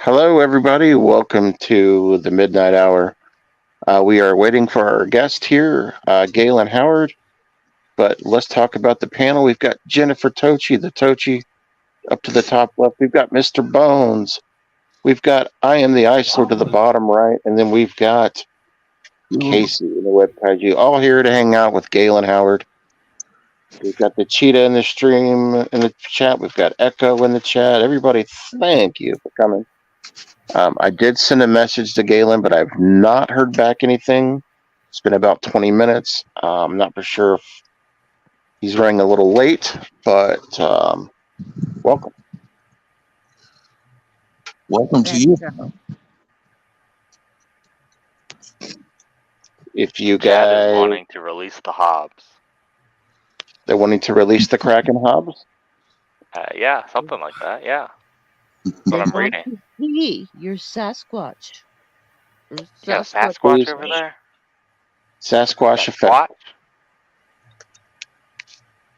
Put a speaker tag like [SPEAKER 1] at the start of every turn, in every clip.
[SPEAKER 1] Hello, everybody. Welcome to the Midnight Hour. We are waiting for our guest here, Galen Howard. But let's talk about the panel. We've got Jennifer Tochi, the Tochi, up to the top left. We've got Mr. Bones. We've got I Am the Ice Lord to the bottom right. And then we've got Casey in the Web Kaiju, all here to hang out with Galen Howard. We've got the Cheetah in the stream, in the chat. We've got Echo in the chat. Everybody, thank you for coming. I did send a message to Galen, but I've not heard back anything. It's been about 20 minutes. I'm not for sure if he's running a little late, but welcome.
[SPEAKER 2] Welcome to you.
[SPEAKER 1] If you
[SPEAKER 3] Chad is
[SPEAKER 1] guys,
[SPEAKER 3] wanting to release the Hobbs.
[SPEAKER 1] they're wanting to release the Kraken Hobbs.
[SPEAKER 3] Yeah, something like that. Yeah, that's what I'm reading.
[SPEAKER 4] You're Sasquatch.
[SPEAKER 3] Yeah, Sasquatch over there.
[SPEAKER 1] Sasquatch effect.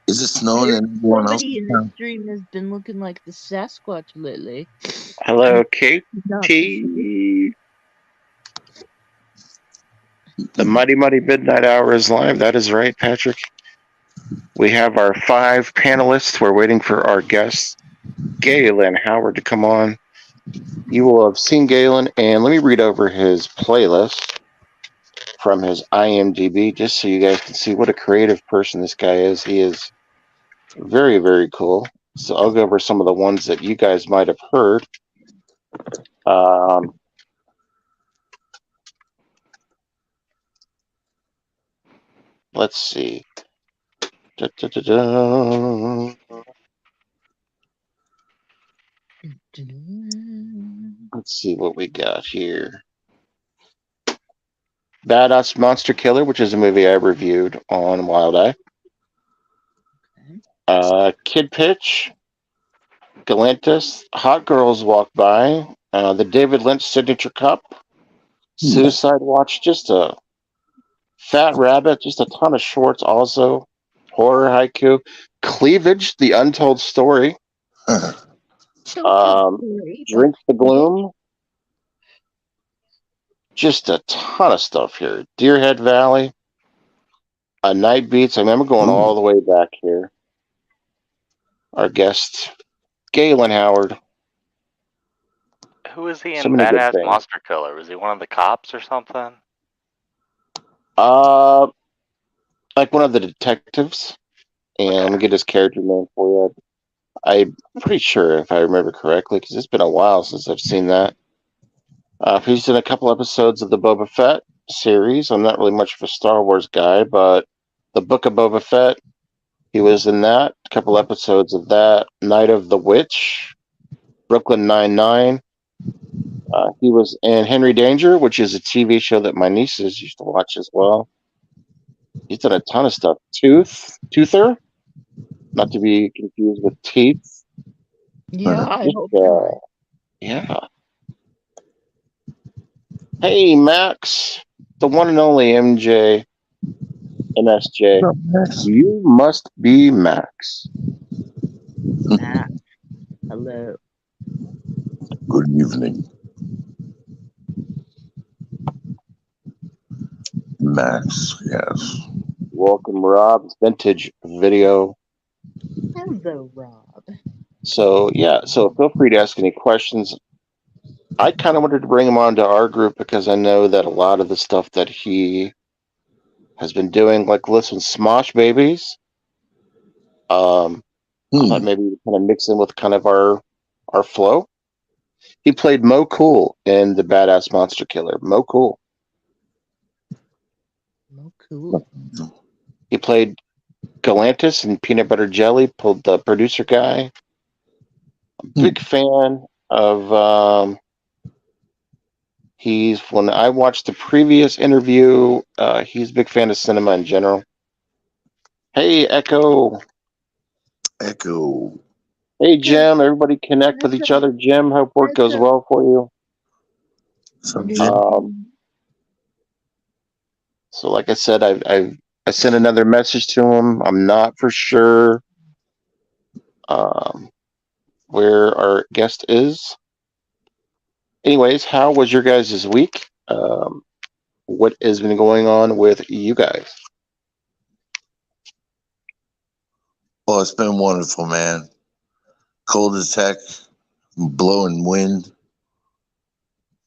[SPEAKER 2] Is it snowing in everyone else?
[SPEAKER 4] Somebody in the stream has been looking like the Sasquatch lately.
[SPEAKER 1] Hello, Katie. The Mighty Midnight Hour is live. That is right, Patrick. We have our 5 panelists. We're waiting for our guest, Galen Howard, to come on. You will have seen Galen, and let me read over his playlist from his IMDb, just so you guys can see what a creative person this guy is. He is very, very cool. So I'll go over some of the ones that you guys might have heard. Let's see. Da-da-da-da. Let's see what we got here. Badass Monster Killer, which is a movie I reviewed on Wild Eye. Kid Pitch, Galantis, Hot Girls Walk By, the David Lynch Signature Cup, Suicide Watch, just a Fat Rabbit, just a ton of shorts also, Horror Haiku, Cleavage, The Untold Story, Drink the Gloom, just a ton of stuff here. Deerhead Valley, Night Beats. I remember going all the way back here. Our guest, Galen Howard.
[SPEAKER 3] Who is he in Badass Monster Killer? Was he one of the cops or something?
[SPEAKER 1] Like one of the detectives. And let me get his character name for you. I'm pretty sure, if I remember correctly, because it's been a while since I've seen that. He's in a couple episodes of the Boba Fett series. I'm not really much of a Star Wars guy, but the Book of Boba Fett, he was in that. A couple episodes of that. Night of the Witch, Brooklyn Nine-Nine. He was in Henry Danger, which is a TV show that my nieces used to watch as well. He's done a ton of stuff. Toother, not to be confused with Teeth.
[SPEAKER 4] Yeah, I hope not.
[SPEAKER 1] Yeah. Hey, Max, the one and only MJ, MSJ. You must be Max.
[SPEAKER 4] Max, hello.
[SPEAKER 2] Good evening, Max. Yes.
[SPEAKER 1] Welcome, Rob. Vintage video.
[SPEAKER 4] Hello, Rob.
[SPEAKER 1] So feel free to ask any questions. I kind of wanted to bring him onto our group because I know that a lot of the stuff that he has been doing, like listen, Smosh Babies. I thought maybe we kind of mix in with kind of our flow. He played Mo Cool in the Badass Monster Killer. Mo Cool. He played Galantis and Peanut Butter Jelly. Pulled the producer guy. Big fan of. When I watched the previous interview, he's a big fan of cinema in general. Hey, Echo. Hey, Jim. Everybody connect with each other. Jim, hope work goes well for you. So, like I said, I sent another message to him. I'm not for sure where our guest is. Anyways, how was your guys' week? What has been going on with you guys?
[SPEAKER 2] Well, it's been wonderful, man. Cold as heck, blowing wind.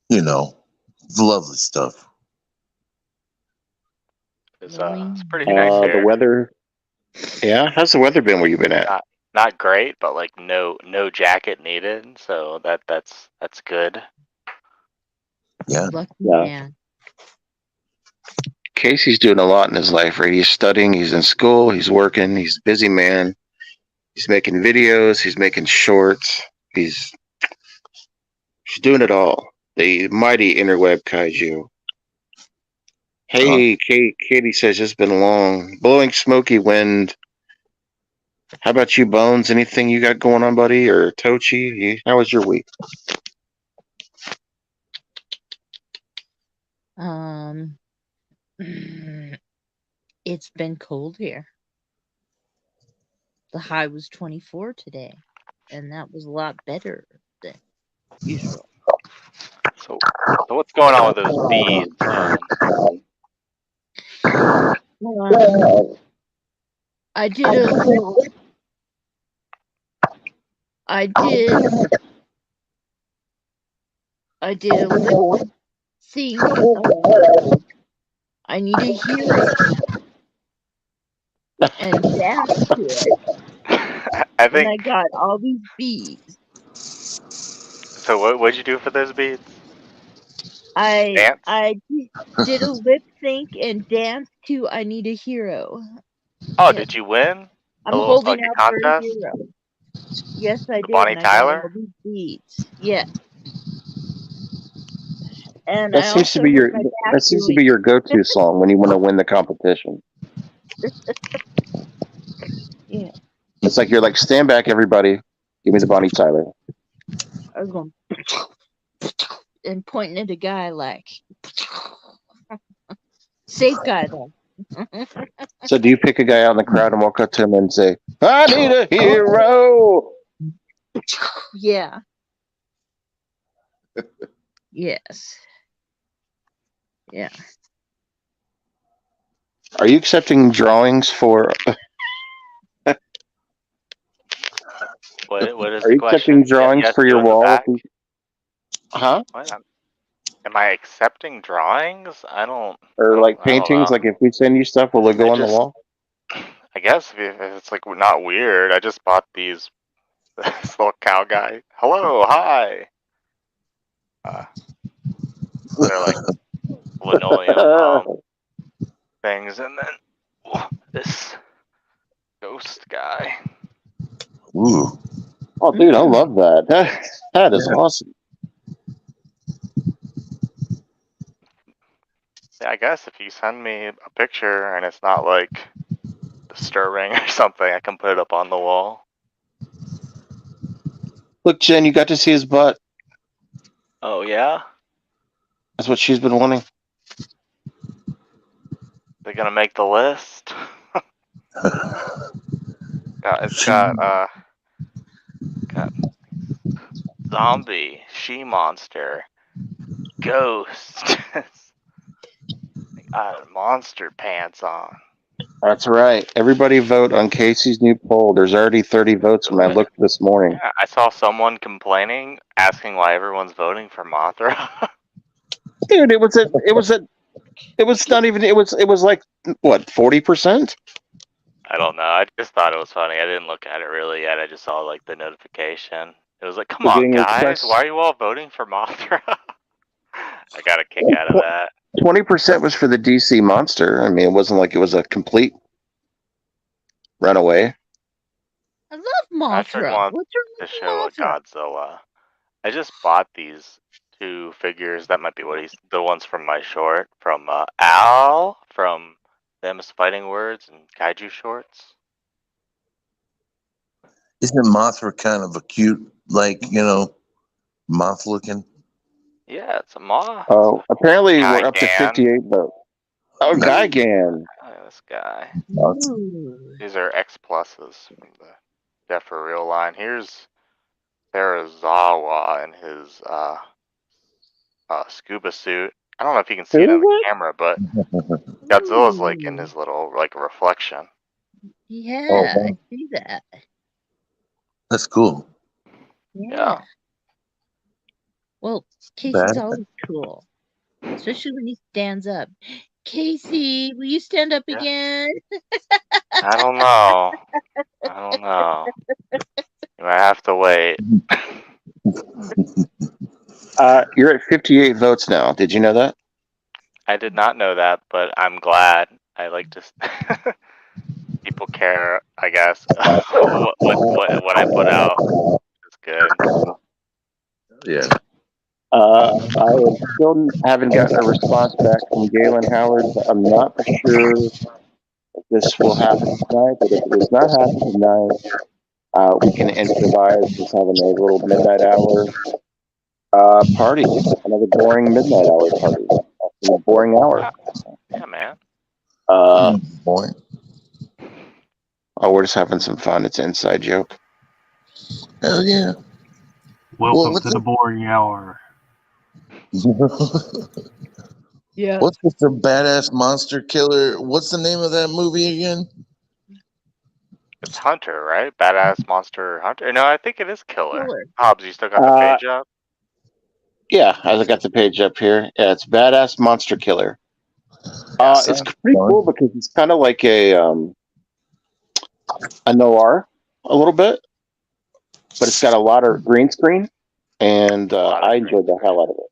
[SPEAKER 2] You know, lovely stuff.
[SPEAKER 3] It's pretty nice
[SPEAKER 1] The
[SPEAKER 3] here.
[SPEAKER 1] weather. Yeah, how's the weather been where you've been at?
[SPEAKER 3] Not great, but like no jacket needed, so that's good.
[SPEAKER 2] Yeah.
[SPEAKER 4] Lucky man.
[SPEAKER 1] Casey's doing a lot in his life, right? He's studying, he's in school, he's working, he's a busy man. He's making videos, he's making shorts, he's doing it all. The mighty interweb kaiju. Hey, Katie says it's been long. Blowing smoky wind. How about you, Bones? Anything you got going on, buddy? Or Tochi? How was your week?
[SPEAKER 4] It's been cold here. The high was 24 today, and that was a lot better than usual.
[SPEAKER 3] So what's going on with those beads, man?
[SPEAKER 4] I did a lip sync. I need a hero and dance to it.
[SPEAKER 3] I think.
[SPEAKER 4] And I got all these beads.
[SPEAKER 3] So what'd you do for those beads?
[SPEAKER 4] I did a lip sync and dance to "I Need a Hero."
[SPEAKER 3] Oh,
[SPEAKER 4] Yes.
[SPEAKER 3] did you win?
[SPEAKER 4] I'm holding out for a hero. Yes, I did.
[SPEAKER 3] Bonnie
[SPEAKER 4] and
[SPEAKER 3] Tyler?
[SPEAKER 4] I got all these beads. Yes. And
[SPEAKER 1] That seems to be your go-to song when you want to win the competition.
[SPEAKER 4] Yeah.
[SPEAKER 1] It's like you're like, stand back, everybody. Give me the Bonnie Tyler.
[SPEAKER 4] I was going and pointing at a guy like safe guy though.
[SPEAKER 1] So do you pick a guy out in the crowd and walk up to him and say, "I need a hero"?
[SPEAKER 4] Yeah. Yes. Yeah.
[SPEAKER 1] Are you accepting drawings for?
[SPEAKER 3] What is
[SPEAKER 1] Are
[SPEAKER 3] the
[SPEAKER 1] you
[SPEAKER 3] question?
[SPEAKER 1] accepting drawings for your wall?
[SPEAKER 3] Huh? Am I accepting drawings? I don't.
[SPEAKER 1] Or like paintings?
[SPEAKER 3] Know.
[SPEAKER 1] Like if we send you stuff, will it go on the wall?
[SPEAKER 3] I guess if it's like not weird. I just bought these. This little cow guy. Hello, hi. They're like linoleum things, and then this ghost guy.
[SPEAKER 2] Ooh.
[SPEAKER 1] Oh, dude, I love that. That is awesome.
[SPEAKER 3] Yeah, I guess if you send me a picture and it's not like disturbing or something, I can put it up on the wall.
[SPEAKER 1] Look, Jen, you got to see his butt.
[SPEAKER 3] Oh yeah?
[SPEAKER 1] That's what she's been wanting.
[SPEAKER 3] They're gonna make the list. It's got zombie, she monster, ghost, monster pants on.
[SPEAKER 1] That's right. Everybody vote on Casey's new poll. There's already 30 votes when I looked this morning.
[SPEAKER 3] Yeah, I saw someone complaining, asking why everyone's voting for Mothra.
[SPEAKER 1] Dude, it was not even, it was like, what, 40%?
[SPEAKER 3] I don't know. I just thought it was funny. I didn't look at it really yet. I just saw like the notification. It was like, come on, guys, why are you all voting for Mothra? I got a kick out of that.
[SPEAKER 1] 20% was for the DC monster. I mean, it wasn't like it was a complete runaway.
[SPEAKER 4] I love Mothra.
[SPEAKER 3] Patrick wants to show a Godzilla. I just bought these two figures. That might be the ones from my short, from Al, from Famous Fighting Words and Kaiju Shorts.
[SPEAKER 2] Isn't Mothra kind of a cute, moth looking?
[SPEAKER 3] Yeah, it's a moth.
[SPEAKER 1] Oh, apparently we're up to 58 votes. Oh, Gigan.
[SPEAKER 3] Oh, this guy.
[SPEAKER 4] Ooh.
[SPEAKER 3] These are X pluses from the Death for Real line. Here's Sarazawa and his scuba suit. I don't know if you can see it on the camera, but Godzilla's like in
[SPEAKER 4] Ooh.
[SPEAKER 3] his little like reflection.
[SPEAKER 4] Yeah,
[SPEAKER 2] Oh,
[SPEAKER 4] I
[SPEAKER 2] wow.
[SPEAKER 4] see that.
[SPEAKER 2] That's cool.
[SPEAKER 3] Yeah.
[SPEAKER 4] Well, Casey's
[SPEAKER 2] Bad.
[SPEAKER 4] always cool, especially when he stands up. Casey, will you stand up
[SPEAKER 3] Yeah.
[SPEAKER 4] again?
[SPEAKER 3] I don't know. You might have to wait.
[SPEAKER 1] You're at 58 votes now. Did you know that?
[SPEAKER 3] I did not know that, but I'm glad. I like to. People care, I guess. what I put out is good.
[SPEAKER 2] Yeah.
[SPEAKER 1] I still haven't gotten a response back from Galen Howard. So I'm not for sure if this will happen tonight, but if it does not happen tonight, we can improvise just having a little midnight hour party, another boring midnight hour party. After a boring hour.
[SPEAKER 3] Yeah, man.
[SPEAKER 2] Boy.
[SPEAKER 1] Oh, we're just having some fun. It's an inside joke.
[SPEAKER 2] Hell yeah.
[SPEAKER 5] Welcome
[SPEAKER 2] what's
[SPEAKER 5] to the boring hour.
[SPEAKER 4] Yeah.
[SPEAKER 2] What's Mr. Badass Monster Killer? What's the name of that movie again?
[SPEAKER 3] It's Hunter, right? Badass Monster Hunter. No, I think it is Killer.
[SPEAKER 4] Killer.
[SPEAKER 3] Hobbs, you still got the page up?
[SPEAKER 1] Yeah, I got the page up here. Yeah, it's Badass Monster Killer.
[SPEAKER 3] Yeah.
[SPEAKER 1] It's pretty cool because it's kind of like a noir a little bit, but it's got a lot of green screen, and I enjoyed the hell out of it.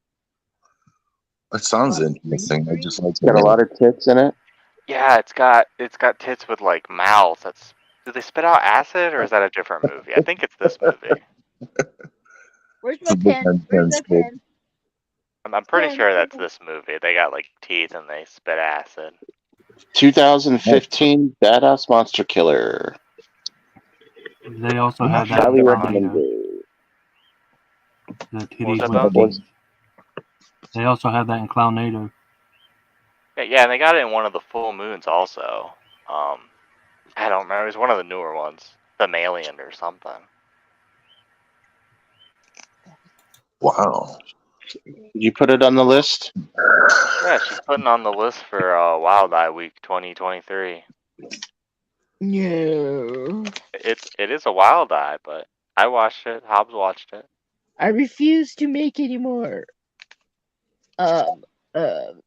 [SPEAKER 2] It sounds interesting. I just like
[SPEAKER 1] It's got a lot of tits in it.
[SPEAKER 3] Yeah, it's got tits with like mouths. Do they spit out acid or is that a different movie? I think it's this movie.
[SPEAKER 4] Where's my pen? Where's my pen?
[SPEAKER 3] I'm pretty sure that's this movie. They got like teeth and they spit acid.
[SPEAKER 1] 2015 Badass Monster Killer.
[SPEAKER 5] They also have that
[SPEAKER 1] Highly
[SPEAKER 5] in
[SPEAKER 1] recommended.
[SPEAKER 5] The
[SPEAKER 3] What was
[SPEAKER 5] titties
[SPEAKER 3] that,
[SPEAKER 5] with
[SPEAKER 3] Bob?
[SPEAKER 5] teeth. They also have that in Clownado.
[SPEAKER 3] Yeah, and they got it in one of the full moons also. I don't remember. It was one of the newer ones, The Mailman or something.
[SPEAKER 2] Wow.
[SPEAKER 1] Did you put it on the list?
[SPEAKER 3] Yeah, she's putting on the list for Wild Eye Week 2023.
[SPEAKER 4] No.
[SPEAKER 3] It is a Wild Eye, but I watched it. Hobbs watched it.
[SPEAKER 4] I refuse to make any more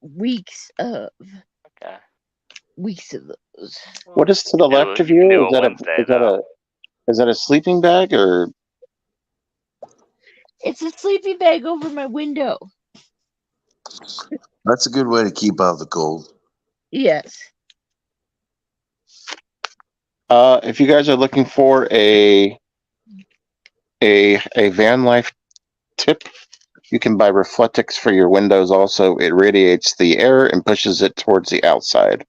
[SPEAKER 4] weeks of those.
[SPEAKER 1] What is to the left of you? Is that a sleeping bag or?
[SPEAKER 4] It's a sleeping bag over my window.
[SPEAKER 2] That's a good way to keep out the cold.
[SPEAKER 4] Yes.
[SPEAKER 1] If you guys are looking for a van life tip, you can buy Reflectix for your windows. Also, it radiates the air and pushes it towards the outside.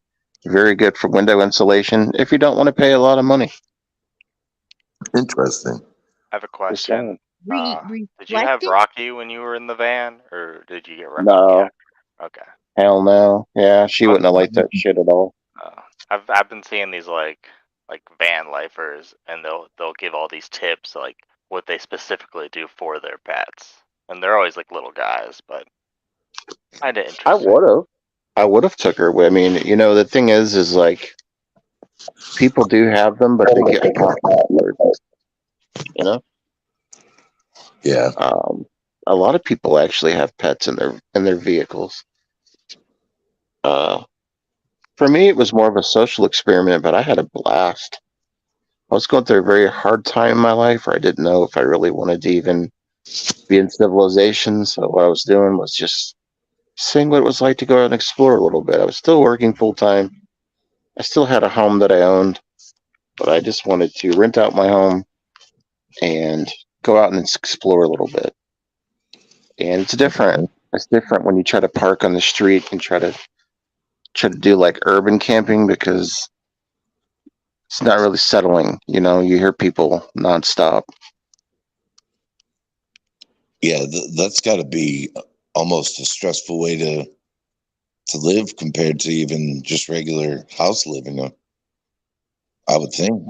[SPEAKER 1] Very good for window insulation if you don't want to pay a lot of money.
[SPEAKER 2] Interesting.
[SPEAKER 3] I have a question. Did you have Rocky when you were in the van, or did you get Rocky?
[SPEAKER 1] No.
[SPEAKER 3] Okay.
[SPEAKER 1] Hell no. Yeah, she wouldn't have liked that shit at all.
[SPEAKER 3] I've been seeing these like van lifers, and they'll give all these tips like what they specifically do for their pets, and they're always like little guys, but kind of interesting.
[SPEAKER 1] I would have took her. I mean, the thing is like people do have them, but they get popular.
[SPEAKER 2] Yeah.
[SPEAKER 1] A lot of people actually have pets in their vehicles. For me, it was more of a social experiment, but I had a blast. I was going through a very hard time in my life where I didn't know if I really wanted to even be in civilization. So what I was doing was just seeing what it was like to go out and explore a little bit. I was still working full time. I still had a home that I owned, but I just wanted to rent out my home and go out and explore a little bit. And it's different. It's different when you try to park on the street and try to do like urban camping because it's not really settling. You hear people nonstop.
[SPEAKER 2] Yeah, that's got to be almost a stressful way to live compared to even just regular house living. I would think.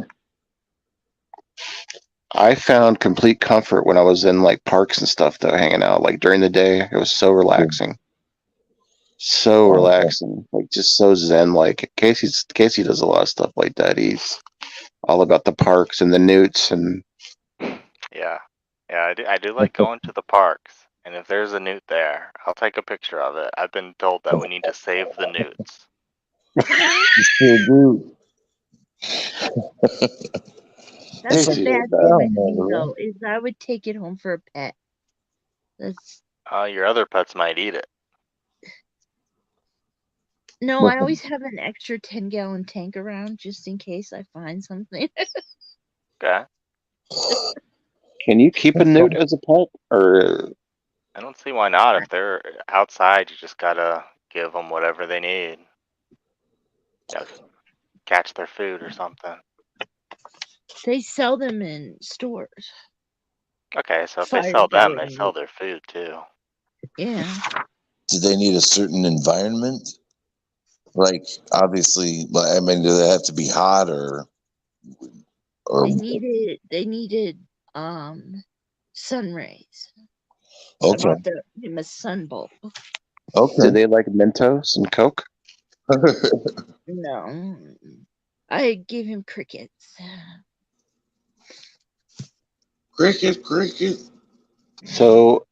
[SPEAKER 1] I found complete comfort when I was in like parks and stuff, though, hanging out. Like during the day, it was so relaxing. So relaxing. Like just so zen. Like Casey does a lot of stuff like that. He's all about the parks and the newts and
[SPEAKER 3] Yeah. Yeah, I do like going to the parks. And if there's a newt there, I'll take a picture of it. I've been told that we need to save the newts.
[SPEAKER 2] You still do.
[SPEAKER 4] That's
[SPEAKER 1] Casey,
[SPEAKER 4] a bad
[SPEAKER 2] I
[SPEAKER 4] thing
[SPEAKER 2] don't
[SPEAKER 4] with
[SPEAKER 2] know,
[SPEAKER 4] me,
[SPEAKER 2] man.
[SPEAKER 4] though, is I would take it home for a pet. That's
[SPEAKER 3] Your other pets might eat it.
[SPEAKER 4] no, I always have an extra 10-gallon tank around just in case I find something.
[SPEAKER 3] Okay.
[SPEAKER 1] can you keep a newt as a pet? Or
[SPEAKER 3] I don't see why not. If they're outside, you just gotta give them whatever they need. Yeah, catch their food or something.
[SPEAKER 4] They sell them in stores.
[SPEAKER 3] Okay, so if they
[SPEAKER 4] Fire
[SPEAKER 3] sell them, they
[SPEAKER 4] department.
[SPEAKER 3] sell their food too.
[SPEAKER 4] Yeah.
[SPEAKER 2] Do they need a certain environment? Like, obviously, I mean, do they have to be hot or
[SPEAKER 4] They needed sun rays. I
[SPEAKER 2] okay,
[SPEAKER 4] bought him a sun bulb.
[SPEAKER 1] do
[SPEAKER 2] okay.
[SPEAKER 1] they like Mentos and Coke?
[SPEAKER 4] No. I gave him crickets.
[SPEAKER 2] Cricket.
[SPEAKER 1] So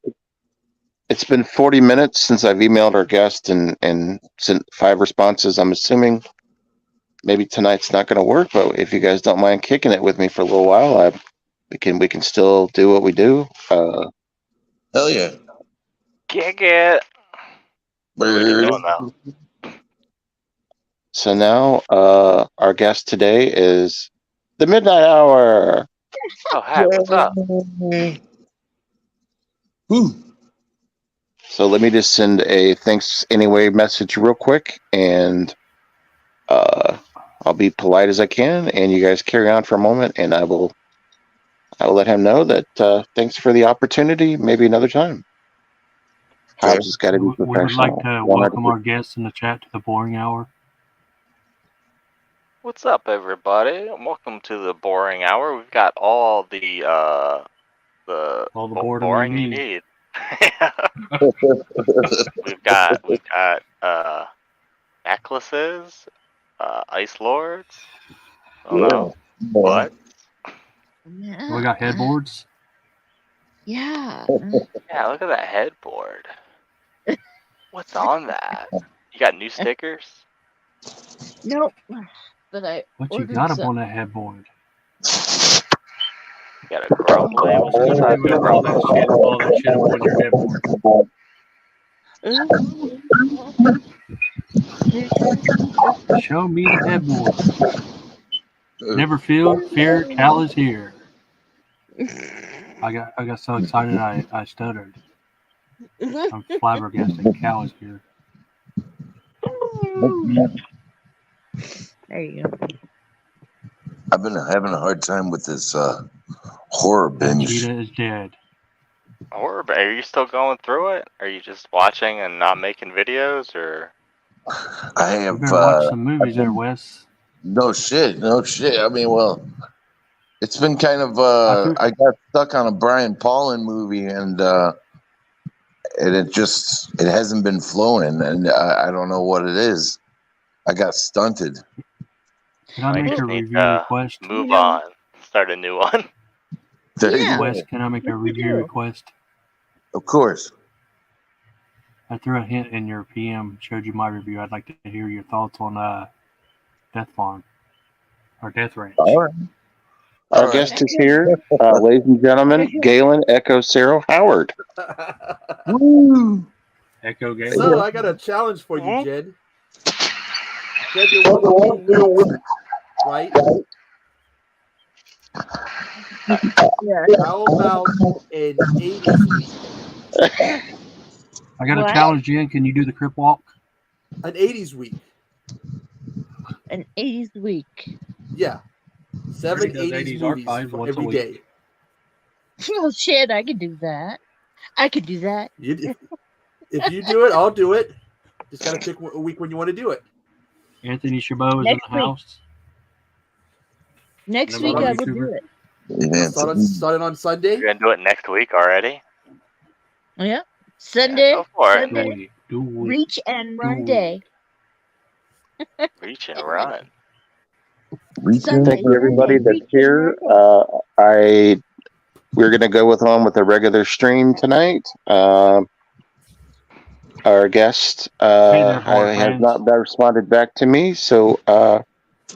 [SPEAKER 1] it's been 40 minutes since I've emailed our guest and sent 5 responses. I'm assuming maybe tonight's not going to work, but if you guys don't mind kicking it with me for a little while, we can still do what we do.
[SPEAKER 2] Hell yeah.
[SPEAKER 3] Kick it. What are we doing now?
[SPEAKER 1] So now our guest today is the Midnight Hour.
[SPEAKER 3] Oh, hi, what's up?
[SPEAKER 2] Woo.
[SPEAKER 1] So let me just send a thanks anyway message real quick, and I'll be polite as I can, and you guys carry on for a moment, and I will let him know that thanks for the opportunity. Maybe another time. Hobbs has got to be
[SPEAKER 5] We would like
[SPEAKER 1] professional.
[SPEAKER 5] to welcome our guests in the chat to the Boring Hour.
[SPEAKER 3] What's up, everybody? Welcome to the Boring Hour. We've got all the
[SPEAKER 5] boredom
[SPEAKER 3] boring
[SPEAKER 5] you
[SPEAKER 3] you
[SPEAKER 5] need.
[SPEAKER 3] need. we've got necklaces, ice lords. Oh no, what?
[SPEAKER 4] Yeah.
[SPEAKER 5] We got headboards.
[SPEAKER 4] Yeah.
[SPEAKER 3] Yeah, look at that headboard. What's on that? You got new stickers?
[SPEAKER 4] Nope. But I
[SPEAKER 5] What you
[SPEAKER 4] ordered
[SPEAKER 5] got up
[SPEAKER 4] some.
[SPEAKER 5] on that headboard?
[SPEAKER 3] You got a grumbly. What's
[SPEAKER 5] What you
[SPEAKER 3] inside
[SPEAKER 5] do
[SPEAKER 3] the
[SPEAKER 5] with all that shit up on your headboard? Show me the headboard. Never fear, Cal is here. I got so excited I stuttered. I'm flabbergasted. Cal is here.
[SPEAKER 4] There you go.
[SPEAKER 2] I've been having a hard time with this horror binge.
[SPEAKER 5] Cheetah is dead.
[SPEAKER 3] Or are you still going through it? Are you just watching and not making videos, or?
[SPEAKER 2] I have
[SPEAKER 5] You better watch some movies there, Wes.
[SPEAKER 2] No shit. I mean, well, it's been kind of I got stuck on a Brian Paulin movie and it hasn't been flowing, and I don't know what it is. I got stunted.
[SPEAKER 5] Can I make a review request?
[SPEAKER 3] Move on. Start a new one.
[SPEAKER 5] Wes, can I make a review request?
[SPEAKER 2] Of course.
[SPEAKER 5] I threw a hint in your PM, showed you my review. I'd like to hear your thoughts on Death Farm or Death Ranch.
[SPEAKER 2] All right.
[SPEAKER 1] Our guest is here, ladies and gentlemen, Galen Echo Cero Howard.
[SPEAKER 2] Woo!
[SPEAKER 5] Echo Galen.
[SPEAKER 6] So I got a challenge for you, Jed. Jed, you're 1 to 2 weeks, right?
[SPEAKER 4] Yeah.
[SPEAKER 6] How about an 80s week?
[SPEAKER 5] I got a challenge, Jen. Can you do the Crip Walk?
[SPEAKER 6] An 80s week.
[SPEAKER 4] An 80s week.
[SPEAKER 6] Yeah. 7 80s movies for every day.
[SPEAKER 4] Oh shit, I could do that.
[SPEAKER 6] If you do it, I'll do it. Just gotta pick a week when you want to do it.
[SPEAKER 5] Anthony Chabot is in the house.
[SPEAKER 4] Next week I will do it.
[SPEAKER 6] Starting on Sunday.
[SPEAKER 3] You're gonna do it next week already?
[SPEAKER 4] Yeah. Sunday.
[SPEAKER 3] Go for it.
[SPEAKER 4] Sunday. Reach and run day.
[SPEAKER 3] Reach and run.
[SPEAKER 4] Sunday,
[SPEAKER 1] Thank you, everybody
[SPEAKER 4] Sunday,
[SPEAKER 1] that's here. We're going to go with a regular stream tonight. Our guest has not responded back to me, so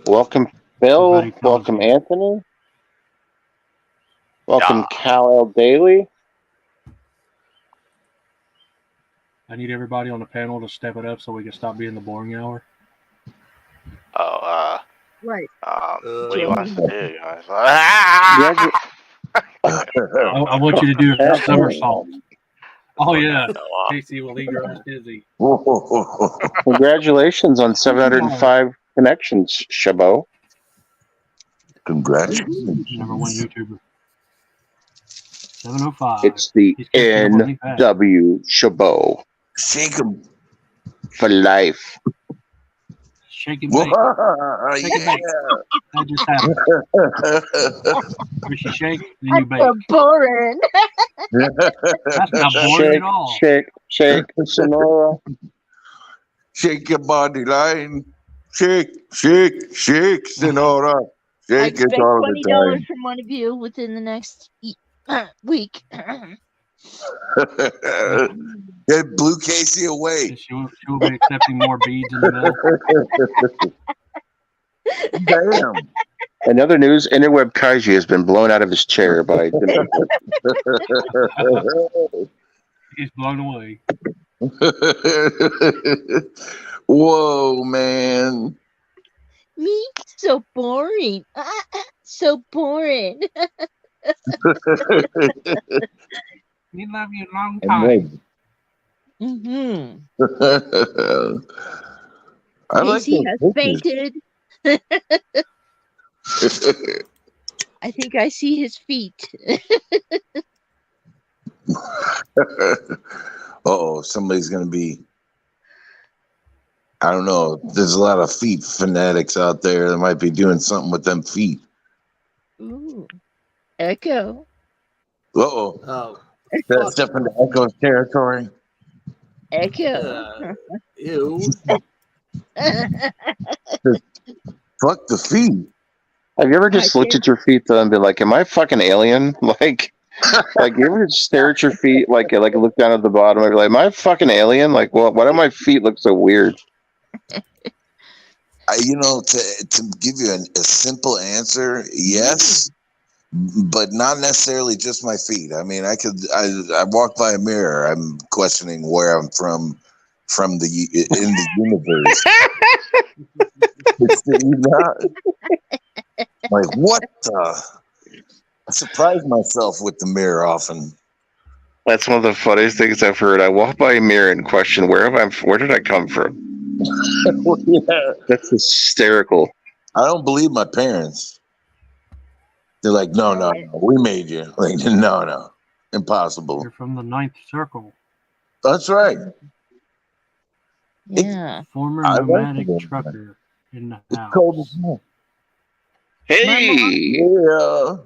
[SPEAKER 1] welcome, Phil. Welcome, Anthony. Welcome, Cal L. Daly.
[SPEAKER 5] I need everybody on the panel to step it up so we can stop being the boring hour.
[SPEAKER 4] Right.
[SPEAKER 3] What do you want us to do, guys?
[SPEAKER 5] I want you to do a somersault. Oh, yeah. Casey will leave your eyes dizzy.
[SPEAKER 1] Congratulations on 705 connections, Chabot.
[SPEAKER 2] Congratulations.
[SPEAKER 5] Number one YouTuber. 705.
[SPEAKER 1] It's the NW Chabot.
[SPEAKER 2] Shake him.
[SPEAKER 1] For life.
[SPEAKER 5] Shake and bake. Shake and bake. That just happened. First you shake, then you bake.
[SPEAKER 4] That's so boring.
[SPEAKER 5] That's not boring at all.
[SPEAKER 1] Shake, Sonora.
[SPEAKER 2] Shake your body line. Shake, Sonora.
[SPEAKER 4] I
[SPEAKER 2] Shake it
[SPEAKER 4] expect
[SPEAKER 2] all the
[SPEAKER 4] $20
[SPEAKER 2] time.
[SPEAKER 4] from one of you within the next week.
[SPEAKER 2] Get Blue Casey away.
[SPEAKER 5] She'll be accepting more beads in the mail.
[SPEAKER 2] Damn.
[SPEAKER 1] In other news, Interweb Kaiji has been blown out of his chair by
[SPEAKER 5] He's blown away.
[SPEAKER 2] Whoa, man.
[SPEAKER 4] Me? So boring. So boring.
[SPEAKER 5] We love you a long time.
[SPEAKER 4] Mm-hmm.
[SPEAKER 2] Casey
[SPEAKER 4] has fainted. I think I see his feet.
[SPEAKER 2] Somebody's going to be, I don't know. There's a lot of feet fanatics out there that might be doing something with them feet.
[SPEAKER 4] Ooh. Echo.
[SPEAKER 2] Oh. That's stepping into Echo's territory.
[SPEAKER 4] Echo.
[SPEAKER 6] Ew.
[SPEAKER 2] Fuck the feet.
[SPEAKER 1] Have you ever just looked at your feet though and been like, "Am I a fucking alien?" Like you ever just stare at your feet, like look down at the bottom and be like, "Am I a fucking alien?" Like, why do my feet look so weird?
[SPEAKER 2] To give you a simple answer, yes, but not necessarily just my feet. I mean, I walk by a mirror, I'm questioning where I'm from in the universe. Like, what the? I surprise myself with the mirror often.
[SPEAKER 1] That's one of the funniest things I've heard. I walk by a mirror and question where did I come from?
[SPEAKER 2] Yeah.
[SPEAKER 1] That's hysterical.
[SPEAKER 2] I don't believe my parents. They're like, no, we made you. Like, no, impossible.
[SPEAKER 5] You're from the ninth circle.
[SPEAKER 2] That's right.
[SPEAKER 4] Yeah.
[SPEAKER 5] Former nomadic trucker in the house.
[SPEAKER 2] Cold as hell.
[SPEAKER 1] Hey.
[SPEAKER 2] Yeah.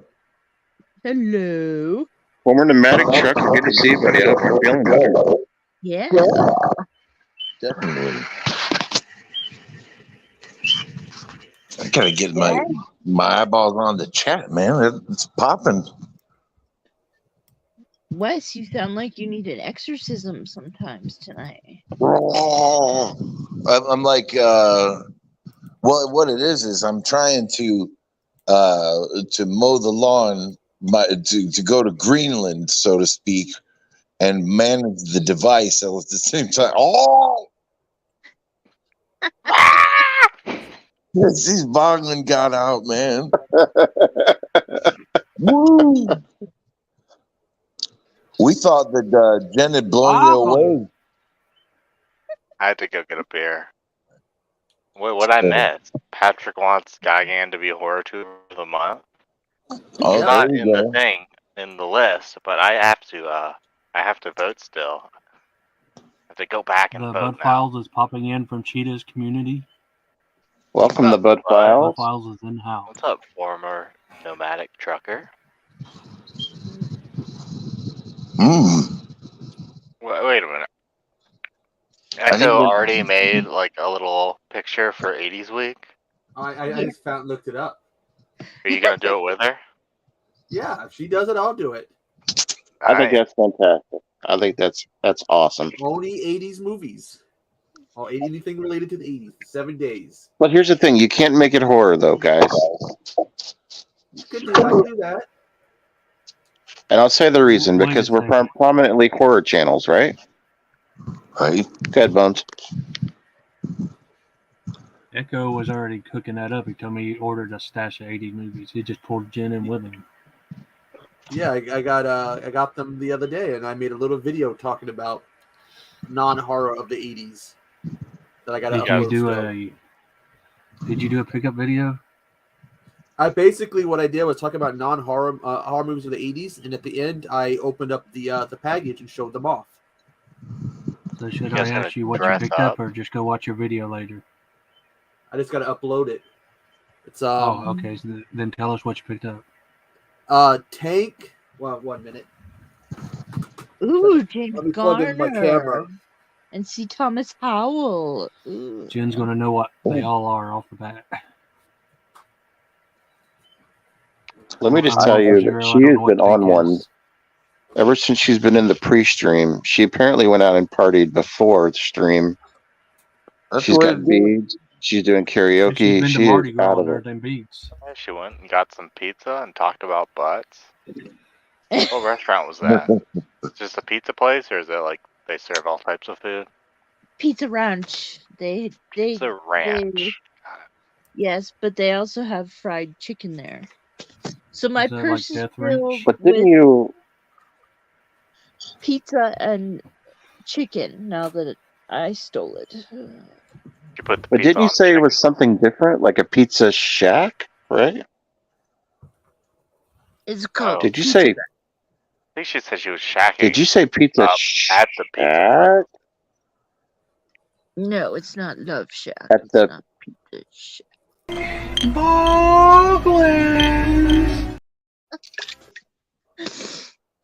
[SPEAKER 4] Hello.
[SPEAKER 1] Former nomadic trucker. Good to see you, buddy. I hope you're feeling better.
[SPEAKER 4] Yeah.
[SPEAKER 2] Definitely. I gotta get my eyeballs on the chat, man. It's popping.
[SPEAKER 4] Wes, you sound like you need an exorcism sometimes tonight.
[SPEAKER 2] I'm like, what it is I'm trying to mow the lawn, to go to Greenland, so to speak, and manage the device all at the same time. Oh! These Bogman got out, man. Woo! We thought that Jen had blown you away.
[SPEAKER 3] I had to go get a beer. What I missed? Patrick wants Gigan to be a horror tuber of the month.
[SPEAKER 2] Oh,
[SPEAKER 3] it's not in the thing, in the list, but I have to vote still. I have to go back and vote
[SPEAKER 5] Bud
[SPEAKER 3] now.
[SPEAKER 5] Files is popping in from Cheetah's community.
[SPEAKER 1] Welcome to Bud Files.
[SPEAKER 5] Bud Files is in house.
[SPEAKER 3] What's up, former nomadic trucker? Wait a minute.
[SPEAKER 2] I think
[SPEAKER 3] Echo
[SPEAKER 2] that-
[SPEAKER 3] already made like a little picture for 80s week.
[SPEAKER 6] I just looked it up.
[SPEAKER 3] Are you gonna do it with her?
[SPEAKER 6] Yeah, if she does it, I'll do it.
[SPEAKER 1] I think that's fantastic. I think that's awesome.
[SPEAKER 6] Only 80s movies. Anything related to the 80s. 7 days.
[SPEAKER 1] But here's the thing: you can't make it horror, though, guys.
[SPEAKER 6] I can do that.
[SPEAKER 1] And I'll say the reason,
[SPEAKER 5] Wait a
[SPEAKER 1] because we're
[SPEAKER 5] second.
[SPEAKER 1] prominently horror channels, right?
[SPEAKER 2] Right.
[SPEAKER 1] Go ahead, Bones.
[SPEAKER 5] Echo was already cooking that up. He told me he ordered a stash of 80 movies. He just pulled Jen in with him.
[SPEAKER 6] Yeah, I got them the other day, and I made a little video talking about non-horror of the 80s that I got to upload.
[SPEAKER 5] Did you do a pickup video?
[SPEAKER 6] What I did was talk about non-horror horror movies of the 80s, and at the end I opened up the package and showed them off.
[SPEAKER 5] So should I ask you what you picked up, or just go watch your video later?
[SPEAKER 6] I just got to upload it. It's
[SPEAKER 5] okay. So then tell us what you picked up.
[SPEAKER 6] Tank. Well, 1 minute.
[SPEAKER 4] Ooh, James
[SPEAKER 6] Let me plug in my camera.
[SPEAKER 4] Garner. And C. Thomas Howell. Ooh.
[SPEAKER 5] Jen's gonna know what they all are off the bat.
[SPEAKER 1] Let me just tell you that she has been on one ever since she's been in the pre-stream. She apparently went out and partied before the stream. She's got beads. She's doing karaoke. She is out of it.
[SPEAKER 3] She went and got some pizza and talked about butts. What restaurant was that? Just a pizza place, or is it like they serve all types of food?
[SPEAKER 4] Pizza Ranch.
[SPEAKER 3] Pizza Ranch.
[SPEAKER 4] Yes, but they also have fried chicken there. So my purse is filled
[SPEAKER 1] But didn't you
[SPEAKER 4] pizza and chicken now that I stole it.
[SPEAKER 3] But
[SPEAKER 1] didn't you say it was something different, like a pizza shack, right?
[SPEAKER 4] It's called.
[SPEAKER 1] Did you say?
[SPEAKER 3] I think she said she was shacking.
[SPEAKER 1] Did you say pizza
[SPEAKER 3] at the pizza?
[SPEAKER 4] No, it's not Love Shack.
[SPEAKER 1] At
[SPEAKER 4] it's
[SPEAKER 1] the
[SPEAKER 4] not Pizza Shack.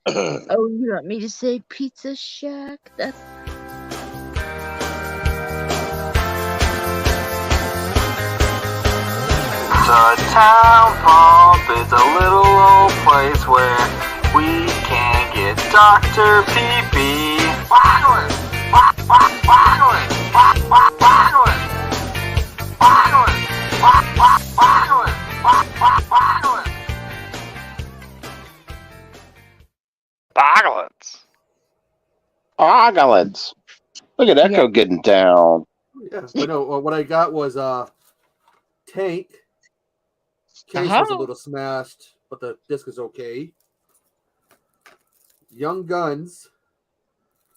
[SPEAKER 4] Oh, you want me to say Pizza Shack? That's
[SPEAKER 7] The town pump is a little old place where we can get Dr. Pee-Pee. Waggling, waggling, waggling, waggling, waggling, waggling.
[SPEAKER 1] Boggles. Look at Echo getting down.
[SPEAKER 6] Yeah, but no, what I got was Tank. Case was a little smashed, but the disc is okay. Young Guns.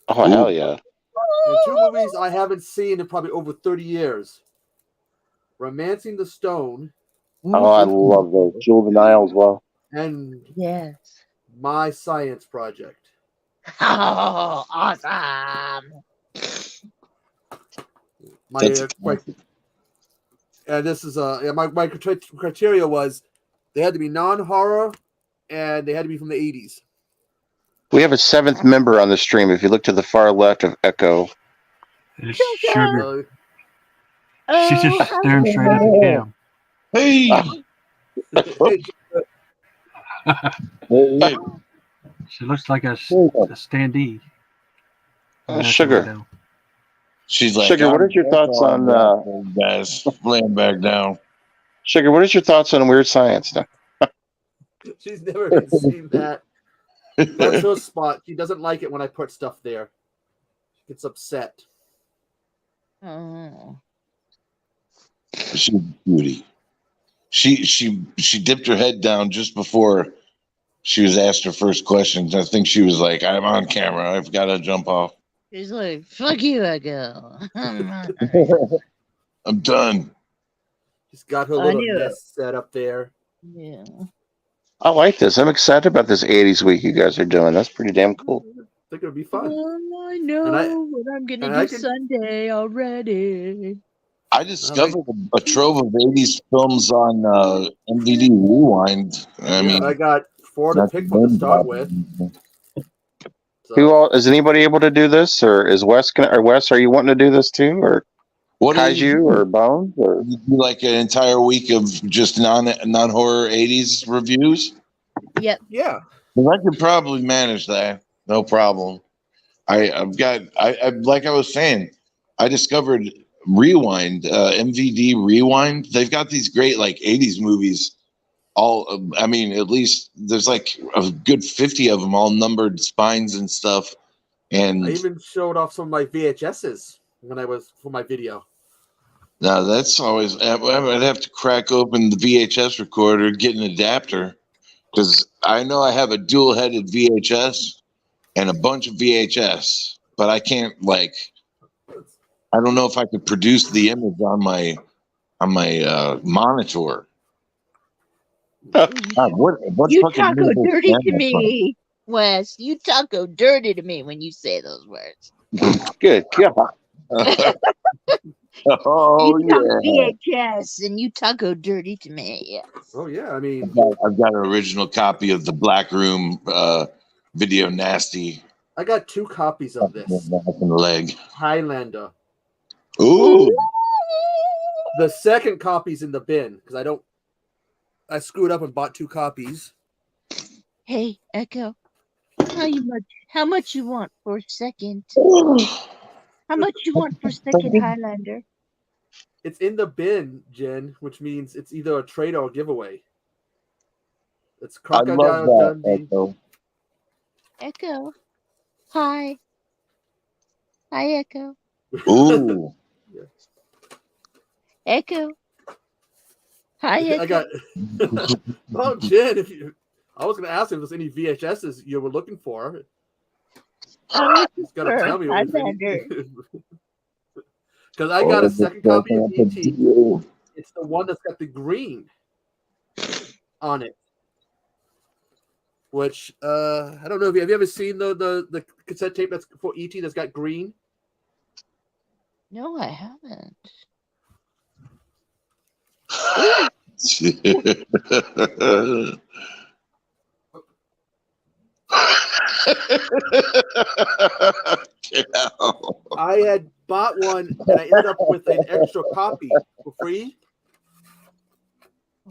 [SPEAKER 1] Oh, hell yeah.
[SPEAKER 6] And two movies I haven't seen in probably over 30 years. Romancing the Stone.
[SPEAKER 1] Oh, I love those. Jewel of the Nile as well.
[SPEAKER 6] And
[SPEAKER 4] yes.
[SPEAKER 6] My Science Project.
[SPEAKER 4] Oh, awesome.
[SPEAKER 6] And this is my criteria was they had to be non-horror and they had to be from the 80s.
[SPEAKER 1] We have a seventh member on the stream. If you look to the far left of Echo,
[SPEAKER 5] it's Sugar. She's just staring straight at the cam.
[SPEAKER 2] Hey.
[SPEAKER 5] She looks like a standee.
[SPEAKER 1] Sugar.
[SPEAKER 2] She's like,
[SPEAKER 1] Sugar, what is your thoughts on
[SPEAKER 2] guys laying back down?
[SPEAKER 1] Sugar, what is your thoughts on Weird Science now?
[SPEAKER 6] She's never even seen that. That's her spot. She doesn't like it when I put stuff there. She gets upset.
[SPEAKER 4] Oh.
[SPEAKER 2] She's a beauty. She dipped her head down just before she was asked her first question. I think she was like, I'm on camera. I've got to jump off.
[SPEAKER 4] She's like, fuck you, Echo.
[SPEAKER 2] I'm done.
[SPEAKER 6] She's got her little nest set up there.
[SPEAKER 4] Yeah.
[SPEAKER 1] I like this. I'm excited about this 80s week you guys are doing. That's pretty damn cool.
[SPEAKER 6] I think it'll be fun.
[SPEAKER 4] I know what I'm going to do Sunday already.
[SPEAKER 2] I discovered a trove of 80s films on MVD Rewind. I mean,
[SPEAKER 6] I got 4 to pick from to start with.
[SPEAKER 1] Who all, is anybody able to do this, or is Wes Wes? Are you wanting to do this too, or
[SPEAKER 2] What do
[SPEAKER 1] Kaiju,
[SPEAKER 2] you
[SPEAKER 1] or Bones, or
[SPEAKER 2] do? Like an entire week of just non horror 80s reviews?
[SPEAKER 4] Yep.
[SPEAKER 6] Yeah.
[SPEAKER 2] Well, I could probably manage that. No problem. I've got I like I was saying, I discovered Rewind, MVD Rewind. They've got these great like 80s movies. All I mean, at least there's like a good 50 of them, all numbered spines and stuff. And
[SPEAKER 6] I even showed off some of my VHSs when I was for my video.
[SPEAKER 2] now that's always I'd have to crack open the VHS recorder, get an adapter, because I know I have a dual-headed VHS and a bunch of VHS, but I can't like I don't know if I could produce the image on my monitor. God, what
[SPEAKER 4] You
[SPEAKER 2] fucking
[SPEAKER 4] talk
[SPEAKER 2] beautiful
[SPEAKER 4] dirty to
[SPEAKER 2] camera phone.
[SPEAKER 4] me, Wes. You talk dirty to me when you say those words.
[SPEAKER 1] good God?
[SPEAKER 2] Oh
[SPEAKER 4] You talk
[SPEAKER 2] yeah,
[SPEAKER 4] VHS and you talk dirty to me. Yes.
[SPEAKER 6] Oh yeah, I mean,
[SPEAKER 2] I've got an original copy of the Black Room video nasty
[SPEAKER 6] I got 2 copies of this
[SPEAKER 2] back in the leg.
[SPEAKER 6] Highlander.
[SPEAKER 2] Ooh,
[SPEAKER 6] The second copy's in the bin because I screwed up and bought 2 copies.
[SPEAKER 4] Hey, Echo. How much you want for a second? How much you want for a second, Highlander?
[SPEAKER 6] It's in the bin, Jen, which means it's either a trade or a giveaway. It's
[SPEAKER 2] I love
[SPEAKER 6] Crocodile
[SPEAKER 2] that.
[SPEAKER 6] Dundee.
[SPEAKER 2] Echo.
[SPEAKER 4] Echo. Hi. Hi, Echo.
[SPEAKER 2] Ooh,
[SPEAKER 4] Echo. Hi, Echo.
[SPEAKER 6] I got. Oh, Jen, I was going to ask if there's any VHSs you were looking for. Just got to tell me what because I got a second copy of ET. It's the one that's got the green on it. Which I don't know if have you ever seen the cassette tape that's for ET that's got green?
[SPEAKER 4] No, I haven't.
[SPEAKER 2] Get out.
[SPEAKER 6] I had bought one and I ended up with an extra copy for free.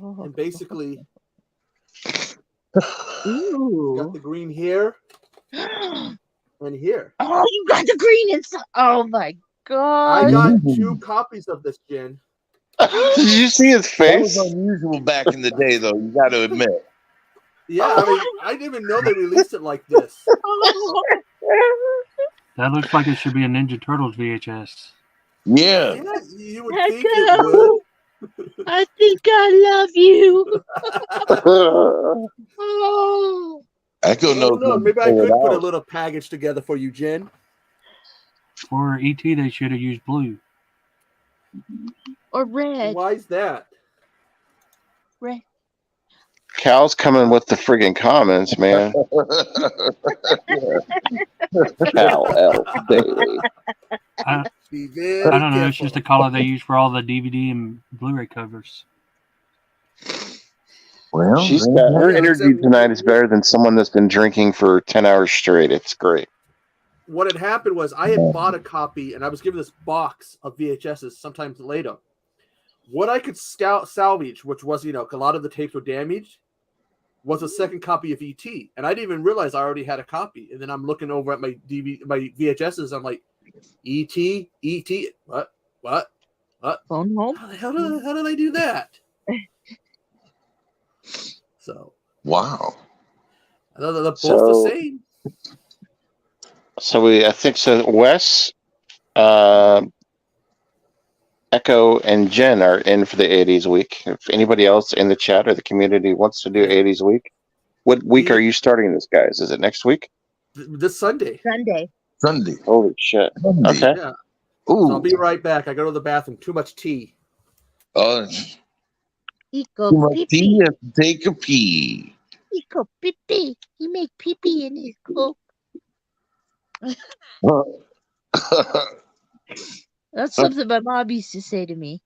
[SPEAKER 4] Oh.
[SPEAKER 6] And basically
[SPEAKER 4] Ooh.
[SPEAKER 6] got the green here and here.
[SPEAKER 4] Oh, you got the green inside. Oh my god.
[SPEAKER 6] I got 2 copies of this, Jen.
[SPEAKER 1] Did you see his
[SPEAKER 2] That was
[SPEAKER 1] face?
[SPEAKER 2] unusual back in the day, though. You got to admit.
[SPEAKER 6] Yeah, I mean, I didn't even know they released it like this.
[SPEAKER 5] That looks like it should be a Ninja Turtles VHS.
[SPEAKER 2] Yeah.
[SPEAKER 6] Yeah, you would think it would.
[SPEAKER 4] I think I love you. Oh.
[SPEAKER 2] Echo knows.
[SPEAKER 6] No, maybe I could put a little package together for you, Jen.
[SPEAKER 5] For ET, they should have used blue.
[SPEAKER 4] Or red.
[SPEAKER 6] Why is that?
[SPEAKER 4] Red.
[SPEAKER 1] Cal's coming with the friggin' comments, man. Cal L. Daily.
[SPEAKER 5] I
[SPEAKER 6] Be very
[SPEAKER 5] don't know.
[SPEAKER 6] careful.
[SPEAKER 5] It's just the color they use for all the DVD and Blu-ray covers.
[SPEAKER 2] Well,
[SPEAKER 1] She's got her
[SPEAKER 6] Yeah,
[SPEAKER 1] energy
[SPEAKER 6] except-
[SPEAKER 1] tonight is better than someone that's been drinking for 10 hours straight. It's great.
[SPEAKER 6] What had happened was I had bought a copy and I was given this box of VHSs sometimes later. What I could salvage, which was, a lot of the tapes were damaged, was a second copy of ET. And I didn't even realize I already had a copy. And then I'm looking over at my VHSs. I'm like, ET, what?
[SPEAKER 4] Phone home?
[SPEAKER 6] How did I do that? So.
[SPEAKER 2] wow.
[SPEAKER 6] I know they're both the same.
[SPEAKER 1] So I think Wes, Echo, and Jen are in for the 80s week. If anybody else in the chat or the community wants to do 80s week, what week are you starting this, guys? Is it next week?
[SPEAKER 6] This Sunday.
[SPEAKER 2] Sunday.
[SPEAKER 1] Holy shit.
[SPEAKER 2] Sunday.
[SPEAKER 1] Okay.
[SPEAKER 6] Yeah.
[SPEAKER 2] Ooh.
[SPEAKER 6] So I'll be right back. I go to the bathroom. Too much tea.
[SPEAKER 4] Eco
[SPEAKER 2] Too much
[SPEAKER 4] pee
[SPEAKER 2] tea, you have to take a pee.
[SPEAKER 4] Eco pee pee. He make pee pee in his coke. That's something my mom used to say to me.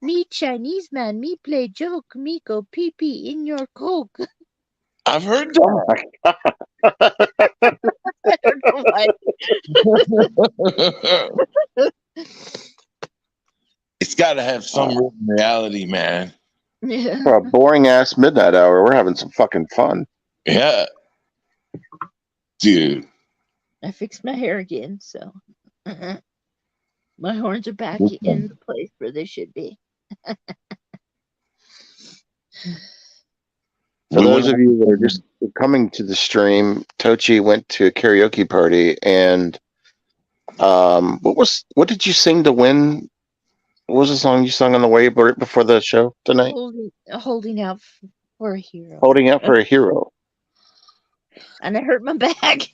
[SPEAKER 4] Me Chinese man, me play joke, me go pee pee in your coke.
[SPEAKER 2] I've heard
[SPEAKER 1] Oh
[SPEAKER 2] that.
[SPEAKER 1] my
[SPEAKER 4] I don't know why.
[SPEAKER 2] It's got to have some written reality, man.
[SPEAKER 4] Yeah.
[SPEAKER 1] For a boring ass midnight hour, we're having some fucking fun.
[SPEAKER 2] Yeah, dude.
[SPEAKER 4] I fixed my hair again, so my horns are back in the place where they should be.
[SPEAKER 1] For those of you that are just coming to the stream, Tochi went to a karaoke party, and what did you sing to win? What was the song you sung on the way before the show tonight?
[SPEAKER 4] Holding out for a hero.
[SPEAKER 1] Holding out for a hero.
[SPEAKER 4] And I hurt my back.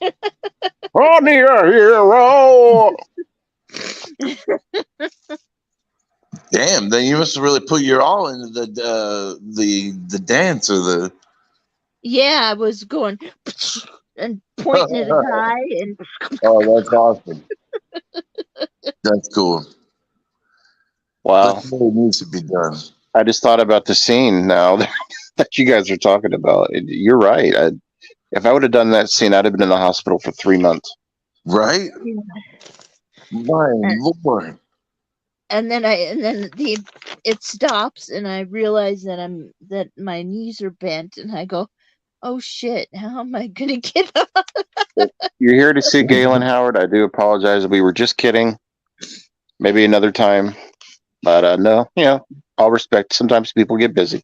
[SPEAKER 1] Holding a hero.
[SPEAKER 2] Damn, then you must have really put your all into the dance or the.
[SPEAKER 4] Yeah, I was going and pointing at a guy, and
[SPEAKER 2] Oh, that's awesome. That's cool.
[SPEAKER 1] Wow.
[SPEAKER 2] That's what needs to be done.
[SPEAKER 1] I just thought about the scene now that you guys are talking about. You're right. If I would have done that scene, I'd have been in the hospital for 3 months.
[SPEAKER 2] Right? My Lord.
[SPEAKER 4] and then it stops, and I realize that my knees are bent, and I go, oh shit, how am I gonna get up?
[SPEAKER 1] You're here to see Galen Howard. I do apologize. We were just kidding. Maybe another time. But no, all respect. Sometimes people get busy.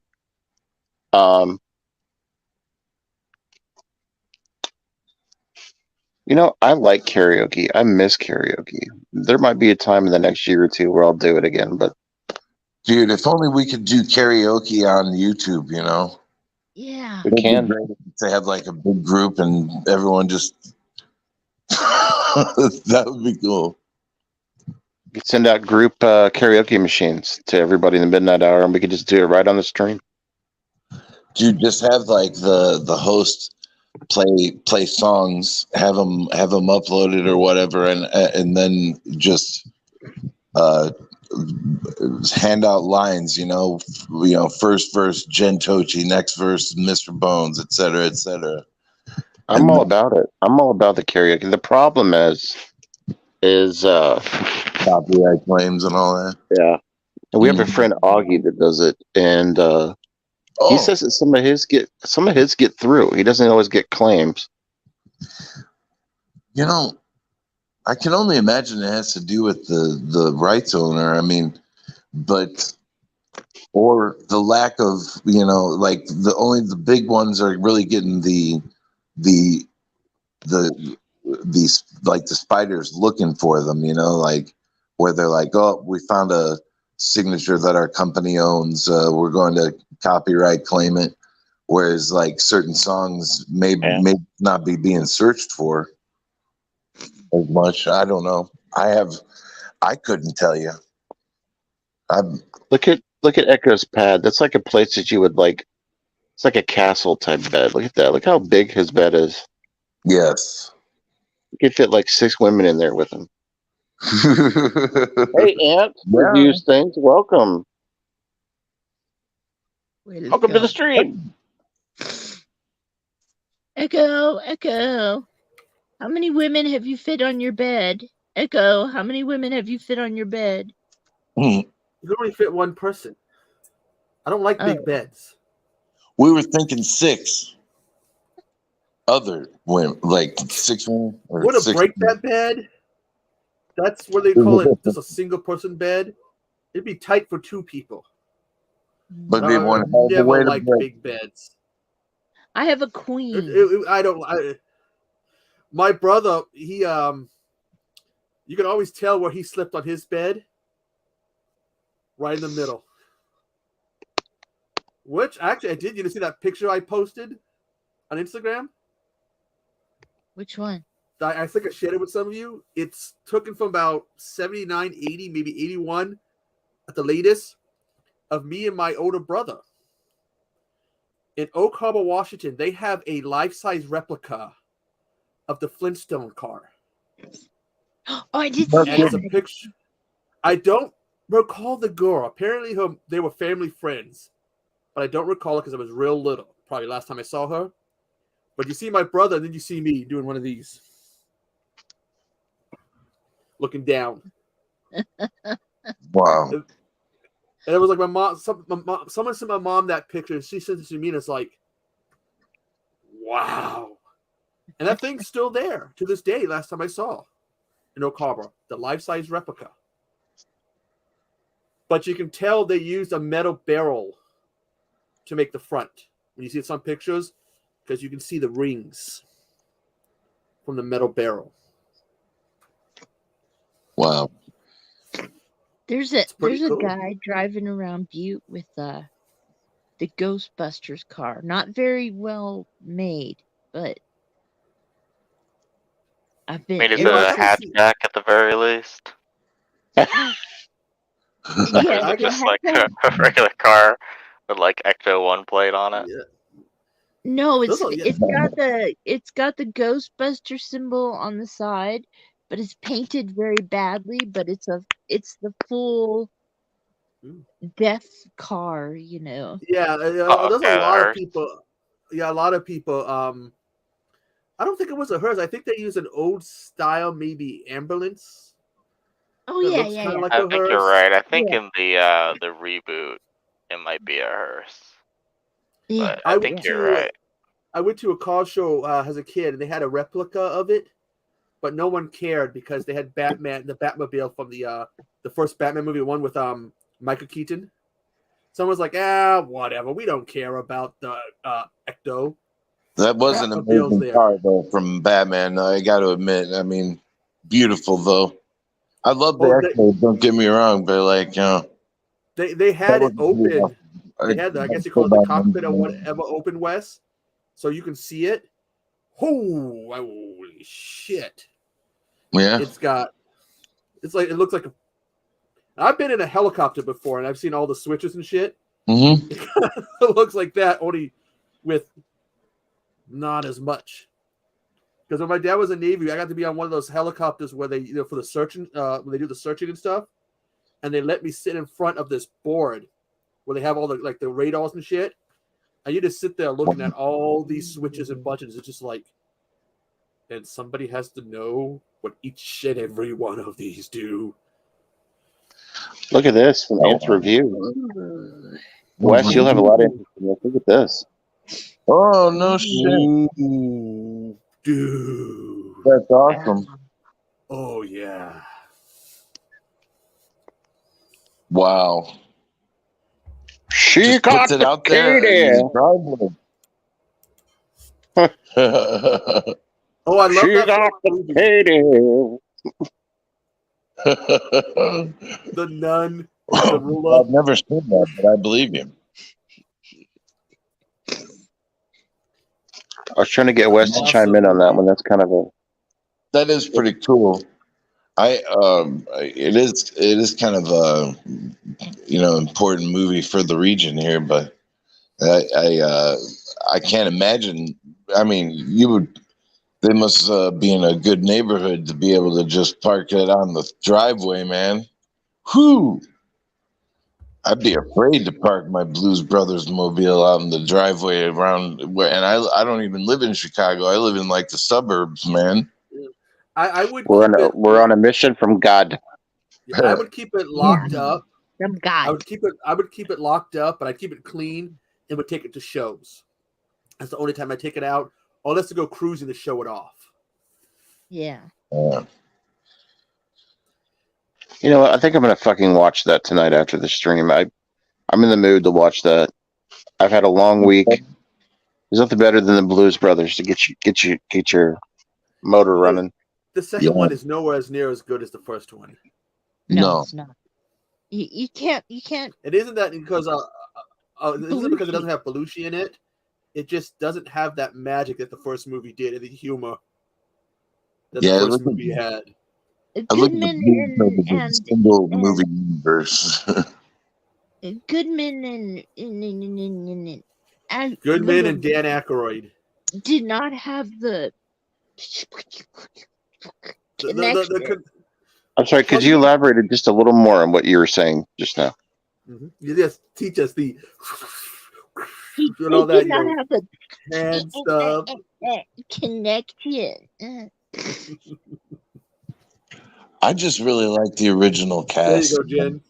[SPEAKER 1] I like karaoke. I miss karaoke. There might be a time in the next year or two where I'll do it again, but
[SPEAKER 2] Dude, if only we could do karaoke on YouTube,
[SPEAKER 4] Yeah.
[SPEAKER 1] we can.
[SPEAKER 2] Great to have like a big group and everyone just that would be cool.
[SPEAKER 1] We could send out group karaoke machines to everybody in the midnight hour, and we could just do it right on the stream.
[SPEAKER 2] Dude, just have like the host play songs, have them uploaded or whatever, and then just hand out lines. First verse Jen Tochi, next verse Mr. Bones, etc., etc.
[SPEAKER 1] I'm all about it. I'm all about the karaoke. The problem is
[SPEAKER 2] copyright claims and all that.
[SPEAKER 1] yeah. And we have a friend Augie that does it, and he says that some of his get through. He doesn't always get claims.
[SPEAKER 2] I can only imagine it has to do with the rights owner. I mean, or the lack of, like the big ones are really getting the these like the spiders looking for them, like where they're like, oh, we found a signature that our company owns. We're going to copyright claim it. Whereas like certain songs may not be being searched for as much. I don't know. I couldn't tell you.
[SPEAKER 1] Look at Echo's pad. That's like a place that you would like. It's like a castle type bed. Look at that. Look how big his bed is.
[SPEAKER 2] Yes.
[SPEAKER 1] You could fit like 6 women in there with him. Hey, Aunt, reviews things. Welcome. Welcome to the stream.
[SPEAKER 4] Echo. How many women have you fit on your bed? Echo, how many women have you fit on your bed?
[SPEAKER 6] You can only fit one person. I don't like big beds.
[SPEAKER 2] We were thinking 6 other women, like 6 women.
[SPEAKER 6] Would have break that bed? That's what they call it, just a single person bed. It'd be tight for 2 people.
[SPEAKER 2] But they want
[SPEAKER 6] to never like big beds.
[SPEAKER 4] I have a queen.
[SPEAKER 6] My brother, he you can always tell where he slept on his bed. Right in the middle. Which actually I did. You see that picture I posted on Instagram?
[SPEAKER 4] Which one?
[SPEAKER 6] I think I shared it with some of you. It's taken from about 79, 80, maybe 81 at the latest of me and my older brother. In Oak Harbor, Washington, they have a life-size replica of the Flintstone car.
[SPEAKER 4] Oh, I did see that.
[SPEAKER 6] It's a picture. I don't recall the girl. Apparently, they were family friends, but I don't recall it because I was real little. Probably last time I saw her. But you see my brother, and then you see me doing one of these, looking down.
[SPEAKER 2] Wow.
[SPEAKER 6] And it was like my mom. Someone sent my mom that picture, and she sent it to me, and it's like, wow. And that thing's still there to this day. Last time I saw in Oak Harbor, the life-size replica. But you can tell they used a metal barrel to make the front. When you see some pictures, because you can see the rings from the metal barrel.
[SPEAKER 2] Wow.
[SPEAKER 4] There's a
[SPEAKER 6] cool.
[SPEAKER 4] guy driving around Butte with the Ghostbusters car. Not very well made, but I've been.
[SPEAKER 3] Made it
[SPEAKER 6] Well, I
[SPEAKER 3] a
[SPEAKER 6] haven't seen-
[SPEAKER 3] hatchback at the very least.
[SPEAKER 4] Yeah,
[SPEAKER 6] I
[SPEAKER 4] it
[SPEAKER 3] Just
[SPEAKER 4] has
[SPEAKER 3] like
[SPEAKER 4] that-
[SPEAKER 3] a regular car with like Ecto-1 plate on it.
[SPEAKER 6] Yeah.
[SPEAKER 4] No,
[SPEAKER 6] Those are- yeah.
[SPEAKER 4] it's got the Ghostbuster symbol on the side, but it's painted very badly. But it's the full death car, you know.
[SPEAKER 6] Yeah,
[SPEAKER 3] Oh,
[SPEAKER 6] there's
[SPEAKER 3] okay,
[SPEAKER 6] a lot of
[SPEAKER 3] hearse.
[SPEAKER 6] people. Yeah, a lot of people. I don't think it was a hearse. I think they used an old style, maybe ambulance.
[SPEAKER 4] Oh
[SPEAKER 6] That
[SPEAKER 4] yeah,
[SPEAKER 6] looks
[SPEAKER 4] yeah,
[SPEAKER 6] kinda
[SPEAKER 4] yeah.
[SPEAKER 6] like
[SPEAKER 3] I
[SPEAKER 6] a
[SPEAKER 3] think you're
[SPEAKER 6] hearse.
[SPEAKER 3] right. I think
[SPEAKER 4] Yeah.
[SPEAKER 3] in the reboot, it might be a hearse.
[SPEAKER 4] Yeah,
[SPEAKER 3] But I think you're right.
[SPEAKER 6] I went to a car show as a kid, and they had a replica of it, but no one cared because they had Batman, the Batmobile from the first Batman movie, one with Michael Keaton. Someone was like, whatever. We don't care about the Ecto.
[SPEAKER 2] That was an
[SPEAKER 6] Batmobile's
[SPEAKER 2] amazing
[SPEAKER 6] there.
[SPEAKER 2] car, though, from Batman. I got to admit. I mean, beautiful, though. I love the Echo, don't get me wrong, but, like,
[SPEAKER 6] They had it
[SPEAKER 2] that was pretty
[SPEAKER 6] open. They had, I guess you call it the cockpit or
[SPEAKER 2] Batman.
[SPEAKER 6] whatever, open, Wes. So you can see it. Holy shit.
[SPEAKER 2] Yeah.
[SPEAKER 6] It looks like I've been in a helicopter before, and I've seen all the switches and shit.
[SPEAKER 2] Mm-hmm.
[SPEAKER 6] It looks like that, only with not as much. Because when my dad was in the Navy, I got to be on one of those helicopters where they, for the searching, when they do the searching and stuff, and they let me sit in front of this board where they have all the the radars and shit, and you just sit there looking at all these switches and buttons. It's just like, and somebody has to know what each and every one of these do.
[SPEAKER 1] Look at this finance review. Wes, you'll have a lot of interest in this. Look at this.
[SPEAKER 2] Oh, no shit.
[SPEAKER 6] Ooh, dude.
[SPEAKER 2] That's awesome.
[SPEAKER 6] Oh, yeah.
[SPEAKER 2] Wow.
[SPEAKER 1] She
[SPEAKER 2] Just
[SPEAKER 1] got
[SPEAKER 2] puts it
[SPEAKER 1] the
[SPEAKER 2] out there in
[SPEAKER 1] Katie.
[SPEAKER 2] his driveway.
[SPEAKER 6] Oh, I love
[SPEAKER 1] She
[SPEAKER 6] that
[SPEAKER 1] got
[SPEAKER 6] first
[SPEAKER 1] the
[SPEAKER 6] movie.
[SPEAKER 1] Katie.
[SPEAKER 6] The nun, the ruler.
[SPEAKER 2] I've never seen that, but I believe you.
[SPEAKER 1] I was trying to get Wes to chime in on that one. That's kind of a
[SPEAKER 2] That is pretty cool. It is kind of a important movie for the region here, but I can't imagine. I mean, they must be in a good neighborhood to be able to just park it on the driveway, man. Whew! I'd be afraid to park my Blues Brothers mobile out in the driveway around where, and I don't even live in Chicago. I live in like the suburbs, man.
[SPEAKER 6] I would
[SPEAKER 1] we're on a mission from God.
[SPEAKER 6] I would keep it locked up.
[SPEAKER 4] Some guy.
[SPEAKER 6] I would keep it locked up, but I'd keep it clean and would take it to shows. That's the only time I take it out, unless to go cruising to show it off.
[SPEAKER 4] Yeah.
[SPEAKER 1] You know what? I think I'm gonna fucking watch that tonight after the stream. I'm in the mood to watch that. I've had a long week. There's nothing better than the Blues Brothers to get your motor running.
[SPEAKER 6] The second one is nowhere as near as good as the first one.
[SPEAKER 2] No.
[SPEAKER 4] It's not. You can't.
[SPEAKER 6] It isn't that because it isn't because it doesn't have Belushi in it. It just doesn't have that magic that the first movie did, and the humor that the first movie had.
[SPEAKER 4] Goodman and
[SPEAKER 2] single movie universe.
[SPEAKER 4] Goodman and
[SPEAKER 6] Goodman and Dan Aykroyd
[SPEAKER 4] did not have the connection.
[SPEAKER 1] I'm sorry, could you elaborate just a little more on what you were saying just now?
[SPEAKER 6] You just teach us the
[SPEAKER 4] They did not have
[SPEAKER 6] hand stuff.
[SPEAKER 4] Connection.
[SPEAKER 2] I just really like the original
[SPEAKER 6] There you
[SPEAKER 2] cast.
[SPEAKER 6] go, Jen.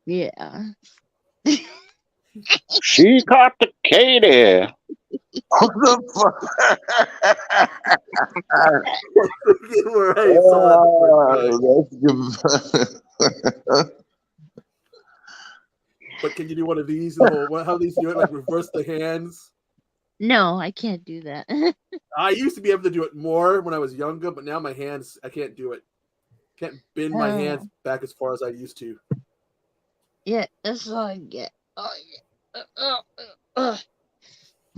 [SPEAKER 4] Yeah.
[SPEAKER 1] She caught the Katie.
[SPEAKER 2] What the fuck?
[SPEAKER 6] Where I saw that the first time. But can you do one of these? How these do it? Like reverse the hands.
[SPEAKER 4] No, I can't do that.
[SPEAKER 6] I used to be able to do it more when I was younger, but now my hands, I can't do it. Can't bend my hands back as far as I used to.
[SPEAKER 4] Yeah, that's all I get.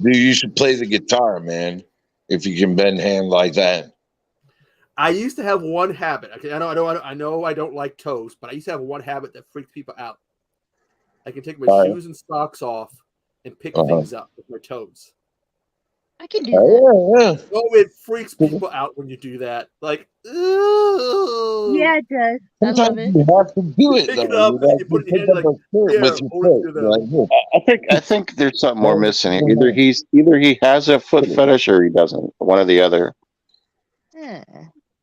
[SPEAKER 2] Dude, you should play the guitar, man. If you can bend hand like that.
[SPEAKER 6] I used to have one habit. Okay, I know I don't like toes, but I used to have one habit that freaks people out. I can take my shoes and socks off and pick things up with my toes.
[SPEAKER 4] I can do that.
[SPEAKER 2] Yeah.
[SPEAKER 6] Oh, it freaks people out when you do that. Like, ooh.
[SPEAKER 4] Yeah, it does.
[SPEAKER 2] Sometimes
[SPEAKER 4] I love it.
[SPEAKER 2] you have to do it.
[SPEAKER 6] Pick
[SPEAKER 2] Though.
[SPEAKER 6] it up and you put it in your hand like,
[SPEAKER 2] with
[SPEAKER 6] here,
[SPEAKER 2] your
[SPEAKER 6] hold it
[SPEAKER 2] foot.
[SPEAKER 6] to them.
[SPEAKER 2] Like,
[SPEAKER 1] I think there's something more missing here. Either he has a foot fetish or he doesn't. One or the other.
[SPEAKER 4] Yeah.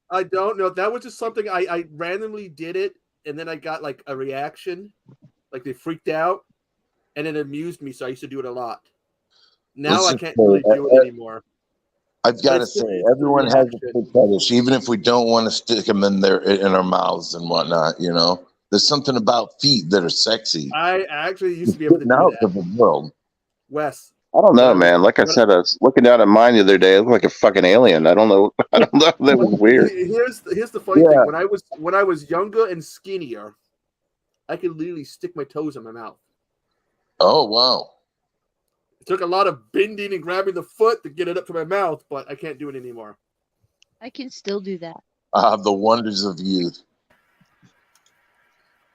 [SPEAKER 6] I don't know. That was just something I randomly did it, and then I got like a reaction, like they freaked out, and it amused me. So I used to do it a lot. Now I can't really do it anymore.
[SPEAKER 2] I've got to say, everyone has a foot fetish, even if we don't want to stick them in our mouths and whatnot. You know, there's something about feet that are sexy.
[SPEAKER 6] I actually used to be able to do
[SPEAKER 2] out
[SPEAKER 6] that.
[SPEAKER 2] of the world.
[SPEAKER 6] Wes,
[SPEAKER 1] I don't know, man. Like I said, I was looking down at mine the other day. It looked like a fucking alien. I don't know. That was weird.
[SPEAKER 6] Here's the funny thing. When I was younger and skinnier, I could literally stick my toes in my mouth.
[SPEAKER 2] Oh wow!
[SPEAKER 6] It took a lot of bending and grabbing the foot to get it up to my mouth, but I can't do it anymore.
[SPEAKER 4] I can still do that.
[SPEAKER 2] The wonders of youth.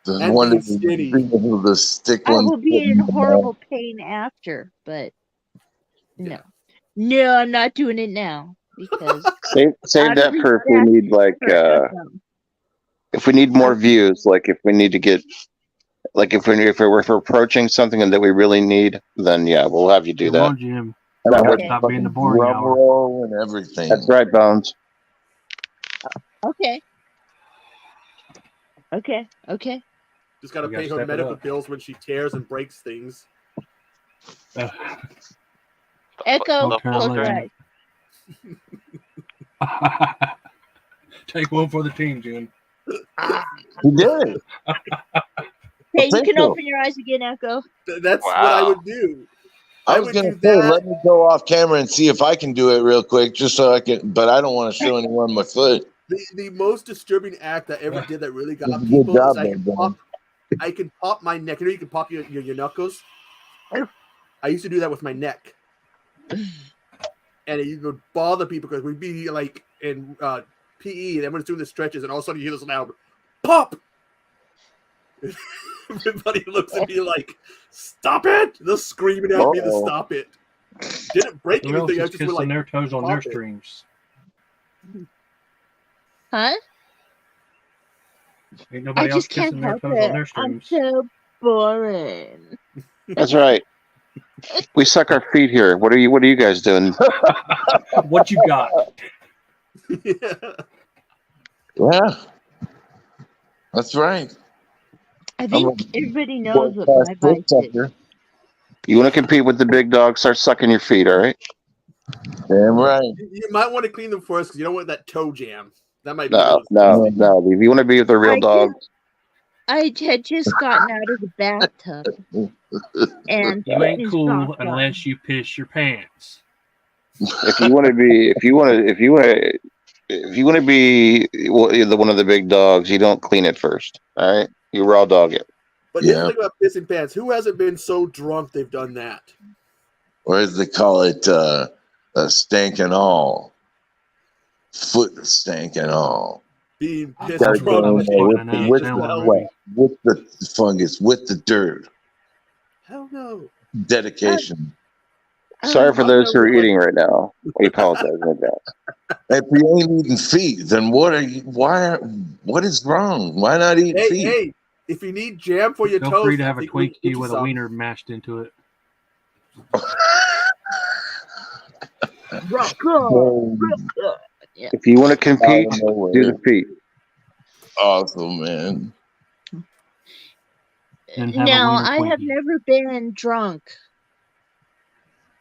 [SPEAKER 2] The
[SPEAKER 6] And
[SPEAKER 2] wonders
[SPEAKER 6] being skinny.
[SPEAKER 2] of the stick
[SPEAKER 4] I
[SPEAKER 2] one.
[SPEAKER 4] will be in horrible pain after, but no. No, I'm not doing it now because
[SPEAKER 1] save that for if we need if we need more views, like if we need to get if we're approaching something that we really need, then yeah, we'll have you do
[SPEAKER 5] Come
[SPEAKER 1] that.
[SPEAKER 5] on, Jim.
[SPEAKER 4] Okay.
[SPEAKER 5] Stop being the boring hour.
[SPEAKER 2] Roll and everything.
[SPEAKER 1] That's right, Bones.
[SPEAKER 4] Okay.
[SPEAKER 6] Just got to pay her medical bills when she tears and breaks things.
[SPEAKER 4] Echo, close your eyes.
[SPEAKER 5] Take one for the team, Jim.
[SPEAKER 2] You did.
[SPEAKER 4] Hey, you can open your eyes again, Echo.
[SPEAKER 6] That's what I would do.
[SPEAKER 2] I was going to say, let me go off camera and see if I can do it real quick, just so I can. But I don't want to show anyone my foot.
[SPEAKER 6] The most disturbing act I ever did that really got people is I can pop my neck. You know, you can pop your knuckles. I used to do that with my neck, and it would bother people because we'd be like in PE, and everyone's doing the stretches, and all of a sudden you hear this loud pop. Everybody looks at me like, "Stop it!" They're screaming at me to stop it. Didn't break anything. I just went like
[SPEAKER 5] their toes on their streams.
[SPEAKER 4] Huh?
[SPEAKER 5] Ain't nobody else kissing their toes on their streams.
[SPEAKER 4] I'm so boring.
[SPEAKER 1] That's right. We suck our feet here. What are you guys doing?
[SPEAKER 5] What you got?
[SPEAKER 2] Yeah. That's right.
[SPEAKER 4] I think everybody knows what my vice is.
[SPEAKER 1] You want to compete with the big dog? Start sucking your feet, all right?
[SPEAKER 2] Damn right.
[SPEAKER 6] You might want to clean them first because you don't want that toe jam. That might be
[SPEAKER 1] no. If you want to be with a real dog,
[SPEAKER 4] I had just gotten out of the bathtub, and
[SPEAKER 5] you ain't cool unless you piss your pants.
[SPEAKER 1] if you want to be one of the big dogs, you don't clean it first. All right, you raw dog it.
[SPEAKER 6] But here's the thing about pissing pants: who hasn't been so drunk they've done that?
[SPEAKER 2] Or as they call it, stank and all, foot stank and all.
[SPEAKER 6] Being pissed drunk
[SPEAKER 2] with the fungus, with the dirt.
[SPEAKER 6] Hell no.
[SPEAKER 2] Dedication.
[SPEAKER 1] Sorry for those who are eating right now. We apologize in advance.
[SPEAKER 2] If you ain't eating feet, then what is wrong? Why not eat feet?
[SPEAKER 6] Hey, if you need jam for your toes,
[SPEAKER 5] feel free to have a Twinkie with a wiener mashed into it.
[SPEAKER 4] Rock on, rock on. Yeah.
[SPEAKER 1] If you want to compete,
[SPEAKER 2] Out of nowhere.
[SPEAKER 1] do the feet.
[SPEAKER 2] Awesome, man.
[SPEAKER 5] Didn't have a
[SPEAKER 4] Now,
[SPEAKER 5] wiener
[SPEAKER 4] I have
[SPEAKER 5] Twinkie.
[SPEAKER 4] never been drunk.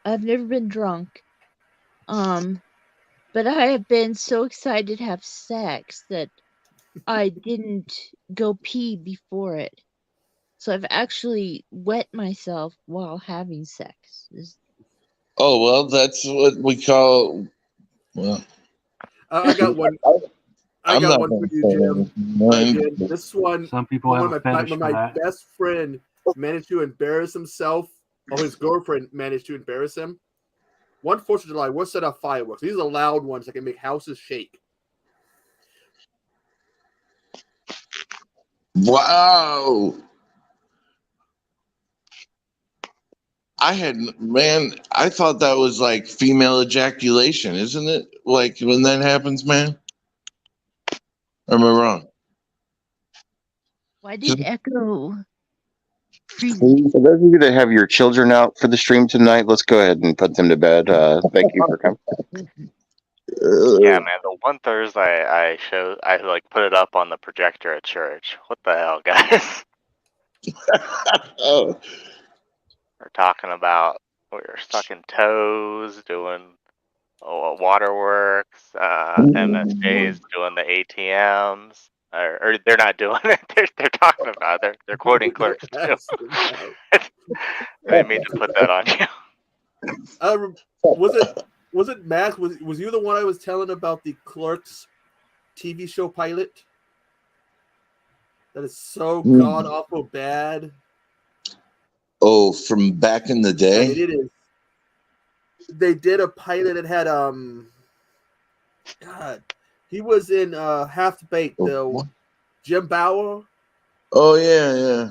[SPEAKER 4] I've never been drunk. But I have been so excited to have sex that I didn't go pee before it. So I've actually wet myself while having sex.
[SPEAKER 2] Oh well, that's what we call. Well,
[SPEAKER 6] I got one. I
[SPEAKER 2] I'm
[SPEAKER 6] got
[SPEAKER 2] not
[SPEAKER 6] one for
[SPEAKER 2] gonna
[SPEAKER 6] you,
[SPEAKER 2] say
[SPEAKER 6] Jim.
[SPEAKER 2] anything.
[SPEAKER 6] Jim. This one,
[SPEAKER 5] Some people have a fetish
[SPEAKER 6] when
[SPEAKER 5] for
[SPEAKER 6] my
[SPEAKER 5] that.
[SPEAKER 6] best friend managed to embarrass himself, or his girlfriend managed to embarrass him. One 4th of July, we'll set off fireworks. These are the loud ones that can make houses shake.
[SPEAKER 2] Wow. I thought that was like female ejaculation, isn't it? Like when that happens, man? Or am I wrong?
[SPEAKER 4] Why did Echo freeze?
[SPEAKER 1] For those of you that have your children out for the stream tonight, let's go ahead and put them to bed. Thank you for coming.
[SPEAKER 3] Yeah, man. The one Thursday I like put it up on the projector at church. What the hell, guys?
[SPEAKER 2] Oh,
[SPEAKER 3] We're talking about we were sucking toes, doing waterworks, MSJ's doing the ATMs. Or they're not doing it. They're talking about it. They're quoting Clerks too. I didn't mean to put that on you.
[SPEAKER 6] Was it Max? Was you the one I was telling about the Clerks TV show pilot? That is so god awful bad.
[SPEAKER 2] oh, from back in the
[SPEAKER 6] I
[SPEAKER 2] day?
[SPEAKER 6] mean, it is. They did a pilot that had God, he was in Half Baked, though. Jim Bauer,
[SPEAKER 2] Oh, yeah.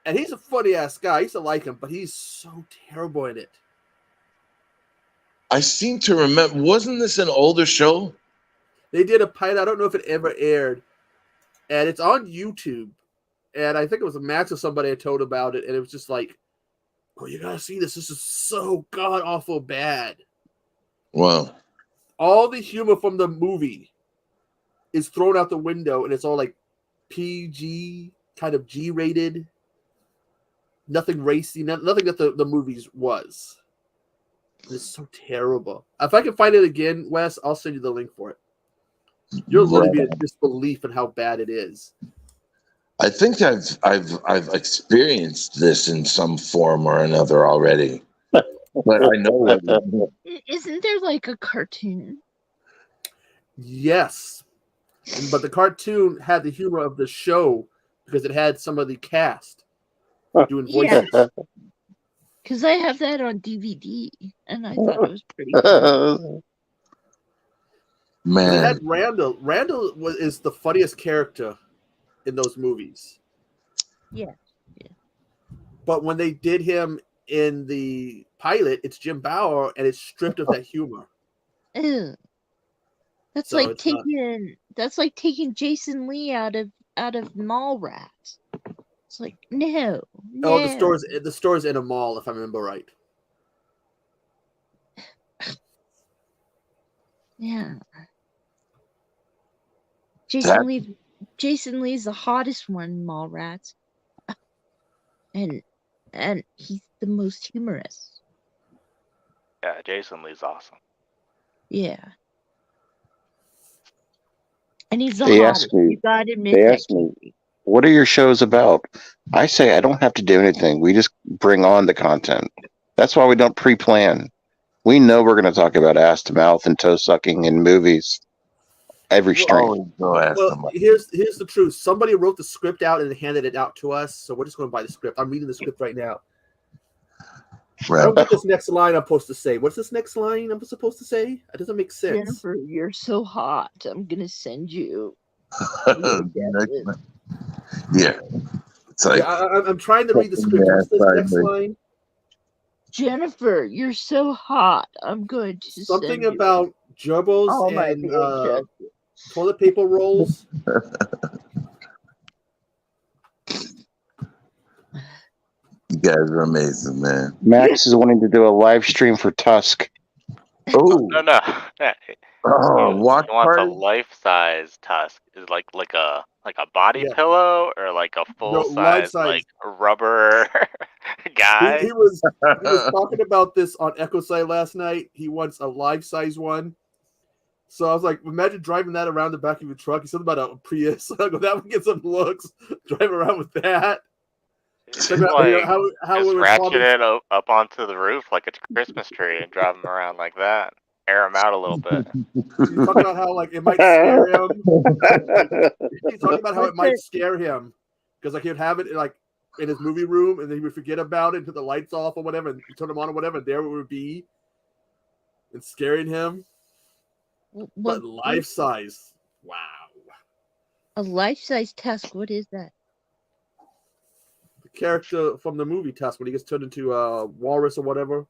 [SPEAKER 6] and he's a funny ass guy. I used to like him, but he's so terrible in it.
[SPEAKER 2] I seem to remember. Wasn't this an older show?
[SPEAKER 6] They did a pilot. I don't know if it ever aired, and it's on YouTube. And I think it was a Max or somebody I told about it, and it was just like, "Oh, you gotta see this. This is so god awful bad."
[SPEAKER 2] Wow.
[SPEAKER 6] All the humor from the movie is thrown out the window, and it's all like PG, kind of G-rated. Nothing racy, nothing that the movies was. It's so terrible. If I can find it again, Wes, I'll send you the link for it. You'll literally be in disbelief in how bad it is.
[SPEAKER 2] I think I've experienced this in some form or another already. But I know what it is.
[SPEAKER 4] Isn't there like a cartoon?
[SPEAKER 6] Yes. But the cartoon had the humor of the show because it had some of the cast doing voices.
[SPEAKER 4] Yeah. Because I have that on DVD, and I thought it was pretty cool.
[SPEAKER 2] Man.
[SPEAKER 6] It had Randall. Randall is the funniest character in those movies.
[SPEAKER 4] Yeah.
[SPEAKER 6] But when they did him in the pilot, it's Jim Bauer, and it's stripped of that humor.
[SPEAKER 4] Ew. That's
[SPEAKER 6] So
[SPEAKER 4] like
[SPEAKER 6] it's not-
[SPEAKER 4] taking Jason Lee out of Mallrats. It's like no.
[SPEAKER 6] Oh, the store's in a mall, if I remember right.
[SPEAKER 4] Yeah. Jason Lee's the hottest one in Mallrats. And he's the most humorous.
[SPEAKER 3] Yeah, Jason Lee's awesome.
[SPEAKER 4] Yeah. And he's the
[SPEAKER 1] They
[SPEAKER 4] hottest.
[SPEAKER 1] asked me-
[SPEAKER 4] You gotta admit
[SPEAKER 1] they
[SPEAKER 4] that.
[SPEAKER 1] asked me, what are your shows about? I say I don't have to do anything. We just bring on the content. That's why we don't pre-plan. We know we're going to talk about ass to mouth and toe sucking in movies every stream.
[SPEAKER 6] Well, here's the truth. Somebody wrote the script out and handed it out to us, so we're just going to buy the script. I'm reading the script right now. I don't get this next line I'm supposed to say. What's this next line I'm supposed to say? That doesn't make sense.
[SPEAKER 4] Jennifer, you're so hot. I'm gonna send you.
[SPEAKER 2] Yeah. It's like,
[SPEAKER 6] I'm trying to read the script. What's this next line?
[SPEAKER 4] Jennifer, you're so hot. I'm going to
[SPEAKER 6] Something
[SPEAKER 4] send you.
[SPEAKER 6] about gerbils
[SPEAKER 4] Oh, my
[SPEAKER 6] and
[SPEAKER 4] VHS.
[SPEAKER 6] toilet paper rolls.
[SPEAKER 2] you guys are amazing, man.
[SPEAKER 1] Max is wanting to do a live stream for Tusk.
[SPEAKER 2] Oh,
[SPEAKER 3] No.
[SPEAKER 2] watch
[SPEAKER 3] He wants a
[SPEAKER 2] party.
[SPEAKER 3] life-size tusk. Is like a body
[SPEAKER 6] Yeah.
[SPEAKER 3] pillow or like a
[SPEAKER 6] No,
[SPEAKER 3] full-size
[SPEAKER 6] life-size.
[SPEAKER 3] like rubber guy.
[SPEAKER 6] He was talking about this on Echo Site last night. He wants a life-size one. So I was like, imagine driving that around the back of your truck. He said about a Prius. I go, that would get some looks. Drive around with that.
[SPEAKER 3] Just
[SPEAKER 6] Check out
[SPEAKER 3] like
[SPEAKER 6] how
[SPEAKER 3] just
[SPEAKER 6] it would
[SPEAKER 3] ratchet
[SPEAKER 6] probably.
[SPEAKER 3] it up onto the roof like it's a Christmas tree and drive him around like that. Air him out a little bit.
[SPEAKER 6] He's talking about how like it might scare him. He's talking about how it might scare him because like he'd have it like in his movie room and then he would forget about it, put the lights off or whatever, and turn them on or whatever, and there it would be, and scaring him. But life size, wow!
[SPEAKER 4] A life-size tusk. What is that?
[SPEAKER 6] The character from the movie Tusk when he gets turned into a walrus or whatever.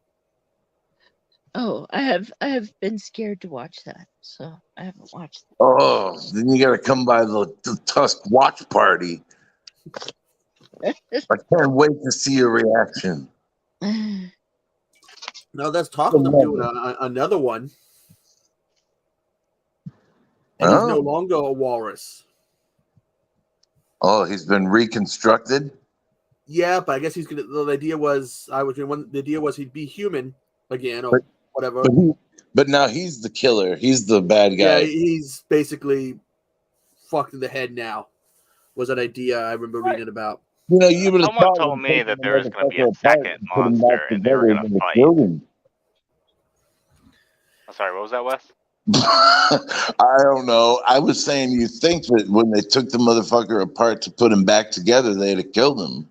[SPEAKER 4] Oh, I have been scared to watch that, so I haven't watched that.
[SPEAKER 2] Oh, then you got to come by the Tusk watch party. I can't wait to see your reaction.
[SPEAKER 6] Now there's talk of them doing another one, and he's no longer a walrus.
[SPEAKER 2] Oh, he's been reconstructed.
[SPEAKER 6] Yeah, but I guess he's gonna. The idea was the idea was he'd be human again or whatever.
[SPEAKER 2] But now he's the killer. He's the bad guy.
[SPEAKER 6] Yeah, he's basically fucked in the head now. Was an idea I remember reading about.
[SPEAKER 2] You know, you would have
[SPEAKER 3] Someone
[SPEAKER 2] thought
[SPEAKER 3] told me that there was going to be a
[SPEAKER 2] motherfucker
[SPEAKER 3] second
[SPEAKER 2] apart, put him back
[SPEAKER 3] monster and they were
[SPEAKER 2] together,
[SPEAKER 3] going to
[SPEAKER 2] they
[SPEAKER 3] fight.
[SPEAKER 2] killed him.
[SPEAKER 3] I'm sorry, what was that, Wes?
[SPEAKER 2] I don't know. I was saying you think that when they took the motherfucker apart to put him back together, they'd have killed him.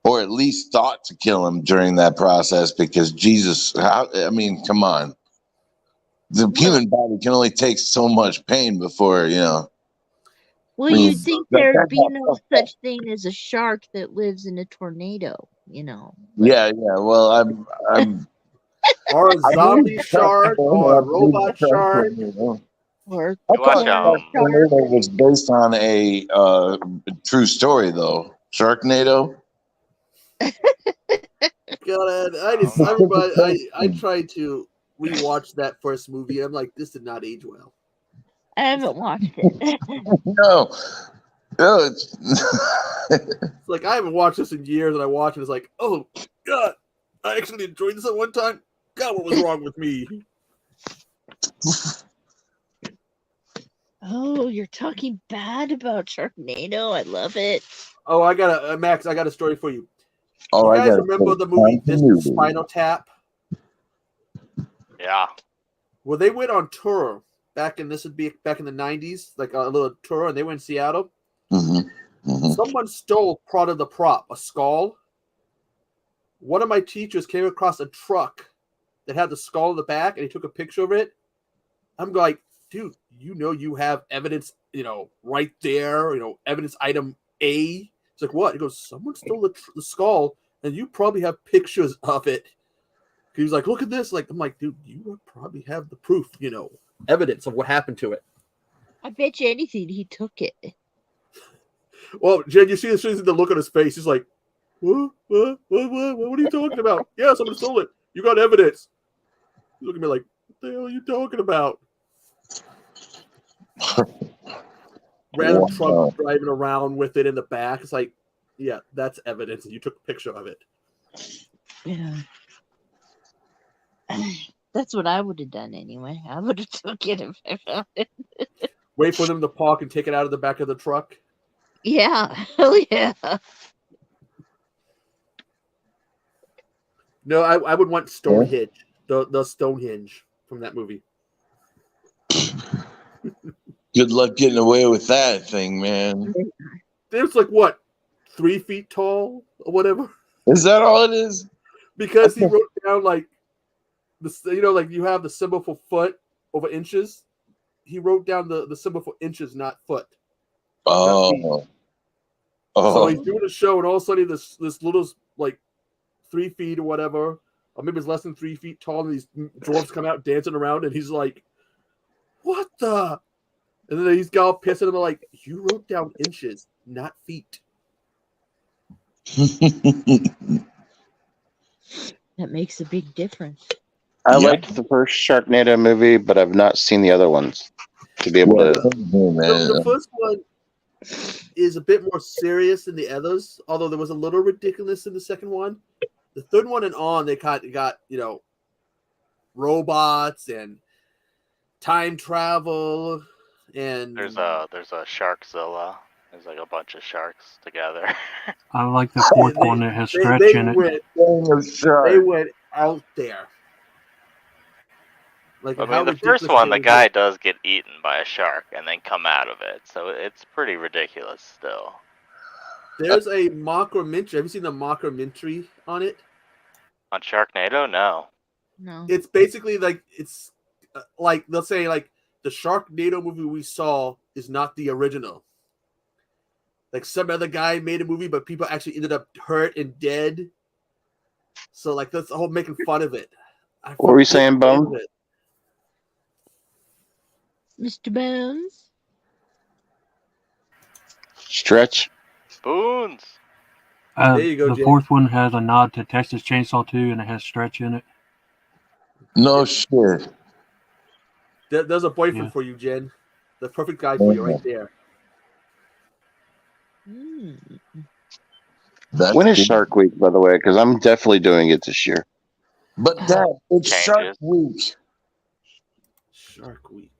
[SPEAKER 2] Or at least thought to kill him during that process because Jesus, I mean, come on. The human body can only take so much pain before, you know.
[SPEAKER 4] Well, you'd think there'd be no such thing as a shark that lives in a tornado, you know. But...
[SPEAKER 2] Yeah. Well, I'm
[SPEAKER 6] or a zombie shark, or a robot shark.
[SPEAKER 4] Or
[SPEAKER 2] I thought Sharknado was based on a true story, though. Sharknado.
[SPEAKER 6] God, I tried to rewatch that first movie. I'm like, this did not age well.
[SPEAKER 4] I haven't watched it.
[SPEAKER 2] No, it's
[SPEAKER 6] like I haven't watched this in years, and I watch it. It's like, oh God, I actually enjoyed this at one time. God, what was wrong with me?
[SPEAKER 4] Oh, you're talking bad about Sharknado. I love it.
[SPEAKER 6] Oh, I got Max. I got a story for you.
[SPEAKER 2] Oh,
[SPEAKER 6] you guys remember the movie Spinal Tap?
[SPEAKER 3] Yeah.
[SPEAKER 6] Well, they went on tour back in the 90s, like a little tour, and they went in Seattle. Someone stole part of the prop, a skull. One of my teachers came across a truck that had the skull in the back, and he took a picture of it. I'm like, dude, you have evidence, right there, evidence item A. It's like, what? He goes, someone stole the skull, and you probably have pictures of it. He was like, look at this. Like, I'm like, dude, you probably have the proof, evidence of what happened to it.
[SPEAKER 4] I bet you anything he took it.
[SPEAKER 6] Well, Jen, you see the look on his face. He's like, what are you talking about? Yeah, someone stole it. You got evidence. He's looking at me like, what the hell are you talking about? Random truck driving around with it in the back. It's like, yeah, that's evidence, and you took a picture of it.
[SPEAKER 4] Yeah. That's what I would have done anyway. I would have took it if I found it.
[SPEAKER 6] Wait for them to park and take it out of the back of the truck?
[SPEAKER 4] Yeah. Hell yeah.
[SPEAKER 6] No, I would want Stonehenge. The Stonehenge from that movie.
[SPEAKER 2] Good luck getting away with that thing, man.
[SPEAKER 6] It's like, what, 3 feet tall or whatever?
[SPEAKER 2] Is that all it is?
[SPEAKER 6] Because he wrote down, like, like you have the symbol for foot over inches. He wrote down the symbol for inches, not foot.
[SPEAKER 2] Oh.
[SPEAKER 6] So he's doing a show, and all of a sudden this little, like, 3 feet or whatever, or maybe it's less than 3 feet tall, and these dwarves come out dancing around, and he's like, what the? And then he's got all pissed at him, like, you wrote down inches, not feet.
[SPEAKER 4] That makes a big difference.
[SPEAKER 1] I
[SPEAKER 2] Yep.
[SPEAKER 1] liked the first Sharknado movie, but I've not seen the other ones to be able
[SPEAKER 2] Yeah,
[SPEAKER 1] to.
[SPEAKER 2] same here, man.
[SPEAKER 6] The first one is a bit more serious than the others, although there was a little ridiculous in the second one. The third one and on, they got robots and time travel, and
[SPEAKER 3] There's a Sharkzilla. There's like a bunch of sharks together.
[SPEAKER 5] I like the fourth one that has stretch
[SPEAKER 6] they
[SPEAKER 5] in it.
[SPEAKER 6] went
[SPEAKER 2] Gang of
[SPEAKER 6] they
[SPEAKER 2] sharks.
[SPEAKER 6] went out there. Like
[SPEAKER 3] I
[SPEAKER 6] how
[SPEAKER 3] mean, the first
[SPEAKER 6] ridiculous
[SPEAKER 3] one,
[SPEAKER 6] they
[SPEAKER 3] the
[SPEAKER 6] would
[SPEAKER 3] guy
[SPEAKER 6] get.
[SPEAKER 3] does get eaten by a shark and then come out of it, so it's pretty ridiculous still.
[SPEAKER 6] There's a mockumentary. Have you seen the mockumentary on it?
[SPEAKER 3] On Sharknado, no.
[SPEAKER 4] No.
[SPEAKER 6] It's basically like like they'll say like the Sharknado movie we saw is not the original. Like some other guy made a movie, but people actually ended up hurt and dead. So like that's the whole making fun of it.
[SPEAKER 1] What were you saying,
[SPEAKER 6] forget the name
[SPEAKER 1] Bone?
[SPEAKER 6] of it.
[SPEAKER 4] Mr. Bones?
[SPEAKER 1] Stretch.
[SPEAKER 3] Spoons!
[SPEAKER 6] There you go,
[SPEAKER 5] The
[SPEAKER 6] Jay.
[SPEAKER 5] fourth one has a nod to Texas Chainsaw 2, and it has stretch in it.
[SPEAKER 2] No shit.
[SPEAKER 6] There's a boyfriend
[SPEAKER 5] Yeah.
[SPEAKER 6] for you, Jen. The perfect guy for you right there.
[SPEAKER 4] Mm.
[SPEAKER 2] That's
[SPEAKER 1] When is
[SPEAKER 2] good.
[SPEAKER 1] Shark Week, by the way? Because I'm definitely doing it this year.
[SPEAKER 2] But Dad, it's
[SPEAKER 3] Changes.
[SPEAKER 2] Shark Week.
[SPEAKER 6] Shark Week.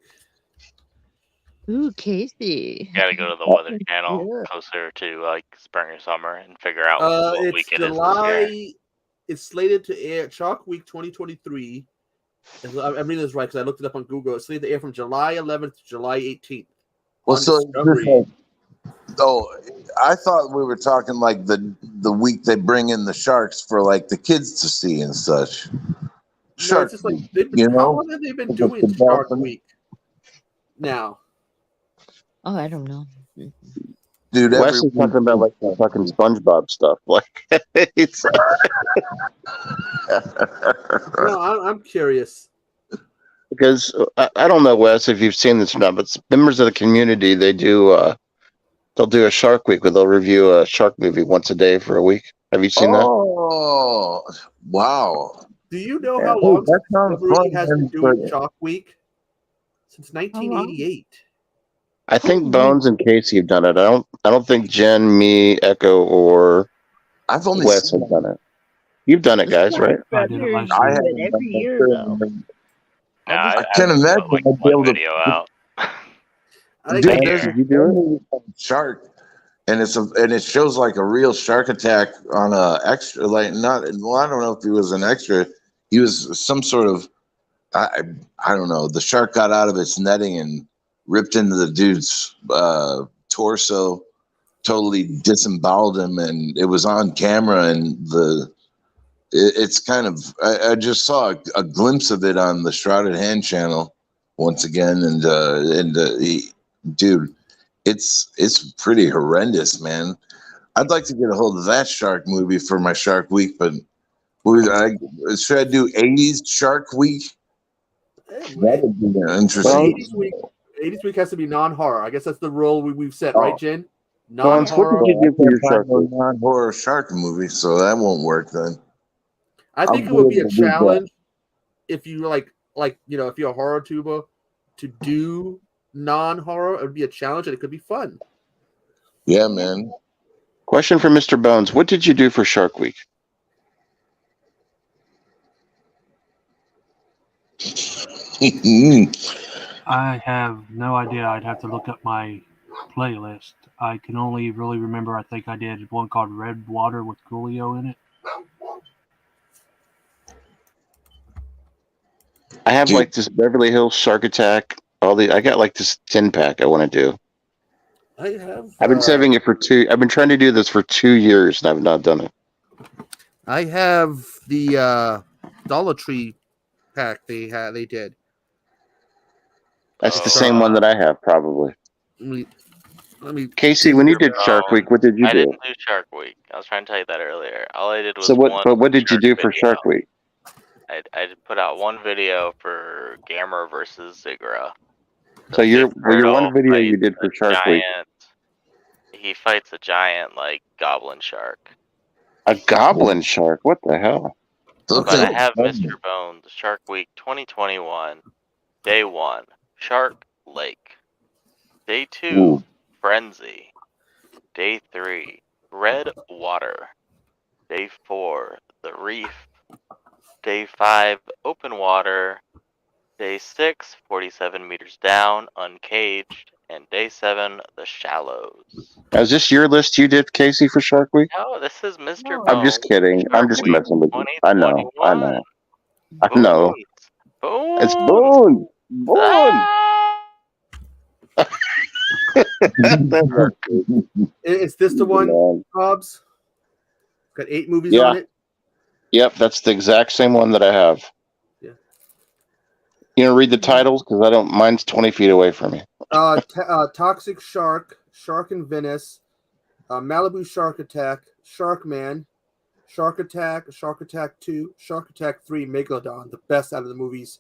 [SPEAKER 4] Ooh, Casey.
[SPEAKER 3] Gotta go to the Weather
[SPEAKER 4] Yeah.
[SPEAKER 3] Channel closer to like spring or summer and figure out what
[SPEAKER 6] It's
[SPEAKER 3] week it is this
[SPEAKER 6] July.
[SPEAKER 3] year.
[SPEAKER 6] It's slated to air Shark Week 2023. I'm reading this right because I looked it up on Google. It's slated to air from July 11th to July 18th.
[SPEAKER 2] Well,
[SPEAKER 6] on
[SPEAKER 2] so it's
[SPEAKER 6] Discovery.
[SPEAKER 2] just like, oh, I thought we were talking like the week they bring in the sharks for like the kids to see and such.
[SPEAKER 6] No,
[SPEAKER 2] Shark
[SPEAKER 6] it's just like
[SPEAKER 2] Week,
[SPEAKER 6] they've been,
[SPEAKER 2] you
[SPEAKER 6] how
[SPEAKER 2] know?
[SPEAKER 6] long have they been
[SPEAKER 2] Like
[SPEAKER 6] doing
[SPEAKER 2] the
[SPEAKER 6] Shark
[SPEAKER 2] dolphin.
[SPEAKER 6] Week now?
[SPEAKER 4] Oh, I don't know.
[SPEAKER 2] Dude,
[SPEAKER 1] Wes
[SPEAKER 2] every
[SPEAKER 1] is talking about like the fucking SpongeBob stuff. Like, it's
[SPEAKER 6] No, I'm curious.
[SPEAKER 1] because I don't know, Wes, if you've seen this or not, but members of the community they'll do a Shark Week where they'll review a shark movie once a day for a week. Have you seen that?
[SPEAKER 2] Oh, wow.
[SPEAKER 6] Do you know
[SPEAKER 1] Yeah.
[SPEAKER 6] how
[SPEAKER 2] Hey,
[SPEAKER 6] long
[SPEAKER 2] that sounds
[SPEAKER 6] Discovery
[SPEAKER 2] fun,
[SPEAKER 6] has been
[SPEAKER 2] man,
[SPEAKER 6] doing
[SPEAKER 2] but-
[SPEAKER 6] Shark Week? Since 1988.
[SPEAKER 1] I think
[SPEAKER 4] Holy.
[SPEAKER 1] Bones and Casey have done it. I don't think Jen, me, Echo, or
[SPEAKER 2] I've only
[SPEAKER 1] Wes
[SPEAKER 2] seen
[SPEAKER 1] have done it. You've done it,
[SPEAKER 4] The
[SPEAKER 1] guys, right?
[SPEAKER 5] I did it
[SPEAKER 4] Brothers
[SPEAKER 5] last
[SPEAKER 2] I
[SPEAKER 5] year.
[SPEAKER 4] do it
[SPEAKER 2] haven't
[SPEAKER 4] every
[SPEAKER 2] done that
[SPEAKER 4] year,
[SPEAKER 2] thing.
[SPEAKER 4] though.
[SPEAKER 3] Nah,
[SPEAKER 6] I
[SPEAKER 2] I
[SPEAKER 6] just-
[SPEAKER 2] can't imagine
[SPEAKER 3] like
[SPEAKER 2] I'd be
[SPEAKER 3] one
[SPEAKER 2] able to.
[SPEAKER 3] video out.
[SPEAKER 6] I think
[SPEAKER 2] Dude,
[SPEAKER 3] Hey,
[SPEAKER 2] there's
[SPEAKER 1] did you do it?
[SPEAKER 2] movie called Shark, and it shows like a real shark attack on a extra. Like not, well, I don't know if he was an extra. He was some sort of, I don't know. The shark got out of its netting and ripped into the dude's torso, totally disemboweled him, and it was on camera. And it's kind of, I just saw a glimpse of it on the Shrouded Hand channel once again, dude, it's pretty horrendous, man. I'd like to get a hold of that shark movie for my Shark Week, but should I do 80s Shark Week? That would be interesting.
[SPEAKER 6] 80s week has to be non-horror. I guess that's the rule we've set,
[SPEAKER 2] Oh.
[SPEAKER 6] right, Jen?
[SPEAKER 1] Bones, what
[SPEAKER 6] Non-horror.
[SPEAKER 1] did you do for your
[SPEAKER 2] I
[SPEAKER 1] Shark
[SPEAKER 2] can't find
[SPEAKER 1] Week?
[SPEAKER 2] no non-horror shark movie, so that won't work then.
[SPEAKER 6] I think
[SPEAKER 2] I'll
[SPEAKER 6] it would be
[SPEAKER 2] be
[SPEAKER 6] a
[SPEAKER 2] able to do that.
[SPEAKER 6] challenge if you like if you're a horror tuber to do non-horror. It would be a challenge and it could be fun.
[SPEAKER 2] Yeah, man.
[SPEAKER 1] Question for Mr. Bones. What did you do for Shark Week?
[SPEAKER 5] I have no idea. I'd have to look up my playlist. I can only really remember, I think I did one called Red Water with Coolio in it.
[SPEAKER 1] I have
[SPEAKER 2] Dude.
[SPEAKER 1] like this Beverly Hills Shark Attack. I got like this 10-pack I want to do.
[SPEAKER 6] I have.
[SPEAKER 1] I've been saving it for I've been trying to do this for 2 years and I've not done it.
[SPEAKER 6] I have the Dollar Tree pack they did.
[SPEAKER 1] That's
[SPEAKER 3] Oh,
[SPEAKER 1] the same one that I have, probably.
[SPEAKER 6] Let me.
[SPEAKER 1] Casey, when you did Shark Week, what did you
[SPEAKER 3] I
[SPEAKER 1] do?
[SPEAKER 3] didn't do Shark Week. I was trying to tell you that earlier. All I did was
[SPEAKER 1] So what did you do for
[SPEAKER 3] video.
[SPEAKER 1] Shark Week?
[SPEAKER 3] I put out one video for Gamera versus Zigra.
[SPEAKER 1] So your one video you did for Shark Week.
[SPEAKER 3] He fights a giant like goblin shark.
[SPEAKER 1] A goblin shark? What the hell?
[SPEAKER 3] But I have
[SPEAKER 2] fun.
[SPEAKER 3] Mr. Bones, Shark Week 2021, Day 1, Shark Lake. Day 2,
[SPEAKER 1] Ooh.
[SPEAKER 3] Frenzy. Day 3, Red Water. Day 4, The Reef. Day 5, Open Water. Day 6, 47 meters down, Uncaged. And Day 7, The Shallows.
[SPEAKER 1] Is this your list you did, Casey, for Shark Week?
[SPEAKER 3] No, this is Mr.
[SPEAKER 4] No.
[SPEAKER 3] Bones.
[SPEAKER 1] I'm just kidding. I'm
[SPEAKER 3] Shark
[SPEAKER 1] just
[SPEAKER 3] Week
[SPEAKER 1] messing with you. I know.
[SPEAKER 3] 2021.
[SPEAKER 1] I know.
[SPEAKER 3] Bones.
[SPEAKER 1] It's Boone. Boone.
[SPEAKER 3] Ah!
[SPEAKER 6] Is this the one,
[SPEAKER 1] Man.
[SPEAKER 6] Hobbs? Got 8 movies
[SPEAKER 1] Yeah.
[SPEAKER 6] on it.
[SPEAKER 1] Yep, that's the exact same one that I have.
[SPEAKER 6] Yeah.
[SPEAKER 1] You know, read the titles because I don't. Mine's 20 feet away from me.
[SPEAKER 6] Toxic Shark, Shark in Venice, Malibu Shark Attack, Shark Man, Shark Attack 2, Shark Attack 3, Megalodon, the best out of the movies,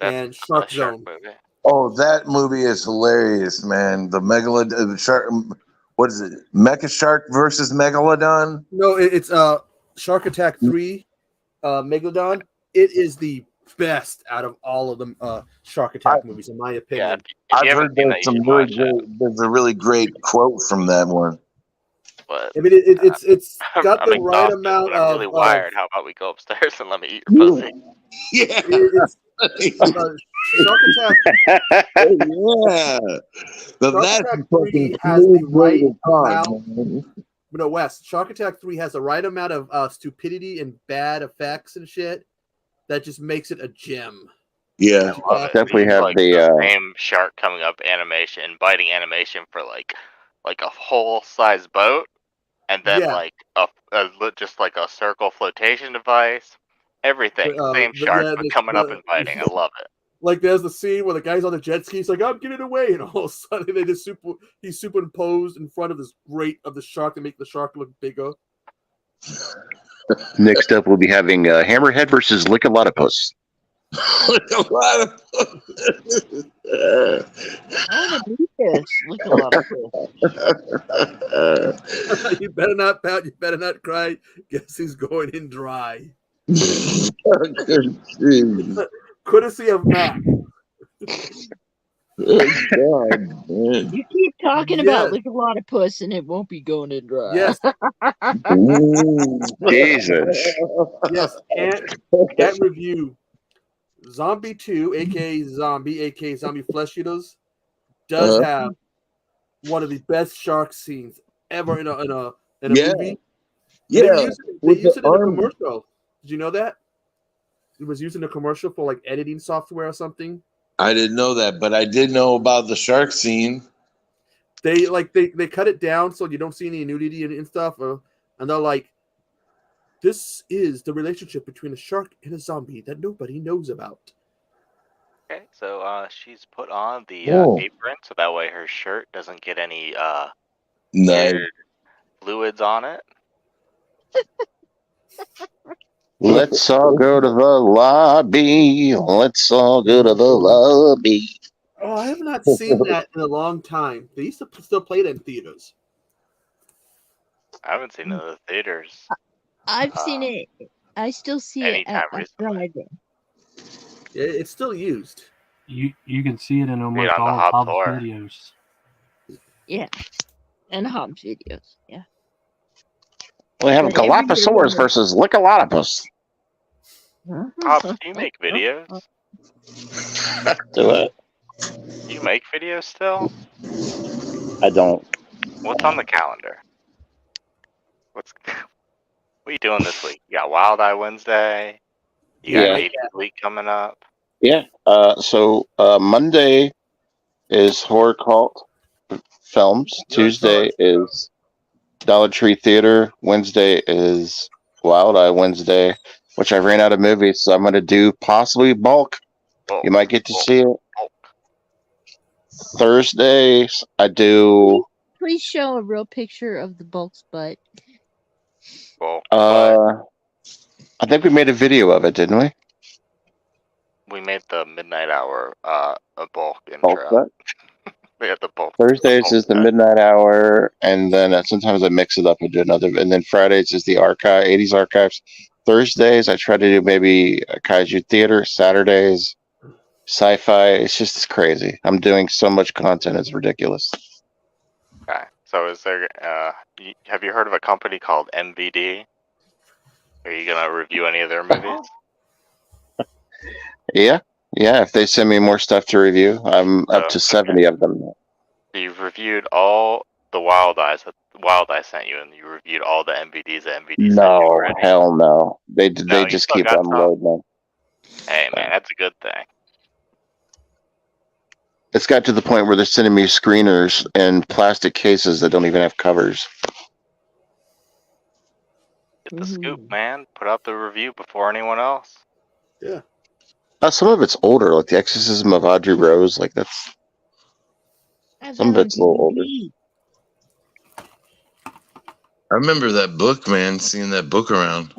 [SPEAKER 6] and Shark Zone.
[SPEAKER 3] Movie.
[SPEAKER 2] Oh, that movie is hilarious, man. The Megalodon shark. What is it? Mecha Shark versus Megalodon?
[SPEAKER 6] No, it's Shark Attack 3, Megalodon. It is the best out of all of the Shark Attack movies, in my
[SPEAKER 3] Yeah,
[SPEAKER 6] opinion.
[SPEAKER 3] if you
[SPEAKER 2] I've
[SPEAKER 3] haven't
[SPEAKER 2] heard
[SPEAKER 3] seen
[SPEAKER 2] there's
[SPEAKER 3] that, you
[SPEAKER 2] some
[SPEAKER 3] should
[SPEAKER 2] really
[SPEAKER 3] watch it.
[SPEAKER 2] great. There's a really great quote from that one.
[SPEAKER 3] But
[SPEAKER 6] I mean, it's got
[SPEAKER 3] I'm
[SPEAKER 6] the right
[SPEAKER 3] exhausted,
[SPEAKER 6] amount
[SPEAKER 3] but I'm really
[SPEAKER 6] of
[SPEAKER 3] wired. How about we go upstairs and let me eat your pussy?
[SPEAKER 2] Yeah,
[SPEAKER 6] it's Shark Attack.
[SPEAKER 2] yeah. But
[SPEAKER 6] Shark
[SPEAKER 2] that's
[SPEAKER 6] Attack
[SPEAKER 2] a fucking
[SPEAKER 6] 3 has the
[SPEAKER 2] smooth
[SPEAKER 6] right
[SPEAKER 2] rated car,
[SPEAKER 6] amount.
[SPEAKER 2] man.
[SPEAKER 6] No, Wes. Shark Attack 3 has the right amount of stupidity and bad effects and shit that just makes it a gem.
[SPEAKER 2] Yeah,
[SPEAKER 3] I love it.
[SPEAKER 1] Definitely
[SPEAKER 3] It's
[SPEAKER 1] have
[SPEAKER 3] like
[SPEAKER 1] the.
[SPEAKER 3] same shark coming up animation, biting animation for like a whole size boat, and then
[SPEAKER 6] Yeah.
[SPEAKER 3] like just like a circle flotation device. Everything, same shark, but coming up and biting. I love it.
[SPEAKER 6] Like there's the scene where the guy's on the jet ski. He's like, "I'm getting away," and all of a sudden they just he's superimposed in front of this grate of the shark to make the shark look bigger.
[SPEAKER 1] Next up, we'll be having Hammerhead versus Lickalotopus.
[SPEAKER 2] a lot of.
[SPEAKER 4] I want to beat this. Look a lot of this.
[SPEAKER 6] You better not pout. You better not cry. Guess he's going in dry. Courtesy of Matt.
[SPEAKER 2] God, man.
[SPEAKER 4] You keep talking about Lick a Lot of Puss and it won't be going in dry.
[SPEAKER 6] Yes.
[SPEAKER 1] Jesus.
[SPEAKER 6] Yes. Can't review. Zombie 2, aka Zombie Flesh Eaters, does have one of the best shark scenes ever in a movie.
[SPEAKER 2] Yeah,
[SPEAKER 6] they used it in a commercial. Did you know that? It was used in a commercial for like editing software or something.
[SPEAKER 2] I didn't know that, but I did know about the shark scene.
[SPEAKER 6] They cut it down so you don't see any nudity and stuff, and they're like, "This is the relationship between a shark and a zombie that nobody knows about."
[SPEAKER 3] Okay, so she's put on the
[SPEAKER 2] Oh.
[SPEAKER 3] apron, so that way her shirt doesn't get any
[SPEAKER 2] Nice.
[SPEAKER 3] weird fluids on it.
[SPEAKER 1] Let's all go to the lobby. Let's all go to the lobby.
[SPEAKER 6] Oh, I have not seen that in a long time. They used to still play it in theaters.
[SPEAKER 3] I haven't seen it in the theaters.
[SPEAKER 4] I've seen it. I still see it
[SPEAKER 3] anytime
[SPEAKER 4] at
[SPEAKER 3] recently.
[SPEAKER 4] drive-in.
[SPEAKER 6] Yeah, it's still used.
[SPEAKER 5] You can see it in almost
[SPEAKER 3] on the
[SPEAKER 5] all of
[SPEAKER 3] Hop
[SPEAKER 5] Hobbs
[SPEAKER 3] Tour.
[SPEAKER 5] videos.
[SPEAKER 4] Yeah. And Hobbs videos. Yeah.
[SPEAKER 1] We have
[SPEAKER 4] But every
[SPEAKER 1] Galapagos
[SPEAKER 4] day-
[SPEAKER 1] versus Lickalotopus.
[SPEAKER 3] Hobbs, do you make videos?
[SPEAKER 1] Do it.
[SPEAKER 3] Do you make videos still?
[SPEAKER 1] I don't.
[SPEAKER 3] What's on the calendar? What are you doing this week? You got Wild Eye Wednesday. You got
[SPEAKER 1] Yeah.
[SPEAKER 3] 80th week coming up.
[SPEAKER 1] Yeah. So Monday is Horror Cult Films. Tuesday is Dollar Tree Theater. Wednesday is Wild Eye Wednesday, which I ran out of movies, so I'm going to do possibly Bulk.
[SPEAKER 3] Bulk.
[SPEAKER 1] You might get to see it.
[SPEAKER 3] Bulk.
[SPEAKER 1] Thursdays, I do.
[SPEAKER 4] Please show a real picture of the Bulk's butt.
[SPEAKER 3] Bulk.
[SPEAKER 1] I think we made a video of it, didn't we?
[SPEAKER 3] We made the midnight hour a bulk
[SPEAKER 1] Bulk
[SPEAKER 3] intro.
[SPEAKER 1] butt.
[SPEAKER 3] We had the bulk.
[SPEAKER 1] Thursdays
[SPEAKER 3] bulk
[SPEAKER 1] is the
[SPEAKER 3] cut.
[SPEAKER 1] midnight hour, and then sometimes I mix it up and do another. And then Fridays is the archive, 80s archives. Thursdays, I try to do maybe a kaiju theater. Saturdays, sci-fi. It's just crazy. I'm doing so much content. It's ridiculous.
[SPEAKER 3] Okay. So is there? Have you heard of a company called MVD? Are you gonna review any of their movies?
[SPEAKER 1] Yeah. Yeah. If they send me more stuff to review, I'm up to
[SPEAKER 3] Okay.
[SPEAKER 1] 70 of them.
[SPEAKER 3] So you've reviewed all the Wild Eyes that Wild Eye sent you, and you reviewed all the MVDs that MVD sent you
[SPEAKER 1] No,
[SPEAKER 3] already.
[SPEAKER 1] hell no. They
[SPEAKER 3] No, you
[SPEAKER 1] just
[SPEAKER 3] still
[SPEAKER 1] keep
[SPEAKER 3] got some.
[SPEAKER 1] unloading.
[SPEAKER 3] Hey man, that's a good thing.
[SPEAKER 1] It's got to the point where they're sending me screeners in plastic cases that don't even have covers.
[SPEAKER 3] Get the scoop, man. Put out the review before anyone else.
[SPEAKER 6] Yeah.
[SPEAKER 1] Some of it's older, like The Exorcism of Audrey Rose. Like that's some of it's a little older.
[SPEAKER 2] I remember that book, man. Seeing that book around,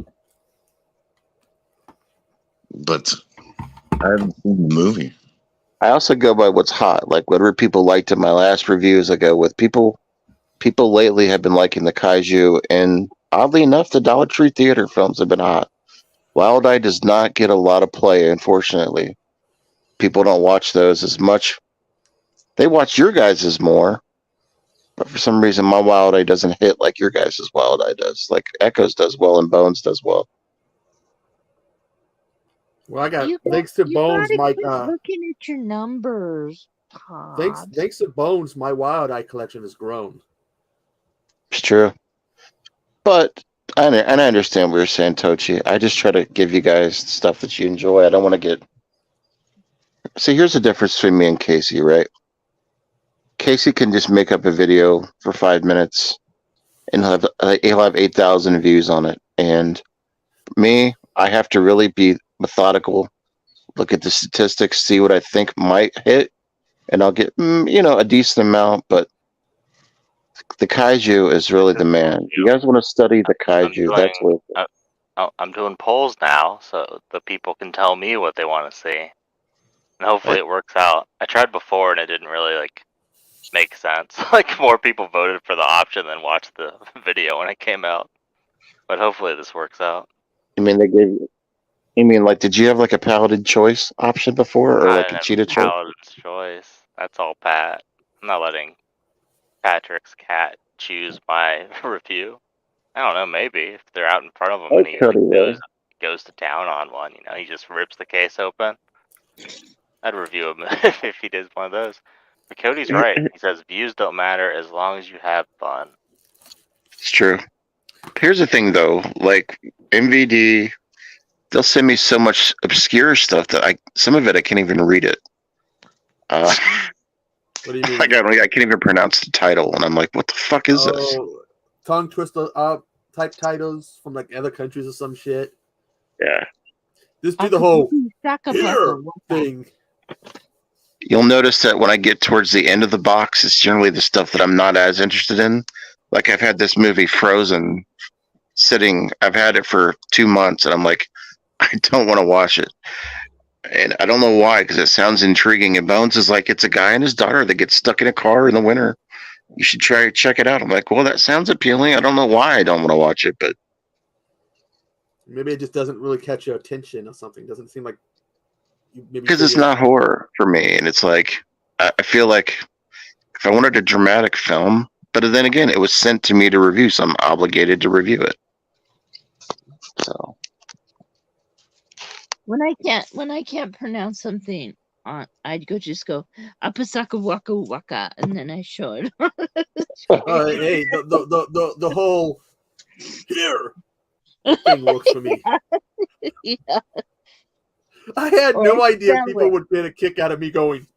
[SPEAKER 2] but I haven't seen the movie.
[SPEAKER 1] I also go by what's hot, like whatever people liked in my last reviews. I go with people. People lately have been liking the kaiju, and oddly enough, the Dollar Tree theater films have been hot. Wild Eye does not get a lot of play, unfortunately. People don't watch those as much. They watch your guys's more, but for some reason, my Wild Eye doesn't hit like your guys's Wild Eye does. Like Echoes does well and Bones does well.
[SPEAKER 6] Well, I got thanks to Bones, my
[SPEAKER 4] looking at your numbers. Todd.
[SPEAKER 6] Thanks to Bones, my Wild Eye collection has grown.
[SPEAKER 1] It's true, but I understand what you're saying, Tochi. I just try to give you guys stuff that you enjoy. I don't want to get. See, here's the difference between me and Casey, right? Casey can just make up a video for 5 minutes, and he'll have 8,000 views on it. And me, I have to really be methodical, look at the statistics, see what I think might hit, and I'll get a decent amount. But the kaiju is really the man. You guys want to study the kaiju? That's worth it.
[SPEAKER 3] I'm doing polls now, so the people can tell me what they want to see, and hopefully it works out. I tried before, and it didn't really make sense. Like more people voted for the option than watched the video when it came out. But hopefully this works out.
[SPEAKER 1] You mean they gave you? You mean did you have like a paladin choice option before, or like a cheetah choice?
[SPEAKER 3] Paladin's choice. That's all Pat. I'm not letting Patrick's cat choose my review. I don't know. Maybe if they're out in front of him and he goes to town on one, he just rips the case open. I'd review him if he did one of those. But Cody's right. He says views don't matter as long as you have fun.
[SPEAKER 1] It's true. Here's the thing, though. Like MVD, they'll send me so much obscure stuff that some of it I can't even read it.
[SPEAKER 6] What do you mean?
[SPEAKER 1] I can't even pronounce the title, and I'm like, what the fuck is this?
[SPEAKER 6] Tongue twister type titles from other countries or some shit.
[SPEAKER 1] Yeah.
[SPEAKER 6] Just do the whole here thing.
[SPEAKER 1] You'll notice that when I get towards the end of the box, it's generally the stuff that I'm not as interested in. Like I've had this movie Frozen sitting. I've had it for 2 months, and I'm like, I don't want to watch it. And I don't know why, because it sounds intriguing. And Bones is like, it's a guy and his daughter that gets stuck in a car in the winter. You should check it out. I'm like, well, that sounds appealing. I don't know why I don't want to watch it, but
[SPEAKER 6] maybe it just doesn't really catch your attention or something. Doesn't seem like
[SPEAKER 1] because it's not horror for me, and it's like I feel like if I wanted a dramatic film, but then again, it was sent to me to review, so I'm obligated to review it. So
[SPEAKER 4] when I can't pronounce something, I'd just go Apasaka Waka Waka, and then I show it.
[SPEAKER 6] Hey, the whole here thing works for me.
[SPEAKER 4] Yeah.
[SPEAKER 6] I had no idea people would get a kick out of me going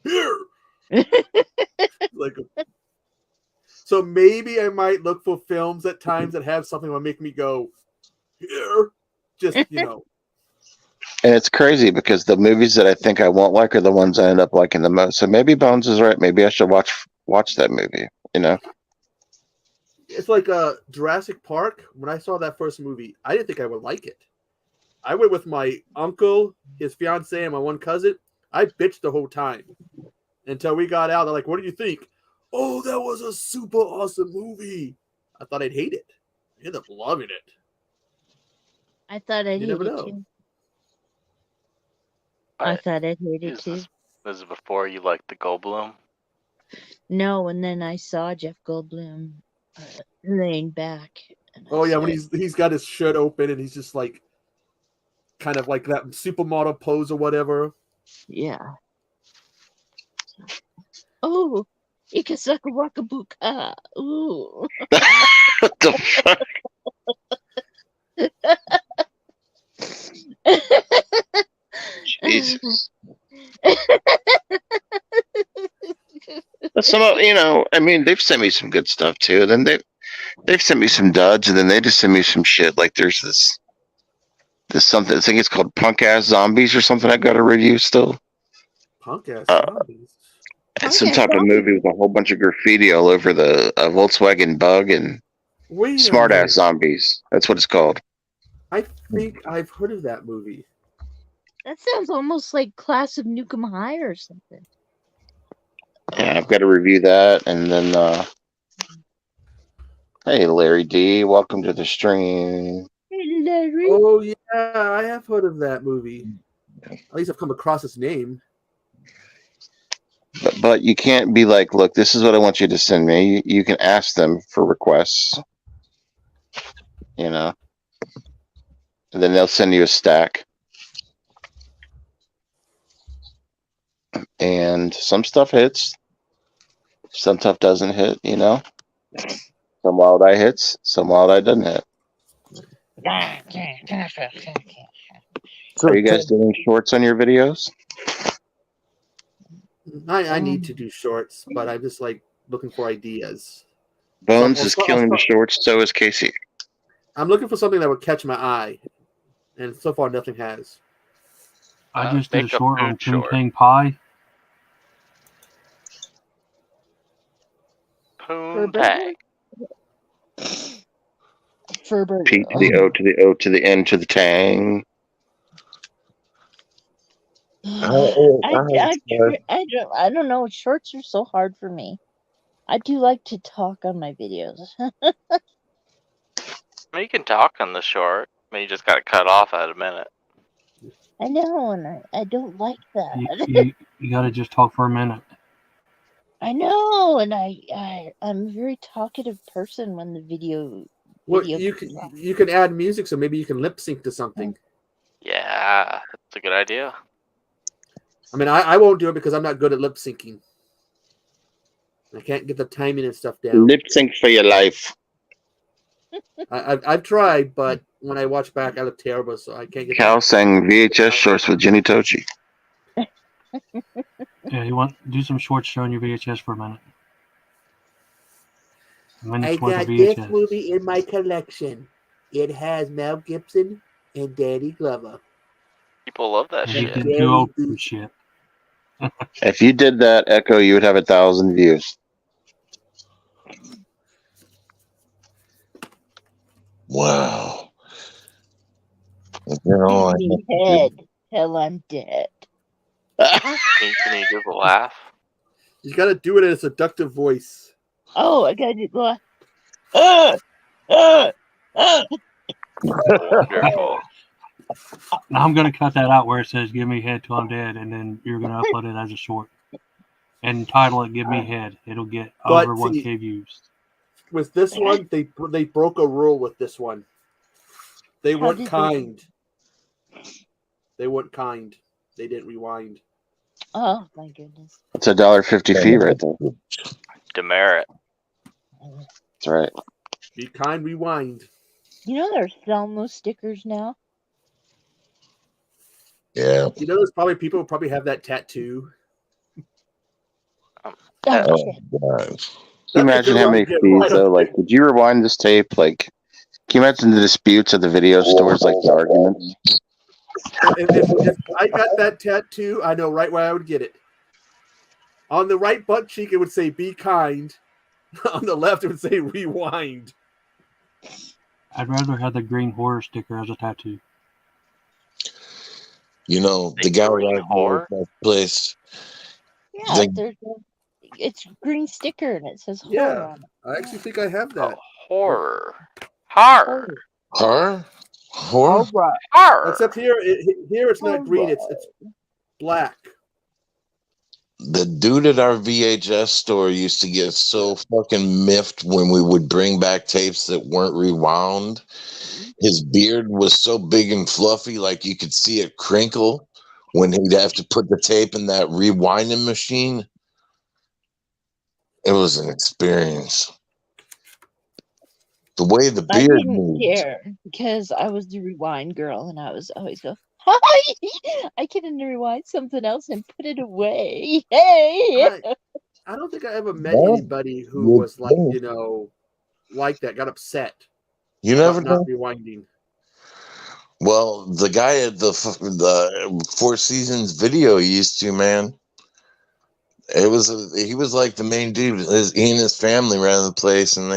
[SPEAKER 6] here. So maybe I might look for films at times that have something that will make me go here. Just
[SPEAKER 1] And it's crazy because the movies that I think I won't like are the ones I end up liking the most. So maybe Bones is right. Maybe I should watch that movie.
[SPEAKER 6] It's like Jurassic Park. When I saw that first movie, I didn't think I would like it. I went with my uncle, his fiance, and my one cousin. I bitched the whole time until we got out. They're like, "What did you think?" "Oh, that was a super awesome movie." I thought I'd hate it. I ended up loving it.
[SPEAKER 4] I thought I'd
[SPEAKER 6] You
[SPEAKER 4] hate
[SPEAKER 6] never
[SPEAKER 4] it
[SPEAKER 6] know.
[SPEAKER 4] too. I thought I'd hate it
[SPEAKER 3] Is
[SPEAKER 4] too.
[SPEAKER 3] this is before you liked the Goldblum?
[SPEAKER 4] No, and then I saw Jeff Goldblum laying back. And I
[SPEAKER 6] Oh yeah, when
[SPEAKER 4] said,
[SPEAKER 6] he's got his shirt open and he's just like, kind of like that supermodel pose or whatever.
[SPEAKER 4] yeah. Oh, Ikasaka Wakabuka. Ooh.
[SPEAKER 1] What the fuck? Jesus. Some, I mean, they've sent me some good stuff too. Then they've sent me some duds, and then they just send me some shit. Like there's this something. I think it's called Punk Ass Zombies or something. I got a review still.
[SPEAKER 6] Punk ass
[SPEAKER 1] Uh,
[SPEAKER 6] zombies.
[SPEAKER 1] It's some type of movie with a whole bunch of graffiti all over the Volkswagen Bug and
[SPEAKER 6] Wait a
[SPEAKER 1] Smart Ass
[SPEAKER 6] minute.
[SPEAKER 1] Zombies. That's what it's called.
[SPEAKER 6] I think I've heard of that movie.
[SPEAKER 4] That sounds almost like Class of Nukem High or something.
[SPEAKER 1] Yeah, I've got to review that, and then hey, Larry D, welcome to the stream.
[SPEAKER 4] Hey, Larry.
[SPEAKER 6] Oh yeah, I have heard of that movie. At least I've come across its name.
[SPEAKER 1] But you can't be like, look, this is what I want you to send me. You can ask them for requests, and then they'll send you a stack. And some stuff hits, some stuff doesn't hit. Some Wild Eye hits, some Wild Eye doesn't hit. Are you guys doing shorts on your videos?
[SPEAKER 6] I need to do shorts, but I'm just like looking for ideas.
[SPEAKER 1] Bones is killing the shorts, so is Casey.
[SPEAKER 6] I'm looking for something that would catch my eye, and so far nothing has.
[SPEAKER 5] I just did a
[SPEAKER 3] make a
[SPEAKER 5] short on
[SPEAKER 3] food short.
[SPEAKER 5] Poontang Pie.
[SPEAKER 3] Poontang.
[SPEAKER 4] Furburger.
[SPEAKER 1] P to the O to the O to the N to the tang.
[SPEAKER 4] I don't know. Shorts are so hard for me. I do like to talk on my videos.
[SPEAKER 3] I mean, you can talk on the short. I mean, you just got to cut off at a minute.
[SPEAKER 4] I know, and I don't like that.
[SPEAKER 5] You got to just talk for a minute.
[SPEAKER 4] I know, and I'm a very talkative person when the video.
[SPEAKER 6] Well, you can add music, so maybe you can lip sync to something.
[SPEAKER 3] Yeah, that's a good idea.
[SPEAKER 6] I mean, I won't do it because I'm not good at lip syncing. I can't get the timing and stuff down.
[SPEAKER 1] Lip sync for your life.
[SPEAKER 6] I've tried, but when I watch back, I look terrible, so I can't get.
[SPEAKER 1] Cal sang VHS shorts with Jenny Tochi.
[SPEAKER 5] Yeah, you want do some shorts showing your VHS for a minute.
[SPEAKER 6] I got this movie in my collection. It has Mel Gibson and Danny Glover.
[SPEAKER 3] People love that shit.
[SPEAKER 5] Too old for shit.
[SPEAKER 1] If you did that, Echo, you would have 1,000 views.
[SPEAKER 2] Wow.
[SPEAKER 4] Head till I'm dead.
[SPEAKER 3] Can you give a laugh?
[SPEAKER 6] You got to do it in a seductive voice.
[SPEAKER 4] Oh, I got to go.
[SPEAKER 3] Wonderful.
[SPEAKER 5] Now I'm going to cut that out where it says "Give me head till I'm dead," and then you're going to upload it as a short and title it "Give me head." It'll get over 1K views.
[SPEAKER 6] With this one, they broke a rule with this one. They weren't kind. They weren't kind. They didn't rewind.
[SPEAKER 4] Oh my goodness!
[SPEAKER 1] It's $1.50 fee right there.
[SPEAKER 3] Demerit.
[SPEAKER 1] That's right.
[SPEAKER 6] Be kind, rewind.
[SPEAKER 4] You know they're selling those stickers now.
[SPEAKER 2] Yeah.
[SPEAKER 6] You know, there's probably people who probably have that tattoo.
[SPEAKER 2] Oh, God.
[SPEAKER 1] Can you imagine how many fees though? Like, would you rewind this tape? Like, can you imagine the disputes at the video stores, like the arguments?
[SPEAKER 6] If I got that tattoo, I know right where I would get it. On the right butt cheek, it would say "Be kind." On the left, it would say "Rewind."
[SPEAKER 5] I'd rather have the green horror sticker as a tattoo.
[SPEAKER 2] You know, the guy right that place.
[SPEAKER 4] Yeah, it's green sticker and it says horror on it.
[SPEAKER 6] I actually think I have that.
[SPEAKER 3] Horror. Horror.
[SPEAKER 2] Horror? Horror?
[SPEAKER 4] right.
[SPEAKER 3] Arr!
[SPEAKER 6] Except here it's not green.
[SPEAKER 4] Alright.
[SPEAKER 6] It's black.
[SPEAKER 2] The dude at our VHS store used to get so fucking miffed when we would bring back tapes that weren't rewound. His beard was so big and fluffy, like you could see it crinkle when he'd have to put the tape in that rewinding machine. It was an experience. The way the
[SPEAKER 4] I
[SPEAKER 2] beard
[SPEAKER 4] didn't
[SPEAKER 2] moved.
[SPEAKER 4] care because I was the rewind girl and I was always go, hi! I can rewind something else and put it away. Hey!
[SPEAKER 6] I don't think I ever met
[SPEAKER 2] Well,
[SPEAKER 6] anybody who
[SPEAKER 2] you'd
[SPEAKER 6] was like,
[SPEAKER 2] think.
[SPEAKER 6] you know, like that, got upset
[SPEAKER 2] You never
[SPEAKER 6] about not
[SPEAKER 2] know.
[SPEAKER 6] rewinding.
[SPEAKER 2] Well, the guy at the Four Seasons video used to, man. He was like the main dude. He and his family ran the place, and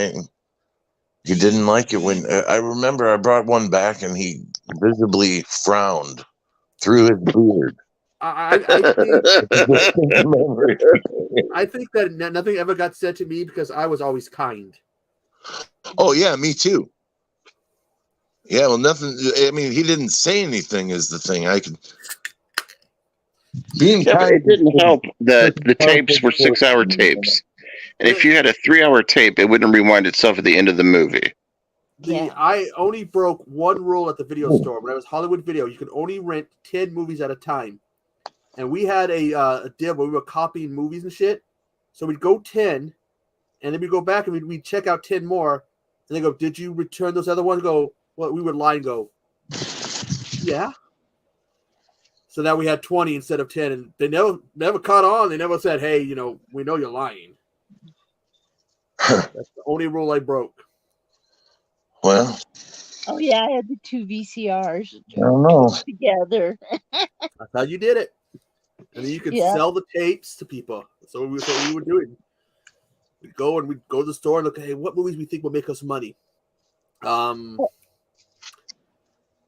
[SPEAKER 2] he didn't like it when I remember I brought one back, and he visibly frowned through his beard.
[SPEAKER 6] I think that nothing ever got said to me because I was always kind.
[SPEAKER 2] Oh yeah, me too. Yeah, well, nothing. I mean, he didn't say anything. Is the thing I could. Being
[SPEAKER 1] Yeah, but
[SPEAKER 2] kind
[SPEAKER 1] it didn't
[SPEAKER 2] is-
[SPEAKER 1] help that the tapes were 6-hour tapes. And if you had a 3-hour tape, it wouldn't rewind itself at the end of the movie.
[SPEAKER 4] Yeah.
[SPEAKER 6] I only broke one rule at the video store. When I was Hollywood Video, you could only rent 10 movies at a time. And we had a deal where we were copying movies and shit. So we'd go 10, and then we'd go back and we'd check out 10 more. And they go, did you return those other ones? Go, well, we would lie and go, yeah. So now we had 20 instead of 10. And they never caught on. They never said, hey, you know, we know you're lying. That's the only rule I broke.
[SPEAKER 2] Well,
[SPEAKER 4] Oh yeah, I had the 2 VCRs
[SPEAKER 2] I don't know.
[SPEAKER 4] together.
[SPEAKER 6] That's how you did it. And then you could
[SPEAKER 4] Yeah.
[SPEAKER 6] sell the tapes to people. So we were doing. We'd go to the store and look, hey, what movies we think will make us money?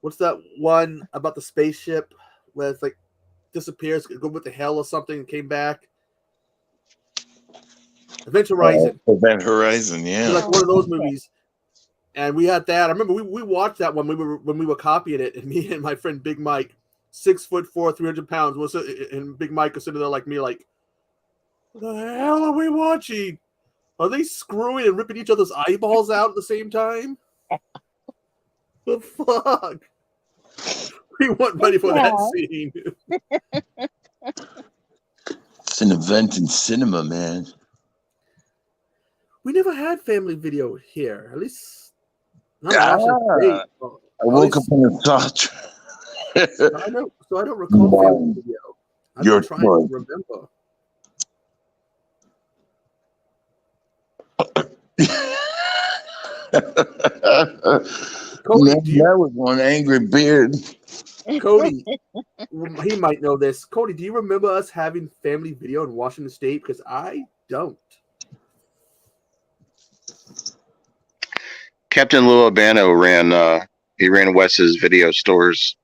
[SPEAKER 6] What's that one about the spaceship where it's like disappears, go with the hell or something, and came back? Event Horizon.
[SPEAKER 2] Event Horizon, yeah.
[SPEAKER 6] Like one of those
[SPEAKER 4] Okay.
[SPEAKER 6] movies. And we had that. I remember we watched that one when we were copying it, and me and my friend Big Mike, 6'4", 300 pounds, and Big Mike was sitting there like me, like, what the hell are we watching? Are they screwing and ripping each other's eyeballs out at the same time? The fuck? We weren't ready for that scene.
[SPEAKER 2] It's an event in cinema, man.
[SPEAKER 6] We never had family video here. At least not in Washington State.
[SPEAKER 2] I woke up in a thought.
[SPEAKER 6] I don't recall family video. I'm
[SPEAKER 2] Your
[SPEAKER 6] trying
[SPEAKER 2] choice.
[SPEAKER 6] to remember. Cody,
[SPEAKER 2] Man, that was one angry beard.
[SPEAKER 6] Cody, he might know this. Cody, do you remember us having family video in Washington State? Because I don't.
[SPEAKER 1] Captain Lou Albano ran Wes's video stores.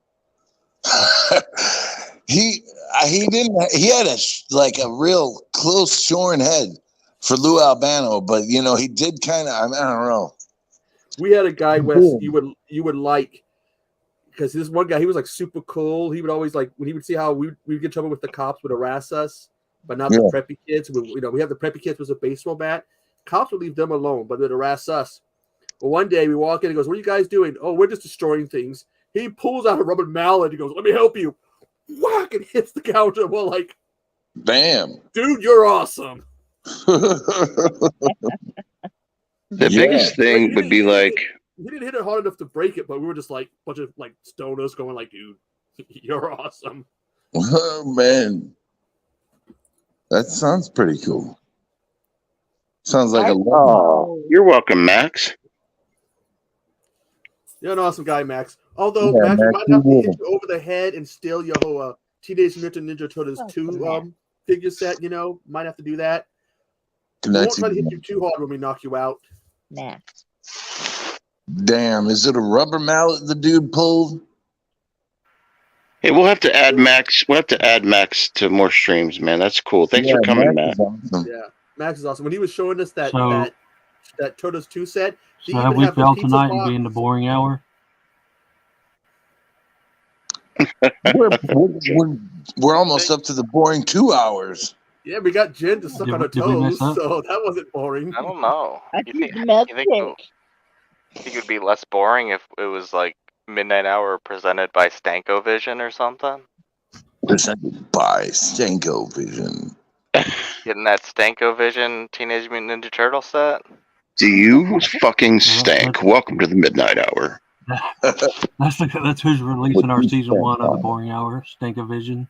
[SPEAKER 2] He didn't. He had a real close shorn head for Lou Albano, but you know he did kind of. I don't know.
[SPEAKER 6] We had a guy, Wes, you would like, because this one guy, he was like super cool. He would always like when he would see how we'd get in trouble with the cops, would harass us, but not the preppy kids. We have the preppy kids with a baseball bat. Cops would leave them alone, but they'd harass us. Well, one day we walk in and goes, "What are you guys doing?" "Oh, we're just destroying things." He pulls out a rubber mallet. He goes, "Let me help you." Whack, and hits the counter. We're like,
[SPEAKER 2] "Damn,
[SPEAKER 6] dude, you're awesome."
[SPEAKER 1] The biggest thing would be like,
[SPEAKER 6] he didn't hit it hard enough to break it, but we were just like a bunch of like stoners going like, "Dude, you're awesome."
[SPEAKER 2] Oh man, that sounds pretty cool. Sounds like
[SPEAKER 1] you're welcome, Max.
[SPEAKER 6] You're an awesome guy, Max. Although,
[SPEAKER 2] Yeah,
[SPEAKER 6] Max, we
[SPEAKER 2] Max,
[SPEAKER 6] might have to
[SPEAKER 2] you
[SPEAKER 6] hit you over the head and steal your whole Teenage Mutant Ninja Turtles 2 figure set. You know, might have to do that. We won't try to hit you too hard when we knock you out.
[SPEAKER 4] Max.
[SPEAKER 2] Damn, is it a rubber mallet the dude pulled?
[SPEAKER 1] Hey, we'll have to add Max. We'll have to add Max to more streams, man. That's cool. Thanks for coming, Matt.
[SPEAKER 2] Awesome.
[SPEAKER 6] Yeah, Max is awesome. When he was showing us that Turtles 2 set,
[SPEAKER 5] So have we failed tonight and be in the boring hour?
[SPEAKER 2] We're almost up to the boring 2 hours.
[SPEAKER 6] Yeah, we got Jen to suck on her
[SPEAKER 5] Did we mess
[SPEAKER 6] toes,
[SPEAKER 5] up?
[SPEAKER 6] so that wasn't boring.
[SPEAKER 3] I don't know.
[SPEAKER 4] I
[SPEAKER 3] You
[SPEAKER 4] did
[SPEAKER 3] think
[SPEAKER 4] the math
[SPEAKER 3] you think it would be less boring if it was like Midnight Hour presented by Stanko Vision or something?
[SPEAKER 2] Presented by Stanko Vision.
[SPEAKER 3] Getting that Stanko Vision Teenage Mutant Ninja Turtle set?
[SPEAKER 1] Do you fucking stank? Welcome to the Midnight Hour.
[SPEAKER 5] That's who's releasing our season 1 of the Boring Hour, Stankovision.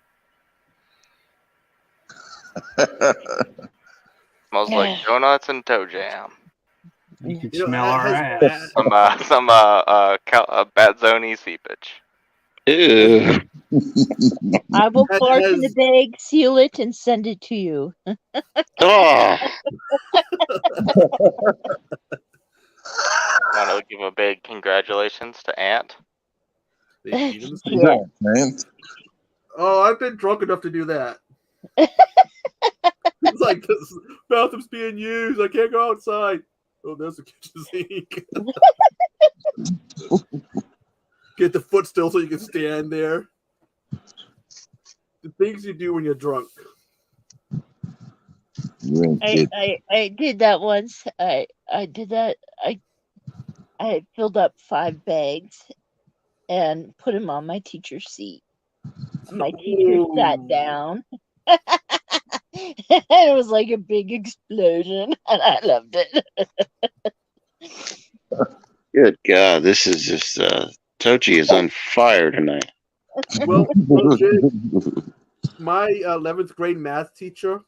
[SPEAKER 3] Smells like donuts and toe jam.
[SPEAKER 5] You can
[SPEAKER 6] You know,
[SPEAKER 5] smell our
[SPEAKER 6] has-
[SPEAKER 5] ass.
[SPEAKER 3] Some Batzoni seepage.
[SPEAKER 1] Ew.
[SPEAKER 4] I will
[SPEAKER 6] Has-
[SPEAKER 4] fart in the
[SPEAKER 6] has-
[SPEAKER 4] bag, seal it, and send it to you.
[SPEAKER 1] Oh,
[SPEAKER 3] Want to give a big congratulations to Ant?
[SPEAKER 6] They peed in the sink.
[SPEAKER 4] Yeah.
[SPEAKER 2] Man.
[SPEAKER 6] Oh, I've been drunk enough to do that. It's like this bathroom's being used. I can't go outside. Oh, there's the kitchen sink. Get the footstool so you can stand there. The things you do when you're drunk.
[SPEAKER 2] You ain't kidding.
[SPEAKER 4] I did that once. I did that. I filled up 5 bags and put them on my teacher's seat. My teacher sat down. It was like a big explosion, and I loved it.
[SPEAKER 1] good God. This is just, Tochi is on fire tonight.
[SPEAKER 6] Well, Jay, my 11th grade math teacher,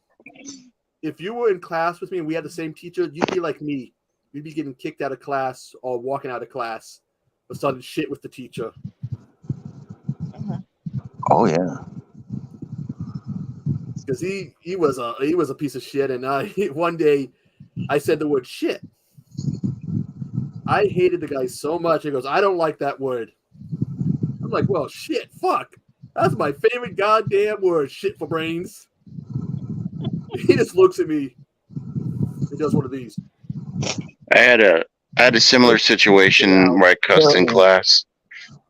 [SPEAKER 6] if you were in class with me and we had the same teacher, you'd be like me. You'd be getting kicked out of class or walking out of class or starting shit with the teacher.
[SPEAKER 2] Oh yeah.
[SPEAKER 6] Because he was a piece of shit, and one day I said the word shit. I hated the guy so much. He goes, I don't like that word. I'm like, well, shit, fuck. That's my favorite goddamn word, shit for brains. He just looks at me. He does one of these.
[SPEAKER 1] I had a similar situation where I cussed in class,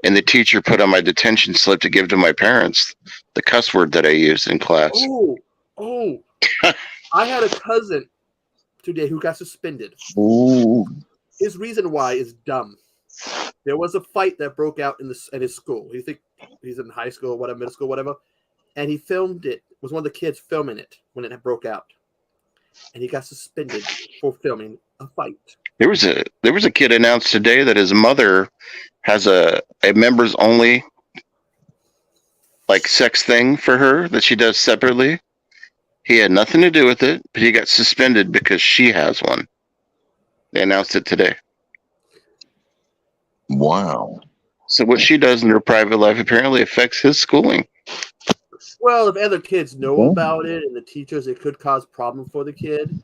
[SPEAKER 1] and the teacher put on my detention slip to give to my parents the cuss word that I used in class.
[SPEAKER 6] Oh. I had a cousin today who got suspended.
[SPEAKER 2] Ooh.
[SPEAKER 6] His reason why is dumb. There was a fight that broke out in his school. You think he's in high school, whatever, middle school, whatever, and he filmed it. Was one of the kids filming it when it broke out, and he got suspended for filming a fight.
[SPEAKER 1] There was a kid announced today that his mother has a members only like sex thing for her that she does separately. He had nothing to do with it, but he got suspended because she has one. They announced it today.
[SPEAKER 2] Wow.
[SPEAKER 1] So what she does in her private life apparently affects his schooling.
[SPEAKER 6] Well, if other kids know about it and the teachers, it could cause problem for the kid.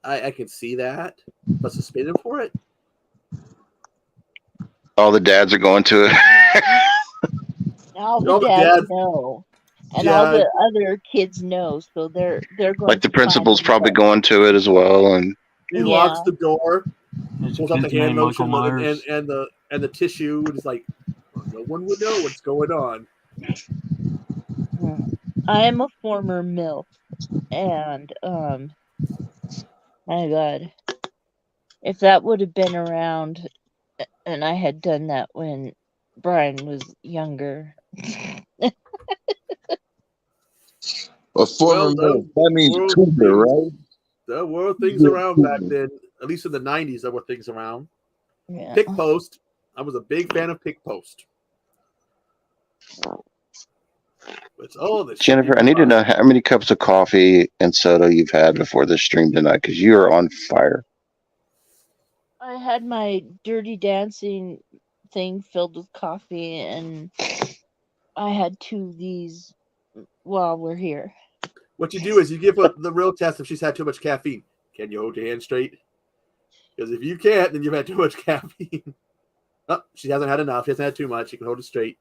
[SPEAKER 6] I can see that, but suspend him for it?
[SPEAKER 1] All the dads are going to it.
[SPEAKER 4] All
[SPEAKER 6] All
[SPEAKER 4] the
[SPEAKER 6] the
[SPEAKER 4] dads
[SPEAKER 6] dads-
[SPEAKER 4] know, and all the other kids know, so they're going.
[SPEAKER 1] Like the
[SPEAKER 4] to
[SPEAKER 1] principal's
[SPEAKER 4] find
[SPEAKER 1] probably
[SPEAKER 4] out.
[SPEAKER 1] going to it as well, and
[SPEAKER 6] He locks the door,
[SPEAKER 5] There's a
[SPEAKER 6] pulls out the
[SPEAKER 5] kid's
[SPEAKER 6] hand
[SPEAKER 5] named Michael
[SPEAKER 6] lotion
[SPEAKER 5] Myers.
[SPEAKER 6] and the tissue, and he's like, well, no one would know what's going on.
[SPEAKER 4] I am a former MILF, and my God, if that would have been around, and I had done that when Brian was younger.
[SPEAKER 2] A former
[SPEAKER 6] Well,
[SPEAKER 2] that means
[SPEAKER 6] world
[SPEAKER 2] cougar,
[SPEAKER 6] things-
[SPEAKER 2] right?
[SPEAKER 6] There were things around back then, at least in the 90s, there were things around.
[SPEAKER 4] Yeah.
[SPEAKER 6] Pick Post. I was a big fan of Pick Post. It's all this
[SPEAKER 1] Jennifer, I need to know how many cups of coffee and soda you've had before this stream tonight, because you are on fire.
[SPEAKER 4] I had my Dirty Dancing thing filled with coffee, and I had 2 of these while we're here.
[SPEAKER 6] What you do is you give her the real test if she's had too much caffeine. Can you hold your hand straight? Because if you can't, then you've had too much caffeine. Oh, she hasn't had enough. She hasn't had too much. She can hold it straight.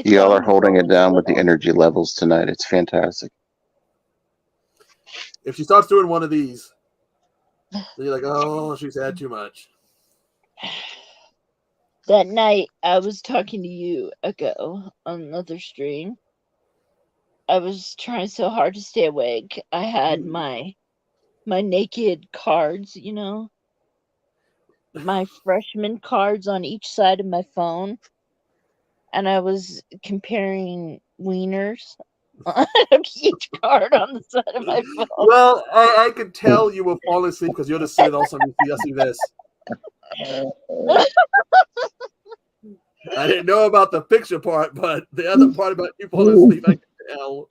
[SPEAKER 1] Y'all are holding it down with the energy levels tonight. It's fantastic.
[SPEAKER 6] If she starts doing one of these, then you're like, oh, she's had too much.
[SPEAKER 4] That night I was talking to you, Echo, on another stream. I was trying so hard to stay awake. I had my naked cards, my freshman cards on each side of my phone, and I was comparing wieners on each card on the side of my phone.
[SPEAKER 6] Well, I could tell you were falling asleep because you're just sitting also and you see this. I didn't know about the picture part, but the other part about you falling asleep, I could tell.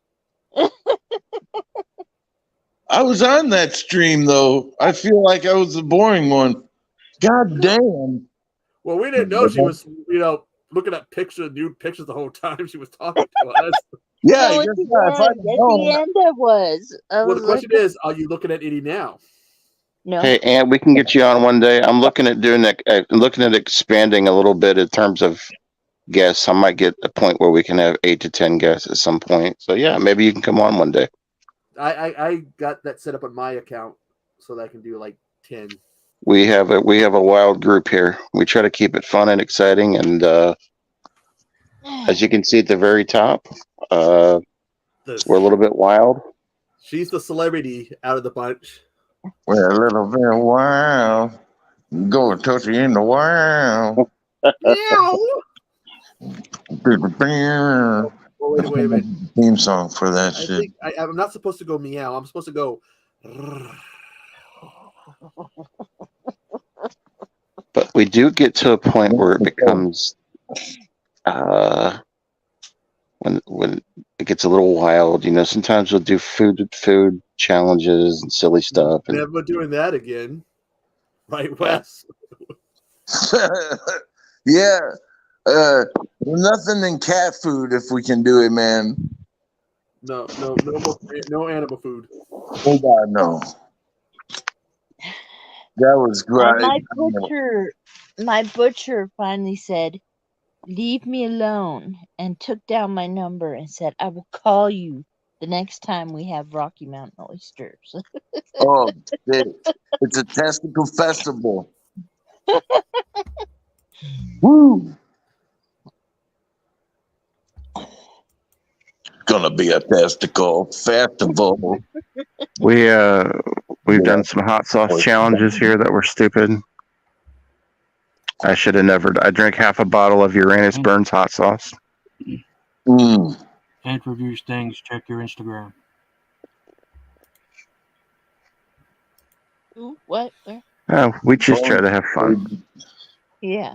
[SPEAKER 2] I was on that stream though. I feel like I was the boring one. God damn.
[SPEAKER 6] Well, we didn't know she was, looking at nude pictures the whole time she was talking to us.
[SPEAKER 2] Yeah, I
[SPEAKER 4] No,
[SPEAKER 2] guess
[SPEAKER 4] at the
[SPEAKER 2] not. If I'd
[SPEAKER 4] end,
[SPEAKER 2] have known,
[SPEAKER 4] I was.
[SPEAKER 6] Well, the question is, are you looking at any now?
[SPEAKER 4] No.
[SPEAKER 1] Hey, Ant, we can get you on one day. I'm looking at doing that, looking at expanding a little bit in terms of guests. I might get a point where we can have 8 to 10 guests at some point. So yeah, maybe you can come on one day.
[SPEAKER 6] I got that set up on my account so that I can do like 10.
[SPEAKER 1] We have a wild group here. We try to keep it fun and exciting, and as you can see at the very top, we're a little bit wild.
[SPEAKER 6] She's the celebrity out of the bunch.
[SPEAKER 2] we're a little bit wild. Go Tootsie in the wild.
[SPEAKER 6] Meow. Oh, wait a minute.
[SPEAKER 2] Theme song for that
[SPEAKER 6] I
[SPEAKER 2] shit.
[SPEAKER 6] think I'm not supposed to go meow. I'm supposed to go.
[SPEAKER 1] But we do get to a point where it becomes when it gets a little wild. Sometimes we'll do food challenges and silly stuff. And
[SPEAKER 6] Never doing that again. Right, Wes?
[SPEAKER 2] Yeah. Nothing in cat food if we can do it, man.
[SPEAKER 6] No animal food.
[SPEAKER 2] Oh God, no. That was great.
[SPEAKER 4] My butcher finally said, "Leave me alone," and took down my number and said, "I will call you the next time we have Rocky Mountain oysters."
[SPEAKER 2] Oh, it's a testicle festival. Woo! Gonna be a testicle festival.
[SPEAKER 1] We've done some hot sauce challenges here that were stupid. I should have never. I drank half a bottle of Uranus Burns hot sauce.
[SPEAKER 2] Mm.
[SPEAKER 5] And for reviews things, check your Instagram.
[SPEAKER 4] Ooh, what? Where?
[SPEAKER 1] Oh, we just try to have fun.
[SPEAKER 4] Yeah.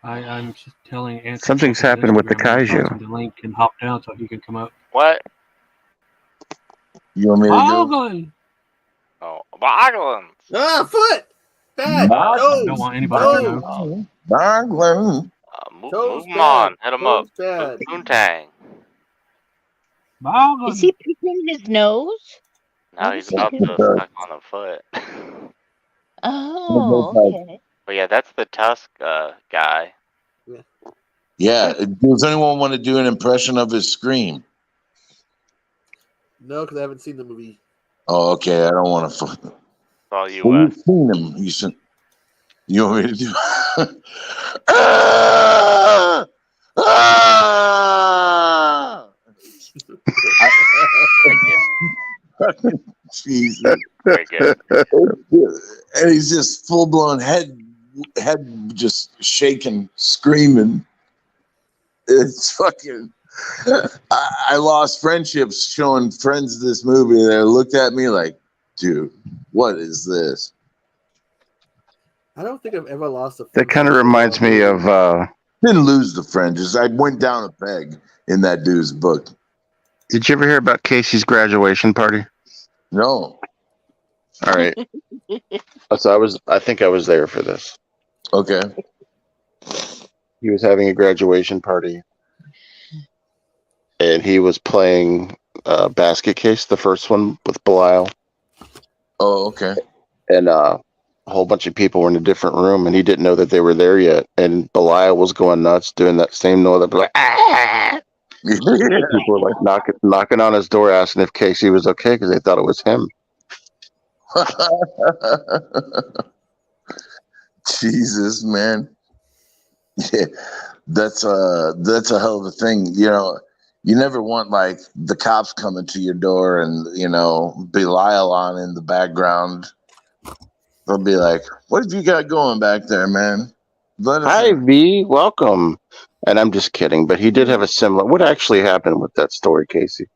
[SPEAKER 5] I'm just telling Anthony.
[SPEAKER 1] Something's happened with the kaiju.
[SPEAKER 5] The link and hop down so he can come up.
[SPEAKER 3] What?
[SPEAKER 2] You want me to do?
[SPEAKER 5] Boggling!
[SPEAKER 3] Oh, boggling!
[SPEAKER 6] Ah, foot! Bad!
[SPEAKER 2] Boggling.
[SPEAKER 6] Toes!
[SPEAKER 5] Don't want anybody to know.
[SPEAKER 2] Boggling.
[SPEAKER 3] Move
[SPEAKER 6] Toes
[SPEAKER 3] him on.
[SPEAKER 6] bad.
[SPEAKER 3] Hit him up.
[SPEAKER 6] Toes bad.
[SPEAKER 3] Poontang.
[SPEAKER 5] Boggling!
[SPEAKER 4] Is he picking his nose?
[SPEAKER 3] Now he's about to suck on a foot.
[SPEAKER 4] Oh, okay.
[SPEAKER 3] But yeah, that's the Tusk guy.
[SPEAKER 2] Yeah. Does anyone want to do an impression of his scream?
[SPEAKER 6] No, because I haven't seen the movie.
[SPEAKER 2] Oh, okay. I don't want to.
[SPEAKER 3] It's all you,
[SPEAKER 2] Well,
[SPEAKER 3] Wes.
[SPEAKER 2] you've seen him. You want me to do? Jesus.
[SPEAKER 3] Very good.
[SPEAKER 2] And he's just full blown head just shaking, screaming. It's fucking. I lost friendships showing friends this movie. They looked at me like, "Dude, what is this?"
[SPEAKER 6] I don't think I've ever lost a.
[SPEAKER 1] That kind of reminds me of.
[SPEAKER 2] Didn't lose the friend. Just I went down a peg in that dude's book.
[SPEAKER 1] Did you ever hear about Casey's graduation party?
[SPEAKER 2] No.
[SPEAKER 1] All right. So I think I was there for this.
[SPEAKER 2] Okay.
[SPEAKER 1] He was having a graduation party, and he was playing Basket Case, the first one with Belial.
[SPEAKER 2] Oh, okay.
[SPEAKER 1] And a whole bunch of people were in a different room, and he didn't know that they were there yet. And Belial was going nuts, doing that same noise, like, ah! People were like knocking on his door, asking if Casey was okay because they thought it was him.
[SPEAKER 2] Jesus, man. Yeah, that's a hell of a thing. You know, you never want like the cops coming to your door and Belial on in the background. They'll be like, "What have you got going back there, man? Let us
[SPEAKER 1] Hi,
[SPEAKER 2] in."
[SPEAKER 1] V. Welcome. And I'm just kidding, but he did have a similar. What actually happened with that story, Casey?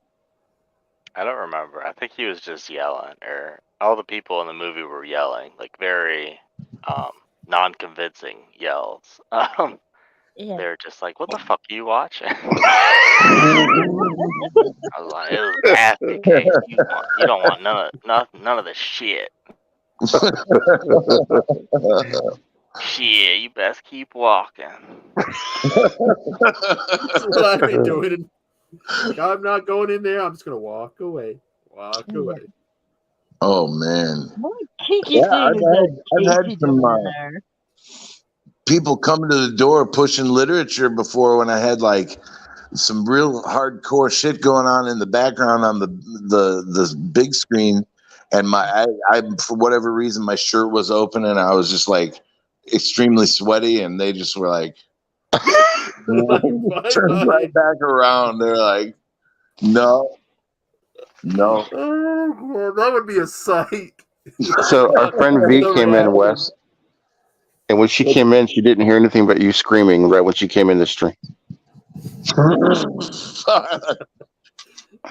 [SPEAKER 3] I don't remember. I think he was just yelling, or all the people in the movie were yelling, like very non-convincing yells.
[SPEAKER 4] Yeah.
[SPEAKER 3] They're just like, "What the fuck are you watching?" I was like, "It was a basket case. You don't want none of the shit. Shit, you best keep walking."
[SPEAKER 6] That's what I'd be doing. Like, I'm not going in there. I'm just gonna walk away. Walk
[SPEAKER 4] Yeah.
[SPEAKER 6] away.
[SPEAKER 2] Oh man,
[SPEAKER 4] What kinky
[SPEAKER 2] yeah,
[SPEAKER 4] thing is that
[SPEAKER 2] I've had
[SPEAKER 4] Casey
[SPEAKER 2] some
[SPEAKER 4] doing there?
[SPEAKER 2] people coming to the door pushing literature before when I had like some real hardcore shit going on in the background on the big screen, and I for whatever reason my shirt was open and I was just like extremely sweaty, and they just were like turned right back around. They're like, no, no.
[SPEAKER 6] Oh, God, that would be a sight.
[SPEAKER 1] So our friend V
[SPEAKER 6] The
[SPEAKER 1] came in,
[SPEAKER 6] reaction.
[SPEAKER 1] Wes, and when she came in, she didn't hear anything but you screaming right when she came in the stream.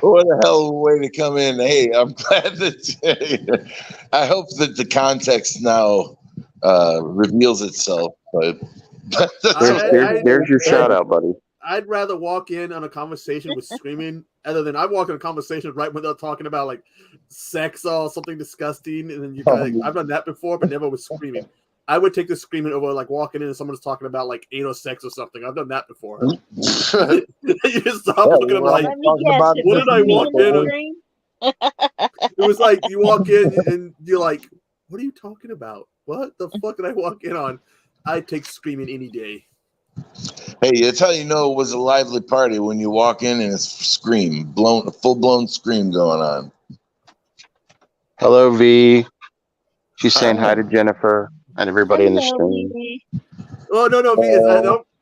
[SPEAKER 2] What a hell of a way to come in. Hey, I'm glad that I hope that the context now reveals itself. But
[SPEAKER 1] There's your shout out, buddy.
[SPEAKER 6] I'd rather walk in on a conversation with screaming, other than I walk in a conversation right when they're talking about like sex or something disgusting, and then you kind of I've done that before, but never with screaming. I would take the screaming over like walking in and someone's talking about like anal sex or something. I've done that before. You just stop looking at them like,
[SPEAKER 4] Let me guess.
[SPEAKER 6] what did I walk in on?
[SPEAKER 4] Scream?
[SPEAKER 6] It was like you walk in and you're like, what are you talking about? What the fuck did I walk in on? I'd take screaming any day.
[SPEAKER 2] Hey, that's how you know it was a lively party when you walk in and it's full blown scream going on.
[SPEAKER 1] Hello, V. She's saying hi to Jennifer and everybody in the
[SPEAKER 4] Hello,
[SPEAKER 1] stream.
[SPEAKER 4] baby.
[SPEAKER 6] Oh no,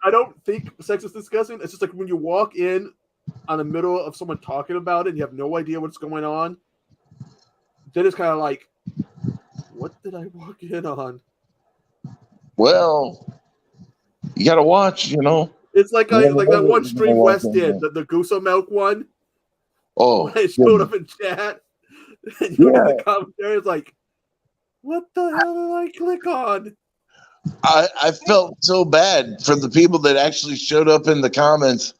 [SPEAKER 6] I don't think sex is disgusting. It's just like when you walk in on the middle of someone talking about it and you have no idea what's going on. Then it's kind of like, what did I walk in on?
[SPEAKER 2] Well, you got to watch,
[SPEAKER 6] It's like that one stream West did, the Guso Milk one.
[SPEAKER 2] Oh,
[SPEAKER 6] when I showed up in chat, and you in the commentary, it's like, what the hell did I click on?
[SPEAKER 2] I felt so bad for the people that actually showed up in the comments.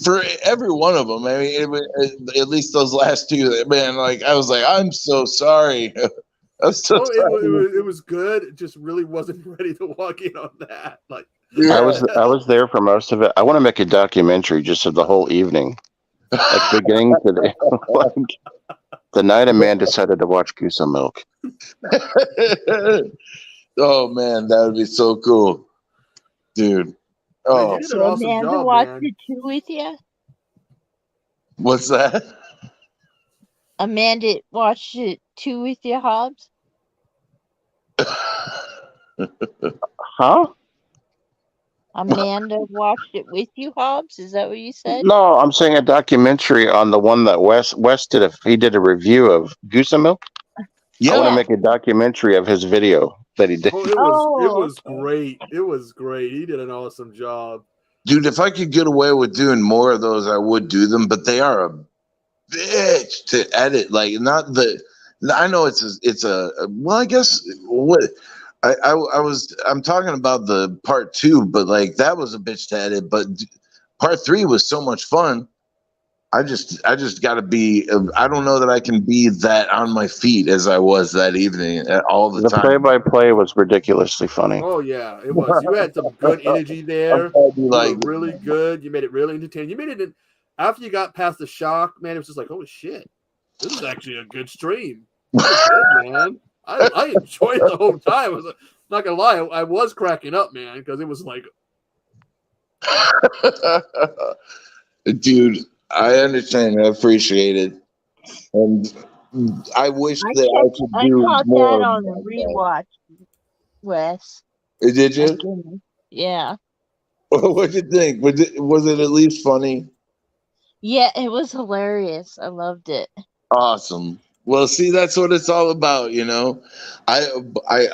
[SPEAKER 2] For every one of them, I mean, at least those last two, man. Like I was like, I'm so sorry. I'm so sorry.
[SPEAKER 6] It was good. It just really wasn't ready to walk in on that. Like,
[SPEAKER 1] I was there for most of it. I want to make a documentary just of the whole evening, like beginning to the like the night a man decided to watch Goose and Milk.
[SPEAKER 2] Oh man, that would be so cool, dude. Oh,
[SPEAKER 6] man, you did an awesome
[SPEAKER 4] Amanda
[SPEAKER 6] job,
[SPEAKER 4] watched
[SPEAKER 6] man.
[SPEAKER 4] it too with you?
[SPEAKER 2] What's that?
[SPEAKER 4] Amanda watched it too with you, Hobbs?
[SPEAKER 1] Huh?
[SPEAKER 4] Amanda watched it with you, Hobbs? Is that what you said?
[SPEAKER 1] No, I'm saying a documentary on the one that Wes did. He did a review of Goose and Milk.
[SPEAKER 2] Yeah.
[SPEAKER 1] I want to make a documentary of his video that he did.
[SPEAKER 6] Oh, it was great. It was great. He did an awesome job.
[SPEAKER 2] Dude, if I could get away with doing more of those, I would do them, but they are a bitch to edit. Like, not the, I know it's a well, I guess what I'm talking about the part 2, but like that was a bitch to edit, but part 3 was so much fun. I just got to be. I don't know that I can be that on my feet as I was that evening all the time.
[SPEAKER 1] The play-by-play was ridiculously funny.
[SPEAKER 6] Oh yeah, it was. You had some good energy there. You were really good. You made it really entertaining. You made it after you got past the shock, man. It was just like, holy shit, this is actually a good stream. This is good, man. I enjoyed it the whole time. I was not gonna lie, I was cracking up, man, because it was like,
[SPEAKER 2] dude. I understand. I appreciate it, and I wish that I could do
[SPEAKER 4] caught
[SPEAKER 2] more.
[SPEAKER 4] That on the rewatch. Wes.
[SPEAKER 2] Did
[SPEAKER 4] My
[SPEAKER 2] you?
[SPEAKER 4] goodness. Yeah.
[SPEAKER 2] What did you think? Was it at least funny?
[SPEAKER 4] Yeah, it was hilarious. I loved it.
[SPEAKER 2] Awesome. Well, see, that's what it's all about, you know. I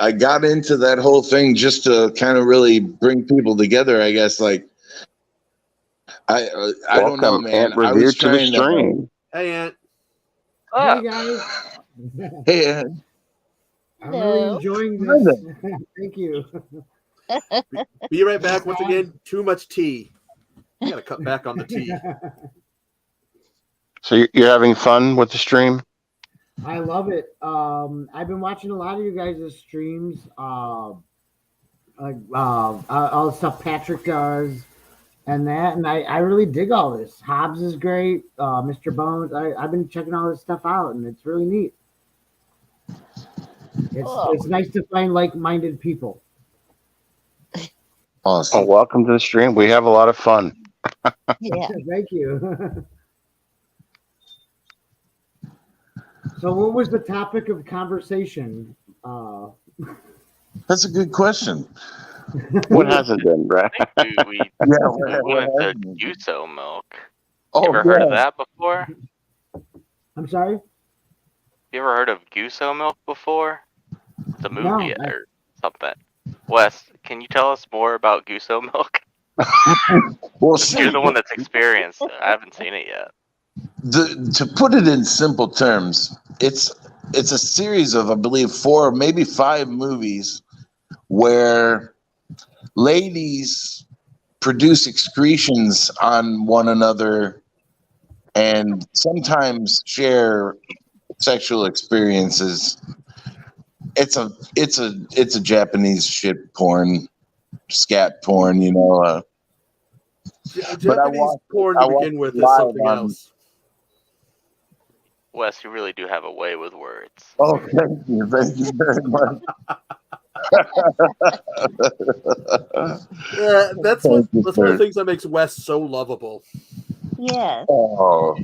[SPEAKER 2] I got into that whole thing just to kind of really bring people together. I guess, like I don't know,
[SPEAKER 1] Welcome,
[SPEAKER 2] man.
[SPEAKER 1] Ant
[SPEAKER 2] I
[SPEAKER 1] Revere,
[SPEAKER 2] was
[SPEAKER 1] to the
[SPEAKER 2] trying to.
[SPEAKER 1] stream.
[SPEAKER 6] Hey, Aunt.
[SPEAKER 8] Hey guys,
[SPEAKER 2] Hey,
[SPEAKER 8] I'm really
[SPEAKER 4] No.
[SPEAKER 8] enjoying
[SPEAKER 2] hi
[SPEAKER 8] this.
[SPEAKER 2] there.
[SPEAKER 8] Thank you.
[SPEAKER 6] Be right back once again. Too much tea. I gotta cut back on the tea.
[SPEAKER 1] So you're having fun with the stream?
[SPEAKER 8] I love it. I've been watching a lot of you guys' streams. All the stuff Patrick does and that, and I really dig all this. Hobbs is great. Mr. Bones. I've been checking all this stuff out, and it's really neat. It's nice to find like-minded people.
[SPEAKER 1] Oh,
[SPEAKER 2] Awesome.
[SPEAKER 1] welcome to the stream. We have a lot of fun.
[SPEAKER 4] Yeah.
[SPEAKER 8] Thank you. So, what was the topic of conversation?
[SPEAKER 2] That's a good question.
[SPEAKER 1] What hasn't been, right?
[SPEAKER 3] I think we
[SPEAKER 2] Yeah.
[SPEAKER 3] went into Guso milk.
[SPEAKER 2] Oh,
[SPEAKER 3] You ever heard of
[SPEAKER 2] yeah.
[SPEAKER 3] that before?
[SPEAKER 8] I'm sorry?
[SPEAKER 3] You ever heard of Guso milk before? It's a
[SPEAKER 8] No,
[SPEAKER 3] movie or something. Wes, can you tell us more about Guso milk?
[SPEAKER 2] Well,
[SPEAKER 3] You're the one that's experienced it. I haven't seen it yet.
[SPEAKER 2] to put it in simple terms, it's a series of, I believe, 4, maybe 5 movies where ladies produce excretions on one another and sometimes share sexual experiences. It's a Japanese shit porn, scat porn, you know.
[SPEAKER 6] Japanese porn
[SPEAKER 2] I
[SPEAKER 6] to begin
[SPEAKER 2] watched
[SPEAKER 6] with is
[SPEAKER 2] live
[SPEAKER 6] something
[SPEAKER 2] on-
[SPEAKER 6] else.
[SPEAKER 3] Wes, you really do have a way with words.
[SPEAKER 2] Oh, thank you very much.
[SPEAKER 6] Yeah, that's one
[SPEAKER 2] Thank you,
[SPEAKER 6] of the
[SPEAKER 2] sir.
[SPEAKER 6] things that makes Wes so lovable.
[SPEAKER 4] Yes.
[SPEAKER 2] Oh,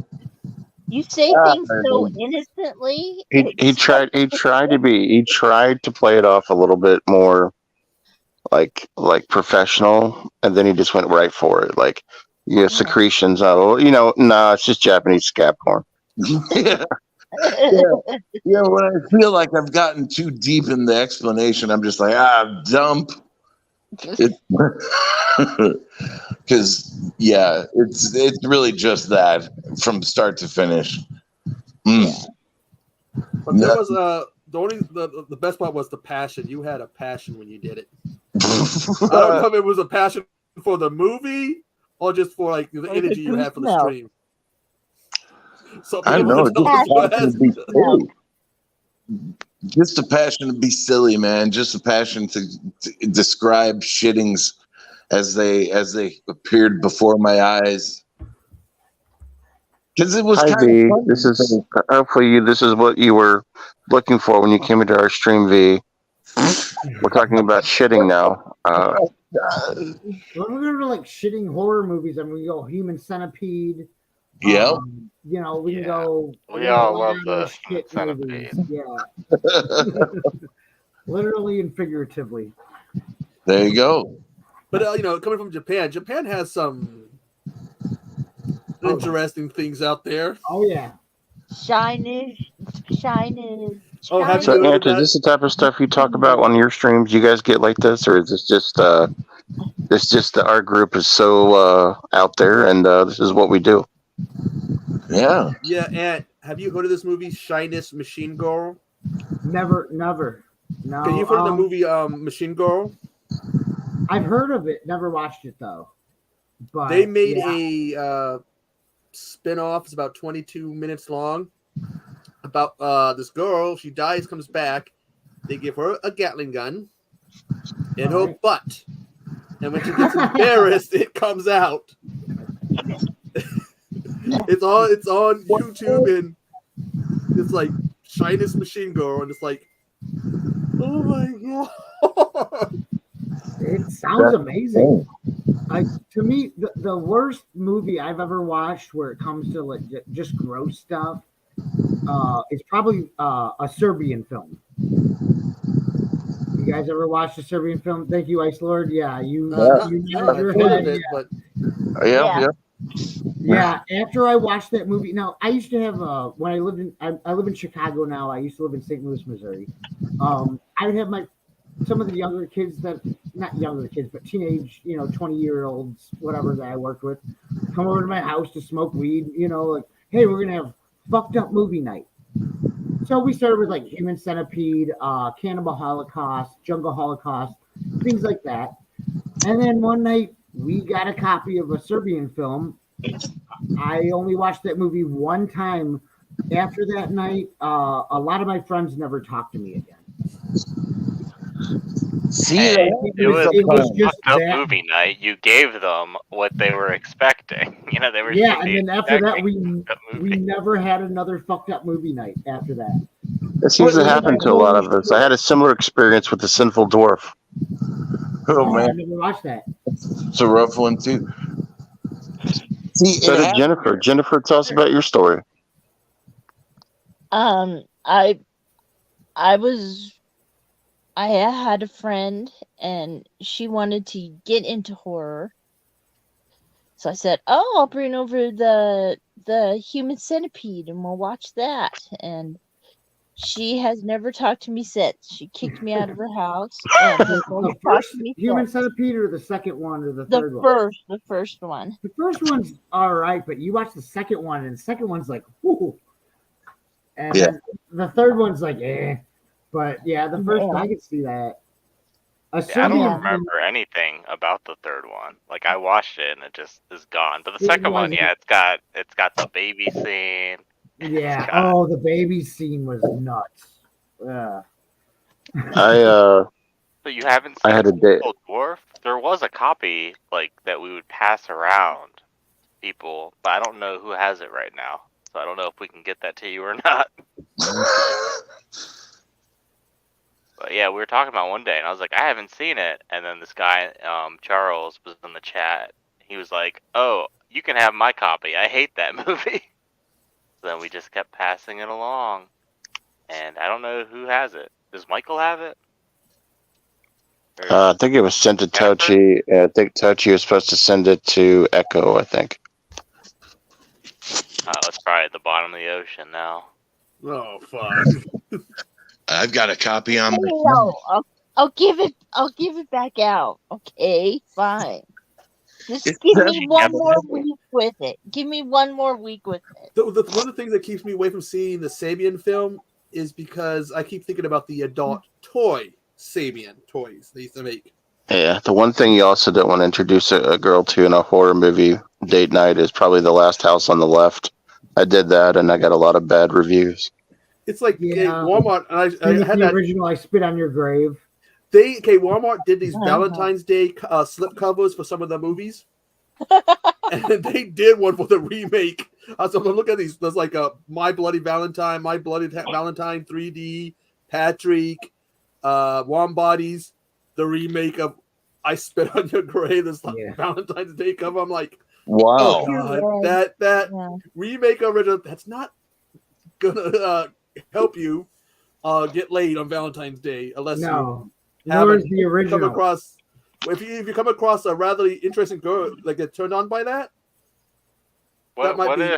[SPEAKER 4] You say things so
[SPEAKER 2] man.
[SPEAKER 4] innocently.
[SPEAKER 1] He tried to play it off a little bit more like professional, and then he just went right for it. Like, yeah, secretions. Oh, no, it's just Japanese scat porn.
[SPEAKER 2] Yeah. Yeah, when I feel like I've gotten too deep in the explanation, I'm just like, dump. Because it's really just that from start to finish. Mm.
[SPEAKER 6] But there was the best part was the passion. You had a passion when you did it. I don't know if it was a passion for the movie or just for like the energy you had for the stream.
[SPEAKER 2] I know, just a passion to be silly, man. Just a passion to describe shittings as they appeared before my eyes. Because it was
[SPEAKER 1] Hi,
[SPEAKER 2] kind of
[SPEAKER 1] V.
[SPEAKER 2] funny.
[SPEAKER 1] This is hopefully this is what you were looking for when you came into our stream, V. We're talking about shitting now.
[SPEAKER 8] When we go to like shitting horror movies, I mean, we go Human Centipede.
[SPEAKER 2] Yeah.
[SPEAKER 8] We can go.
[SPEAKER 3] We all love the
[SPEAKER 8] shit
[SPEAKER 3] Human
[SPEAKER 8] movies.
[SPEAKER 3] Centipede.
[SPEAKER 8] Yeah. Literally and figuratively.
[SPEAKER 2] There you go.
[SPEAKER 6] But coming from Japan has some interesting things out there.
[SPEAKER 8] Oh yeah.
[SPEAKER 4] Shiny.
[SPEAKER 6] Oh, have
[SPEAKER 1] So,
[SPEAKER 6] you?
[SPEAKER 1] Ant, is this the type of stuff you talk about on your streams? You guys get like this, or is this just our group is so out there, and this is what we do?
[SPEAKER 2] Yeah.
[SPEAKER 6] Yeah, Ant, have you heard of this movie, Shyness Machine Girl?
[SPEAKER 8] Never. No.
[SPEAKER 6] Okay, you've heard of the movie Machine Girl?
[SPEAKER 8] I've heard of it. Never watched it though. But
[SPEAKER 6] they made a spin-off. It's about 22 minutes long. About this girl. She dies, comes back. They give her a Gatling gun in her butt. And when she gets embarrassed, it comes out. It's on YouTube, and it's like Shyness Machine Girl, and it's like, oh my god.
[SPEAKER 8] It sounds amazing. To me, the worst movie I've ever watched where it comes to like just gross stuff is probably a Serbian film. You guys ever watched the Serbian film? Thank you, Ice Lord. Yeah, you
[SPEAKER 6] No,
[SPEAKER 8] you
[SPEAKER 6] no,
[SPEAKER 8] nod
[SPEAKER 6] I've
[SPEAKER 8] your
[SPEAKER 6] heard
[SPEAKER 8] head.
[SPEAKER 6] of it,
[SPEAKER 8] Yeah.
[SPEAKER 6] but
[SPEAKER 2] Yeah,
[SPEAKER 4] Yeah.
[SPEAKER 8] Yeah, after I watched that movie, now I used to have when I lived in I live in Chicago now. I used to live in St. Louis, Missouri. I would have some of the younger kids that not younger kids, but teenage, 20-year-olds, whatever that I worked with, come over to my house to smoke weed. Like, hey, we're gonna have fucked up movie night. So we started with like Human Centipede, Cannibal Holocaust, Jungle Holocaust, things like that. And then one night we got a copy of a Serbian film. I only watched that movie one time. After that night, a lot of my friends never talked to me again.
[SPEAKER 2] See,
[SPEAKER 3] Hey,
[SPEAKER 2] that
[SPEAKER 3] it was
[SPEAKER 8] It was
[SPEAKER 2] sometimes.
[SPEAKER 8] just
[SPEAKER 3] fucked up
[SPEAKER 8] that.
[SPEAKER 3] movie night. You gave them what they were expecting. They were
[SPEAKER 8] Yeah,
[SPEAKER 3] should
[SPEAKER 8] and
[SPEAKER 3] be
[SPEAKER 8] then after that,
[SPEAKER 3] expecting
[SPEAKER 8] we
[SPEAKER 3] a
[SPEAKER 8] we
[SPEAKER 3] movie.
[SPEAKER 8] never had another fucked up movie night after that.
[SPEAKER 1] This
[SPEAKER 2] But
[SPEAKER 1] usually
[SPEAKER 8] It was like,
[SPEAKER 1] happened to a lot
[SPEAKER 8] holy
[SPEAKER 1] of us. I
[SPEAKER 8] shit.
[SPEAKER 1] had a similar experience with the Sinful Dwarf.
[SPEAKER 2] oh
[SPEAKER 8] I
[SPEAKER 2] man,
[SPEAKER 8] never watched that.
[SPEAKER 2] it's a rough one too. See,
[SPEAKER 1] So
[SPEAKER 2] it
[SPEAKER 1] did
[SPEAKER 2] happened.
[SPEAKER 1] Jennifer. Jennifer, tell us about your story.
[SPEAKER 4] I I had a friend and she wanted to get into horror. So I said, "Oh, I'll bring over the Human Centipede and we'll watch that." And she has never talked to me since. She kicked me out of her house and has never
[SPEAKER 8] The
[SPEAKER 4] talked
[SPEAKER 8] first
[SPEAKER 4] to me
[SPEAKER 8] Human
[SPEAKER 4] since.
[SPEAKER 8] Centipede or the second one or the
[SPEAKER 4] The
[SPEAKER 8] third one?
[SPEAKER 4] first one.
[SPEAKER 8] The first one's all right, but you watch the second one, and the second one's like, whoo. And
[SPEAKER 2] Yeah.
[SPEAKER 8] then the third one's like, eh. But yeah, the first,
[SPEAKER 4] Yeah.
[SPEAKER 8] I could see that. A
[SPEAKER 3] Yeah, I don't
[SPEAKER 8] Serbian film,
[SPEAKER 3] remember anything about the third one. Like I watched it and it just is gone. But the
[SPEAKER 8] it
[SPEAKER 3] second one,
[SPEAKER 8] wasn't.
[SPEAKER 3] yeah, it's got the baby scene. It's
[SPEAKER 8] Yeah.
[SPEAKER 3] got
[SPEAKER 8] Oh, the baby scene was nuts.
[SPEAKER 1] I
[SPEAKER 3] So you haven't
[SPEAKER 1] I
[SPEAKER 3] seen
[SPEAKER 1] had a date.
[SPEAKER 3] Simple Dwarf? There was a copy like that we would pass around people, but I don't know who has it right now. So I don't know if we can get that to you or not. But yeah, we were talking about one day, and I was like, I haven't seen it. And then this guy, Charles, was in the chat. He was like, "Oh, you can have my copy. I hate that movie." So then we just kept passing it along, and I don't know who has it. Does Michael have it? Or
[SPEAKER 1] I think it was sent to
[SPEAKER 3] Jennifer?
[SPEAKER 1] Tochi. I think Tochi was supposed to send it to Echo. I think.
[SPEAKER 3] Oh, it's probably at the bottom of the ocean now.
[SPEAKER 6] oh fuck.
[SPEAKER 2] I've got a copy on my.
[SPEAKER 4] No, I'll give it back out. Okay, fine. Just
[SPEAKER 2] It's
[SPEAKER 4] give me
[SPEAKER 2] definitely
[SPEAKER 4] one
[SPEAKER 2] happened.
[SPEAKER 4] more week with it. Give me one more week with it.
[SPEAKER 6] One of the things that keeps me away from seeing the Sabian film is because I keep thinking about the adult toy Sabian toys they used to make.
[SPEAKER 1] Yeah, the one thing you also don't want to introduce a girl to in a horror movie date night is probably The Last House on the Left. I did that, and I got a lot of bad reviews.
[SPEAKER 6] It's like
[SPEAKER 8] Yeah.
[SPEAKER 6] Walmart. And I
[SPEAKER 8] And
[SPEAKER 6] had
[SPEAKER 8] the
[SPEAKER 6] that.
[SPEAKER 8] original, I Spit on Your Grave.
[SPEAKER 6] Walmart did these
[SPEAKER 4] Uh-huh.
[SPEAKER 6] Valentine's Day slip covers for some of the movies, and they did one for the remake. So I'm looking at these. There's like a My Bloody Valentine, My Bloody Valentine 3D, Patrick, Warm Bodies, the remake of I Spit on Your Grave. This
[SPEAKER 8] Yeah.
[SPEAKER 6] Valentine's Day cover. I'm like,
[SPEAKER 2] Wow.
[SPEAKER 6] oh
[SPEAKER 4] You're
[SPEAKER 6] god,
[SPEAKER 4] right.
[SPEAKER 6] that
[SPEAKER 4] Yeah.
[SPEAKER 6] remake original. That's not gonna help you get laid on Valentine's Day unless
[SPEAKER 8] No,
[SPEAKER 6] you
[SPEAKER 8] nor
[SPEAKER 6] haven't
[SPEAKER 8] is the
[SPEAKER 6] come
[SPEAKER 8] original.
[SPEAKER 6] across. If you come across a rather interesting girl, like get turned on by that, that might
[SPEAKER 3] What
[SPEAKER 6] be.
[SPEAKER 3] if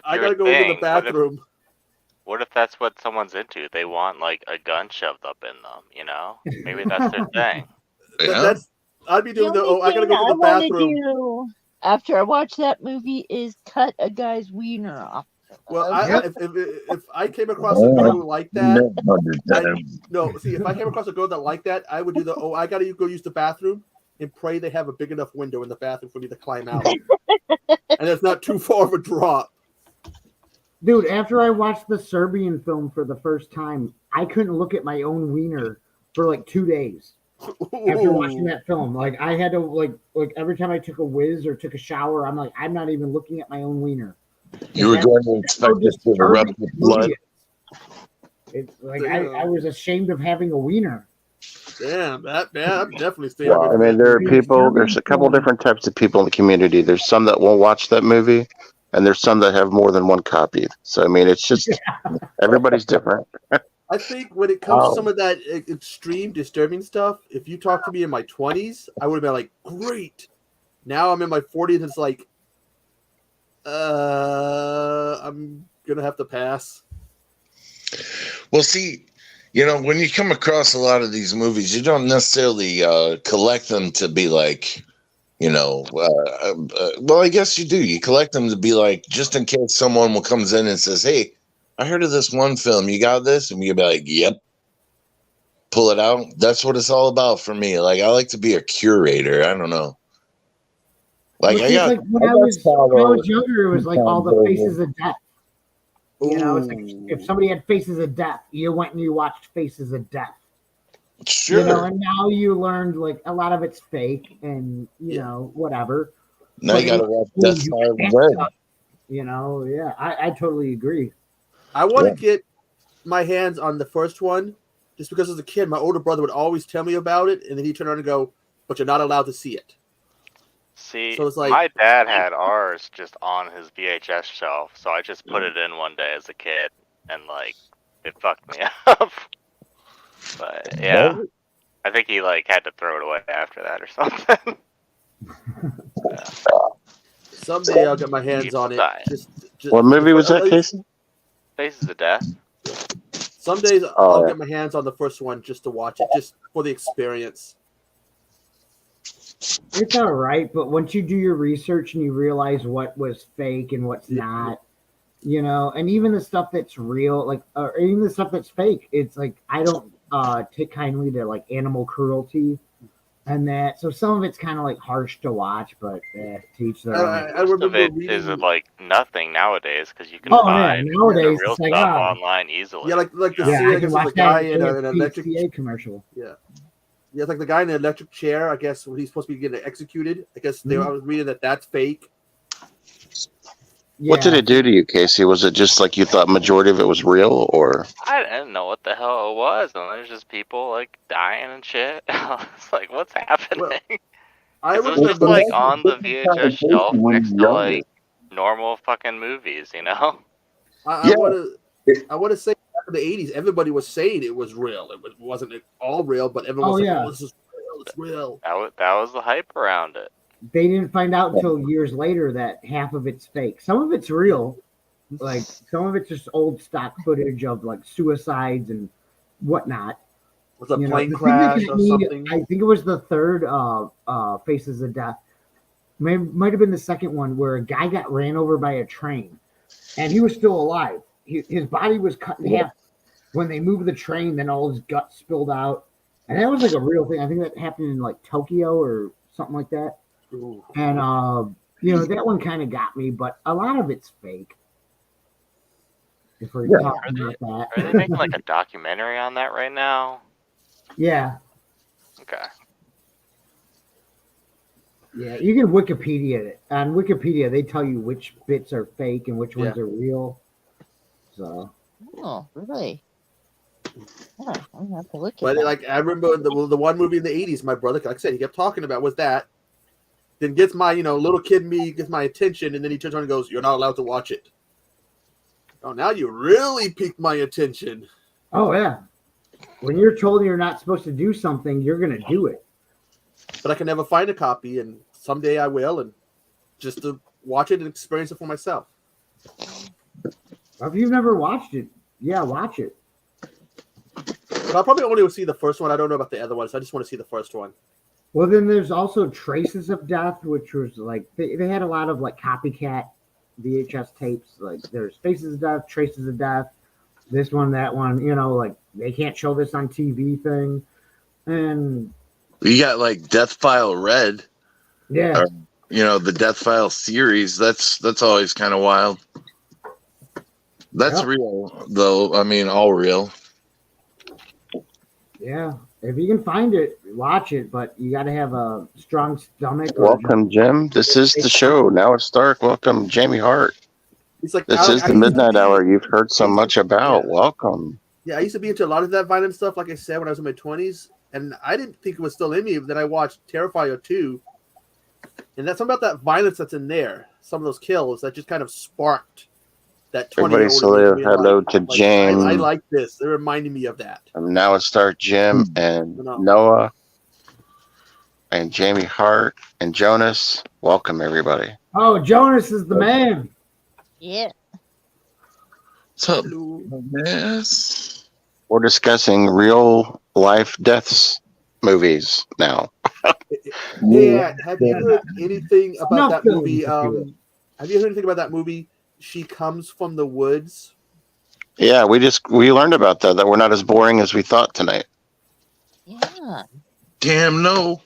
[SPEAKER 6] I
[SPEAKER 3] your
[SPEAKER 6] gotta go into the
[SPEAKER 3] thing?
[SPEAKER 6] bathroom.
[SPEAKER 3] What if that's what someone's into? They want like a gun shoved up in them. Maybe that's their thing.
[SPEAKER 2] Yeah.
[SPEAKER 6] That's I'd be
[SPEAKER 4] The
[SPEAKER 6] doing the.
[SPEAKER 4] only
[SPEAKER 6] Oh, I gotta
[SPEAKER 4] thing
[SPEAKER 6] go to
[SPEAKER 4] I
[SPEAKER 6] the
[SPEAKER 4] want to
[SPEAKER 6] bathroom.
[SPEAKER 4] do after I watch that movie is cut a guy's wiener off.
[SPEAKER 6] Well,
[SPEAKER 4] Okay.
[SPEAKER 6] if I came across a girl like that,
[SPEAKER 2] 100 times.
[SPEAKER 6] no. See, if I came across a girl that like that, I would do the. Oh, I gotta go use the bathroom and pray they have a big enough window in the bathroom for me to climb out, and it's not too far of a drop.
[SPEAKER 8] Dude, after I watched the Serbian film for the first time, I couldn't look at my own wiener for like 2 days after watching that film. Like I had to like every time I took a whiz or took a shower, I'm like, I'm not even looking at my own wiener.
[SPEAKER 2] You were going to expect this to erupt with blood.
[SPEAKER 8] It's like I was ashamed of having a wiener.
[SPEAKER 6] Damn, I'm definitely staying
[SPEAKER 1] Wow.
[SPEAKER 6] away
[SPEAKER 1] I
[SPEAKER 6] from
[SPEAKER 1] mean,
[SPEAKER 6] that
[SPEAKER 1] there are
[SPEAKER 6] movie.
[SPEAKER 1] people. There's a couple different types of people in the community. There's some that won't watch that movie, and there's some that have more than one copy. So I mean, it's just everybody's different.
[SPEAKER 6] I think when it comes to
[SPEAKER 1] Oh.
[SPEAKER 6] some of that extreme disturbing stuff, if you talk to me in my 20s, I would have been like, great. Now I'm in my 40s, it's like, I'm gonna have to pass.
[SPEAKER 2] Well, see, when you come across a lot of these movies, you don't necessarily collect them to be like, well, I guess you do. You collect them to be like, just in case someone comes in and says, "Hey, I heard of this one film. You got this?" And you'll be like, "Yep." Pull it out. That's what it's all about for me. Like, I like to be a curator. I don't know. Like,
[SPEAKER 8] Well, see, it's like when I was younger, it was like all the Faces of Death. It's like if somebody had Faces of Death, you went and you watched Faces of Death.
[SPEAKER 2] Sure.
[SPEAKER 8] And now you learned like a lot of it's fake and whatever.
[SPEAKER 2] Now you gotta watch Death Fire Red.
[SPEAKER 8] Yeah, I totally agree.
[SPEAKER 6] I want to get my hands on the first one, just because as a kid, my older brother would always tell me about it, and then he'd turn around and go, "But you're not allowed to see it."
[SPEAKER 3] See,
[SPEAKER 6] So it's like,
[SPEAKER 3] my dad had ours just on his VHS shelf, so I just put it in one day as a kid, and like, it fucked me up. But yeah, I think he like had to throw it away after that or something. Yeah.
[SPEAKER 6] Someday I'll get my hands on it. Just
[SPEAKER 1] what movie was that, Casey?
[SPEAKER 3] Faces of Death.
[SPEAKER 6] Some days I'll get my hands on the first one just to watch it, just for the experience.
[SPEAKER 8] It's all right, but once you do your research and you realize what was fake and what's not, and even the stuff that's real, like, or even the stuff that's fake, it's like I don't take kindly to like animal cruelty and that. So some of it's kind of like harsh to watch, but teach their own.
[SPEAKER 3] Most of it is like nothing nowadays because you can find the real
[SPEAKER 8] it's like,
[SPEAKER 3] stuff online easily.
[SPEAKER 6] Yeah, like the
[SPEAKER 8] I can watch
[SPEAKER 6] the guy in an
[SPEAKER 8] PCA
[SPEAKER 6] electric
[SPEAKER 8] commercial.
[SPEAKER 6] Yeah, it's like the guy in the electric chair. I guess when he's supposed to be getting executed. I guess I was reading that's fake.
[SPEAKER 1] Yeah. What did it do to you, Casey? Was it just like you thought majority of it was real, or?
[SPEAKER 3] I didn't know what the hell it was, and there's just people like dying and shit. It's like, what's happening?
[SPEAKER 6] I
[SPEAKER 3] was just like on the VHS shelf next to like normal fucking movies,
[SPEAKER 6] I want to say back in the 80s, everybody was saying it was real. It wasn't all real, but everyone was like, "Oh, this is real. It's real."
[SPEAKER 3] That was the hype around it.
[SPEAKER 8] They didn't find out until years later that half of it's fake. Some of it's real, like some of it's just old stock footage of like suicides and whatnot.
[SPEAKER 6] Was a plane crash or something?
[SPEAKER 8] I think it was the third Faces of Death. Might have been the second one where a guy got ran over by a train, and he was still alive. His body was cut in half when they moved the train. Then all his guts spilled out, and that was like a real thing. I think that happened in like Tokyo or something like that.
[SPEAKER 6] Ooh.
[SPEAKER 8] And that one kind of got me, but a lot of it's fake. If we're talking about that,
[SPEAKER 3] are they making like a documentary on that right now?
[SPEAKER 8] Yeah.
[SPEAKER 3] Okay.
[SPEAKER 8] Yeah, you can Wikipedia it. On Wikipedia, they tell you which bits are fake and which ones are real. So.
[SPEAKER 4] Oh, really? Yeah, I'm gonna have to look at
[SPEAKER 6] But
[SPEAKER 4] that.
[SPEAKER 6] like I remember the one movie in the 80s, my brother, like I said, he kept talking about was that. Then gets my little kid me gets my attention, and then he turns around and goes, "You're not allowed to watch it." Oh, now you really piqued my attention.
[SPEAKER 8] Oh yeah. When you're told you're not supposed to do something, you're gonna do it.
[SPEAKER 6] But I can never find a copy, and someday I will, and just to watch it and experience it for myself.
[SPEAKER 8] If you've never watched it, yeah, watch it.
[SPEAKER 6] But I'll probably only see the first one. I don't know about the other ones. I just want to see the first one.
[SPEAKER 8] Well, then there's also Traces of Death, which was like they had a lot of like copycat VHS tapes. Like there's Faces of Death, Traces of Death, this one, that one. Like they can't show this on TV thing, and
[SPEAKER 2] you got like Death File Red.
[SPEAKER 8] Yeah.
[SPEAKER 2] The Death File series. That's always kind of wild. That's real, though. I mean, all real.
[SPEAKER 8] Yeah. If you can find it, watch it, but you got to have a strong stomach.
[SPEAKER 1] Welcome, Jim. This is the show. Now it's dark. Welcome, Jamie Hart.
[SPEAKER 6] It's like
[SPEAKER 1] this is the midnight hour you've heard so much about. Welcome.
[SPEAKER 6] Yeah, I used to be into a lot of that violent stuff, like I said, when I was in my 20s, and I didn't think it was still in me. But then I watched Terrifier 2, and that's something about that violence that's in there. Some of those kills that just kind of sparked that
[SPEAKER 1] Everybody
[SPEAKER 6] 20-year-old
[SPEAKER 1] say
[SPEAKER 6] in me being
[SPEAKER 1] hello
[SPEAKER 6] like,
[SPEAKER 1] to
[SPEAKER 6] I
[SPEAKER 1] James.
[SPEAKER 6] like this. They're reminding me of that.
[SPEAKER 1] Now it's start Jim and
[SPEAKER 6] No.
[SPEAKER 1] Noah and Jamie Hart and Jonas. Welcome, everybody.
[SPEAKER 8] Oh, Jonas is the man.
[SPEAKER 4] Yeah.
[SPEAKER 2] What's up,
[SPEAKER 6] Hello.
[SPEAKER 2] yes?
[SPEAKER 1] We're discussing real life deaths movies now.
[SPEAKER 6] Hey, have you heard anything about
[SPEAKER 8] Snuff
[SPEAKER 6] that
[SPEAKER 8] films,
[SPEAKER 6] movie?
[SPEAKER 8] if you will.
[SPEAKER 6] Have you heard anything about that movie? She Comes from the Woods.
[SPEAKER 1] Yeah, we learned about that we're not as boring as we thought tonight.
[SPEAKER 4] Yeah.
[SPEAKER 2] Damn no.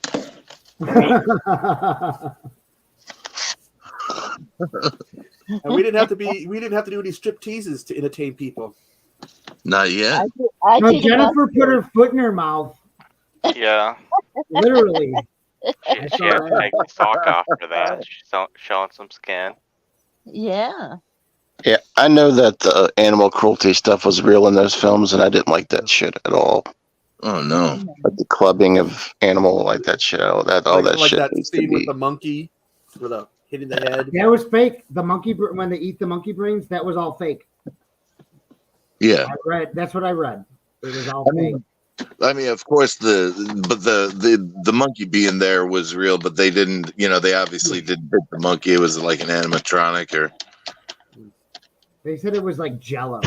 [SPEAKER 6] And we didn't have to do any strip teases to entertain people.
[SPEAKER 2] Not yet.
[SPEAKER 4] I
[SPEAKER 8] No,
[SPEAKER 4] did
[SPEAKER 8] Jennifer
[SPEAKER 4] about
[SPEAKER 8] put her foot in her mouth,
[SPEAKER 3] Yeah.
[SPEAKER 8] literally.
[SPEAKER 3] She
[SPEAKER 8] I
[SPEAKER 3] had
[SPEAKER 8] saw
[SPEAKER 3] to
[SPEAKER 8] that.
[SPEAKER 3] take the sock off for that. She's showing some skin.
[SPEAKER 4] Yeah.
[SPEAKER 1] Yeah, I know that the animal cruelty stuff was real in those films, and I didn't like that shit at all.
[SPEAKER 2] Oh no.
[SPEAKER 1] Like the clubbing of animal, like that shit. All that
[SPEAKER 6] Like
[SPEAKER 1] shit
[SPEAKER 6] that
[SPEAKER 1] needs to
[SPEAKER 6] scene with
[SPEAKER 1] be.
[SPEAKER 6] the monkey, with the hitting the head.
[SPEAKER 8] That was fake. The monkey, when they eat the monkey brains, that was all fake.
[SPEAKER 2] Yeah.
[SPEAKER 8] I read. That's what I read. It was all fake.
[SPEAKER 2] I mean, of course, the monkey being there was real, but they didn't. They obviously didn't hit the monkey. It was like an animatronic, or
[SPEAKER 8] They said it was like Jello.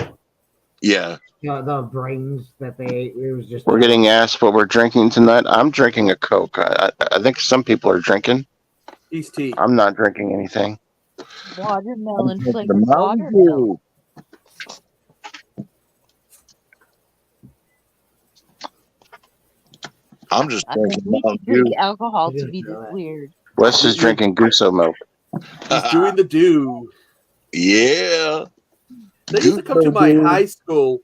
[SPEAKER 2] yeah.
[SPEAKER 8] The brains that they ate. It was just.
[SPEAKER 1] We're getting asked what we're drinking tonight. I'm drinking a Coke. I think some people are drinking.
[SPEAKER 6] East tea.
[SPEAKER 1] I'm not drinking anything.
[SPEAKER 4] Watermelon
[SPEAKER 2] The
[SPEAKER 4] flavored
[SPEAKER 2] Mountain
[SPEAKER 4] watermelon.
[SPEAKER 2] Dew. I'm just
[SPEAKER 4] I think
[SPEAKER 2] drinking
[SPEAKER 4] we
[SPEAKER 2] Mountain
[SPEAKER 4] can drink
[SPEAKER 2] Dew.
[SPEAKER 4] alcohol
[SPEAKER 8] I
[SPEAKER 4] to
[SPEAKER 8] didn't
[SPEAKER 4] be
[SPEAKER 8] know
[SPEAKER 4] this
[SPEAKER 8] that.
[SPEAKER 4] weird.
[SPEAKER 1] Wes is drinking Guso milk.
[SPEAKER 6] He's doing the do.
[SPEAKER 2] Yeah.
[SPEAKER 6] They used to come to
[SPEAKER 2] Good
[SPEAKER 6] my
[SPEAKER 2] dude.
[SPEAKER 6] high school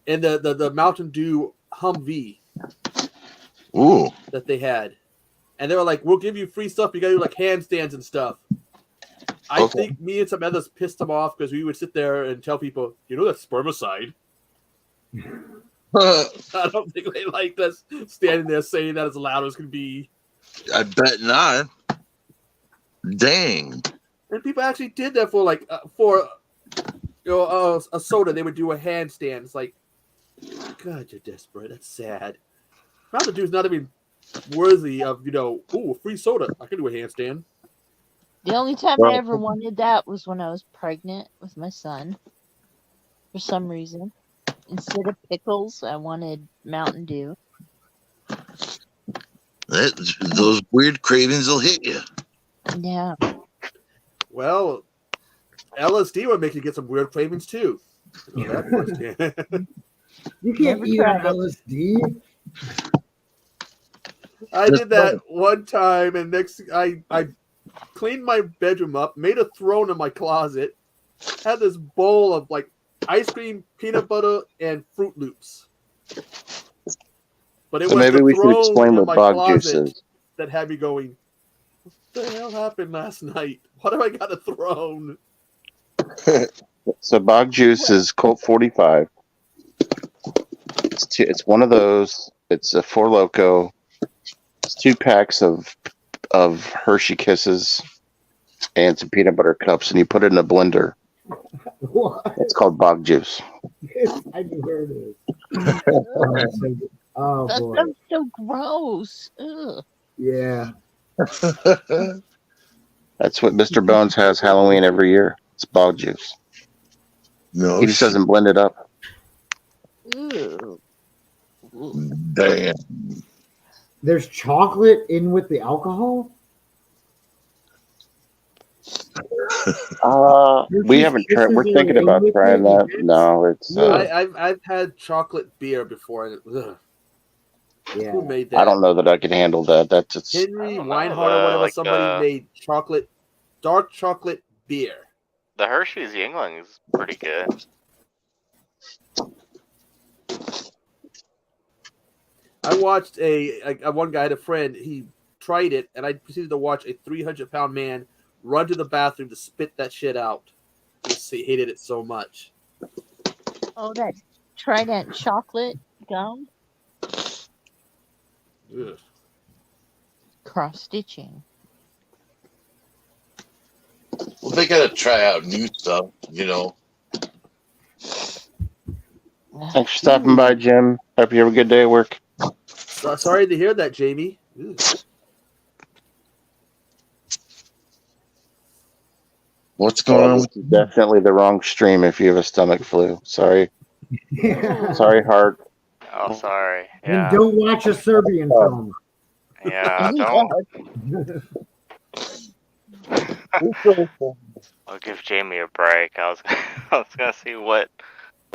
[SPEAKER 6] in the Mountain Dew Humvee
[SPEAKER 2] Ooh.
[SPEAKER 6] that they had. And they were like, we'll give you free stuff. You got to do like handstands and stuff. I
[SPEAKER 2] Okay.
[SPEAKER 6] think me and some others pissed them off because we would sit there and tell people, that's spermicide. I don't think they liked us standing there saying that as loud as can be.
[SPEAKER 2] I bet not. Dang.
[SPEAKER 6] And people actually did that for a soda. They would do a handstand. It's like, God, you're desperate. That's sad. Mountain Dew's not even worthy of, a free soda. I can do a handstand.
[SPEAKER 4] The only time I ever wanted that was when I was pregnant with my son. For some reason. Instead of pickles, I wanted Mountain Dew.
[SPEAKER 2] Those weird cravings will hit you.
[SPEAKER 4] Yeah.
[SPEAKER 6] Well, LSD would make you get some weird cravings too. You know that firsthand.
[SPEAKER 8] You can't
[SPEAKER 4] Never
[SPEAKER 8] eat on
[SPEAKER 4] tried it.
[SPEAKER 8] LSD.
[SPEAKER 6] I did that one time, and next I cleaned my bedroom up, made a throne in my closet, had this bowl of like ice cream, peanut butter, and Fruit Loops. But it
[SPEAKER 1] So
[SPEAKER 6] was
[SPEAKER 1] maybe
[SPEAKER 6] the
[SPEAKER 1] we should
[SPEAKER 6] throne
[SPEAKER 1] explain
[SPEAKER 6] in
[SPEAKER 1] what
[SPEAKER 6] my
[SPEAKER 1] bog juice
[SPEAKER 6] closet
[SPEAKER 1] is.
[SPEAKER 6] that had me going, what the hell happened last night? Why do I got a throne?
[SPEAKER 1] So bog juice is Colt 45. It's one of those. It's a Four Loko. It's 2 packs of Hershey Kisses and some peanut butter cups, and you put it in a blender.
[SPEAKER 8] What?
[SPEAKER 1] It's called bog juice.
[SPEAKER 8] I know where it is. Oh
[SPEAKER 4] That
[SPEAKER 8] boy.
[SPEAKER 4] sounds so gross. Ugh.
[SPEAKER 8] Yeah.
[SPEAKER 1] That's what Mr. Bones has Halloween every year. It's bog juice.
[SPEAKER 2] No
[SPEAKER 1] He just
[SPEAKER 2] shit.
[SPEAKER 1] doesn't blend it up.
[SPEAKER 4] Ew.
[SPEAKER 2] Damn.
[SPEAKER 8] There's chocolate in with the alcohol?
[SPEAKER 1] We haven't tried. We're thinking about trying that. No, it's.
[SPEAKER 6] I've had chocolate beer before. And
[SPEAKER 8] Yeah.
[SPEAKER 6] who made that?
[SPEAKER 1] I don't know that I could handle that. That's just.
[SPEAKER 6] Henry
[SPEAKER 3] I don't know,
[SPEAKER 6] Weinhardt or whatever.
[SPEAKER 3] like,
[SPEAKER 6] Somebody made dark chocolate beer.
[SPEAKER 3] The Hershey's Yingling is pretty good.
[SPEAKER 6] I watched one guy had a friend. He tried it, and I proceeded to watch a 300-pound man run to the bathroom to spit that shit out. He hated it so much.
[SPEAKER 4] Oh, that Trident chocolate gum?
[SPEAKER 6] Ugh.
[SPEAKER 4] Cross stitching.
[SPEAKER 2] Well, they gotta try out new stuff,
[SPEAKER 1] Thanks for stopping by, Jim. Hope you have a good day at work.
[SPEAKER 6] Sorry to hear that, Jamie. Ooh.
[SPEAKER 2] What's going on?
[SPEAKER 1] This is definitely the wrong stream if you have a stomach flu. Sorry. Sorry, Hart.
[SPEAKER 3] Oh, sorry.
[SPEAKER 8] And
[SPEAKER 3] Yeah.
[SPEAKER 8] don't watch a Serbian film.
[SPEAKER 3] Yeah,
[SPEAKER 4] Oh,
[SPEAKER 3] don't. I'll give Jamie a break. I was gonna see what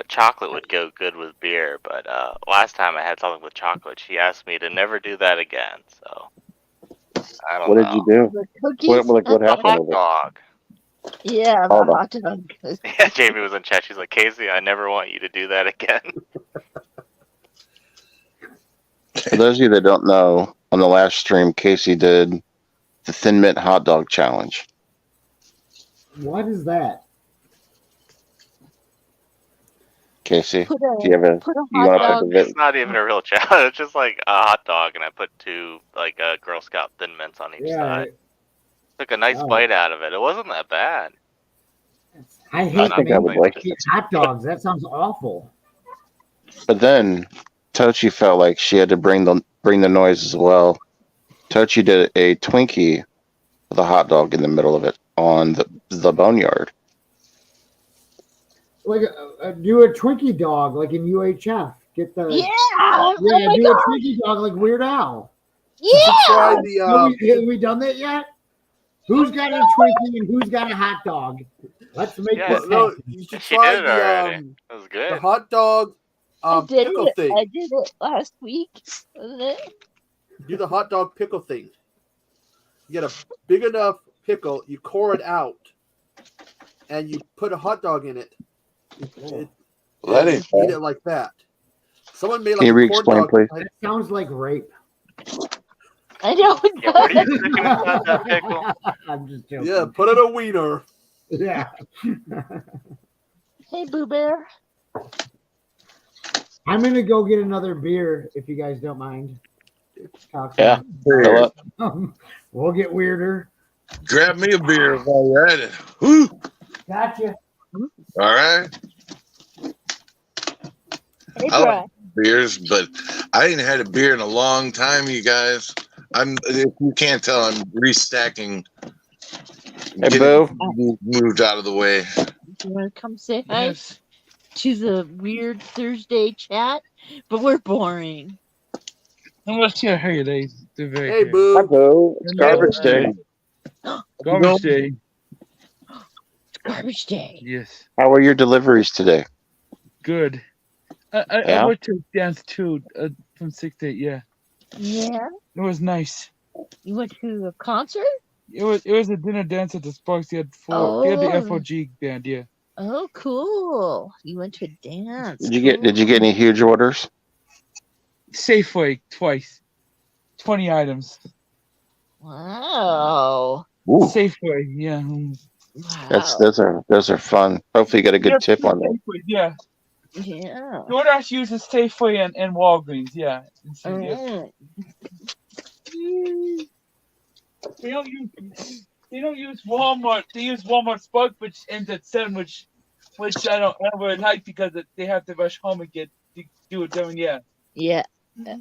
[SPEAKER 3] chocolate would go good with beer, but last time I had something with chocolate, she asked me to never do that again. So I don't
[SPEAKER 1] What
[SPEAKER 3] know.
[SPEAKER 1] did you do?
[SPEAKER 4] the cookies.
[SPEAKER 1] What
[SPEAKER 3] A
[SPEAKER 1] happened
[SPEAKER 3] hot
[SPEAKER 1] with it?
[SPEAKER 3] dog.
[SPEAKER 4] Yeah, the
[SPEAKER 1] Hold on.
[SPEAKER 4] hot dog.
[SPEAKER 3] Yeah, Jamie was in chat. She's like, Casey, I never want you to do that again.
[SPEAKER 1] For those of you that don't know, on the last stream, Casey did the Thin Mint Hot Dog Challenge.
[SPEAKER 8] What is that?
[SPEAKER 1] Casey,
[SPEAKER 4] Put
[SPEAKER 1] do you have a?
[SPEAKER 4] put a
[SPEAKER 1] You
[SPEAKER 4] hot
[SPEAKER 1] want to put
[SPEAKER 4] dog.
[SPEAKER 1] the
[SPEAKER 3] It's not even a real challenge. It's just like a hot dog, and I put two like Girl Scout Thin Mints on each side. Took a nice bite out of it. It wasn't that bad.
[SPEAKER 8] I hate
[SPEAKER 1] think I would like it.
[SPEAKER 8] hot dogs. That sounds awful.
[SPEAKER 1] But then Tochi felt like she had to bring the noise as well. Tochi did a Twinkie with a hot dog in the middle of it on the boneyard.
[SPEAKER 8] Like do a Twinkie dog like in UHF. Get the
[SPEAKER 4] Yeah. Oh my
[SPEAKER 8] do
[SPEAKER 4] God.
[SPEAKER 8] a Twinkie dog like Weird Al.
[SPEAKER 6] You should try
[SPEAKER 4] Yeah.
[SPEAKER 6] the
[SPEAKER 8] Have we done that yet? Who's got a Twinkie and who's got a hot dog? Let's make
[SPEAKER 3] Yeah,
[SPEAKER 8] this
[SPEAKER 6] no,
[SPEAKER 8] happen.
[SPEAKER 6] you should
[SPEAKER 3] She
[SPEAKER 6] try
[SPEAKER 3] did it already.
[SPEAKER 6] the
[SPEAKER 3] It was good.
[SPEAKER 6] hot dog
[SPEAKER 4] I did
[SPEAKER 6] pickle
[SPEAKER 4] it.
[SPEAKER 6] thing.
[SPEAKER 4] I did it last week, wasn't it?
[SPEAKER 6] Do the hot dog pickle thing. You get a big enough pickle, you core it out, and you put a hot dog in it.
[SPEAKER 2] That
[SPEAKER 6] and
[SPEAKER 2] ain't
[SPEAKER 6] you eat
[SPEAKER 2] bad.
[SPEAKER 6] it like that. Someone made
[SPEAKER 1] Can you
[SPEAKER 6] like a corn
[SPEAKER 1] re-explain,
[SPEAKER 6] dog.
[SPEAKER 1] please?
[SPEAKER 8] That sounds like rape.
[SPEAKER 4] I know. It
[SPEAKER 3] Yeah, what are you
[SPEAKER 4] does.
[SPEAKER 3] sticking inside that pickle?
[SPEAKER 8] I'm just joking.
[SPEAKER 6] Yeah, put it a wiener.
[SPEAKER 8] Yeah.
[SPEAKER 4] Hey, Boo Bear.
[SPEAKER 8] I'm gonna go get another beer if you guys don't mind.
[SPEAKER 1] Yeah. Fill up.
[SPEAKER 8] We'll get weirder.
[SPEAKER 2] Grab me a beer while you're at it. Woo!
[SPEAKER 8] Gotcha.
[SPEAKER 2] All right.
[SPEAKER 4] Hey,
[SPEAKER 2] I like
[SPEAKER 4] Brad.
[SPEAKER 2] beers, but I ain't had a beer in a long time, you guys. If you can't tell, I'm restacking.
[SPEAKER 1] Hey,
[SPEAKER 2] Getting
[SPEAKER 1] Boo.
[SPEAKER 2] moved out of the way.
[SPEAKER 4] You want to come say hi
[SPEAKER 5] Yes.
[SPEAKER 4] to the weird Thursday chat? But we're boring.
[SPEAKER 9] I'm not sure how you guys do very
[SPEAKER 6] Hey,
[SPEAKER 9] good.
[SPEAKER 6] Boo.
[SPEAKER 1] Boo. It's garbage day.
[SPEAKER 9] Garbage day.
[SPEAKER 4] It's garbage day.
[SPEAKER 9] Yes.
[SPEAKER 1] How are your deliveries today?
[SPEAKER 9] Good. I
[SPEAKER 1] Yeah?
[SPEAKER 9] went to dance too from 6 to 8. Yeah,
[SPEAKER 4] Yeah.
[SPEAKER 9] it was nice.
[SPEAKER 4] You went to a concert?
[SPEAKER 9] It was a dinner dance at the Sparks. They had the FOG band. Yeah.
[SPEAKER 4] Oh, cool. You went to a dance.
[SPEAKER 1] Did you get any huge orders?
[SPEAKER 9] Safeway twice. 20 items.
[SPEAKER 4] Wow.
[SPEAKER 1] Ooh,
[SPEAKER 9] Safeway. Yeah.
[SPEAKER 4] Wow.
[SPEAKER 1] those are fun. Hopefully, you got a good tip on that.
[SPEAKER 9] Safeway, yeah.
[SPEAKER 4] Yeah.
[SPEAKER 9] DoorDash uses Safeway and Walgreens. Yeah. And so, yeah. They don't use Walmart. They use Walmart Spark, which ends at 7, which I don't ever like because they have to rush home and do it during. Yeah.
[SPEAKER 4] Yeah.
[SPEAKER 9] Yeah.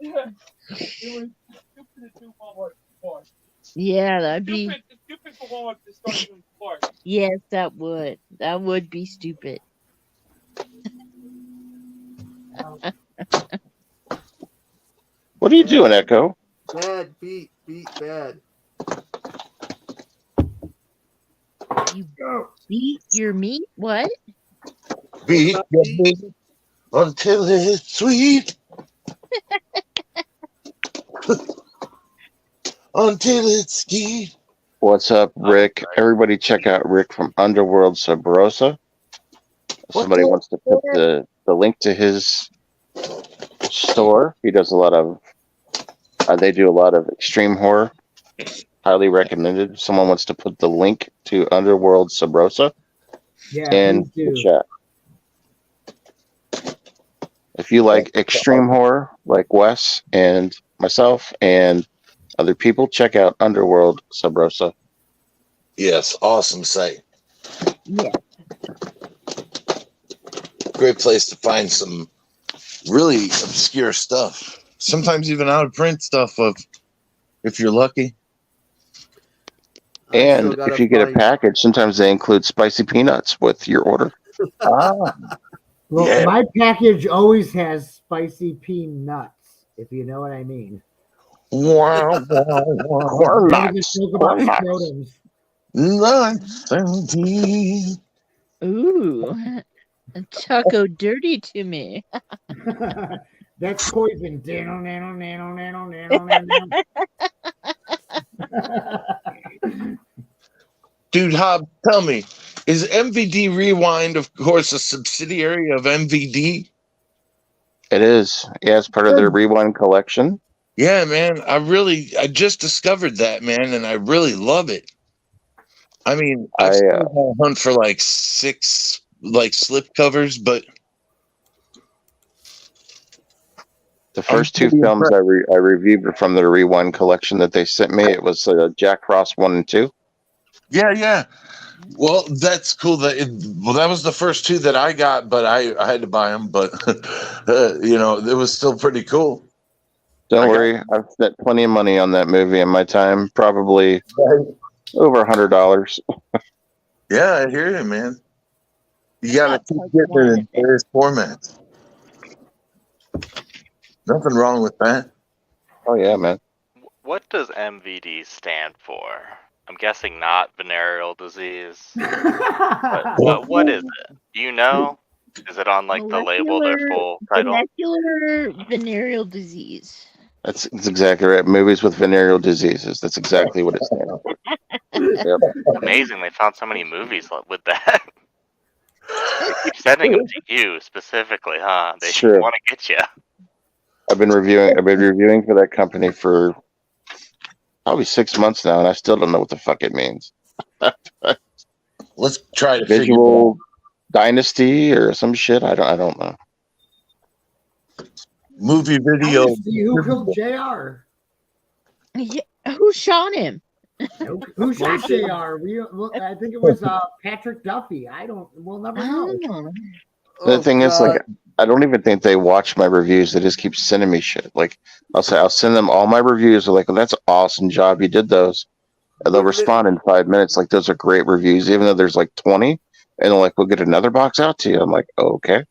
[SPEAKER 9] It was stupid to do Walmart Spark.
[SPEAKER 4] Yeah, that'd be.
[SPEAKER 9] It's stupid for Walmart to start doing Spark.
[SPEAKER 4] Yes, that would. That would be stupid.
[SPEAKER 1] What are you doing, Echo?
[SPEAKER 6] Bad beat bad.
[SPEAKER 4] You beat your meat? What?
[SPEAKER 2] Beat your meat until it's sweet. Until it's sweet.
[SPEAKER 1] What's up, Rick? Everybody check out Rick from Underworld Sabrosa. Somebody wants to put the link to his store. He does a lot of they do a lot of extreme horror. Highly recommended. Someone wants to put the link to Underworld Sabrosa in the chat. If you like extreme horror, like Wes and myself and other people, check out Underworld Sabrosa.
[SPEAKER 2] Yes, awesome site.
[SPEAKER 4] Yeah.
[SPEAKER 2] great place to find some really obscure stuff. Sometimes even out of print stuff. If you're lucky.
[SPEAKER 1] And if you get a package, sometimes they include spicy peanuts with your order.
[SPEAKER 8] Well,
[SPEAKER 2] Yeah.
[SPEAKER 8] my package always has spicy peanuts, if you know what I mean.
[SPEAKER 2] Wow.
[SPEAKER 1] Corn nuts. Corn nuts.
[SPEAKER 8] Scrotums.
[SPEAKER 2] Nuts and tea.
[SPEAKER 4] Ooh, Choco dirty to me.
[SPEAKER 8] That's poison.
[SPEAKER 2] Dude, Hob, tell me, is MVD Rewind, of course, a subsidiary of MVD?
[SPEAKER 1] It is. Yeah, it's part of their Rewind collection.
[SPEAKER 2] Yeah, man. I just discovered that, man, and I really love it. I mean, I've still hunt for like 6 slip covers, but
[SPEAKER 1] the first 2 films I reviewed were from the Rewind collection that they sent me. It was Jack Frost 1 and 2.
[SPEAKER 2] Yeah. Well, that's cool. That was the first 2 that I got, but I had to buy them. But it was still pretty cool.
[SPEAKER 1] Don't worry, I've spent plenty of money on that movie in my time. Probably over $100.
[SPEAKER 2] Yeah, I hear you, man. You gotta keep getting it in various formats. Nothing wrong with that.
[SPEAKER 1] Oh yeah, man.
[SPEAKER 3] What does MVD stand for? I'm guessing not venereal disease. but what is it? Do you know? Is it on like the label, their full title?
[SPEAKER 4] Molecular venereal disease.
[SPEAKER 1] That's exactly right. Movies with venereal diseases. That's exactly what it stands for. Yep.
[SPEAKER 3] Amazing, they found so many movies with that. They keep sending them to you specifically, huh? They
[SPEAKER 1] Sure.
[SPEAKER 3] want to get you.
[SPEAKER 1] I've been reviewing for that company for probably 6 months now, and I still don't know what the fuck it means.
[SPEAKER 2] Let's try to
[SPEAKER 1] Visual Dynasty or some shit. I don't know.
[SPEAKER 2] Movie video.
[SPEAKER 8] Who killed JR?
[SPEAKER 4] Yeah, who shot him?
[SPEAKER 8] Who shot JR? I think it was Patrick Duffy. We'll never know.
[SPEAKER 1] The thing is, like, I don't even think they watch my reviews. They just keep sending me shit. Like, I'll send them all my reviews. They're like, "Well, that's an awesome job. You did those." And they'll respond in 5 minutes. Like, those are great reviews, even though there's like 20. And they're like, "We'll get another box out to you." I'm like, oh, "Okay."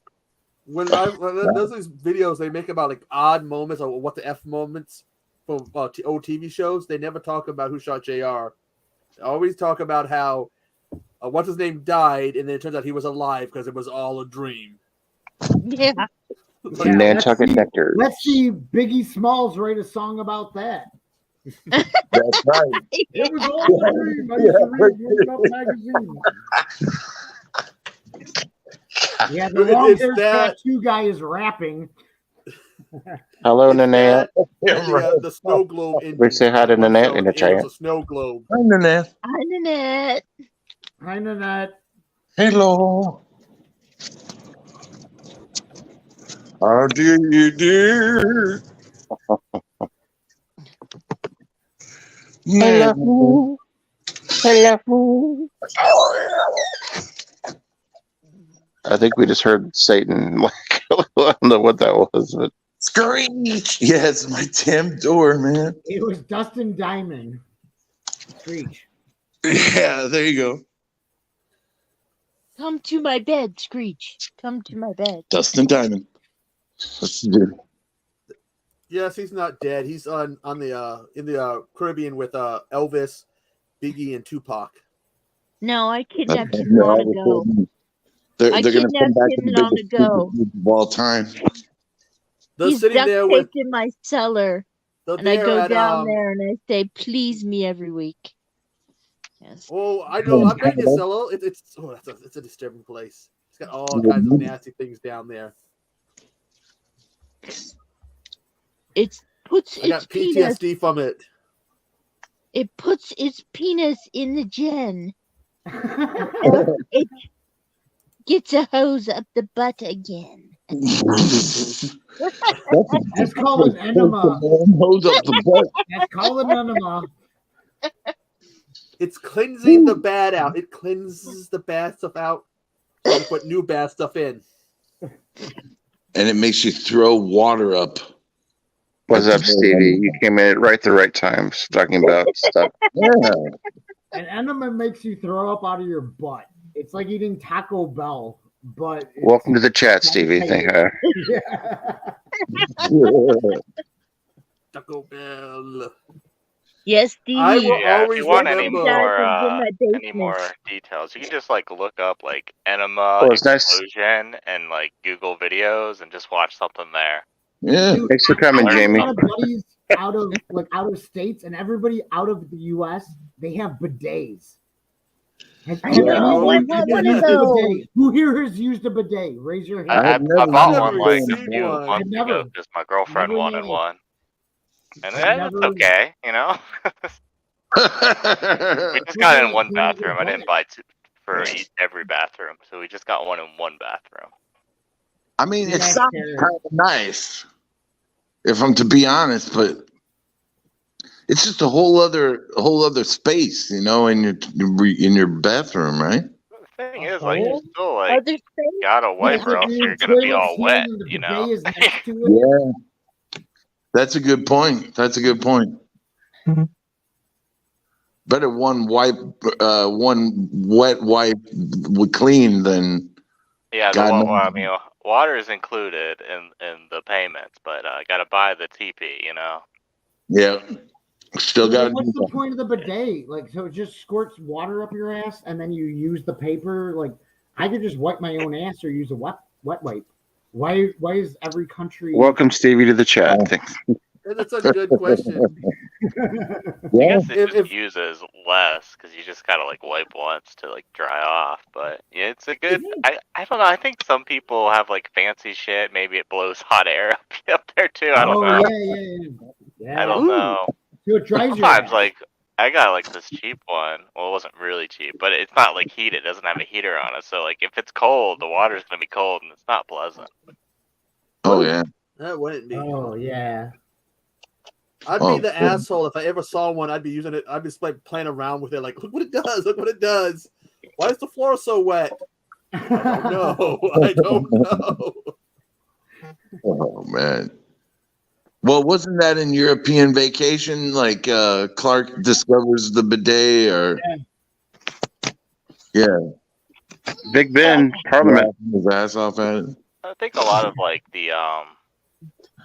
[SPEAKER 6] When those these videos they make about like odd moments or what the F moments from old TV shows, they never talk about who shot JR. They always talk about how what's his name died, and then it turns out he was alive because it was all a dream.
[SPEAKER 4] Yeah.
[SPEAKER 1] Nantucket Nectar.
[SPEAKER 8] Let's see Biggie Smalls write a song about that.
[SPEAKER 2] That's right.
[SPEAKER 8] It was all a dream. I used to read Wake Up magazine. Yeah, the long-haired tattoo guy is rapping.
[SPEAKER 1] Hello, Nanette.
[SPEAKER 6] The snow globe.
[SPEAKER 1] We say hi to Nanette in the chat.
[SPEAKER 6] It's a snow globe.
[SPEAKER 2] Hi, Nanette.
[SPEAKER 4] Hi, Nanette.
[SPEAKER 8] Hi, Nanette.
[SPEAKER 2] Hello. How do you do?
[SPEAKER 1] Hello. Hello. I think we just heard Satan. Like, I don't know what that was, but
[SPEAKER 2] Screech. Yeah, it's my damn door, man.
[SPEAKER 8] It was Dustin Diamond. Screech.
[SPEAKER 2] Yeah, there you go.
[SPEAKER 4] Come to my bed, Screech. Come to my bed.
[SPEAKER 2] Dustin Diamond. What's the do?
[SPEAKER 6] Yes, he's not dead. He's on the in the Caribbean with Elvis, Biggie, and Tupac.
[SPEAKER 4] No, I kidnapped him long ago.
[SPEAKER 2] They're
[SPEAKER 4] I
[SPEAKER 2] going to come
[SPEAKER 4] kidnapped
[SPEAKER 2] back to
[SPEAKER 4] him
[SPEAKER 2] the
[SPEAKER 4] long
[SPEAKER 2] biggest
[SPEAKER 4] ago.
[SPEAKER 2] of all time.
[SPEAKER 6] They're
[SPEAKER 4] He's
[SPEAKER 6] sitting
[SPEAKER 4] duct
[SPEAKER 6] there with
[SPEAKER 4] taped in my cellar, and I go down there and I say, "Please me" every week. Yes.
[SPEAKER 6] Oh, I know. I've been in your cellar. It's a disturbing place. It's got all kinds of nasty things down there.
[SPEAKER 4] I got
[SPEAKER 6] PTSD from it.
[SPEAKER 4] It puts its penis in the gen. It gets a hose up the butt again.
[SPEAKER 8] That's called an enema.
[SPEAKER 2] Hose up the butt.
[SPEAKER 8] That's called an enema.
[SPEAKER 6] It's cleansing the bad out. It cleanses the bad stuff out and put new bad stuff in.
[SPEAKER 2] and it makes you throw water up.
[SPEAKER 1] What's up, Stevie? You came in at right the right time, talking about stuff.
[SPEAKER 2] Yeah.
[SPEAKER 8] An enema makes you throw up out of your butt. It's like eating Taco Bell, but it's
[SPEAKER 1] Welcome to the chat, Stevie. Thank you.
[SPEAKER 8] Yeah.
[SPEAKER 6] Taco Bell.
[SPEAKER 4] Yes, Stevie.
[SPEAKER 6] I will
[SPEAKER 3] Yeah, if
[SPEAKER 6] always
[SPEAKER 3] you want
[SPEAKER 6] remember.
[SPEAKER 3] any more details, you can just like look up like enema
[SPEAKER 1] Well, it's nice.
[SPEAKER 3] explosion and like Google videos and just watch something there.
[SPEAKER 2] Yeah.
[SPEAKER 8] Dude,
[SPEAKER 1] Thanks for coming,
[SPEAKER 8] I have
[SPEAKER 1] Jamie.
[SPEAKER 8] a lot of buddies out of states, and everybody out of the U.S. they have bidets.
[SPEAKER 4] I know. I want one of those.
[SPEAKER 8] Who here has used a bidet? Raise your hand.
[SPEAKER 3] I bought one like a
[SPEAKER 6] received
[SPEAKER 3] few
[SPEAKER 6] one.
[SPEAKER 3] months ago because my girlfriend
[SPEAKER 8] Never
[SPEAKER 3] wanted
[SPEAKER 8] yet.
[SPEAKER 3] one, and
[SPEAKER 8] I've
[SPEAKER 3] it's okay, you know. We just got it in one bathroom. I didn't buy two for every bathroom, so we just got one in one bathroom.
[SPEAKER 2] I mean, it sounds kind of nice, if I'm to be honest, but it's just a whole other space, you know, in your bathroom, right?
[SPEAKER 3] The thing is, like, you still like
[SPEAKER 4] Other
[SPEAKER 3] gotta wipe, or else you're gonna be all wet, you know.
[SPEAKER 2] Yeah, that's a good point. That's a good point. Better one wet wipe with clean than
[SPEAKER 3] Yeah,
[SPEAKER 2] God knows.
[SPEAKER 3] I mean, water is included in the payments, but gotta buy the TP, you know.
[SPEAKER 2] Yeah, still got to do
[SPEAKER 8] What's the
[SPEAKER 2] that.
[SPEAKER 8] point of the bidet? Like, so it just squirts water up your ass, and then you use the paper. Like, I could just wipe my own ass or use a wet wipe. Why is every country?
[SPEAKER 1] Welcome, Stevie, to the chat. Thanks.
[SPEAKER 6] That's a good question.
[SPEAKER 3] I guess it just uses less because you just gotta like wipe once to like dry off. But yeah, it's a good. I don't know. I think some people have like fancy shit. Maybe it blows hot air up there too. I don't know.
[SPEAKER 8] Yeah.
[SPEAKER 3] I don't know.
[SPEAKER 8] So it dries your
[SPEAKER 3] Sometimes
[SPEAKER 8] ass.
[SPEAKER 3] like I got like this cheap one. Well, it wasn't really cheap, but it's not like heated. It doesn't have a heater on it. So like if it's cold, the water's gonna be cold and it's not pleasant.
[SPEAKER 2] Oh yeah.
[SPEAKER 6] That wouldn't be.
[SPEAKER 8] Oh yeah.
[SPEAKER 6] I'd be the asshole if I ever saw one. I'd be using it. I'd be just like playing around with it. Like, look what it does. Look what it does. Why is the floor so wet? I don't know. I don't know.
[SPEAKER 2] Oh man. Well, wasn't that in European Vacation? Like Clark discovers the bidet, or yeah,
[SPEAKER 1] Big Ben, Parliament.
[SPEAKER 2] his ass off at it.
[SPEAKER 3] I think a lot of like the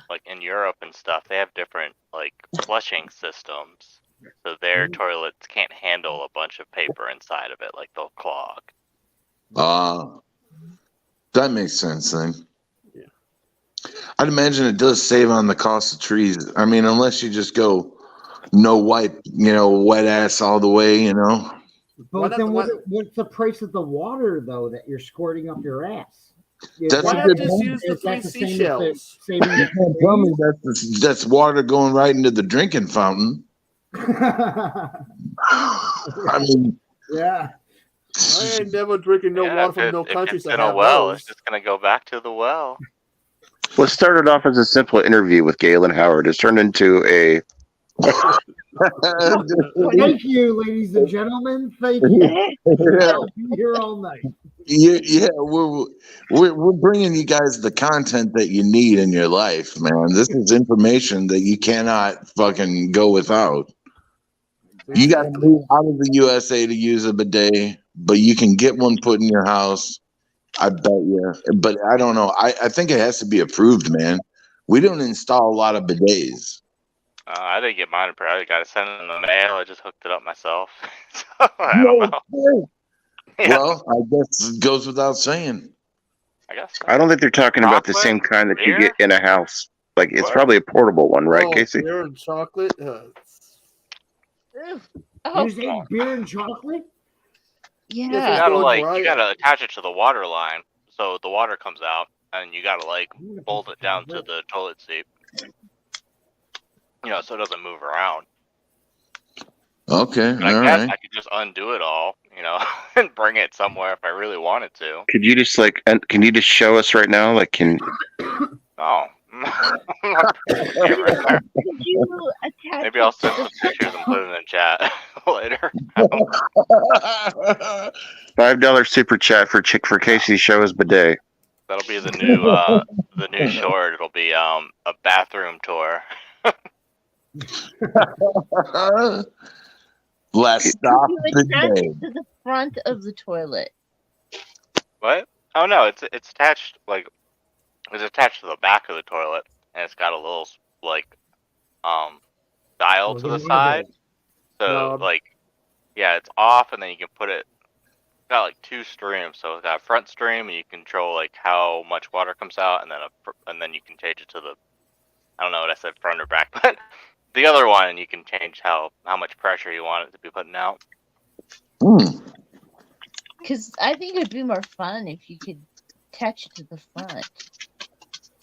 [SPEAKER 3] like in Europe and stuff, they have different like flushing systems, so their toilets can't handle a bunch of paper inside of it, like they'll clog.
[SPEAKER 2] That makes sense then. Yeah. I'd imagine it does save on the cost of trees. I mean, unless you just go no wipe, you know, wet ass all the way, you know.
[SPEAKER 8] But then what's the price of the water though that you're squirting up your ass?
[SPEAKER 2] That's a good point.
[SPEAKER 6] Use the 3 seashells.
[SPEAKER 2] You can't tell me that's water going right into the drinking fountain. I mean,
[SPEAKER 8] yeah.
[SPEAKER 6] I ain't never drinking no water from no countries
[SPEAKER 3] if it's
[SPEAKER 6] that
[SPEAKER 3] in a
[SPEAKER 6] have
[SPEAKER 3] well,
[SPEAKER 6] those.
[SPEAKER 3] it's just gonna go back to the well.
[SPEAKER 1] What started off as a simple interview with Galen Howard has turned into a.
[SPEAKER 8] Thank you, ladies and gentlemen. Thank you. I'll be here all night.
[SPEAKER 2] Yeah, we're bringing you guys the content that you need in your life, man. This is information that you cannot fucking go without. You got to move out of the USA to use a bidet, but you can get one put in your house. I bet you, but I don't know. I think it has to be approved, man. We don't install a lot of bidets.
[SPEAKER 3] I didn't get mine approved. I got to send it in the mail. I just hooked it up myself. So, I don't know. Yeah.
[SPEAKER 2] Well, I guess it goes without saying.
[SPEAKER 3] I guess so.
[SPEAKER 1] I don't think they're talking about the same kind that you get in a house. Like, it's probably a portable one, right, Casey?
[SPEAKER 6] Beer and chocolate.
[SPEAKER 8] You say beer and chocolate?
[SPEAKER 4] Yeah.
[SPEAKER 3] You gotta attach it to the water line, so the water comes out, and you gotta like fold it down to the toilet seat. You know, so it doesn't move around.
[SPEAKER 2] Okay,
[SPEAKER 3] I guess I could just undo it all, you know, and bring it somewhere if I really wanted to.
[SPEAKER 1] Could you just can you just show us right now? Like,
[SPEAKER 3] Oh. Maybe I'll send some pictures and put it in the chat later.
[SPEAKER 1] $5 super chat for Casey show us bidet.
[SPEAKER 3] That'll be the new short. It'll be a bathroom tour.
[SPEAKER 2] Last stop
[SPEAKER 4] You
[SPEAKER 2] the
[SPEAKER 4] attach
[SPEAKER 2] day.
[SPEAKER 4] it to the front of the toilet.
[SPEAKER 3] What? Oh no, it's attached it's attached to the back of the toilet, and it's got a little dial to the side. So yeah, it's off, and then you can put it. It's got like 2 streams, so it's got a front stream, and you control like how much water comes out, and then you can change it to the. I don't know what I said, front or back, but the other one you can change how much pressure you want it to be putting out.
[SPEAKER 4] Because I think it'd be more fun if you could attach it to the front.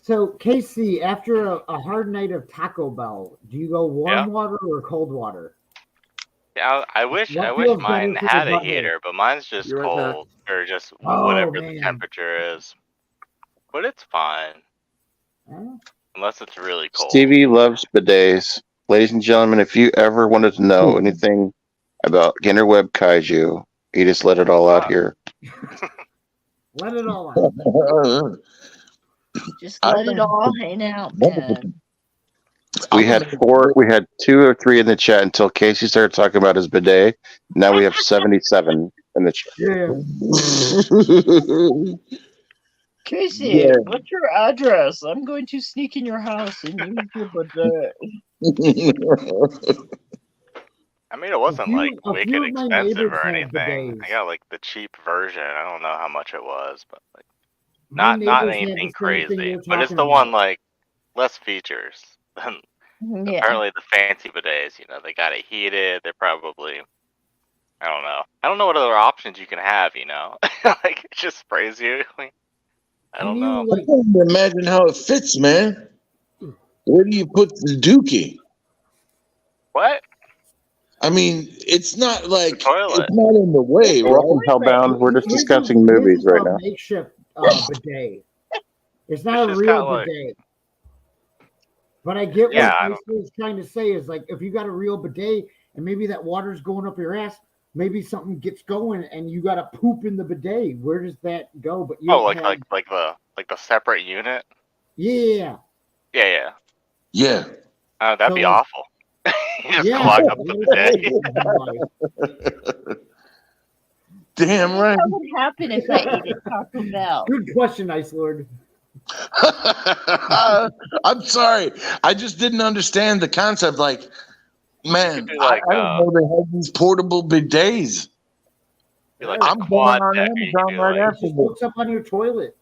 [SPEAKER 8] So, Casey, after a hard night of Taco Bell, do you go warm water or cold water?
[SPEAKER 3] Yeah, I wish mine had a heater, but mine's just cold or just whatever the temperature is. But it's fine. Unless it's really cold.
[SPEAKER 1] Stevie loves bidets. Ladies and gentlemen, if you ever wanted to know anything about Interweb Kaiju, he just let it all out here.
[SPEAKER 8] Let it all out.
[SPEAKER 4] Just let it all hang out, man.
[SPEAKER 1] We had 2 or 3 in the chat until Casey started talking about his bidet. Now we have 77 in the chat.
[SPEAKER 8] Yeah.
[SPEAKER 4] Casey, what's your address? I'm going to sneak in your house and use your bidet.
[SPEAKER 3] I mean, it wasn't like wicked expensive or anything. I got like the cheap version. I don't know how much it was, but like not anything crazy. But it's the one like less features than apparently the fancy bidets. You know, they got it heated. They're probably I don't know what other options you can have. You know, like it just sprays you. I don't know.
[SPEAKER 2] I can't imagine how it fits, man. Where do you put the dookie?
[SPEAKER 3] What?
[SPEAKER 2] I mean, it's not like
[SPEAKER 3] it's not
[SPEAKER 2] in the way, right?
[SPEAKER 1] Welcome, Hellbound. We're just discussing movies right now.
[SPEAKER 8] Makeshift bidet. It's not a real bidet. But I get what he's trying to say is like if you got a real bidet and maybe that water's going up your ass, maybe something gets going and you got to poop in the bidet. Where does that go? But you
[SPEAKER 3] like the separate unit.
[SPEAKER 8] Yeah.
[SPEAKER 2] Yeah.
[SPEAKER 3] That'd be awful. You just clog up the bidet.
[SPEAKER 2] Damn right.
[SPEAKER 4] What would happen if I ate at Taco Bell?
[SPEAKER 8] Good question, Ice Lord.
[SPEAKER 2] I'm sorry. I just didn't understand the concept. Like, man, I didn't know they had these portable bidets.
[SPEAKER 3] I'm going on Amazon
[SPEAKER 8] right after. Just hooks up on your toilet.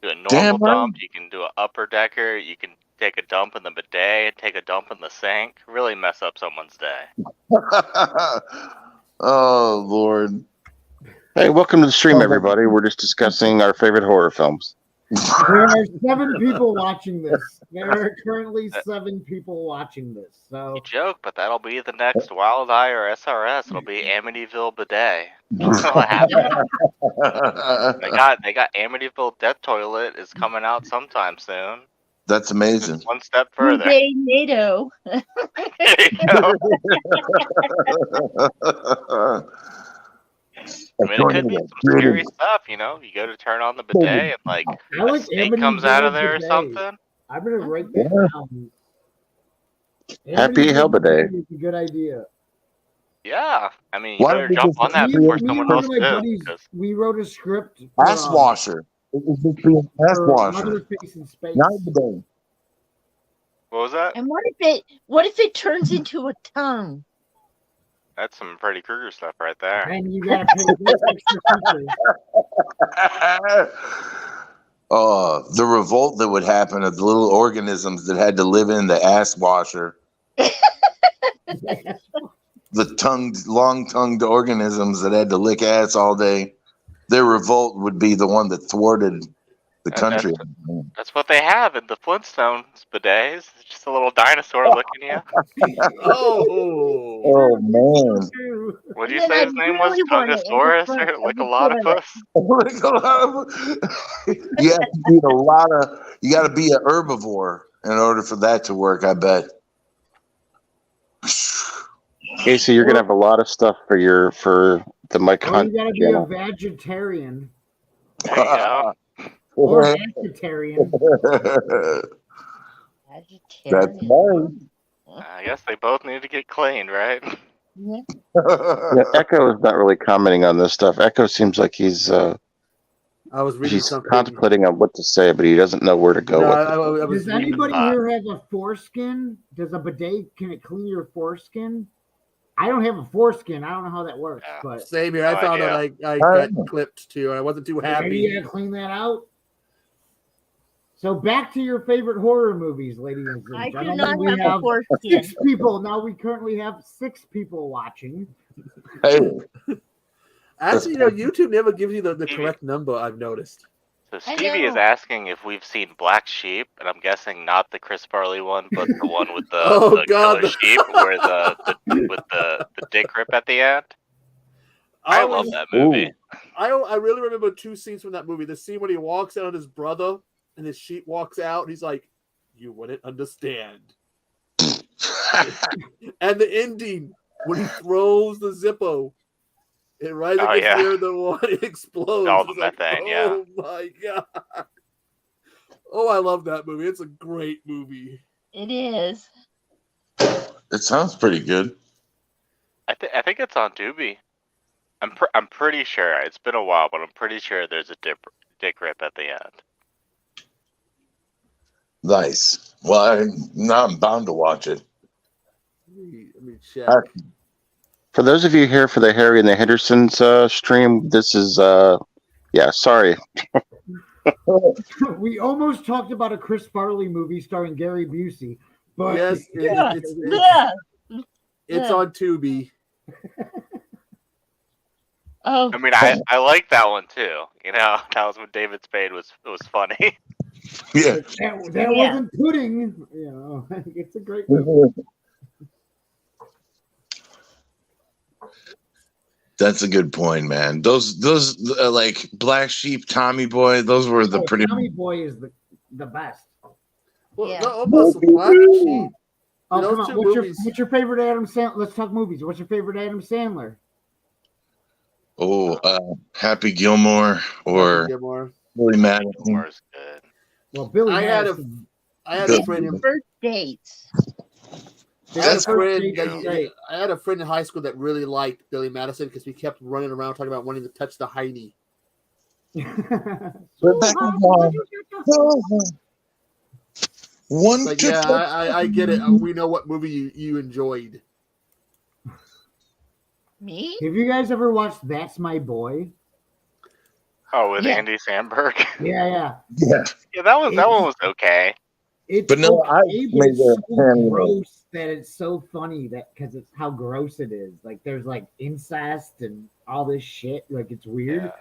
[SPEAKER 3] Do a normal dump. You can do an upper decker. You can take a dump in the bidet, take a dump in the sink. Really mess up someone's day.
[SPEAKER 2] Oh, Lord.
[SPEAKER 1] Hey, welcome to the stream, everybody. We're just discussing our favorite horror films.
[SPEAKER 8] There are 7 people watching this. There are currently 7 people watching this. So
[SPEAKER 3] you joke, but that'll be the next Wild Eye or SRS. It'll be Amityville Bidet. What happened? They got Amityville Death Toilet is coming out sometime soon.
[SPEAKER 2] That's amazing.
[SPEAKER 3] One step further.
[SPEAKER 4] Bidet NATO.
[SPEAKER 3] There you go. I mean, it could be some scary stuff, you know. You go to turn on the bidet and like a snake comes out of there or something.
[SPEAKER 8] I'm gonna write that down.
[SPEAKER 1] Happy Hell Bidet.
[SPEAKER 8] It's a good idea.
[SPEAKER 3] Yeah, I mean, you better jump on that before someone else does.
[SPEAKER 8] We wrote a script.
[SPEAKER 2] Ass washer. It was just being ass washer. Not bidet.
[SPEAKER 3] What was that?
[SPEAKER 4] And what if it turns into a tongue?
[SPEAKER 3] That's some Freddy Krueger stuff right there.
[SPEAKER 8] And you gotta pay this extra
[SPEAKER 2] the revolt that would happen of the little organisms that had to live in the ass washer. The long-tongued organisms that had to lick ass all day. Their revolt would be the one that thwarted the country.
[SPEAKER 3] That's what they have in the Flintstones bidets. It's just a little dinosaur licking you.
[SPEAKER 2] Oh man!
[SPEAKER 3] What did you say his name was? Tongosaurus or Lickalotopus?
[SPEAKER 2] You have to eat a lot of. You got to be an herbivore in order for that to work. I bet.
[SPEAKER 1] Casey, you're gonna have a lot of stuff for the my content.
[SPEAKER 8] You gotta be a vegetarian.
[SPEAKER 3] There you go.
[SPEAKER 8] Or an vegetarian.
[SPEAKER 2] That's
[SPEAKER 4] Vegetarian.
[SPEAKER 2] nice.
[SPEAKER 3] I guess they both need to get cleaned, right?
[SPEAKER 4] Yeah.
[SPEAKER 1] Yeah, Echo is not really commenting on this stuff. Echo seems like he's
[SPEAKER 6] I was reading
[SPEAKER 1] he's
[SPEAKER 6] something.
[SPEAKER 1] contemplating on what to say, but he doesn't know where to go
[SPEAKER 6] No,
[SPEAKER 1] with
[SPEAKER 6] I
[SPEAKER 1] it.
[SPEAKER 6] was
[SPEAKER 8] Does
[SPEAKER 6] reading.
[SPEAKER 8] anybody here have a foreskin? Does a bidet, can it clean your foreskin? I don't have a foreskin. I don't know how that works,
[SPEAKER 3] Yeah.
[SPEAKER 8] but
[SPEAKER 6] Same here.
[SPEAKER 3] No
[SPEAKER 6] I found
[SPEAKER 3] idea.
[SPEAKER 6] out I got clipped too, and I wasn't too
[SPEAKER 8] maybe
[SPEAKER 6] happy.
[SPEAKER 8] you gotta clean that out. So back to your favorite horror movies, ladies and
[SPEAKER 4] I do
[SPEAKER 8] gentlemen.
[SPEAKER 4] not
[SPEAKER 8] We
[SPEAKER 4] have a
[SPEAKER 8] have
[SPEAKER 4] foreskin.
[SPEAKER 8] 6 people. Now we currently have 6 people watching.
[SPEAKER 2] Hey,
[SPEAKER 6] Actually, YouTube never gives you the
[SPEAKER 3] Stevie.
[SPEAKER 6] correct number. I've noticed.
[SPEAKER 3] So
[SPEAKER 4] I
[SPEAKER 3] Stevie is
[SPEAKER 4] know.
[SPEAKER 3] asking if we've seen Black Sheep, and I'm guessing not the Chris Farley one, but the one with the,
[SPEAKER 6] Oh,
[SPEAKER 3] the
[SPEAKER 6] God.
[SPEAKER 3] killer sheep, where with the dick rip at the end. I love that movie.
[SPEAKER 6] I really remember 2 scenes from that movie. The scene when he walks out on his brother, and his sheep walks out, and he's like, "You wouldn't understand." And the ending when he throws the Zippo, and right
[SPEAKER 3] Oh,
[SPEAKER 6] against
[SPEAKER 3] yeah.
[SPEAKER 6] the other one, it explodes.
[SPEAKER 3] All the
[SPEAKER 6] It's like,
[SPEAKER 3] methane,
[SPEAKER 6] oh my god! Oh, I love that movie. It's a great movie.
[SPEAKER 4] It is.
[SPEAKER 2] it sounds pretty good.
[SPEAKER 3] I think it's on Tubi. I'm pretty sure. It's been a while, but I'm pretty sure there's a dick rip at the end.
[SPEAKER 2] Nice. Well, now I'm bound to watch it.
[SPEAKER 6] Let me check.
[SPEAKER 1] For those of you here for the Harry and the Hendersons stream, this is yeah, sorry.
[SPEAKER 8] We almost talked about a Chris Farley movie starring Gary Busey, but
[SPEAKER 6] Yes,
[SPEAKER 4] Yeah.
[SPEAKER 6] it's on Tubi.
[SPEAKER 4] Oh,
[SPEAKER 3] I mean, I like that one too. That was when David Spade was funny.
[SPEAKER 2] Yeah.
[SPEAKER 8] that
[SPEAKER 4] Yeah.
[SPEAKER 8] wasn't pudding. It's a great movie.
[SPEAKER 2] That's a good point, man. Those like Black Sheep, Tommy Boy, those were the pretty.
[SPEAKER 8] Tommy Boy is the best.
[SPEAKER 6] Well,
[SPEAKER 4] Yeah.
[SPEAKER 6] no, almost Black Sheep.
[SPEAKER 8] Oh,
[SPEAKER 6] Those
[SPEAKER 8] come on.
[SPEAKER 6] two
[SPEAKER 8] What's
[SPEAKER 6] movies-
[SPEAKER 8] your favorite Adam Sandler? Let's talk movies. What's your favorite Adam Sandler?
[SPEAKER 2] Happy Gilmore or
[SPEAKER 6] Happy Gilmore.
[SPEAKER 2] Billy Madison.
[SPEAKER 3] Gilmore's good.
[SPEAKER 8] Well, Billy
[SPEAKER 6] I had a
[SPEAKER 8] Madison.
[SPEAKER 6] friend.
[SPEAKER 4] first dates.
[SPEAKER 6] I had a
[SPEAKER 8] That's
[SPEAKER 6] friend.
[SPEAKER 8] great.
[SPEAKER 6] I had a friend in high school that really liked Billy Madison because we kept running around talking about wanting to touch the hiney.
[SPEAKER 2] One
[SPEAKER 6] But
[SPEAKER 2] to
[SPEAKER 6] yeah, I get it. We know what movie you enjoyed.
[SPEAKER 4] Me?
[SPEAKER 8] Have you guys ever watched That's My Boy?
[SPEAKER 3] Oh, with
[SPEAKER 4] Yeah.
[SPEAKER 3] Andy Samberg.
[SPEAKER 8] Yeah.
[SPEAKER 2] Yeah.
[SPEAKER 3] Yeah, that one was okay.
[SPEAKER 8] It's
[SPEAKER 2] But no, I
[SPEAKER 8] okay, but
[SPEAKER 2] made
[SPEAKER 8] it's
[SPEAKER 2] a
[SPEAKER 8] so
[SPEAKER 2] fan of it.
[SPEAKER 8] gross that it's so funny because it's how gross it is. Like there's like incest and all this shit. Like it's weird.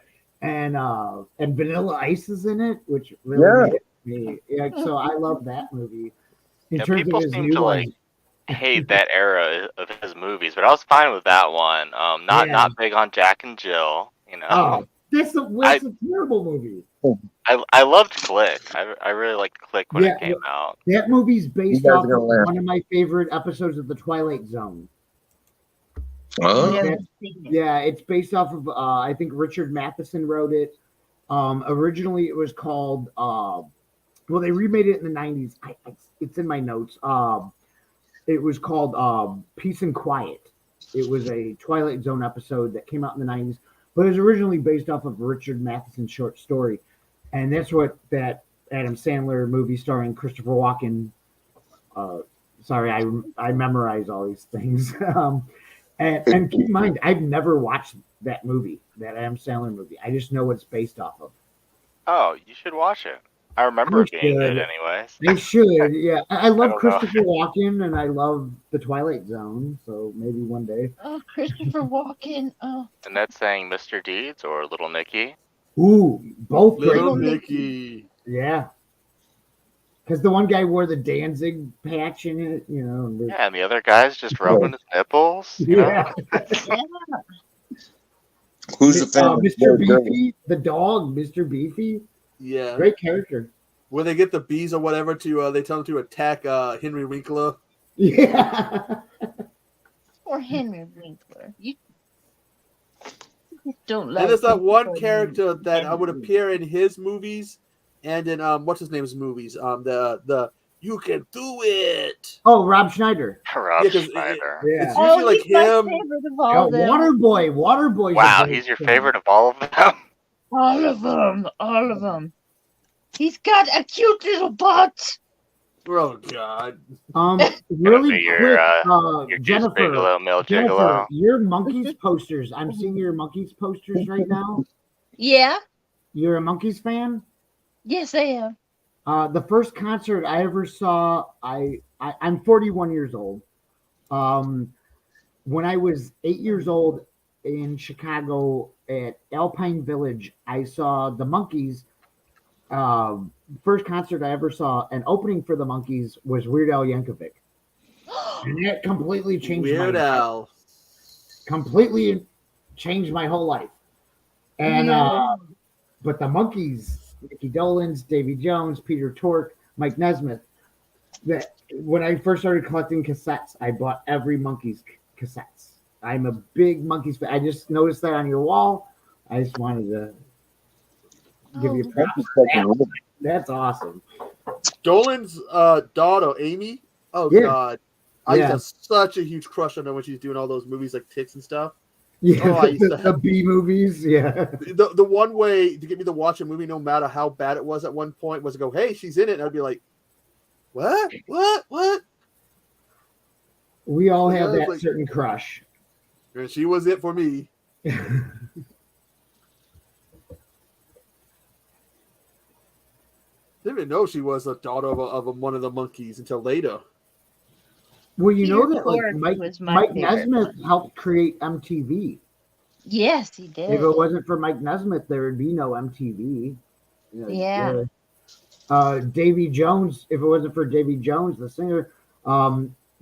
[SPEAKER 3] Yeah.
[SPEAKER 8] And Vanilla Ice is in it, which really hit me. Yeah,
[SPEAKER 4] Mm-hmm.
[SPEAKER 8] so I love that movie. In
[SPEAKER 3] Yeah,
[SPEAKER 8] terms
[SPEAKER 3] people
[SPEAKER 8] of his
[SPEAKER 3] seem
[SPEAKER 8] new
[SPEAKER 3] to
[SPEAKER 8] one,
[SPEAKER 3] hate that era of his movies, but I was fine with that one. Not big on Jack and Jill.
[SPEAKER 8] oh, that's a terrible movie.
[SPEAKER 3] I loved Click. I really liked Click when it came out.
[SPEAKER 8] That movie's based
[SPEAKER 2] guys
[SPEAKER 8] off
[SPEAKER 2] are gonna
[SPEAKER 8] of
[SPEAKER 2] laugh.
[SPEAKER 8] one of my favorite episodes of The Twilight Zone.
[SPEAKER 2] Oh,
[SPEAKER 4] Never seen it.
[SPEAKER 8] Yeah, it's based off of I think Richard Matheson wrote it. Originally it was called well, they remade it in the 90s. It's in my notes. It was called Peace and Quiet. It was a Twilight Zone episode that came out in the 90s, but it was originally based off of Richard Matheson's short story. And that's what that Adam Sandler movie starring Christopher Walken. Sorry, I memorize all these things. And keep in mind, I've never watched that movie, that Adam Sandler movie. I just know what it's based off of.
[SPEAKER 3] Oh, you should watch it. I remember it being good, anyways.
[SPEAKER 8] They should, yeah. I love
[SPEAKER 3] don't
[SPEAKER 8] Christopher
[SPEAKER 3] know.
[SPEAKER 8] Walken, and I love The Twilight Zone. So maybe one day.
[SPEAKER 4] Oh, Christopher Walken. Oh,
[SPEAKER 3] And that's saying Mr. Deeds or Little Nicky.
[SPEAKER 8] Ooh, both great.
[SPEAKER 6] Little Nicky.
[SPEAKER 8] Yeah. Because the one guy wore the Danzig patch in it, And
[SPEAKER 3] Yeah, and the other guy's just rubbing his nipples.
[SPEAKER 8] yeah.
[SPEAKER 4] yeah.
[SPEAKER 2] who's the fan?
[SPEAKER 8] Mr. Beefy, the dog, Mr. Beefy.
[SPEAKER 6] Yeah.
[SPEAKER 8] Great character.
[SPEAKER 6] Where they get the bees or whatever to they tell them to attack Henry Winkler.
[SPEAKER 8] Yeah.
[SPEAKER 4] Or Henry Winkler. You just don't love.
[SPEAKER 6] And there's that one
[SPEAKER 4] Christopher
[SPEAKER 6] character that would
[SPEAKER 4] Henry.
[SPEAKER 6] appear in his movies and in what's his name's movies. The You Can Do It.
[SPEAKER 8] Oh, Rob Schneider.
[SPEAKER 3] Rob
[SPEAKER 6] Yeah, 'cause
[SPEAKER 3] Schneider.
[SPEAKER 8] Yeah.
[SPEAKER 6] It's usually
[SPEAKER 4] Oh,
[SPEAKER 6] like
[SPEAKER 4] he's my
[SPEAKER 6] him.
[SPEAKER 4] favorite of
[SPEAKER 8] Yeah,
[SPEAKER 4] all of them.
[SPEAKER 8] Waterboy. Waterboy's
[SPEAKER 3] Wow,
[SPEAKER 8] a great
[SPEAKER 3] he's your
[SPEAKER 8] film.
[SPEAKER 3] favorite of all of them?
[SPEAKER 4] All of them. All of them. He's got a cute little butt.
[SPEAKER 6] Oh God.
[SPEAKER 8] Really
[SPEAKER 3] be your,
[SPEAKER 8] quick,
[SPEAKER 3] your Deuce
[SPEAKER 8] Jennifer.
[SPEAKER 3] Bigelow, Mel
[SPEAKER 8] Jennifer,
[SPEAKER 3] Gigolo.
[SPEAKER 8] your monkeys posters. I'm seeing your monkeys posters right now.
[SPEAKER 4] Yeah.
[SPEAKER 8] You're a monkeys fan?
[SPEAKER 4] Yes, I am.
[SPEAKER 8] The first concert I ever saw, I'm 41 years old. When I was 8 years old in Chicago at Alpine Village, I saw the Monkees. First concert I ever saw, and opening for the Monkees was Weird Al Yankovic, and that completely changed
[SPEAKER 6] Weird Al.
[SPEAKER 8] completely changed my whole life. And
[SPEAKER 4] Yeah.
[SPEAKER 8] but the Monkees, Mickey Dolenz, Davy Jones, Peter Tork, Mike Nesmith. That when I first started collecting cassettes, I bought every Monkees cassettes. I'm a big Monkees fan. I just noticed that on your wall. I just wanted to give you props. That's awesome.
[SPEAKER 6] Dolan's daughter, Amy. Oh
[SPEAKER 8] Yeah.
[SPEAKER 6] God. I used to
[SPEAKER 8] Yeah.
[SPEAKER 6] have such a huge crush on her when she was doing all those movies like Ticks and stuff.
[SPEAKER 8] Yeah,
[SPEAKER 6] Oh, I used to
[SPEAKER 8] the B movies. Yeah.
[SPEAKER 6] The one way to get me to watch a movie, no matter how bad it was at one point, was to go, "Hey, she's in it," and I'd be like, "What? What?"
[SPEAKER 8] We all
[SPEAKER 6] Like,
[SPEAKER 8] have
[SPEAKER 6] I was
[SPEAKER 8] that
[SPEAKER 6] like-
[SPEAKER 8] certain crush.
[SPEAKER 6] And she was it for me. Didn't even know she was a daughter of one of the Monkees until later.
[SPEAKER 8] Well, you know
[SPEAKER 4] Peter
[SPEAKER 8] that like
[SPEAKER 4] Tork was my
[SPEAKER 8] Mike
[SPEAKER 4] favorite
[SPEAKER 8] Nesmith helped create MTV.
[SPEAKER 4] Yes, he did.
[SPEAKER 8] If it wasn't for Mike Nesmith, there would be no MTV.
[SPEAKER 4] Yeah.
[SPEAKER 8] Davy Jones. If it wasn't for Davy Jones, the singer,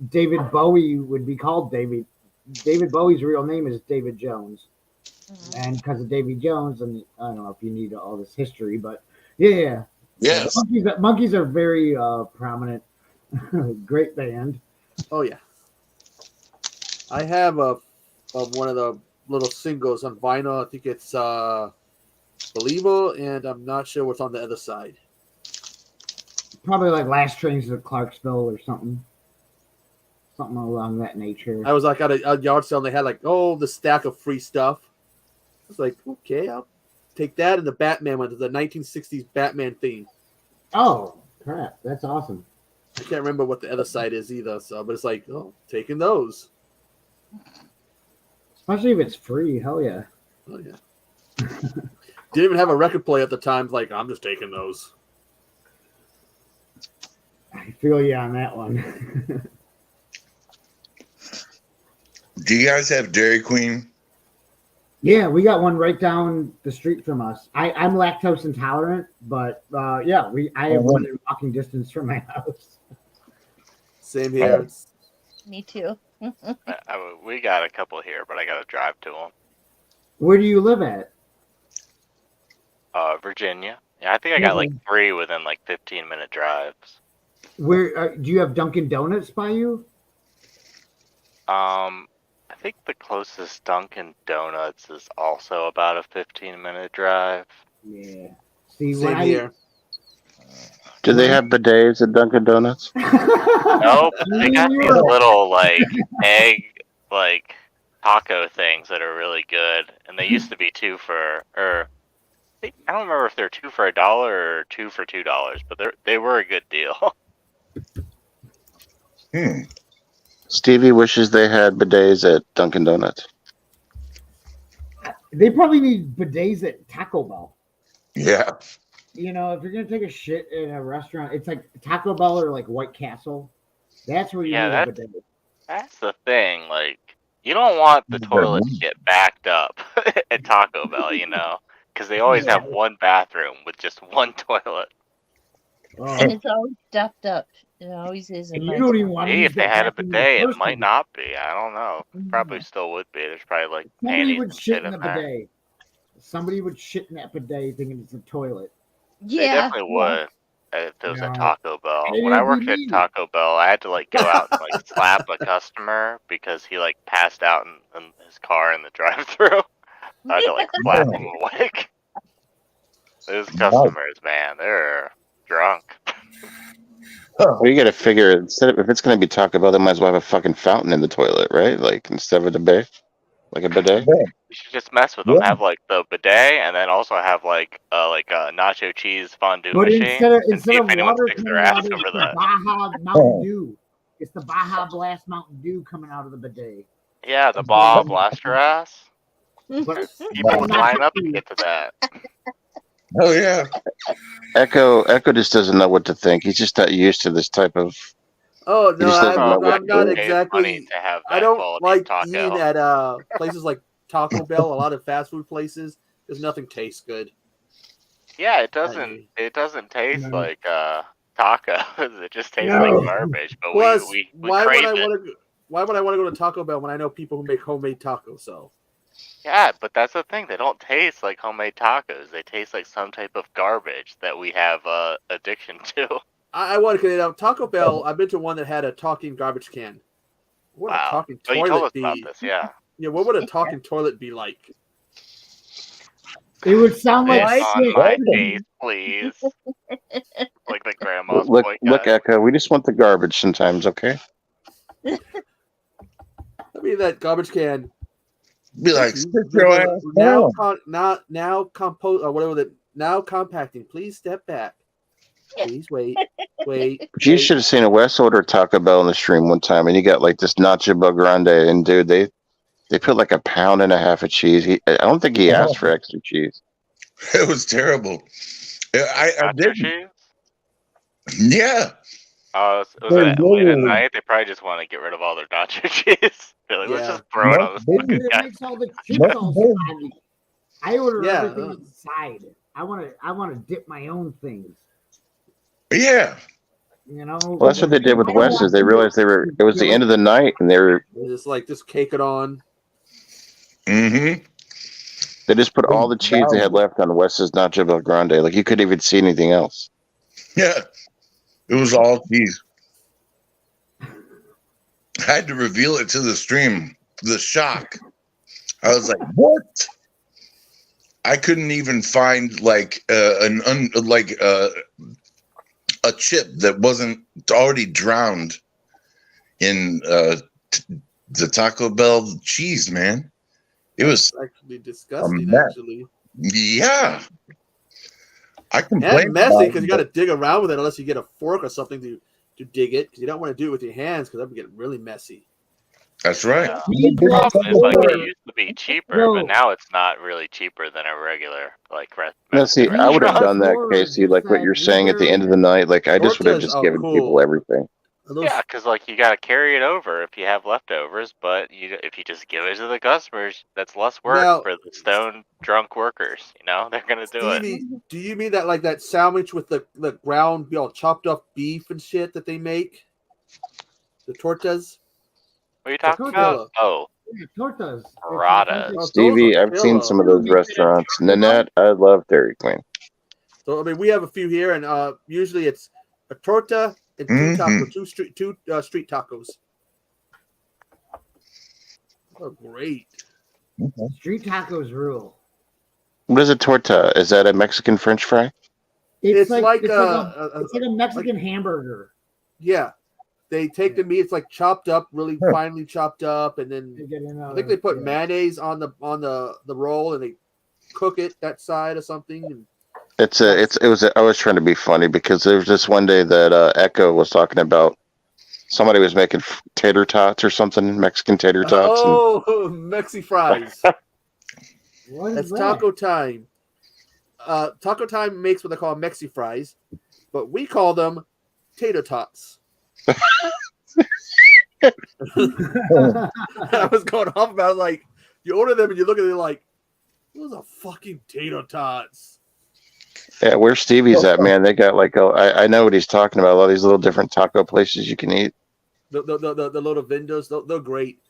[SPEAKER 8] David Bowie would be called David. David Bowie's real name is David Jones, and because of Davy Jones, and I don't know if you need all this history, but yeah.
[SPEAKER 2] Yes.
[SPEAKER 8] Monkeys are very prominent. Great band.
[SPEAKER 6] Oh yeah. I have one of the little singles on vinyl. I think it's Believer, and I'm not sure what's on the other side.
[SPEAKER 8] Probably like Last Trains to Clarksville or something. Something along that nature.
[SPEAKER 6] I was like at a yard sale and they had like, the stack of free stuff. I was like, okay, I'll take that and the Batman one, the 1960s Batman theme.
[SPEAKER 8] Oh, crap. That's awesome.
[SPEAKER 6] I can't remember what the other side is either, but it's like, taking those.
[SPEAKER 8] Especially if it's free. Hell yeah.
[SPEAKER 6] Oh yeah. Didn't even have a record player at the time. Like, I'm just taking those.
[SPEAKER 8] I feel you on that one.
[SPEAKER 2] Do you guys have Dairy Queen?
[SPEAKER 8] Yeah, we got one right down the street from us. I'm lactose intolerant, but yeah, I have one in walking distance from my house.
[SPEAKER 6] Same here.
[SPEAKER 4] Me too.
[SPEAKER 3] We got a couple here, but I got to drive to them.
[SPEAKER 8] Where do you live at?
[SPEAKER 3] Virginia. Yeah, I think I got like 3 within like 15-minute drives.
[SPEAKER 8] Where do you have Dunkin' Donuts by you?
[SPEAKER 3] I think the closest Dunkin' Donuts is also about a 15-minute drive.
[SPEAKER 8] Yeah. See,
[SPEAKER 6] Same here.
[SPEAKER 1] Do they have bidets at Dunkin' Donuts?
[SPEAKER 3] Nope, they got these little like egg like taco things that are really good, and they used to be 2 for, or I don't remember if they're 2 for $1 or 2 for $2, but they were a good deal.
[SPEAKER 1] Stevie wishes they had bidets at Dunkin' Donuts.
[SPEAKER 8] They probably need bidets at Taco Bell.
[SPEAKER 2] Yeah.
[SPEAKER 8] You know, if you're gonna take a shit in a restaurant, it's like Taco Bell or like White Castle. That's where you need a bidet.
[SPEAKER 3] That's the thing. Like, you don't want the toilet to get backed up at Taco Bell, you know, because they always have one bathroom with just one toilet.
[SPEAKER 4] And it's always stuffed up. It always is. In
[SPEAKER 8] you don't even want to use
[SPEAKER 3] if they had a
[SPEAKER 8] bathroom
[SPEAKER 3] bidet,
[SPEAKER 8] in the
[SPEAKER 3] it
[SPEAKER 8] first
[SPEAKER 3] might
[SPEAKER 8] place.
[SPEAKER 3] not be. I don't know. Probably still would be. There's probably like
[SPEAKER 8] Somebody
[SPEAKER 3] panties
[SPEAKER 8] would
[SPEAKER 3] and
[SPEAKER 8] shit
[SPEAKER 3] shit
[SPEAKER 8] in the
[SPEAKER 3] in there.
[SPEAKER 8] bidet. Somebody would shit in that bidet thinking it's a toilet.
[SPEAKER 3] They definitely would. If it was at Taco Bell.
[SPEAKER 8] It
[SPEAKER 3] When I
[SPEAKER 8] would
[SPEAKER 3] worked
[SPEAKER 8] be
[SPEAKER 3] at
[SPEAKER 8] me.
[SPEAKER 3] Taco Bell, I had to like go out and like slap a customer because he like passed out in his car in the drive-thru. I had to like slap him awake. Those customers, man, they're drunk.
[SPEAKER 1] Well, you got to figure instead of if it's going to be Taco Bell, they might as well have a fucking fountain in the toilet, right? Like instead of a bidet, like a bidet.
[SPEAKER 3] You should just mess with them. Have like the bidet, and then also have like a nacho cheese fondue
[SPEAKER 8] But
[SPEAKER 3] machine, and
[SPEAKER 8] instead
[SPEAKER 3] see
[SPEAKER 8] of
[SPEAKER 3] if anyone
[SPEAKER 8] water
[SPEAKER 3] sticks their
[SPEAKER 8] coming out,
[SPEAKER 3] ass
[SPEAKER 8] it's
[SPEAKER 3] over
[SPEAKER 8] the
[SPEAKER 3] that.
[SPEAKER 8] Baja Mountain Dew. It's the Baja Blast Mountain Dew coming out of the bidet.
[SPEAKER 3] Yeah, the Baja Blaster ass.
[SPEAKER 8] But
[SPEAKER 3] People would
[SPEAKER 8] not
[SPEAKER 3] line up to
[SPEAKER 8] cheese.
[SPEAKER 3] get to that.
[SPEAKER 2] Oh yeah.
[SPEAKER 1] Echo just doesn't know what to think. He's just not used to this type of.
[SPEAKER 6] Oh
[SPEAKER 1] He
[SPEAKER 6] no,
[SPEAKER 1] just doesn't know what
[SPEAKER 6] I'm
[SPEAKER 1] to
[SPEAKER 6] not
[SPEAKER 1] do.
[SPEAKER 3] Pay his money
[SPEAKER 6] exactly.
[SPEAKER 3] to have
[SPEAKER 6] I
[SPEAKER 3] that
[SPEAKER 6] don't
[SPEAKER 3] quality
[SPEAKER 6] like
[SPEAKER 3] taco.
[SPEAKER 6] eating at places like Taco Bell. A lot of fast food places, because nothing tastes good.
[SPEAKER 3] Yeah, it doesn't. It doesn't taste like tacos. It just tastes like garbage. But
[SPEAKER 6] Plus,
[SPEAKER 3] we
[SPEAKER 6] why
[SPEAKER 3] crave
[SPEAKER 6] would I
[SPEAKER 3] it.
[SPEAKER 6] want to? Why would I want to go to Taco Bell when I know people who make homemade tacos? So
[SPEAKER 3] Yeah, but that's the thing. They don't taste like homemade tacos. They taste like some type of garbage that we have addiction to.
[SPEAKER 6] I want to get out Taco Bell. I've been to one that had a talking garbage can. What would a
[SPEAKER 3] Wow.
[SPEAKER 6] talking
[SPEAKER 3] Oh, you told us
[SPEAKER 6] toilet
[SPEAKER 3] about
[SPEAKER 6] be?
[SPEAKER 3] this, yeah.
[SPEAKER 6] Yeah, what would a talking toilet be like?
[SPEAKER 8] It would sound like
[SPEAKER 3] This on
[SPEAKER 8] shit.
[SPEAKER 3] my face, please. Like the grandma's boy
[SPEAKER 1] Look,
[SPEAKER 3] cut.
[SPEAKER 1] Echo. We just want the garbage sometimes, okay?
[SPEAKER 6] I mean, that garbage can.
[SPEAKER 2] Be like,
[SPEAKER 6] Thank
[SPEAKER 2] sit
[SPEAKER 6] you.
[SPEAKER 2] your ass
[SPEAKER 6] now,
[SPEAKER 2] down.
[SPEAKER 6] now compose or whatever that. Now compacting. Please step back. Please wait.
[SPEAKER 1] But you should have seen a West order Taco Bell in the stream one time, and you got like this Nacho Bel Grande, and dude, they put like 1.5 pounds of cheese. I don't think he asked for extra cheese.
[SPEAKER 2] It was terrible. I
[SPEAKER 3] Nacho
[SPEAKER 2] did.
[SPEAKER 3] cheese?
[SPEAKER 2] Yeah.
[SPEAKER 3] Was it late at night? They probably just want to get rid of all their nacho cheese. They're like, let's
[SPEAKER 6] Yeah.
[SPEAKER 3] just throw it on this fucking
[SPEAKER 8] It
[SPEAKER 3] guy.
[SPEAKER 8] makes all the chips all soggy. I order
[SPEAKER 6] Yeah.
[SPEAKER 8] everything on the side. I want to dip my own things.
[SPEAKER 2] Yeah.
[SPEAKER 8] You know.
[SPEAKER 1] Well, that's what they did with West. Is they realized it was the end of the night, and
[SPEAKER 6] just cake it on.
[SPEAKER 2] Mm-hmm.
[SPEAKER 1] they just put all the cheese they had left on West's Nacho Bel Grande. Like you couldn't even see anything else.
[SPEAKER 2] Yeah. It was all cheese. I had to reveal it to the stream. The shock. I was like, "What?" I couldn't even find like a chip that wasn't already drowned in the Taco Bell cheese, man. It was
[SPEAKER 6] actually disgusting.
[SPEAKER 2] mess.
[SPEAKER 6] Actually,
[SPEAKER 2] yeah. I complained
[SPEAKER 6] and messy
[SPEAKER 2] about
[SPEAKER 6] because you
[SPEAKER 2] it,
[SPEAKER 6] got to dig around with it unless you get a fork or something to dig it, because you don't want to do it with your hands because that would get really messy.
[SPEAKER 2] That's right.
[SPEAKER 3] The problem is, like, it used to be cheaper, but now it's not really cheaper than a regular, like,
[SPEAKER 1] No, see, I would have done that, Casey, like what you're saying at the end of the night. Like I just would have just given people everything.
[SPEAKER 3] Yeah, because like you gotta carry it over if you have leftovers, but if you just give it to the customers, that's less work
[SPEAKER 6] Now-
[SPEAKER 3] for the stone drunk workers. You know, they're gonna do it.
[SPEAKER 6] Stevie, do you mean that like that sandwich with the ground, chopped up beef and shit that they make? The tortas?
[SPEAKER 3] What are you talking about? Oh,
[SPEAKER 8] tortas.
[SPEAKER 3] Paradas.
[SPEAKER 1] Stevie, I've seen some of those restaurants. Nanette, I love Dairy Queen.
[SPEAKER 6] So I mean, we have a few here, and usually it's a torta and two street tacos. Oh, great!
[SPEAKER 8] Street tacos rule.
[SPEAKER 1] What is a torta? Is that a Mexican French fry?
[SPEAKER 6] It's like
[SPEAKER 8] it's like a Mexican hamburger.
[SPEAKER 6] Yeah, they take the meat. It's like chopped up, really finely chopped up, and then I think they put mayonnaise on the roll, and they cook it that side or something. And
[SPEAKER 1] I was trying to be funny because there was this one day that Echo was talking about somebody was making tater tots or something, Mexican tater tots.
[SPEAKER 6] Oh, Mexi fries. That's
[SPEAKER 8] that?
[SPEAKER 6] Taco Time. Taco Time makes what they call Mexi fries, but we call them tater tots. I was going off about like you order them and you look at it like those are fucking tater tots.
[SPEAKER 1] Yeah, where Stevie's at, man, they got like I know what he's talking about. All these little different taco places you can eat.
[SPEAKER 6] The little vendors, they're great.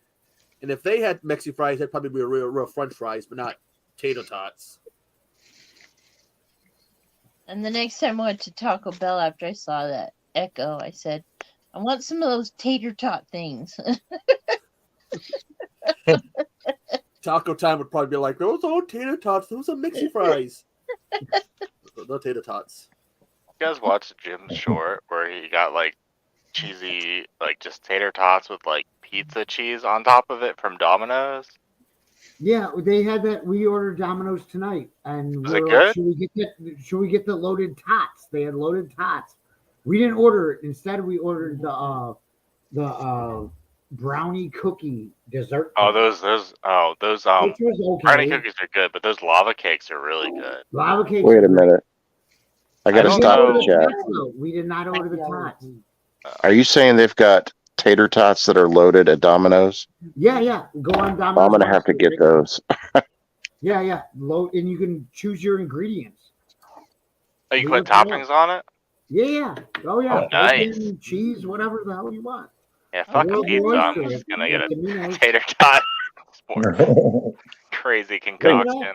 [SPEAKER 6] And if they had Mexi fries, that'd probably be a real French fries, but not tater tots.
[SPEAKER 4] And the next time I went to Taco Bell after I saw that Echo, I said, I want some of those tater tot things.
[SPEAKER 6] Taco Time would probably be like, those aren't tater tots, those are Mexi fries. No tater tots.
[SPEAKER 3] You guys watch Jim's short where he got like cheesy, like just tater tots with like pizza cheese on top of it from Domino's?
[SPEAKER 8] Yeah, they had that. We ordered Domino's tonight, and
[SPEAKER 3] Was
[SPEAKER 8] we
[SPEAKER 3] it
[SPEAKER 8] were like,
[SPEAKER 3] good?
[SPEAKER 8] Should we get the loaded tots?" They had loaded tots. We didn't order it. Instead, we ordered the brownie cookie dessert.
[SPEAKER 3] Oh,
[SPEAKER 8] cake,
[SPEAKER 3] those
[SPEAKER 8] which was
[SPEAKER 3] brownie
[SPEAKER 8] okay.
[SPEAKER 3] cookies are good, but those lava cakes are really good.
[SPEAKER 8] Lava cakes.
[SPEAKER 1] Wait
[SPEAKER 8] are
[SPEAKER 1] a
[SPEAKER 8] great.
[SPEAKER 1] minute. I
[SPEAKER 3] I
[SPEAKER 1] got to
[SPEAKER 3] don't
[SPEAKER 8] We didn't
[SPEAKER 1] stop
[SPEAKER 8] order
[SPEAKER 1] the
[SPEAKER 3] know.
[SPEAKER 8] the
[SPEAKER 1] chat.
[SPEAKER 8] tots though. We did not order the tots.
[SPEAKER 1] Are you saying they've got tater tots that are loaded at Domino's?
[SPEAKER 8] Yeah. Go on
[SPEAKER 1] I'm
[SPEAKER 8] Domino's.
[SPEAKER 1] gonna have to
[SPEAKER 8] website
[SPEAKER 1] get
[SPEAKER 8] right now.
[SPEAKER 1] those.
[SPEAKER 8] Yeah. Load, and you can choose your ingredients.
[SPEAKER 3] Oh, you
[SPEAKER 8] We
[SPEAKER 3] put
[SPEAKER 8] looked it up.
[SPEAKER 3] toppings on it?
[SPEAKER 8] Yeah. Oh yeah.
[SPEAKER 3] Oh, nice.
[SPEAKER 8] Bacon, cheese, whatever the hell you want.
[SPEAKER 3] Yeah, fuck a
[SPEAKER 8] World's your
[SPEAKER 3] pizza. I'm
[SPEAKER 8] oyster.
[SPEAKER 3] just gonna get
[SPEAKER 8] It's
[SPEAKER 3] a
[SPEAKER 8] Domino's.
[SPEAKER 3] tater tot. Sport. Crazy concoction.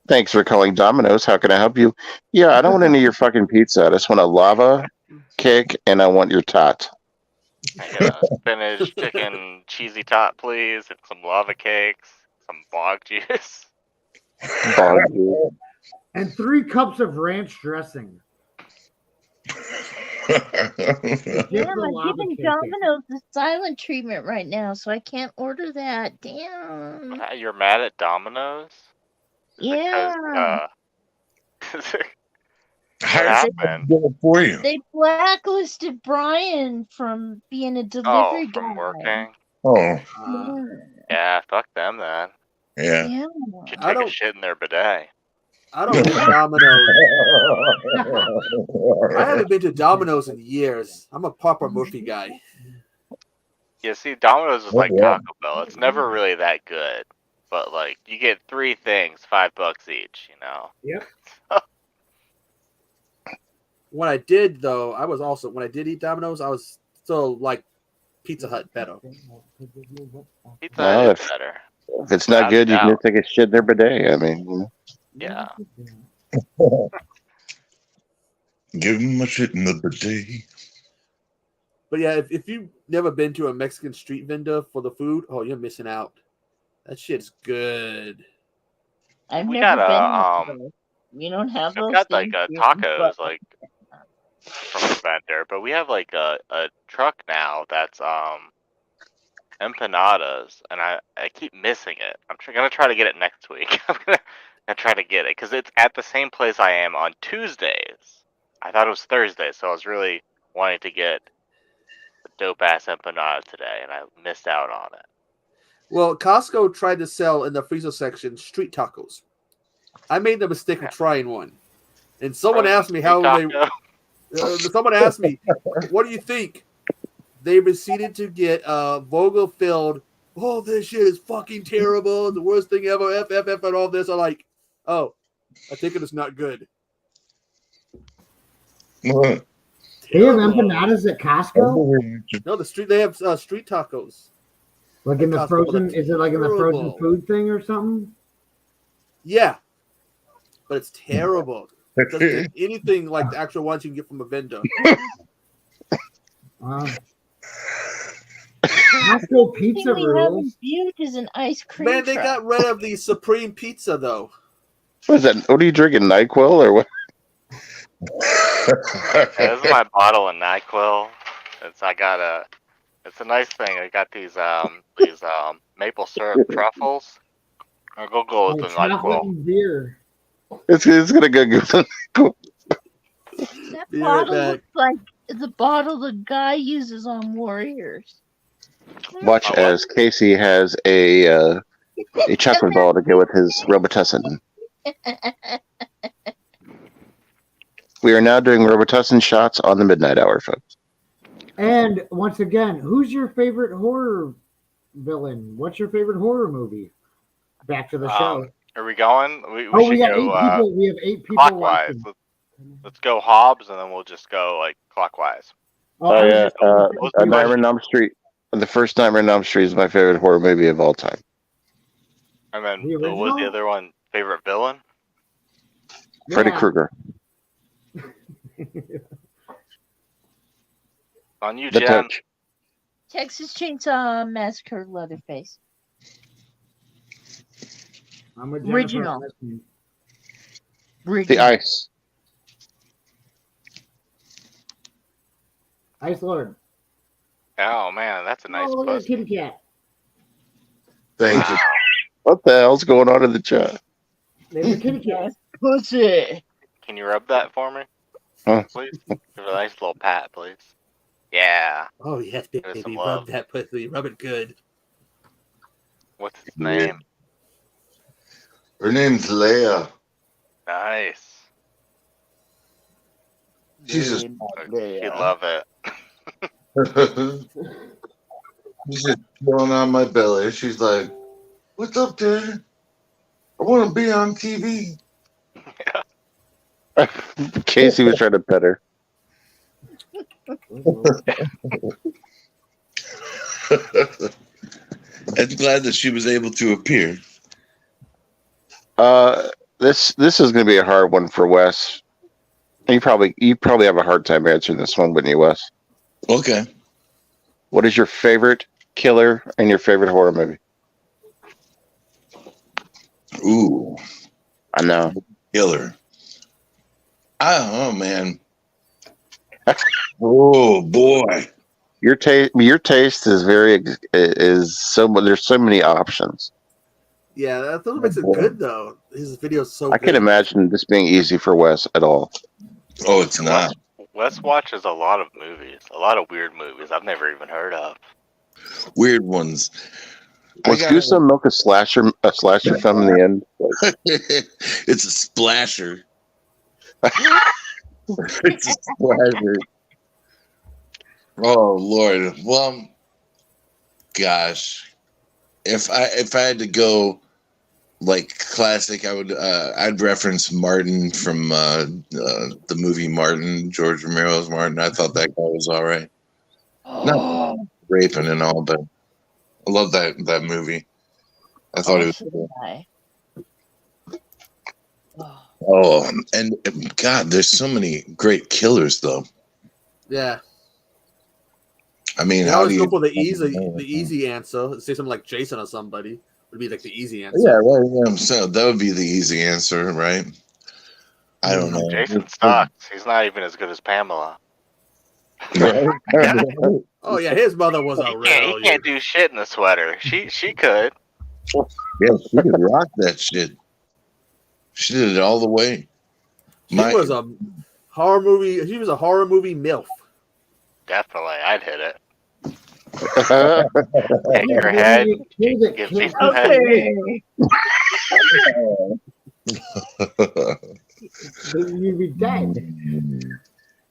[SPEAKER 1] Thanks for calling Domino's. How can I help you? Yeah, I don't want any of your fucking pizza. I just want a lava cake and I want your tot.
[SPEAKER 3] I get a spinach, chicken, cheesy tot, please, and some lava cakes, some bog juice.
[SPEAKER 1] Bog juice.
[SPEAKER 8] And 3 cups of ranch dressing.
[SPEAKER 4] Damn,
[SPEAKER 8] the
[SPEAKER 4] I'm
[SPEAKER 8] lava
[SPEAKER 4] giving
[SPEAKER 8] cake.
[SPEAKER 4] Domino's the silent treatment right now, so I can't order that. Damn.
[SPEAKER 3] You're mad at Domino's?
[SPEAKER 4] Yeah.
[SPEAKER 3] Because,
[SPEAKER 2] How
[SPEAKER 3] what
[SPEAKER 2] did
[SPEAKER 3] happened?
[SPEAKER 2] they do it for you?
[SPEAKER 4] They blacklisted Brian from being a
[SPEAKER 3] Oh,
[SPEAKER 4] delivery
[SPEAKER 3] from
[SPEAKER 4] guy.
[SPEAKER 3] working?
[SPEAKER 2] Oh,
[SPEAKER 3] Yeah, fuck them then.
[SPEAKER 2] yeah.
[SPEAKER 4] Yeah.
[SPEAKER 3] Should
[SPEAKER 6] I
[SPEAKER 3] take a
[SPEAKER 6] don't-
[SPEAKER 3] shit in their bidet.
[SPEAKER 6] I don't eat Domino's. I haven't been to Domino's in years. I'm a Papa Murphy guy.
[SPEAKER 3] Yeah, see, Domino's is
[SPEAKER 2] Oh,
[SPEAKER 3] like
[SPEAKER 2] yeah.
[SPEAKER 3] Taco Bell. It's never really that good. But, like, you get 3 things, $5 each, you know?
[SPEAKER 8] Yep.
[SPEAKER 6] When I did though, when I did eat Domino's, I was still like Pizza Hut better.
[SPEAKER 3] Pizza
[SPEAKER 1] Well,
[SPEAKER 3] Hut is better.
[SPEAKER 1] If it's not
[SPEAKER 3] Without a
[SPEAKER 1] good, you can
[SPEAKER 3] doubt.
[SPEAKER 1] just take a shit in their bidet. I mean,
[SPEAKER 3] Yeah.
[SPEAKER 2] Give him a shit in the bidet.
[SPEAKER 6] But yeah, if you've never been to a Mexican street vendor for the food, oh, you're missing out. That shit's good.
[SPEAKER 4] I've
[SPEAKER 3] We
[SPEAKER 4] never
[SPEAKER 3] got
[SPEAKER 4] been. We don't have
[SPEAKER 3] we've
[SPEAKER 4] those
[SPEAKER 3] got like
[SPEAKER 4] things here,
[SPEAKER 3] tacos
[SPEAKER 4] but-
[SPEAKER 3] like from a vendor, but we have like a truck now that's empanadas, and I keep missing it. I'm gonna try to get it next week. I'm gonna try to get it because it's at the same place I am on Tuesdays. I thought it was Thursday, so I was really wanting to get the dope ass empanada today, and I missed out on it.
[SPEAKER 6] Well, Costco tried to sell in the freezer section street tacos. I made the mistake of trying one, and someone
[SPEAKER 3] Frozen
[SPEAKER 6] asked me
[SPEAKER 3] street
[SPEAKER 6] how
[SPEAKER 3] taco.
[SPEAKER 6] someone asked me, "What do you think?" They proceeded to get Vogel filled. Oh, this shit is fucking terrible. The worst thing ever. F and all this. I'm like, oh, I think it is not good.
[SPEAKER 2] What?
[SPEAKER 8] They have
[SPEAKER 6] Terrible.
[SPEAKER 8] empanadas at Costco.
[SPEAKER 6] No, they have street tacos.
[SPEAKER 8] Like in the
[SPEAKER 6] Costco,
[SPEAKER 8] frozen,
[SPEAKER 6] but
[SPEAKER 8] is it like in the frozen
[SPEAKER 6] terrible.
[SPEAKER 8] food thing or something?
[SPEAKER 6] Yeah, but it's terrible. It doesn't taste anything like the actual ones you can get from a vendor.
[SPEAKER 8] Costco pizza
[SPEAKER 4] we have in
[SPEAKER 8] rules.
[SPEAKER 4] Butte is an ice cream
[SPEAKER 6] Man, they
[SPEAKER 4] truck.
[SPEAKER 6] got rid of the Supreme Pizza though.
[SPEAKER 1] what is that? What are you drinking? NyQuil or what?
[SPEAKER 3] Yeah, this is my bottle of NyQuil. It's a nice thing. I got these maple syrup truffles. I'll go with the
[SPEAKER 8] Chocolate
[SPEAKER 3] NyQuil.
[SPEAKER 8] and beer.
[SPEAKER 1] It's gonna go good.
[SPEAKER 4] That
[SPEAKER 6] Be right
[SPEAKER 4] bottle
[SPEAKER 6] back.
[SPEAKER 4] looks like the bottle the guy uses on Warriors.
[SPEAKER 1] Watch
[SPEAKER 3] Oh, what?
[SPEAKER 1] as Casey has a chocolate ball to go with his Robitussin. We are now doing Robitussin shots on the midnight hour, folks.
[SPEAKER 8] And once again, who's your favorite horror villain? What's your favorite horror movie? Back to the show.
[SPEAKER 3] Are we going? We
[SPEAKER 8] We
[SPEAKER 3] should
[SPEAKER 8] got
[SPEAKER 3] go
[SPEAKER 8] 8 people. We have 8 people
[SPEAKER 3] clockwise.
[SPEAKER 8] watching.
[SPEAKER 3] Let's go Hobbs, and then we'll just go like clockwise.
[SPEAKER 1] Oh
[SPEAKER 8] I was
[SPEAKER 1] yeah,
[SPEAKER 8] just gonna say-
[SPEAKER 1] Nightmare on Elm Street. The first Nightmare on Elm Street is my favorite horror movie of all time.
[SPEAKER 3] And then
[SPEAKER 8] The
[SPEAKER 3] what was the
[SPEAKER 8] original?
[SPEAKER 3] other one? Favorite villain?
[SPEAKER 1] Freddy
[SPEAKER 8] Yeah.
[SPEAKER 1] Krueger.
[SPEAKER 3] On you,
[SPEAKER 1] The
[SPEAKER 3] Jim.
[SPEAKER 1] Touch.
[SPEAKER 4] Texas Chainsaw Massacre Leatherface.
[SPEAKER 8] I'm with Jennifer
[SPEAKER 4] Original.
[SPEAKER 8] on this one.
[SPEAKER 4] Ricky.
[SPEAKER 1] The ice.
[SPEAKER 8] Ice Lord.
[SPEAKER 3] Oh man, that's a nice
[SPEAKER 8] Oh, look at the
[SPEAKER 3] pussy.
[SPEAKER 8] kitty cat.
[SPEAKER 2] Thank you.
[SPEAKER 3] Wow.
[SPEAKER 1] What the hell's going on in the chat?
[SPEAKER 8] There's a kitty cat.
[SPEAKER 4] Nice pussy.
[SPEAKER 3] Can you rub that for me,
[SPEAKER 1] Huh?
[SPEAKER 3] please? Give it a nice little pat, please. Yeah.
[SPEAKER 6] Oh yes,
[SPEAKER 3] Give it some
[SPEAKER 6] baby,
[SPEAKER 3] love.
[SPEAKER 6] rub that pussy, rub it good.
[SPEAKER 3] What's its name?
[SPEAKER 2] Her name's Leia.
[SPEAKER 3] Nice.
[SPEAKER 2] She's just
[SPEAKER 3] She'd love it.
[SPEAKER 2] she's just chilling on my belly. She's like, "What's up, Dad? I want to be on TV."
[SPEAKER 1] Casey was trying to pet her.
[SPEAKER 2] I'm glad that she was able to appear.
[SPEAKER 1] This is going to be a hard one for Wes. You probably have a hard time answering this one, wouldn't you, Wes?
[SPEAKER 2] Okay.
[SPEAKER 1] What is your favorite killer and your favorite horror movie?
[SPEAKER 2] Ooh,
[SPEAKER 1] I know.
[SPEAKER 2] killer. I don't know, man. Oh boy.
[SPEAKER 1] Your taste is there's so many options.
[SPEAKER 6] Yeah, that's what makes it good though. His video's so
[SPEAKER 1] I
[SPEAKER 6] good.
[SPEAKER 1] can imagine this being easy for Wes at all.
[SPEAKER 2] Oh, it's not.
[SPEAKER 3] Wes watches a lot of movies, a lot of weird movies I've never even heard of.
[SPEAKER 2] Weird ones.
[SPEAKER 1] Let's do some milk a slasher film in the end.
[SPEAKER 2] It's a splasher. It's a splasher. Oh Lord. Well, gosh, if I had to go like classic, I'd reference Martin from the movie Martin, George Romero's Martin. I thought that guy was all right. Not raping and all, but I love that movie. I thought it was cool. Oh, and God, there's so many great killers though.
[SPEAKER 6] Yeah.
[SPEAKER 2] I mean,
[SPEAKER 6] You
[SPEAKER 2] how
[SPEAKER 6] always
[SPEAKER 2] do
[SPEAKER 6] go
[SPEAKER 2] you
[SPEAKER 6] for the easy answer. Say something like Jason or somebody would be like the easy answer.
[SPEAKER 2] Yeah, right. Yeah, so that would be the easy answer, right? I don't know.
[SPEAKER 3] Jason sucks. He's not even as good as Pamela.
[SPEAKER 6] Oh yeah, his mother was a
[SPEAKER 3] He
[SPEAKER 6] real.
[SPEAKER 3] can't do shit in the sweater. She could.
[SPEAKER 2] Yeah, she could rock that shit. She did it all the way.
[SPEAKER 6] She was a horror movie. She was a horror movie MILF.
[SPEAKER 3] Definitely, I'd hit it. Hit your head. Give me some head.
[SPEAKER 8] You'd be dead.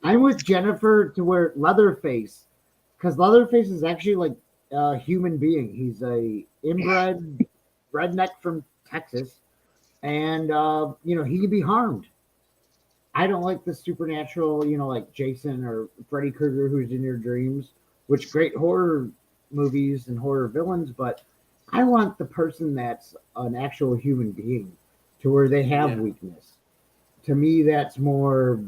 [SPEAKER 8] I'm with Jennifer to where Leatherface, because Leatherface is actually like a human being. He's a inbred redneck from Texas, and he can be harmed. I don't like the supernatural, like Jason or Freddy Krueger, who's in your dreams, which great horror movies and horror villains, but I want the person that's an actual human being to where they have weakness. To me, that's more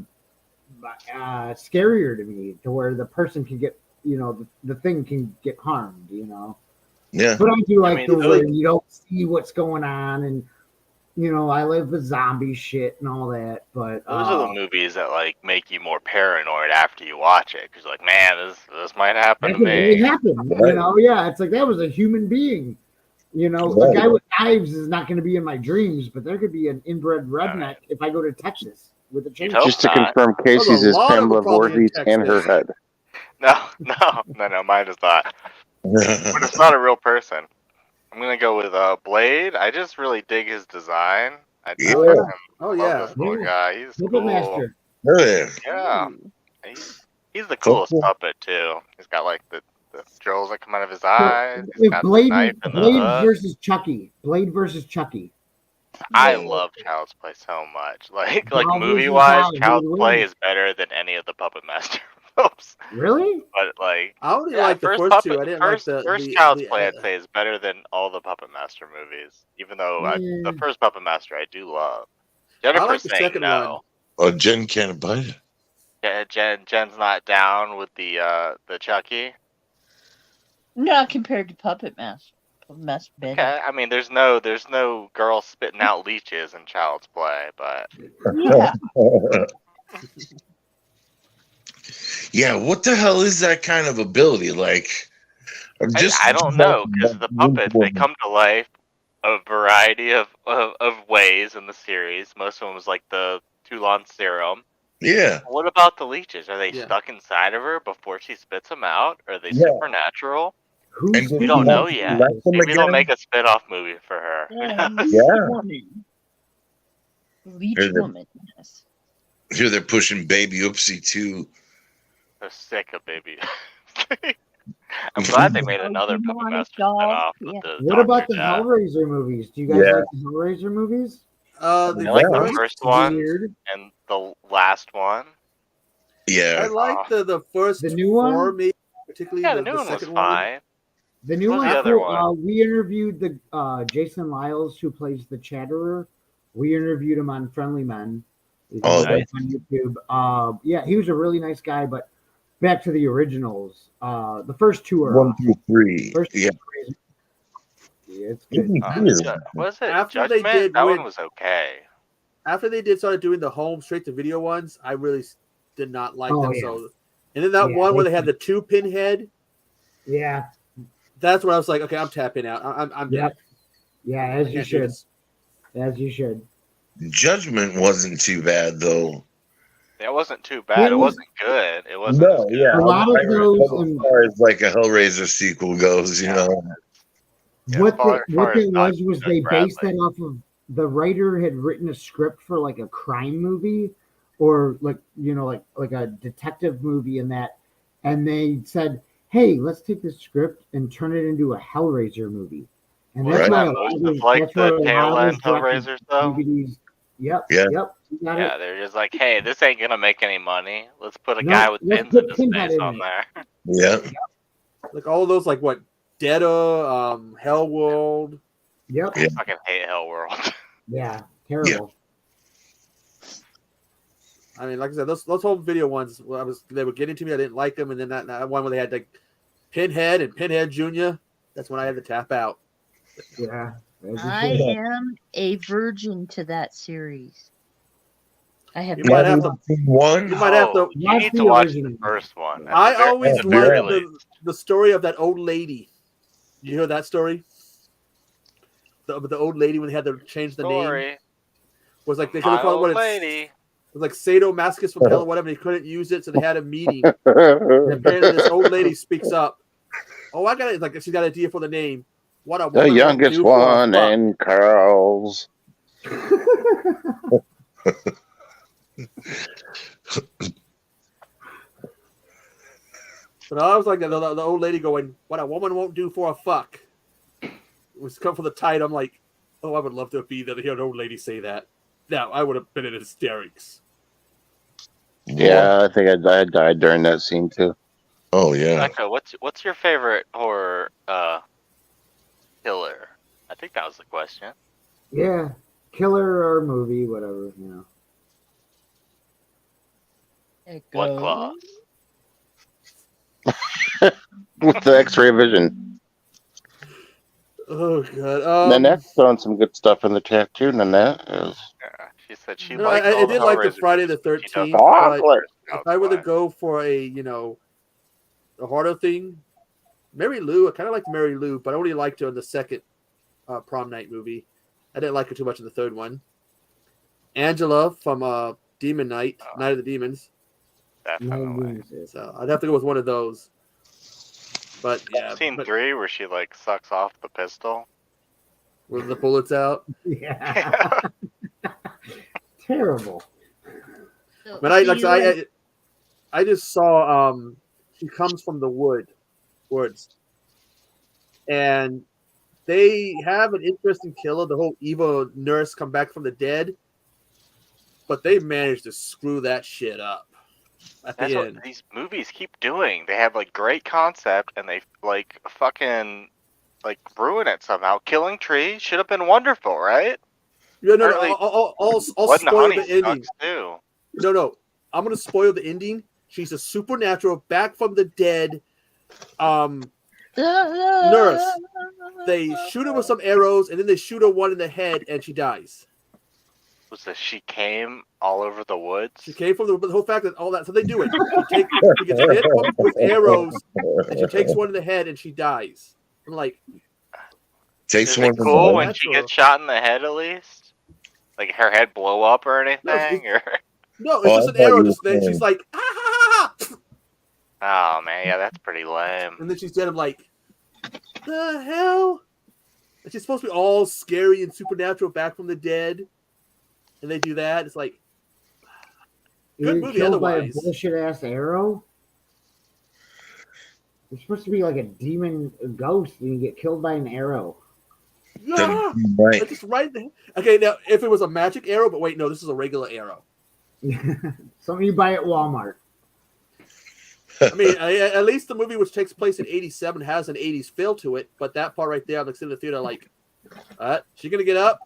[SPEAKER 8] scarier to me, to where the person can get, the thing can get harmed,
[SPEAKER 2] Yeah.
[SPEAKER 8] But I do like the way you don't see what's going on, and I live with zombie shit and all that. But
[SPEAKER 3] those are the movies that like make you more paranoid after you watch it, because like, man, this might happen to
[SPEAKER 8] that could really
[SPEAKER 3] me.
[SPEAKER 8] happen. Yeah, it's like that was a human being. A guy with knives is not going to be in my dreams, but there could be an inbred redneck if I go to Texas with a chainsaw.
[SPEAKER 1] Just to confirm, Casey's is Pamela Voorhees and her head.
[SPEAKER 3] No, mine is not. But it's not a real person. I'm gonna go with Blade. I just really dig his design. I love this little guy. He's
[SPEAKER 8] Puppet
[SPEAKER 3] cool.
[SPEAKER 8] Master.
[SPEAKER 3] Yeah. He's the coolest puppet too. He's got like the drills that come out of his eyes. He's got the knife in the hook.
[SPEAKER 8] versus Chucky. Blade versus Chucky.
[SPEAKER 3] I love Child's Play so much. Like movie wise, Child's Play is better than any of the Puppet Master films.
[SPEAKER 8] Really?
[SPEAKER 3] But like,
[SPEAKER 6] I only like the first two. I didn't
[SPEAKER 3] first
[SPEAKER 6] like
[SPEAKER 3] Child's Play. I'd say is better than all the Puppet Master movies. Even though the first Puppet Master I do love. Jennifer's
[SPEAKER 6] like the
[SPEAKER 3] saying
[SPEAKER 6] second
[SPEAKER 3] no.
[SPEAKER 2] Oh, Jen can't bite it.
[SPEAKER 3] Yeah, Jen's not down with the Chucky.
[SPEAKER 4] Not compared to Puppet Master. Must better.
[SPEAKER 3] Okay, I mean, there's no girl spitting out leeches in Child's Play, but
[SPEAKER 4] Yeah.
[SPEAKER 2] Yeah, what the hell is that kind of ability? Like,
[SPEAKER 3] I don't know, because the puppets, they come to life a variety of ways in the series. Most of them was like the Toulon serum.
[SPEAKER 2] Yeah.
[SPEAKER 3] What about the leeches? Are they
[SPEAKER 6] Yeah.
[SPEAKER 3] stuck inside of her before she spits them out? Are they
[SPEAKER 1] Yeah.
[SPEAKER 3] supernatural?
[SPEAKER 8] Who's
[SPEAKER 3] We don't know yet.
[SPEAKER 2] Like them
[SPEAKER 3] Maybe they'll
[SPEAKER 2] again?
[SPEAKER 3] make a spin-off movie for her. Who knows?
[SPEAKER 2] Yeah.
[SPEAKER 4] Woman. Leech
[SPEAKER 2] Here's the-
[SPEAKER 4] woman. Yes.
[SPEAKER 2] Here they're pushing Baby Oopsie too.
[SPEAKER 3] They're sick of baby. I'm glad they made
[SPEAKER 4] Oh,
[SPEAKER 3] another Puppet
[SPEAKER 4] demonic
[SPEAKER 3] Master
[SPEAKER 4] doll.
[SPEAKER 3] spin-off with
[SPEAKER 4] Yeah.
[SPEAKER 3] the
[SPEAKER 8] What
[SPEAKER 3] Dr.
[SPEAKER 8] about the
[SPEAKER 3] Death.
[SPEAKER 8] Hellraiser movies? Do you guys
[SPEAKER 2] Yeah.
[SPEAKER 8] like the Hellraiser movies?
[SPEAKER 3] I
[SPEAKER 6] The
[SPEAKER 3] like the
[SPEAKER 6] first,
[SPEAKER 3] first one
[SPEAKER 8] Weird.
[SPEAKER 3] and the last one.
[SPEAKER 6] I
[SPEAKER 2] Yeah.
[SPEAKER 6] like the first
[SPEAKER 8] The new one?
[SPEAKER 6] four, maybe particularly
[SPEAKER 3] Yeah, the
[SPEAKER 6] the
[SPEAKER 3] new one was
[SPEAKER 6] second one.
[SPEAKER 3] fine.
[SPEAKER 8] The new
[SPEAKER 3] What was
[SPEAKER 8] one's
[SPEAKER 3] the other
[SPEAKER 8] cool.
[SPEAKER 3] one?
[SPEAKER 8] We interviewed the Jason Lyles who plays the Chatterer. We interviewed him on Friendly Men. You can
[SPEAKER 2] Oh,
[SPEAKER 8] look him
[SPEAKER 3] nice.
[SPEAKER 8] up on YouTube. Yeah, he was a really nice guy. But back to the originals. The first two are
[SPEAKER 2] 1 through 3.
[SPEAKER 8] First two
[SPEAKER 2] Yeah.
[SPEAKER 8] are crazy. Yeah, it's good.
[SPEAKER 3] Was it
[SPEAKER 6] After they
[SPEAKER 3] Judgment?
[SPEAKER 6] did
[SPEAKER 3] That
[SPEAKER 6] with-
[SPEAKER 3] one was okay.
[SPEAKER 6] After they started doing the home straight to video ones, I really did not like
[SPEAKER 8] Oh,
[SPEAKER 6] them.
[SPEAKER 8] yeah.
[SPEAKER 6] So, and then that
[SPEAKER 8] Yeah,
[SPEAKER 6] one where
[SPEAKER 8] they-
[SPEAKER 6] they had the 2 pinhead,
[SPEAKER 8] Yeah,
[SPEAKER 6] that's where I was like, okay, I'm tapping out. I'm
[SPEAKER 8] yeah,
[SPEAKER 6] done.
[SPEAKER 8] yeah.
[SPEAKER 6] I
[SPEAKER 8] As you
[SPEAKER 6] can't do
[SPEAKER 8] should.
[SPEAKER 6] this.
[SPEAKER 8] As you should.
[SPEAKER 2] Judgment wasn't too bad though.
[SPEAKER 3] It wasn't too bad. It
[SPEAKER 8] was-
[SPEAKER 3] wasn't good. It wasn't as good.
[SPEAKER 2] yeah.
[SPEAKER 8] A lot of those
[SPEAKER 2] As far as like a Hellraiser sequel goes, you know.
[SPEAKER 3] Yeah,
[SPEAKER 8] what
[SPEAKER 3] as far
[SPEAKER 8] what
[SPEAKER 3] as
[SPEAKER 8] it
[SPEAKER 3] not
[SPEAKER 8] was
[SPEAKER 3] Doug
[SPEAKER 8] they
[SPEAKER 3] Bradley.
[SPEAKER 8] based that off of the writer had written a script for like a crime movie or like like a detective movie and they said, hey, let's take this script and turn it into a Hellraiser movie. And that's
[SPEAKER 2] Right.
[SPEAKER 8] why a
[SPEAKER 3] Most
[SPEAKER 8] lot of
[SPEAKER 3] of
[SPEAKER 8] those,
[SPEAKER 3] like
[SPEAKER 8] that's why
[SPEAKER 3] the
[SPEAKER 8] a
[SPEAKER 3] tail
[SPEAKER 8] lot of
[SPEAKER 3] end
[SPEAKER 8] those directed
[SPEAKER 3] Hellraisers though.
[SPEAKER 8] DVDs. Yep.
[SPEAKER 2] Yeah.
[SPEAKER 8] Yep. You got
[SPEAKER 3] Yeah,
[SPEAKER 8] it.
[SPEAKER 3] they're just like, hey, this ain't gonna make any money. Let's put a
[SPEAKER 8] No,
[SPEAKER 3] guy with
[SPEAKER 8] let's
[SPEAKER 3] pins
[SPEAKER 8] put
[SPEAKER 3] in his
[SPEAKER 8] Pinhead
[SPEAKER 3] face
[SPEAKER 8] in
[SPEAKER 3] on
[SPEAKER 8] it.
[SPEAKER 3] there.
[SPEAKER 2] Yeah.
[SPEAKER 6] Like all of those, like what, Deada, Hellworld.
[SPEAKER 8] Yep.
[SPEAKER 3] I fucking hate Hellworld.
[SPEAKER 8] Yeah. Terrible.
[SPEAKER 6] I mean, like I said, those home video ones, they were getting to me. I didn't like them, and then that one where they had like Pinhead and Pinhead Junior. That's when I had to tap out.
[SPEAKER 8] Yeah. As you
[SPEAKER 4] I
[SPEAKER 8] should.
[SPEAKER 4] am a virgin to that series. I have
[SPEAKER 6] You might
[SPEAKER 4] never
[SPEAKER 6] have to.
[SPEAKER 4] watched it.
[SPEAKER 2] One.
[SPEAKER 6] You might have to.
[SPEAKER 3] You
[SPEAKER 8] Watch
[SPEAKER 3] need
[SPEAKER 8] the
[SPEAKER 3] to watch
[SPEAKER 8] original.
[SPEAKER 3] the first one.
[SPEAKER 6] I
[SPEAKER 3] At the
[SPEAKER 6] always
[SPEAKER 3] very
[SPEAKER 6] liked
[SPEAKER 3] least.
[SPEAKER 6] the story of that old lady. You hear that story? The old lady when they had to change the name
[SPEAKER 3] Story.
[SPEAKER 6] was like they
[SPEAKER 3] My
[SPEAKER 6] couldn't call it
[SPEAKER 3] old
[SPEAKER 6] what it's.
[SPEAKER 3] lady.
[SPEAKER 6] It was like sadomasochist from hell or whatever. And he couldn't use it, so they had a meeting. And apparently, this old lady speaks up. Oh, I got it. Like she's got an idea for the name. What a
[SPEAKER 1] The
[SPEAKER 6] woman won't
[SPEAKER 1] youngest
[SPEAKER 6] do for a
[SPEAKER 1] one
[SPEAKER 6] fuck.
[SPEAKER 1] in curls.
[SPEAKER 6] But I was like the old lady going, "What a woman won't do for a fuck." It was come from the title. I'm like, oh, I would love to be there to hear an old lady say that. Now I would have been in hysterics.
[SPEAKER 1] Yeah, I think I died during that scene too.
[SPEAKER 2] Oh yeah.
[SPEAKER 3] Becca, what's your favorite horror killer? I think that was the question.
[SPEAKER 8] Yeah. Killer or movie, whatever,
[SPEAKER 3] Blood Claw.
[SPEAKER 1] With the X-ray vision.
[SPEAKER 6] Oh god.
[SPEAKER 1] Nanette's throwing some good stuff in the chat too. Nanette is
[SPEAKER 3] Yeah, she said she
[SPEAKER 6] No,
[SPEAKER 3] liked
[SPEAKER 6] I
[SPEAKER 3] all
[SPEAKER 6] did
[SPEAKER 3] the
[SPEAKER 6] like the
[SPEAKER 3] Hellraiser
[SPEAKER 6] Friday the
[SPEAKER 3] movies, but she doesn't
[SPEAKER 6] 13th, but
[SPEAKER 1] chocolate.
[SPEAKER 6] if I were to go for a a harder thing, Mary Lou, I kind of liked Mary Lou, but I only liked her in the second prom night movie. I didn't like her too much in the third one. Angela from Demon Night, Night of the Demons.
[SPEAKER 3] Definitely.
[SPEAKER 6] So I'd have to go with one of those. But yeah,
[SPEAKER 3] Scene
[SPEAKER 6] but
[SPEAKER 3] 3 where she like sucks off the pistol.
[SPEAKER 6] with the bullets out.
[SPEAKER 8] Yeah. Terrible.
[SPEAKER 4] So,
[SPEAKER 6] But I
[SPEAKER 4] do you
[SPEAKER 6] I just saw she comes from the woods. And they have an interesting killer, the whole evil nurse come back from the dead. But they managed to screw that shit up at
[SPEAKER 3] That's
[SPEAKER 6] the
[SPEAKER 3] what
[SPEAKER 6] end.
[SPEAKER 3] these movies keep doing. They have like great concept and they like fucking like ruin it somehow. Killing Tree should have been wonderful, right?
[SPEAKER 6] No,
[SPEAKER 3] Apparently,
[SPEAKER 6] I'll
[SPEAKER 3] Blood and
[SPEAKER 6] spoil
[SPEAKER 3] Honey
[SPEAKER 6] the ending.
[SPEAKER 3] sucks too.
[SPEAKER 6] No, I'm gonna spoil the ending. She's a supernatural, back from the dead, Nurse. They shoot her with some arrows, and then they shoot her one in the head, and she dies.
[SPEAKER 3] Was that she came all over the woods?
[SPEAKER 6] She came from the whole fact that all that. So they do it. She gets hit with arrows, and she takes one in the head, and she dies. I'm like,
[SPEAKER 2] Takes
[SPEAKER 3] Is
[SPEAKER 2] one
[SPEAKER 3] it
[SPEAKER 2] in the
[SPEAKER 3] cool
[SPEAKER 2] head.
[SPEAKER 3] when she gets shot in the head at least? Like her head blow up or anything?
[SPEAKER 6] No, it's just an arrow. She's like, ah, ha, ha, ha.
[SPEAKER 3] Oh man, yeah, that's pretty lame.
[SPEAKER 6] And then she's dead. I'm like, the hell? And she's supposed to be all scary and supernatural, back from the dead, and they do that. It's like, good movie
[SPEAKER 8] killed by a
[SPEAKER 6] otherwise.
[SPEAKER 8] bullshit ass arrow. You're supposed to be like a demon ghost, and you get killed by an arrow.
[SPEAKER 6] Yeah,
[SPEAKER 2] right.
[SPEAKER 6] It's just right there. Okay, now if it was a magic arrow, but wait, no, this is a regular arrow.
[SPEAKER 8] Something you buy at Walmart.
[SPEAKER 6] I mean, at least the movie, which takes place in '87, has an '80s feel to it. But that part right there, I'm sitting in the theater like, she gonna get up?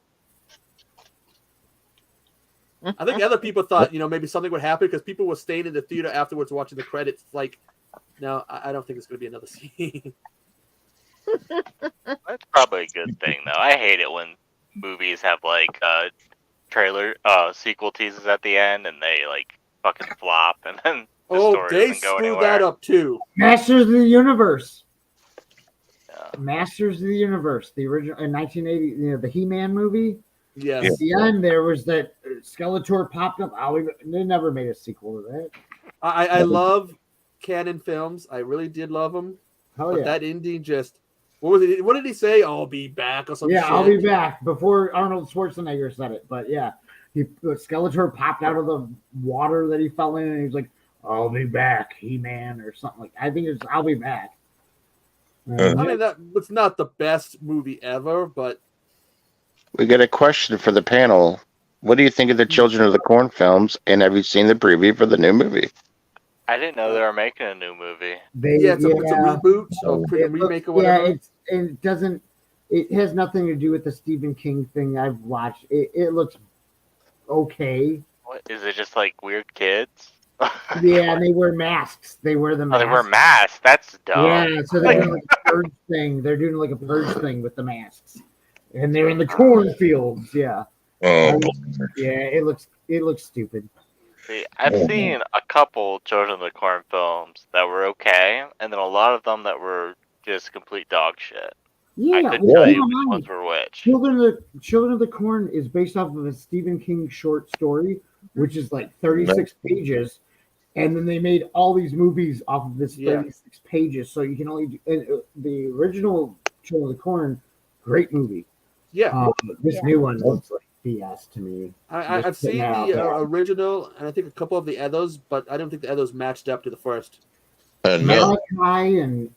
[SPEAKER 6] I think other people thought, maybe something would happen because people were staying in the theater afterwards watching the credits. Like, no, I don't think it's gonna be another scene.
[SPEAKER 3] That's probably a good thing though. I hate it when movies have like trailer sequel teases at the end and they like fucking flop and then the story
[SPEAKER 6] they
[SPEAKER 3] doesn't go
[SPEAKER 6] screwed
[SPEAKER 3] anywhere.
[SPEAKER 6] that up too.
[SPEAKER 8] Masters of the Universe.
[SPEAKER 3] Yeah.
[SPEAKER 8] Masters of the Universe, the original in 1980, the He-Man movie.
[SPEAKER 6] Yes.
[SPEAKER 8] At the end, there was that Skeletor popped up. They never made a sequel to that.
[SPEAKER 6] I love canon films. I really did love them.
[SPEAKER 8] Hell
[SPEAKER 6] but
[SPEAKER 8] yeah.
[SPEAKER 6] that ending just, what was it? What did he say? I'll be back or something.
[SPEAKER 8] Yeah, I'll be back. Before Arnold Schwarzenegger said it, but yeah, Skeletor popped out of the water that he fell in, and he was like, "I'll be back, He-Man," or something like. I think it's "I'll be back."
[SPEAKER 6] I mean, that was not the best movie ever, but
[SPEAKER 1] we got a question for the panel. What do you think of the Children of the Corn films, and have you seen the preview for the new movie?
[SPEAKER 3] I didn't know they were making a new movie.
[SPEAKER 6] It's a reboot or remake or whatever.
[SPEAKER 8] Yeah, it doesn't. It has nothing to do with the Stephen King thing I've watched. It looks okay.
[SPEAKER 3] What is it? Just like weird kids?
[SPEAKER 8] Yeah, and they wear masks. They wear the masks.
[SPEAKER 3] Oh, they wear masks. That's dumb.
[SPEAKER 8] Yeah, so they're doing like a purge thing. They're doing like a purge thing with the masks, and they're in the cornfields. Yeah.
[SPEAKER 2] Oh.
[SPEAKER 8] Yeah, it looks stupid.
[SPEAKER 3] See, I've seen a couple Children of the Corn films that were okay, and then a lot of them that were just complete dog shit.
[SPEAKER 8] Yeah,
[SPEAKER 3] I couldn't tell you which ones were which.
[SPEAKER 8] Children of the Corn is based off of a Stephen King short story, which is like 36 pages, and then they made all these movies off of this 36 pages. So you can only do the original Children of the Corn, great movie.
[SPEAKER 6] Yeah,
[SPEAKER 8] this new one looks like BS to me.
[SPEAKER 6] I've seen the original, and I think a couple of the others, but I don't think the others matched up to the first.
[SPEAKER 8] Malachi and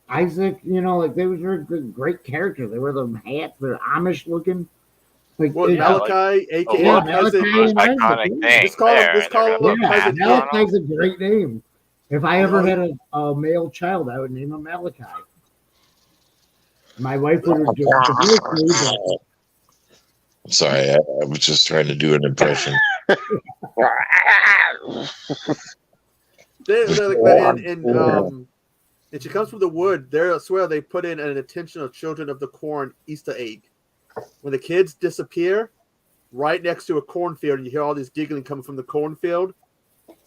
[SPEAKER 8] Isaac, like they were great characters. They were the hats, they're Amish looking. Like
[SPEAKER 6] Malachi, aka
[SPEAKER 8] Malachi and Isaac.
[SPEAKER 6] Let's call him
[SPEAKER 8] Malachi's a great name. If I ever had a male child, I would name him Malachi. My wife would have just
[SPEAKER 2] Sorry, I was just trying to do an impression.
[SPEAKER 6] And she comes from the wood. There, I swear they put in an intentional Children of the Corn Easter egg. When the kids disappear, right next to a cornfield, and you hear all this giggling coming from the cornfield.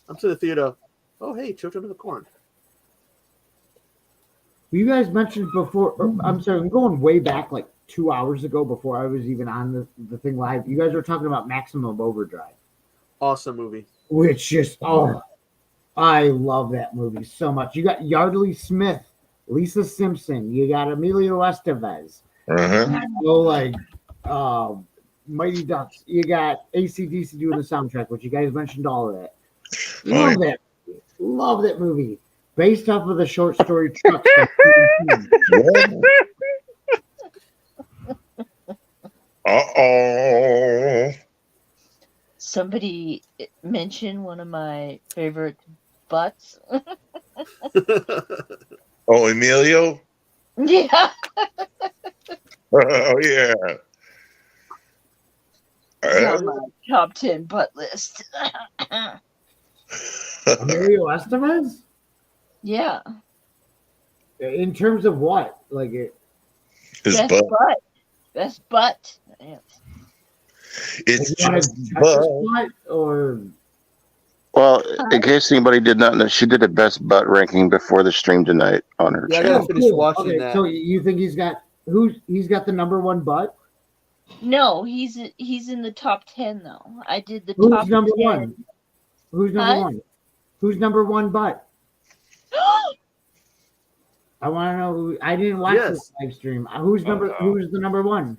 [SPEAKER 6] I'm to the theater. Oh, hey, Children of the Corn.
[SPEAKER 8] You guys mentioned before. I'm sorry, I'm going way back, like 2 hours ago, before I was even on the thing live. You guys were talking about Maximum Overdrive.
[SPEAKER 6] Awesome movie.
[SPEAKER 8] Which just I love that movie so much. You got Yardley Smith, Lisa Simpson. You got Emilio Estevez. Mighty Ducks. You got AC/DC doing the soundtrack, which you guys mentioned all of that. Love that. Love that movie. Based off of the short story Trucks.
[SPEAKER 4] Somebody mentioned one of my favorite butts.
[SPEAKER 2] Oh, Emilio?
[SPEAKER 4] Yeah.
[SPEAKER 2] Oh, yeah.
[SPEAKER 4] It's on my top 10 butt list.
[SPEAKER 8] Emilio Estevez?
[SPEAKER 4] Yeah.
[SPEAKER 8] In terms of what? Like it.
[SPEAKER 2] His
[SPEAKER 4] Best
[SPEAKER 2] butt.
[SPEAKER 4] butt. Best butt. Yeah.
[SPEAKER 2] It's
[SPEAKER 8] You want
[SPEAKER 2] just
[SPEAKER 8] to
[SPEAKER 2] his
[SPEAKER 8] touch his
[SPEAKER 2] butt.
[SPEAKER 8] butt or?
[SPEAKER 1] Well,
[SPEAKER 4] Huh?
[SPEAKER 1] in case anybody did not know, she did a best butt ranking before the stream tonight on her
[SPEAKER 6] Yeah, I gotta
[SPEAKER 1] channel.
[SPEAKER 6] finish watching
[SPEAKER 8] Okay,
[SPEAKER 6] that.
[SPEAKER 8] so you think he's got he's got the number one butt?
[SPEAKER 4] No, he's in the top 10 though. I did the
[SPEAKER 8] Who's
[SPEAKER 4] top
[SPEAKER 8] number
[SPEAKER 4] 10.
[SPEAKER 8] one? Who's number
[SPEAKER 4] Huh?
[SPEAKER 8] one? Who's number one butt? I want to know. Who, I didn't watch this
[SPEAKER 6] Yes.
[SPEAKER 8] live stream. Who's
[SPEAKER 3] Oh, no.
[SPEAKER 8] Who's the number one?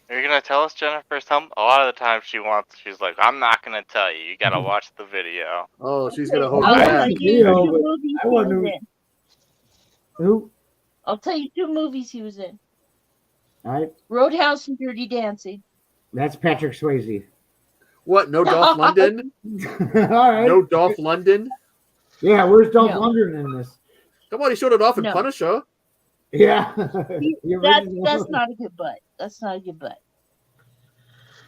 [SPEAKER 3] Are you gonna tell us, Jennifer? A lot of the time she's like, I'm not gonna tell you. You gotta watch the video.
[SPEAKER 6] Oh, she's gonna hold
[SPEAKER 4] I'll
[SPEAKER 6] back.
[SPEAKER 4] tell
[SPEAKER 8] the
[SPEAKER 4] you
[SPEAKER 8] video,
[SPEAKER 4] two
[SPEAKER 8] but
[SPEAKER 4] movies
[SPEAKER 8] I
[SPEAKER 4] he
[SPEAKER 8] want
[SPEAKER 4] was
[SPEAKER 8] to-
[SPEAKER 4] in.
[SPEAKER 8] Who?
[SPEAKER 4] I'll tell you 2 movies he was in.
[SPEAKER 8] All right,
[SPEAKER 4] Roadhouse and Dirty Dancing.
[SPEAKER 8] that's Patrick Swayze.
[SPEAKER 6] What? No Dolph London?
[SPEAKER 8] All right.
[SPEAKER 6] No Dolph London?
[SPEAKER 8] Yeah, where's Dolph
[SPEAKER 4] No.
[SPEAKER 8] Lundgren in this?
[SPEAKER 6] Come on, he showed it off in
[SPEAKER 4] No.
[SPEAKER 6] Punisher.
[SPEAKER 8] Yeah,
[SPEAKER 4] He-
[SPEAKER 8] The
[SPEAKER 4] That's
[SPEAKER 8] original.
[SPEAKER 4] not a good butt. That's not a good butt.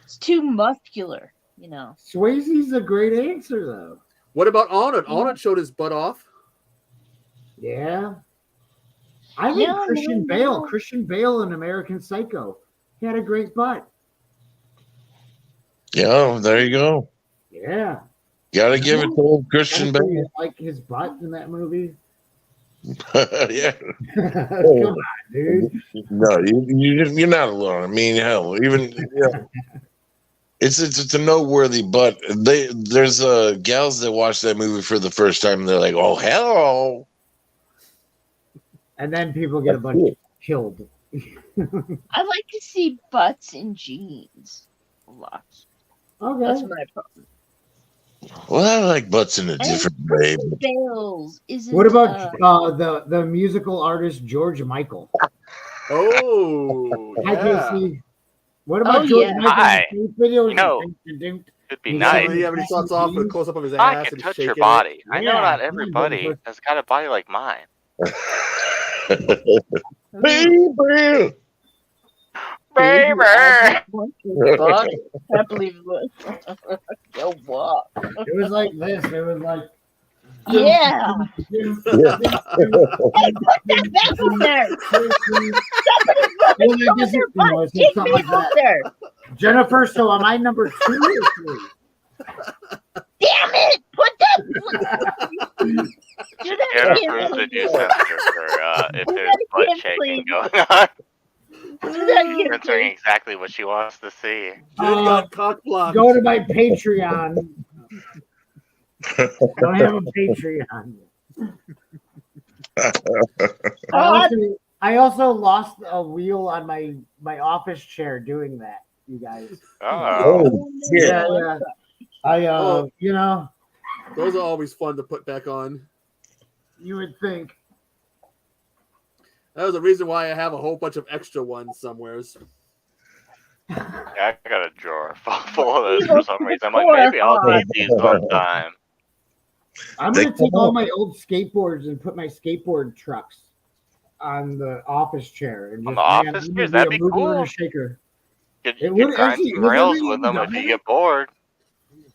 [SPEAKER 4] It's too muscular, you know.
[SPEAKER 8] Swayze's a great answer though.
[SPEAKER 6] What about Arnold? Arnold showed his butt off.
[SPEAKER 8] Yeah. I think
[SPEAKER 4] No,
[SPEAKER 8] Christian
[SPEAKER 4] no,
[SPEAKER 8] Bale.
[SPEAKER 4] no.
[SPEAKER 8] Christian Bale in American Psycho. He had a great butt.
[SPEAKER 2] Yeah, there you go.
[SPEAKER 8] Yeah.
[SPEAKER 2] Gotta give it to old Christian
[SPEAKER 8] Jennifer,
[SPEAKER 2] Bale.
[SPEAKER 8] you like his butt in that movie?
[SPEAKER 2] Yeah.
[SPEAKER 8] Come on, dude.
[SPEAKER 2] No, you're not alone. I mean, hell, even it's a noteworthy. But there's gals that watch that movie for the first time. And they're like, oh hello.
[SPEAKER 8] And then people get a bunch killed.
[SPEAKER 4] I like to see butts in jeans a lot. That's
[SPEAKER 8] Okay.
[SPEAKER 4] my problem.
[SPEAKER 2] Well, I like butts in a different way.
[SPEAKER 4] Christian Bale's isn't.
[SPEAKER 8] What about the musical artist George Michael?
[SPEAKER 6] Oh,
[SPEAKER 8] Hi,
[SPEAKER 6] yeah.
[SPEAKER 8] Casey. What about
[SPEAKER 4] Oh,
[SPEAKER 8] George
[SPEAKER 4] yeah.
[SPEAKER 8] Michael?
[SPEAKER 3] Hi.
[SPEAKER 8] His videos
[SPEAKER 3] You know,
[SPEAKER 8] ding-ding-ding.
[SPEAKER 3] It'd be
[SPEAKER 8] You
[SPEAKER 3] nice.
[SPEAKER 8] got
[SPEAKER 6] When he starts off with a close up of his
[SPEAKER 3] I
[SPEAKER 6] ass
[SPEAKER 3] can
[SPEAKER 6] and
[SPEAKER 3] touch
[SPEAKER 6] shaking
[SPEAKER 3] your
[SPEAKER 6] it.
[SPEAKER 3] body. I know
[SPEAKER 8] Yeah,
[SPEAKER 3] not
[SPEAKER 8] come on,
[SPEAKER 3] everybody
[SPEAKER 8] Jennifer.
[SPEAKER 3] has got a body like mine.
[SPEAKER 2] Baby.
[SPEAKER 3] Baby!
[SPEAKER 4] I can't believe it was. Yo, what?
[SPEAKER 8] It was like this. It was like.
[SPEAKER 4] Yeah. Hey, put that back up there. Somebody
[SPEAKER 8] Well,
[SPEAKER 4] rub
[SPEAKER 8] I
[SPEAKER 4] it on
[SPEAKER 8] guess
[SPEAKER 4] their
[SPEAKER 8] it- you know,
[SPEAKER 4] butt.
[SPEAKER 8] it's
[SPEAKER 4] Take
[SPEAKER 8] something
[SPEAKER 4] me
[SPEAKER 8] like
[SPEAKER 4] up
[SPEAKER 8] that.
[SPEAKER 4] there.
[SPEAKER 8] Jennifer, so am I number 2 or 3?
[SPEAKER 4] Damn it! Put that. Do that
[SPEAKER 3] Jennifer's
[SPEAKER 4] again.
[SPEAKER 3] the new censor for if
[SPEAKER 4] Do
[SPEAKER 3] there's
[SPEAKER 4] that
[SPEAKER 3] butt
[SPEAKER 4] again,
[SPEAKER 3] shaking
[SPEAKER 4] please.
[SPEAKER 3] going on.
[SPEAKER 4] Do that again,
[SPEAKER 3] Censoring
[SPEAKER 4] please.
[SPEAKER 3] exactly what she wants to see.
[SPEAKER 6] Jen got cock blocked.
[SPEAKER 8] Go to my Patreon. I don't have a Patreon. I also lost a wheel on my office chair doing that, you guys.
[SPEAKER 3] Oh.
[SPEAKER 2] Oh, shit.
[SPEAKER 8] Yeah. I you know,
[SPEAKER 6] Those are always fun to put back on.
[SPEAKER 8] you would think.
[SPEAKER 6] That was the reason why I have a whole bunch of extra ones somewheres.
[SPEAKER 3] Yeah, I got a drawer full of those for some reason. I'm like, maybe I'll need these sometime.
[SPEAKER 8] I'm
[SPEAKER 2] They
[SPEAKER 8] gonna take
[SPEAKER 2] come
[SPEAKER 8] all
[SPEAKER 2] up.
[SPEAKER 8] my old skateboards and put my skateboard trucks on the office chair. And
[SPEAKER 3] On
[SPEAKER 8] just,
[SPEAKER 3] the
[SPEAKER 8] man,
[SPEAKER 3] office
[SPEAKER 8] I'm
[SPEAKER 3] chairs?
[SPEAKER 8] gonna
[SPEAKER 3] That'd be
[SPEAKER 8] a mover and
[SPEAKER 3] cool.
[SPEAKER 8] a shaker.
[SPEAKER 3] You
[SPEAKER 8] It
[SPEAKER 3] could
[SPEAKER 8] would
[SPEAKER 3] grind
[SPEAKER 8] actually-
[SPEAKER 3] some
[SPEAKER 8] has
[SPEAKER 3] rails
[SPEAKER 8] everybody
[SPEAKER 3] with them
[SPEAKER 8] done
[SPEAKER 3] if you
[SPEAKER 8] it?
[SPEAKER 3] get bored.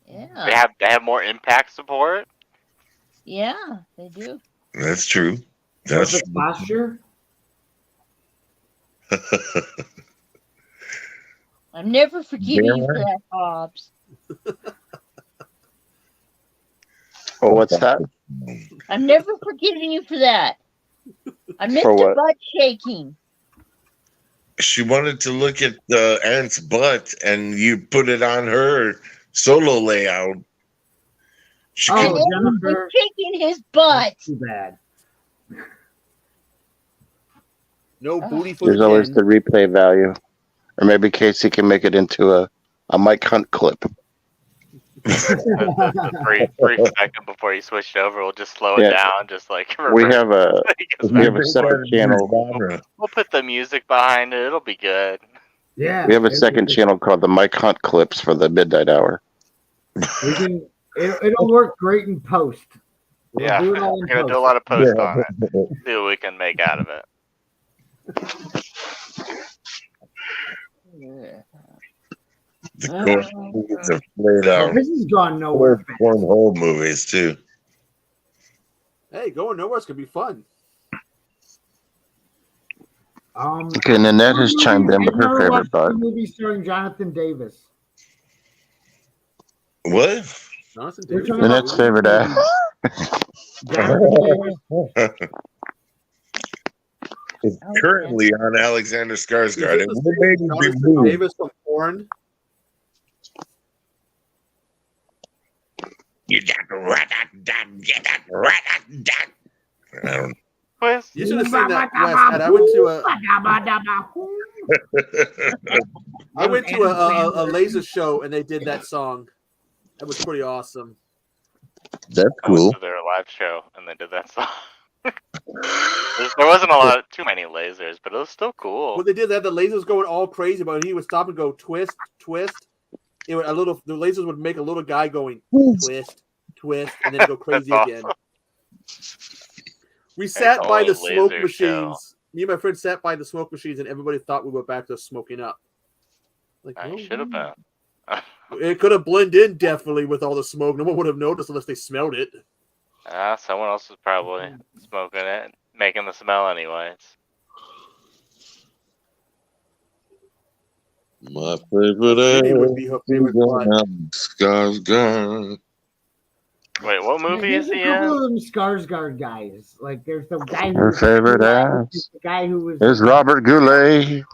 [SPEAKER 4] Yeah.
[SPEAKER 3] They have more impact support.
[SPEAKER 4] Yeah, they do.
[SPEAKER 2] That's true. That's
[SPEAKER 8] Perfect posture.
[SPEAKER 4] I'm never forgiving you for
[SPEAKER 2] Yeah.
[SPEAKER 4] that, Hobbs.
[SPEAKER 1] Oh, what's that?
[SPEAKER 4] I'm never forgiving you for that. I missed
[SPEAKER 1] For
[SPEAKER 4] a
[SPEAKER 1] what?
[SPEAKER 4] butt shaking.
[SPEAKER 2] She wanted to look at Aunt's butt, and you put it on her solo layout. She
[SPEAKER 8] Oh,
[SPEAKER 4] And
[SPEAKER 2] could,
[SPEAKER 4] Ed
[SPEAKER 8] Jennifer.
[SPEAKER 4] was shaking his butt.
[SPEAKER 8] Too bad.
[SPEAKER 6] No booty for
[SPEAKER 1] There's
[SPEAKER 6] the
[SPEAKER 1] always
[SPEAKER 6] Jen.
[SPEAKER 1] the replay value. Or maybe Casey can make it into a Mike Hunt clip.
[SPEAKER 3] The brief second before you switched over, we'll just slow it
[SPEAKER 1] Yeah.
[SPEAKER 3] down, just like
[SPEAKER 1] We
[SPEAKER 3] reverse.
[SPEAKER 1] have a
[SPEAKER 3] Because
[SPEAKER 1] we have a
[SPEAKER 2] They
[SPEAKER 1] separate
[SPEAKER 2] got
[SPEAKER 1] channel.
[SPEAKER 2] genre.
[SPEAKER 3] we'll put the music behind it. It'll be good.
[SPEAKER 8] Yeah.
[SPEAKER 1] We have a second channel called the Mike Hunt clips for the midnight hour.
[SPEAKER 8] We can. It'll work great in post. We'll
[SPEAKER 3] Yeah,
[SPEAKER 8] do it all
[SPEAKER 3] we're
[SPEAKER 8] in
[SPEAKER 3] gonna
[SPEAKER 8] post.
[SPEAKER 3] do a lot of post
[SPEAKER 2] Yeah.
[SPEAKER 3] on it. See what we can make out of it.
[SPEAKER 2] The corn movies are played
[SPEAKER 8] Oh,
[SPEAKER 2] out.
[SPEAKER 8] this has gone nowhere.
[SPEAKER 2] Or cornhole movies too.
[SPEAKER 6] Hey, going nowhere is gonna be fun.
[SPEAKER 1] Okay, Nanette has chimed in
[SPEAKER 8] I
[SPEAKER 1] with her
[SPEAKER 8] never
[SPEAKER 1] favorite
[SPEAKER 8] watched the
[SPEAKER 1] butt.
[SPEAKER 8] movie starring Jonathan Davis.
[SPEAKER 2] What?
[SPEAKER 6] Jonathan
[SPEAKER 8] We're
[SPEAKER 6] Davis.
[SPEAKER 8] talking about
[SPEAKER 1] Nanette's favorite ass.
[SPEAKER 8] Jonathan Davis.
[SPEAKER 2] It's currently on Alexander
[SPEAKER 6] Is
[SPEAKER 2] Skarsgård.
[SPEAKER 6] it
[SPEAKER 2] It
[SPEAKER 6] the
[SPEAKER 2] will
[SPEAKER 6] same
[SPEAKER 2] maybe be
[SPEAKER 6] Jonathan
[SPEAKER 2] moved.
[SPEAKER 6] Davis from Porn?
[SPEAKER 2] You got I don't
[SPEAKER 3] Quiz.
[SPEAKER 6] You should have seen that, Wes. And I went to a laser show and they did that song. That was pretty awesome.
[SPEAKER 2] That's
[SPEAKER 3] I went
[SPEAKER 2] cool.
[SPEAKER 3] to their live show and they did that song. There wasn't too many lasers, but it was still cool.
[SPEAKER 6] What they did, they had the lasers going all crazy, but he would stop and go twist, twist. The lasers would make a little guy going twist, twist, and then go crazy
[SPEAKER 3] That's
[SPEAKER 6] again.
[SPEAKER 3] awesome.
[SPEAKER 6] We sat by
[SPEAKER 3] only
[SPEAKER 6] the smoke
[SPEAKER 3] laser
[SPEAKER 6] machines. Me and my friend sat by the smoke machines, and everybody thought we were back to smoking up. Like,
[SPEAKER 3] I
[SPEAKER 6] no,
[SPEAKER 3] should have been.
[SPEAKER 6] it could have blended in definitely with all the smoke. No one would have noticed unless they smelled it.
[SPEAKER 3] Someone else was probably smoking it, making the smell anyways.
[SPEAKER 2] My favorite
[SPEAKER 6] Maybe would be her favorite butt.
[SPEAKER 2] Skarsgård.
[SPEAKER 3] Wait, what movie
[SPEAKER 8] There's
[SPEAKER 3] is
[SPEAKER 8] a
[SPEAKER 3] he
[SPEAKER 8] couple
[SPEAKER 3] in?
[SPEAKER 8] of them Skarsgård guys. Like there's the guy who
[SPEAKER 1] Her
[SPEAKER 8] was
[SPEAKER 1] favorite
[SPEAKER 8] There's
[SPEAKER 1] ass
[SPEAKER 8] the guy who was
[SPEAKER 1] is Robert Goulet.
[SPEAKER 6] He's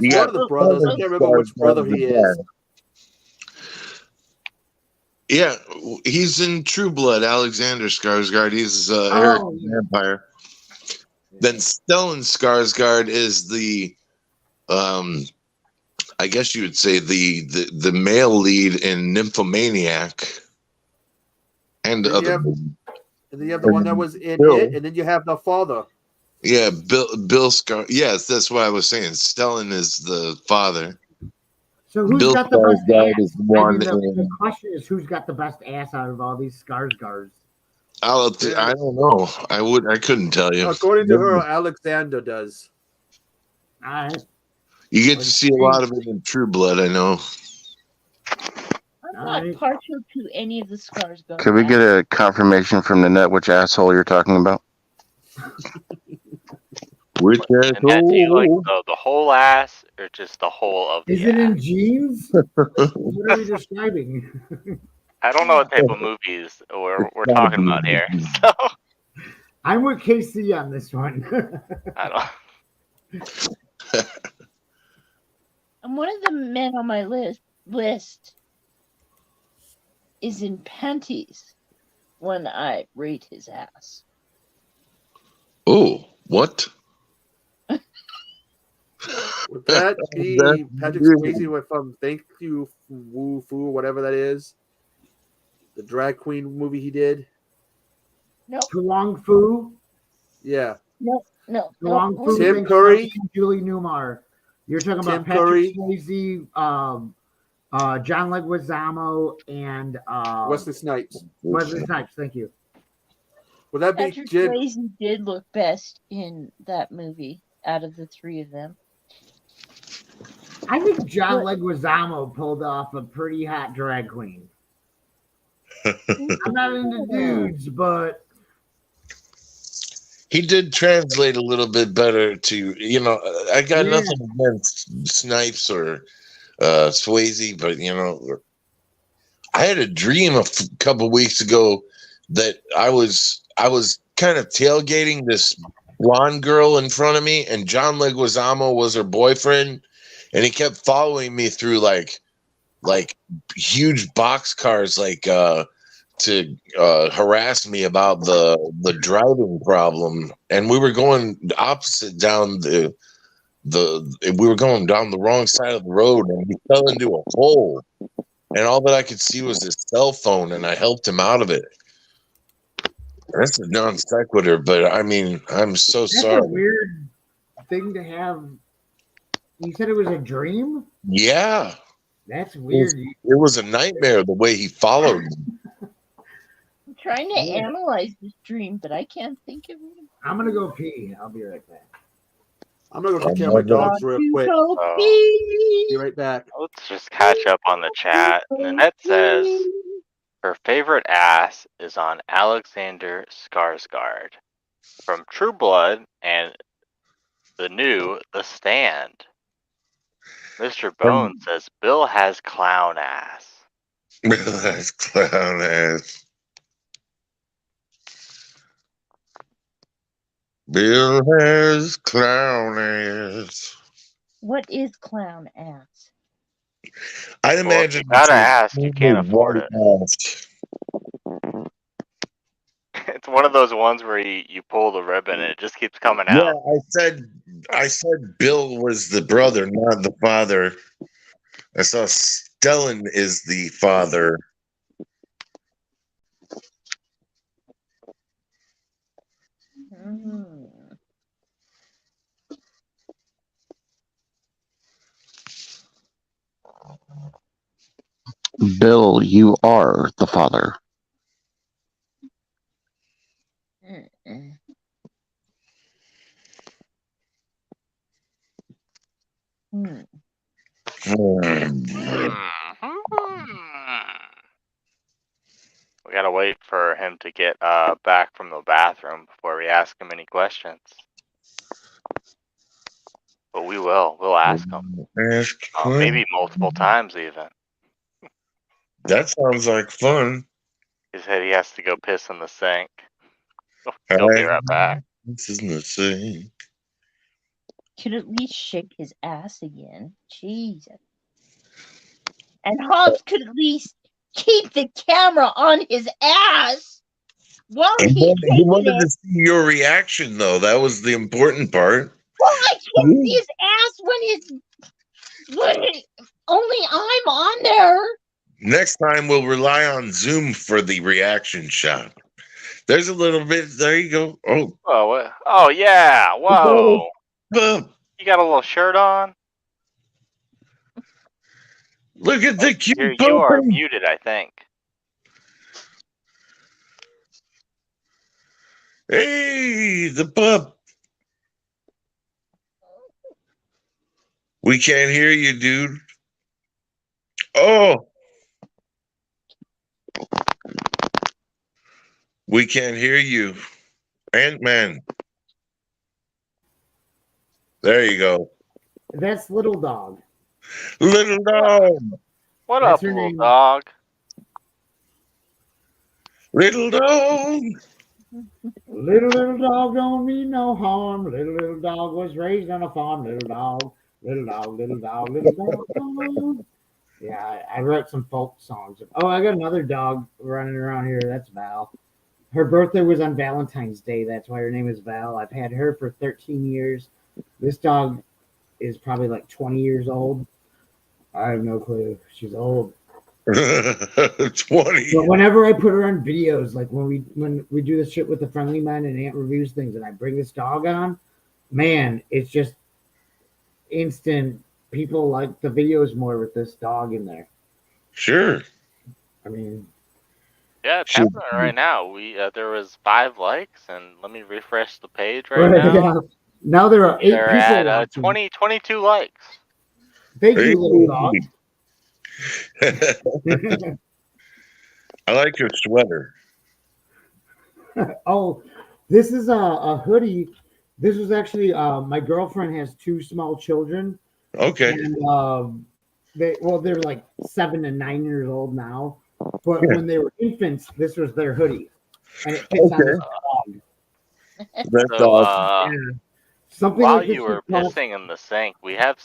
[SPEAKER 2] You
[SPEAKER 6] one
[SPEAKER 2] got
[SPEAKER 6] of the brothers. I can't remember which brother he is.
[SPEAKER 2] Yeah, he's in True Blood. Alexander Skarsgård. He's Eric Vampire. Then Stellan Skarsgård is the, I guess you would say the male lead in Nymphomaniac, and
[SPEAKER 6] And
[SPEAKER 2] other.
[SPEAKER 6] then you have the one that was in
[SPEAKER 2] Bill.
[SPEAKER 6] it, and then you have the father.
[SPEAKER 2] Yeah, Bill Skar. Yes, that's what I was saying. Stellan is the father.
[SPEAKER 8] So who's
[SPEAKER 2] Bill
[SPEAKER 8] got the best
[SPEAKER 2] Skarsgård
[SPEAKER 8] ass?
[SPEAKER 2] is the one.
[SPEAKER 8] The question is who's got the best ass out of all these Skarsgårds?
[SPEAKER 2] I don't know. I couldn't tell you.
[SPEAKER 6] According to her, Alexander does.
[SPEAKER 8] All right.
[SPEAKER 2] You get to see a lot of it in True Blood. I know.
[SPEAKER 4] I'm not partial to any of the Skarsgård.
[SPEAKER 1] Could we get a confirmation from Nanette which asshole you're talking about?
[SPEAKER 2] Which
[SPEAKER 3] Nanette, do you like
[SPEAKER 2] asshole?
[SPEAKER 3] the whole ass or just the whole of the
[SPEAKER 8] Is it
[SPEAKER 3] ass?
[SPEAKER 8] in jeans? What are we describing?
[SPEAKER 3] I don't know what type of movies we're talking about here. So
[SPEAKER 8] I'm with KC on this one.
[SPEAKER 3] I don't.
[SPEAKER 4] And one of the men on my list is in panties when I rate his ass.
[SPEAKER 2] Oh, what?
[SPEAKER 6] Would that be Patrick Swayze from Thank You Woo Foo, whatever that is? The drag queen movie he did?
[SPEAKER 4] No.
[SPEAKER 8] Wong Fu?
[SPEAKER 6] Yeah.
[SPEAKER 4] No.
[SPEAKER 8] Wong Fu.
[SPEAKER 6] Tim Curry?
[SPEAKER 8] Julie Newmar. You're talking about
[SPEAKER 6] Tim
[SPEAKER 8] Patrick
[SPEAKER 6] Curry?
[SPEAKER 8] Swayze, John Leguizamo, and
[SPEAKER 6] Wesley Snipes.
[SPEAKER 8] Wesley Snipes, thank you.
[SPEAKER 6] Would that be
[SPEAKER 4] Patrick Swayze did look best in that movie out of the three of them.
[SPEAKER 8] I think John Leguizamo pulled off a pretty hot drag queen. I'm not into dudes, but
[SPEAKER 2] He did translate a little bit better to, I got nothing against Snipes or Swayze, but, I had a dream a couple weeks ago that I was kind of tailgating this blonde girl in front of me, and John Leguizamo was her boyfriend, and he kept following me through like huge boxcars, to harass me about the driving problem, and we were going opposite down we were going down the wrong side of the road, and he fell into a hole, and all that I could see was his cell phone, and I helped him out of it. That's a non sequitur, but I mean, I'm so sorry.
[SPEAKER 8] That's a weird thing to have. You said it was a dream?
[SPEAKER 2] Yeah.
[SPEAKER 8] That's weird.
[SPEAKER 2] It was a nightmare the way he followed me.
[SPEAKER 4] I'm trying to analyze this dream, but I can't think of it.
[SPEAKER 8] I'm going to go pee. I'll be right back.
[SPEAKER 6] I'm going to go take care of my dogs real quick. Be right back.
[SPEAKER 3] Let's just catch up on the chat. Nanette says her favorite ass is on Alexander Skarsgård from True Blood, and The new The Stand. Mr. Bone says Bill has clown ass.
[SPEAKER 10] Bill has clown ass. Bill has clown ass.
[SPEAKER 4] What is clown ass?
[SPEAKER 10] I'd
[SPEAKER 3] Well, if
[SPEAKER 10] imagine
[SPEAKER 3] you gotta
[SPEAKER 10] it's
[SPEAKER 3] ask, you can't afford it.
[SPEAKER 10] white ass.
[SPEAKER 3] It's one of those ones where you pull the ribbon and it just keeps coming
[SPEAKER 10] Yeah,
[SPEAKER 3] out.
[SPEAKER 10] I said Bill was the brother, not the father. I saw Stellan is the father.
[SPEAKER 4] Mm.
[SPEAKER 1] Bill, you are the father.
[SPEAKER 4] Mm-mm. Hmm.
[SPEAKER 3] We gotta wait for him to get back from the bathroom before we ask him any questions. But we will. We'll ask him. Maybe multiple times even.
[SPEAKER 10] That sounds like fun.
[SPEAKER 3] He said he has to go piss in the sink. He'll be right back.
[SPEAKER 10] This is the same.
[SPEAKER 4] Could at least shake his ass again. Jesus. And Hobbs could at least keep the camera on his ass while
[SPEAKER 10] He
[SPEAKER 4] he's
[SPEAKER 10] wanted
[SPEAKER 4] shaking
[SPEAKER 10] to
[SPEAKER 4] it.
[SPEAKER 10] see your reaction, though. That was the important part.
[SPEAKER 4] Well, I can't see his ass when only I'm on there.
[SPEAKER 10] Next time, we'll rely on Zoom for the reaction shot. There's a little bit. There you go. Oh.
[SPEAKER 3] Whoa, what? Oh, yeah. Whoa. You got a little shirt on?
[SPEAKER 10] Look at the cute
[SPEAKER 3] You are
[SPEAKER 10] puppy.
[SPEAKER 3] muted, I think.
[SPEAKER 10] Hey, the pup. We can't hear you, dude. Oh. We can't hear you. Ant-Man. There you go.
[SPEAKER 8] That's Little Dog.
[SPEAKER 10] Little dog.
[SPEAKER 3] What
[SPEAKER 8] That's
[SPEAKER 3] up,
[SPEAKER 8] her
[SPEAKER 3] little
[SPEAKER 8] name.
[SPEAKER 3] dog?
[SPEAKER 10] Little dog.
[SPEAKER 8] Little dog don't mean no harm. Little dog was raised on a farm. Little dog, little dog, little dog, little dog. Yeah, I wrote some folk songs. Oh, I got another dog running around here. That's Val. Her birthday was on Valentine's Day. That's why her name is Val. I've had her for 13 years. This dog is probably like 20 years old. I have no clue. She's old.
[SPEAKER 10] 20.
[SPEAKER 8] But whenever I put her on videos, like when we do this shit with the Friendly Men and Ant Reviews things, and I bring this dog on, man, it's just instant. People like the videos more with this dog in there.
[SPEAKER 10] Sure.
[SPEAKER 8] I mean,
[SPEAKER 3] yeah, it's happening right now. We there was 5 likes, and let me refresh the page right now.
[SPEAKER 8] Yeah. Now there are 8
[SPEAKER 3] They're
[SPEAKER 8] people
[SPEAKER 3] at 22 likes.
[SPEAKER 8] Thank you, little dog.
[SPEAKER 10] I like your sweater.
[SPEAKER 8] Oh, this is a hoodie. This was actually my girlfriend has 2 small children.
[SPEAKER 10] Okay.
[SPEAKER 8] And they're like 7 and 9 years old now. But when they were infants, this was their hoodie, and it fits on this dog.
[SPEAKER 10] That's awesome.
[SPEAKER 8] Yeah. Something
[SPEAKER 3] While
[SPEAKER 8] like this
[SPEAKER 3] you were
[SPEAKER 8] cost-
[SPEAKER 3] pissing in the sink, we got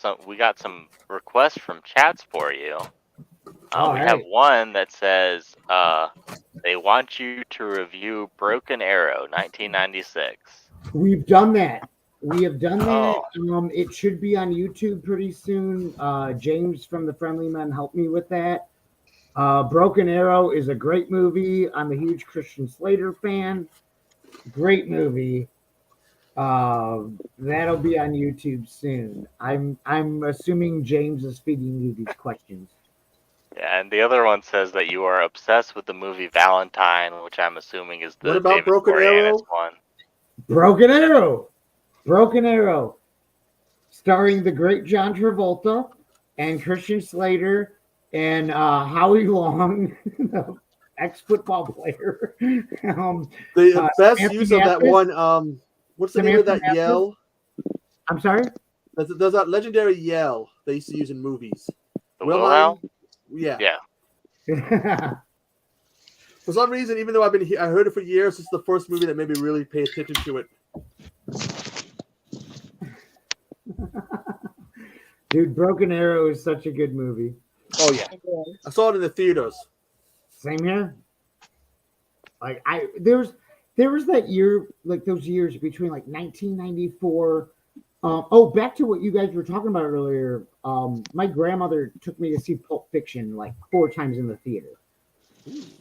[SPEAKER 3] some requests from chats for you. We have one that says they want you to review Broken Arrow 1996.
[SPEAKER 8] We've done that. We have done that.
[SPEAKER 3] Oh.
[SPEAKER 8] It should be on YouTube pretty soon. James from the Friendly Men helped me with that. Broken Arrow is a great movie. I'm a huge Christian Slater fan. Great movie. That'll be on YouTube soon. I'm assuming James is feeding you these questions.
[SPEAKER 3] Yeah, and the other one says that you are obsessed with the movie Valentine, which I'm assuming is the
[SPEAKER 6] What about
[SPEAKER 3] David
[SPEAKER 6] Broken
[SPEAKER 3] Boreanaz
[SPEAKER 6] Arrow?
[SPEAKER 3] one.
[SPEAKER 8] Broken Arrow. Broken Arrow. Starring the great John Travolta and Christian Slater and Howie Long, the ex-football player.
[SPEAKER 6] The best use of that one. What's the name of that
[SPEAKER 8] Samantha
[SPEAKER 6] yell?
[SPEAKER 8] I'm sorry.
[SPEAKER 6] There's that legendary yell they used to use in movies.
[SPEAKER 3] The
[SPEAKER 6] Wilhelm?
[SPEAKER 3] Wilhelm?
[SPEAKER 6] Yeah.
[SPEAKER 3] Yeah.
[SPEAKER 6] For some reason, even though I heard it for years, it's the first movie that made me really pay attention to it.
[SPEAKER 8] Dude, Broken Arrow is such a good movie.
[SPEAKER 6] Oh yeah, I saw it in the theaters.
[SPEAKER 8] Same here. Like there was that year, like those years between like 1994. Back to what you guys were talking about earlier. My grandmother took me to see Pulp Fiction like 4 times in the theater.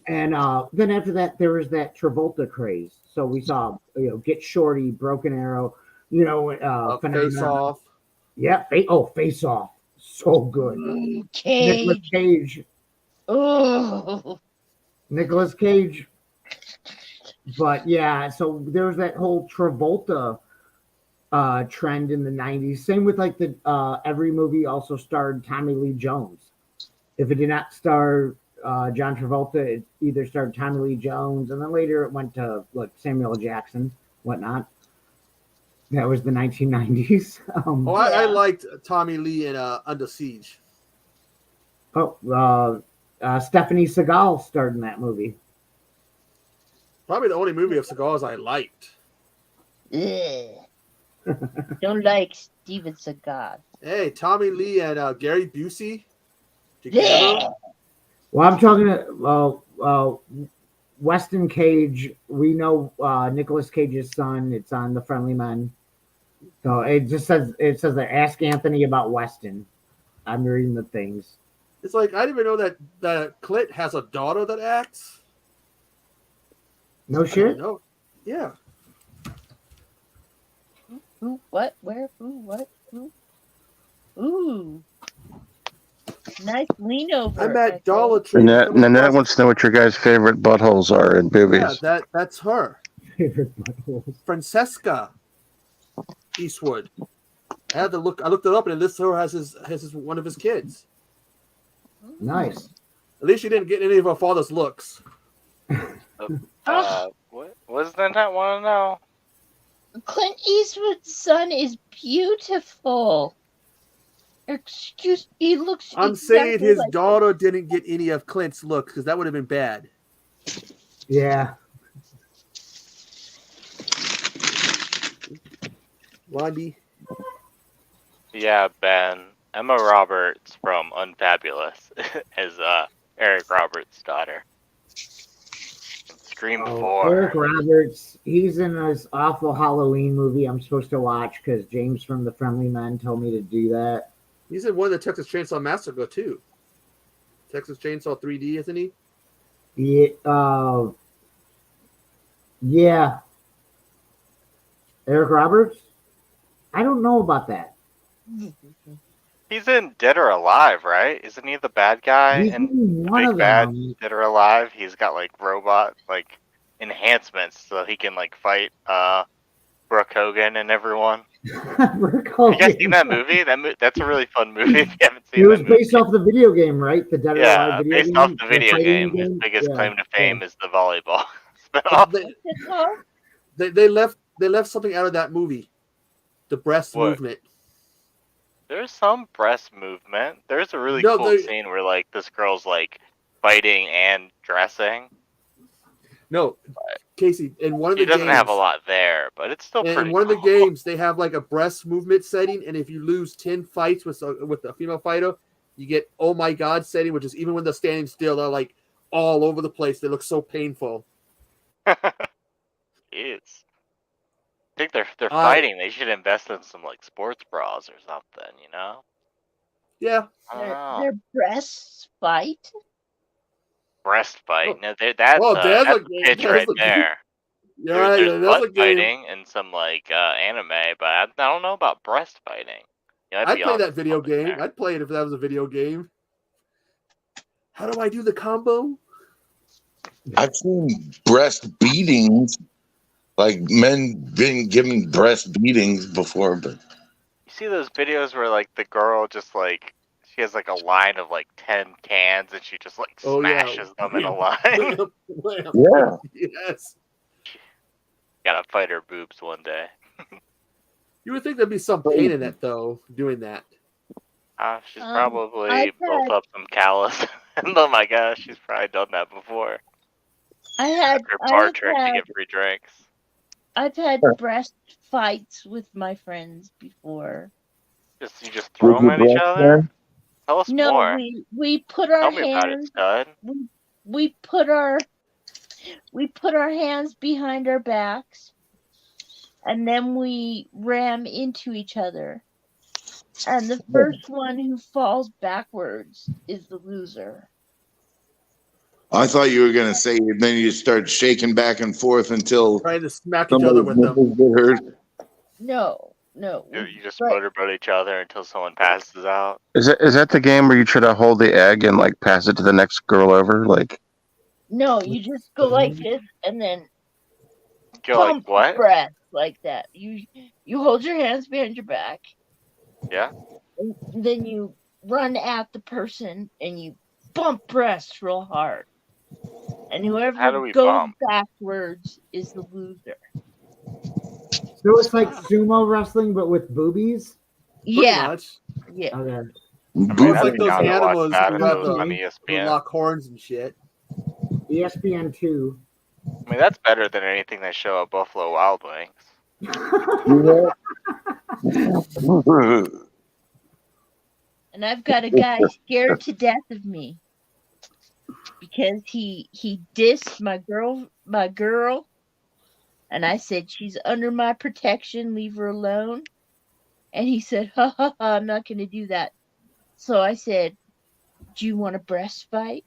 [SPEAKER 8] And then after that, there was that Travolta craze. So we saw, Get Shorty, Broken Arrow,
[SPEAKER 6] Face Off.
[SPEAKER 8] Yeah, Face Off, so good. Nicolas Cage.
[SPEAKER 4] Oh,
[SPEAKER 8] Nicolas Cage. But yeah, so there was that whole Travolta trend in the 90s. Same with like the every movie also starred Tommy Lee Jones. If it did not star John Travolta, it either starred Tommy Lee Jones, and then later it went to like Samuel L. Jackson, whatnot. That was the 1990s.
[SPEAKER 6] I liked Tommy Lee in Under Siege.
[SPEAKER 8] Stephanie Seagal starred in that movie.
[SPEAKER 6] Probably the only movie of Seagal's I liked.
[SPEAKER 4] Don't like Steven Seagal.
[SPEAKER 6] Hey, Tommy Lee and Gary Busey together.
[SPEAKER 8] Well, I'm talking to Weston Cage. We know Nicolas Cage's son. It's on The Friendly Men. So it says that ask Anthony about Weston. I'm reading the things.
[SPEAKER 6] It's like I didn't even know that Clint has a daughter that acts.
[SPEAKER 8] No shit.
[SPEAKER 6] No. Yeah.
[SPEAKER 4] Who? What? Where? Who? What? Who? Ooh. Nice lean over.
[SPEAKER 6] I'm at Dollar Tree.
[SPEAKER 1] Nanette wants to know what your guys' favorite buttholes are in movies.
[SPEAKER 6] Yeah, that's her.
[SPEAKER 8] Favorite buttholes.
[SPEAKER 6] Francesca Eastwood. I had to look. I looked it up, and it lists her as one of his kids.
[SPEAKER 8] Nice.
[SPEAKER 6] At least she didn't get any of her father's looks.
[SPEAKER 3] What does Nanette want to know?
[SPEAKER 4] Clint Eastwood's son is beautiful. Excuse, he looks.
[SPEAKER 6] I'm
[SPEAKER 4] exactly
[SPEAKER 6] saying his
[SPEAKER 4] like
[SPEAKER 6] daughter didn't get any of Clint's looks because that would have been bad.
[SPEAKER 8] Yeah.
[SPEAKER 6] Blondie.
[SPEAKER 3] Yeah, Ben. Emma Roberts from Unfabulous is Eric Roberts' daughter. Scream 4.
[SPEAKER 8] Eric Roberts. He's in this awful Halloween movie I'm supposed to watch because James from The Friendly Men told me to do that.
[SPEAKER 6] He's in one of the Texas Chainsaw Massacre too. Texas Chainsaw 3D, isn't he?
[SPEAKER 8] Yeah. Yeah. Eric Roberts? I don't know about that.
[SPEAKER 3] He's in Dead or Alive, right? Isn't he the bad guy
[SPEAKER 8] He's
[SPEAKER 3] in
[SPEAKER 8] in
[SPEAKER 3] the
[SPEAKER 8] one
[SPEAKER 3] Big
[SPEAKER 8] of
[SPEAKER 3] Bad
[SPEAKER 8] them.
[SPEAKER 3] Dead or Alive? He's got like robot enhancements so he can fight Brooke Hogan and everyone.
[SPEAKER 8] Brooke
[SPEAKER 3] You guys
[SPEAKER 8] Hogan.
[SPEAKER 3] seen that movie? That's a really fun movie if you haven't seen
[SPEAKER 8] It was
[SPEAKER 3] that movie.
[SPEAKER 8] based off the video game, right? The Dead or
[SPEAKER 3] Yeah,
[SPEAKER 8] Alive video
[SPEAKER 3] based
[SPEAKER 8] game.
[SPEAKER 3] off the video
[SPEAKER 8] fighting
[SPEAKER 3] game. His biggest
[SPEAKER 8] Yeah.
[SPEAKER 3] claim to fame is the volleyball spinoff.
[SPEAKER 6] They left something out of that movie. The breast
[SPEAKER 3] What?
[SPEAKER 6] movement.
[SPEAKER 3] There's some breast movement. There's a really
[SPEAKER 6] No,
[SPEAKER 3] cool scene where this girl's fighting and dressing.
[SPEAKER 6] No, Casey, in one of
[SPEAKER 3] She
[SPEAKER 6] the
[SPEAKER 3] doesn't
[SPEAKER 6] games,
[SPEAKER 3] have a lot there, but it's still pretty
[SPEAKER 6] in one of the
[SPEAKER 3] cool.
[SPEAKER 6] games, they have like a breast movement setting, and if you lose 10 fights with a female fighter, you get oh my god setting, which is even when they're standing still, they're like all over the place. They look so painful.
[SPEAKER 3] Jeez. I think they're fighting. They should invest in some sports bras or something, you know?
[SPEAKER 6] Yeah.
[SPEAKER 3] I don't know.
[SPEAKER 4] Their breasts fight.
[SPEAKER 3] Breast fight.
[SPEAKER 6] Oh.
[SPEAKER 3] No, that's
[SPEAKER 6] there's
[SPEAKER 3] a
[SPEAKER 6] a-
[SPEAKER 3] pitch
[SPEAKER 6] there's
[SPEAKER 3] right
[SPEAKER 6] a-
[SPEAKER 3] there.
[SPEAKER 6] Yeah,
[SPEAKER 3] There's
[SPEAKER 6] that's a
[SPEAKER 3] butt
[SPEAKER 6] game.
[SPEAKER 3] fighting and some anime, but I don't know about breast fighting. You might
[SPEAKER 6] I'd
[SPEAKER 3] be
[SPEAKER 6] play
[SPEAKER 3] onto
[SPEAKER 6] that video
[SPEAKER 3] something
[SPEAKER 6] game.
[SPEAKER 3] there.
[SPEAKER 6] I'd play it if that was a video game. How do I do the combo?
[SPEAKER 2] I've seen breast beatings, like men being given breast beatings before, but
[SPEAKER 3] You see those videos where the girl just she has a line of 10 cans and she just
[SPEAKER 6] Oh, yeah.
[SPEAKER 3] smashes them in a line.
[SPEAKER 6] Wham, wham.
[SPEAKER 2] yeah.
[SPEAKER 6] Yes.
[SPEAKER 3] Gotta fight her boobs one day.
[SPEAKER 6] You would think there'd be some pain in it though, doing that.
[SPEAKER 3] She's
[SPEAKER 4] I've
[SPEAKER 3] probably built
[SPEAKER 4] had
[SPEAKER 3] up some callus. Oh my gosh, she's probably done that before. After bar trick to get free drinks.
[SPEAKER 4] I've had breast fights with my friends before.
[SPEAKER 3] You just throw them at each other? Tell us
[SPEAKER 4] No,
[SPEAKER 3] more.
[SPEAKER 4] we put our
[SPEAKER 3] Tell me about it,
[SPEAKER 4] hands.
[SPEAKER 3] stud.
[SPEAKER 4] We put our hands behind our backs, and then we ram into each other. And the first one who falls backwards is the loser.
[SPEAKER 2] I thought you were going to say then you start shaking back and forth until
[SPEAKER 6] Trying to smack each other with them.
[SPEAKER 2] Get hurt.
[SPEAKER 4] No.
[SPEAKER 3] You just motorboat each other until someone passes out.
[SPEAKER 1] Is that the game where you try to hold the egg and like pass it to the next girl over? Like,
[SPEAKER 4] no, you just go like this and then
[SPEAKER 3] go like what?
[SPEAKER 4] Breath like that. You hold your hands behind your back.
[SPEAKER 3] Yeah.
[SPEAKER 4] And then you run at the person and you bump breasts real hard. And whoever goes backwards is the loser.
[SPEAKER 8] So it's like sumo wrestling, but with boobies?
[SPEAKER 4] Yeah.
[SPEAKER 6] Much.
[SPEAKER 4] Yeah.
[SPEAKER 8] Okay.
[SPEAKER 6] It's like those animals who lock horns and shit.
[SPEAKER 8] ESPN2.
[SPEAKER 3] I mean, that's better than anything they show at Buffalo Wild Wings.
[SPEAKER 4] And I've got a guy scared to death of me because he dissed my girl, and I said she's under my protection, leave her alone. And he said, ha ha ha, I'm not going to do that. So I said, do you want a breast fight?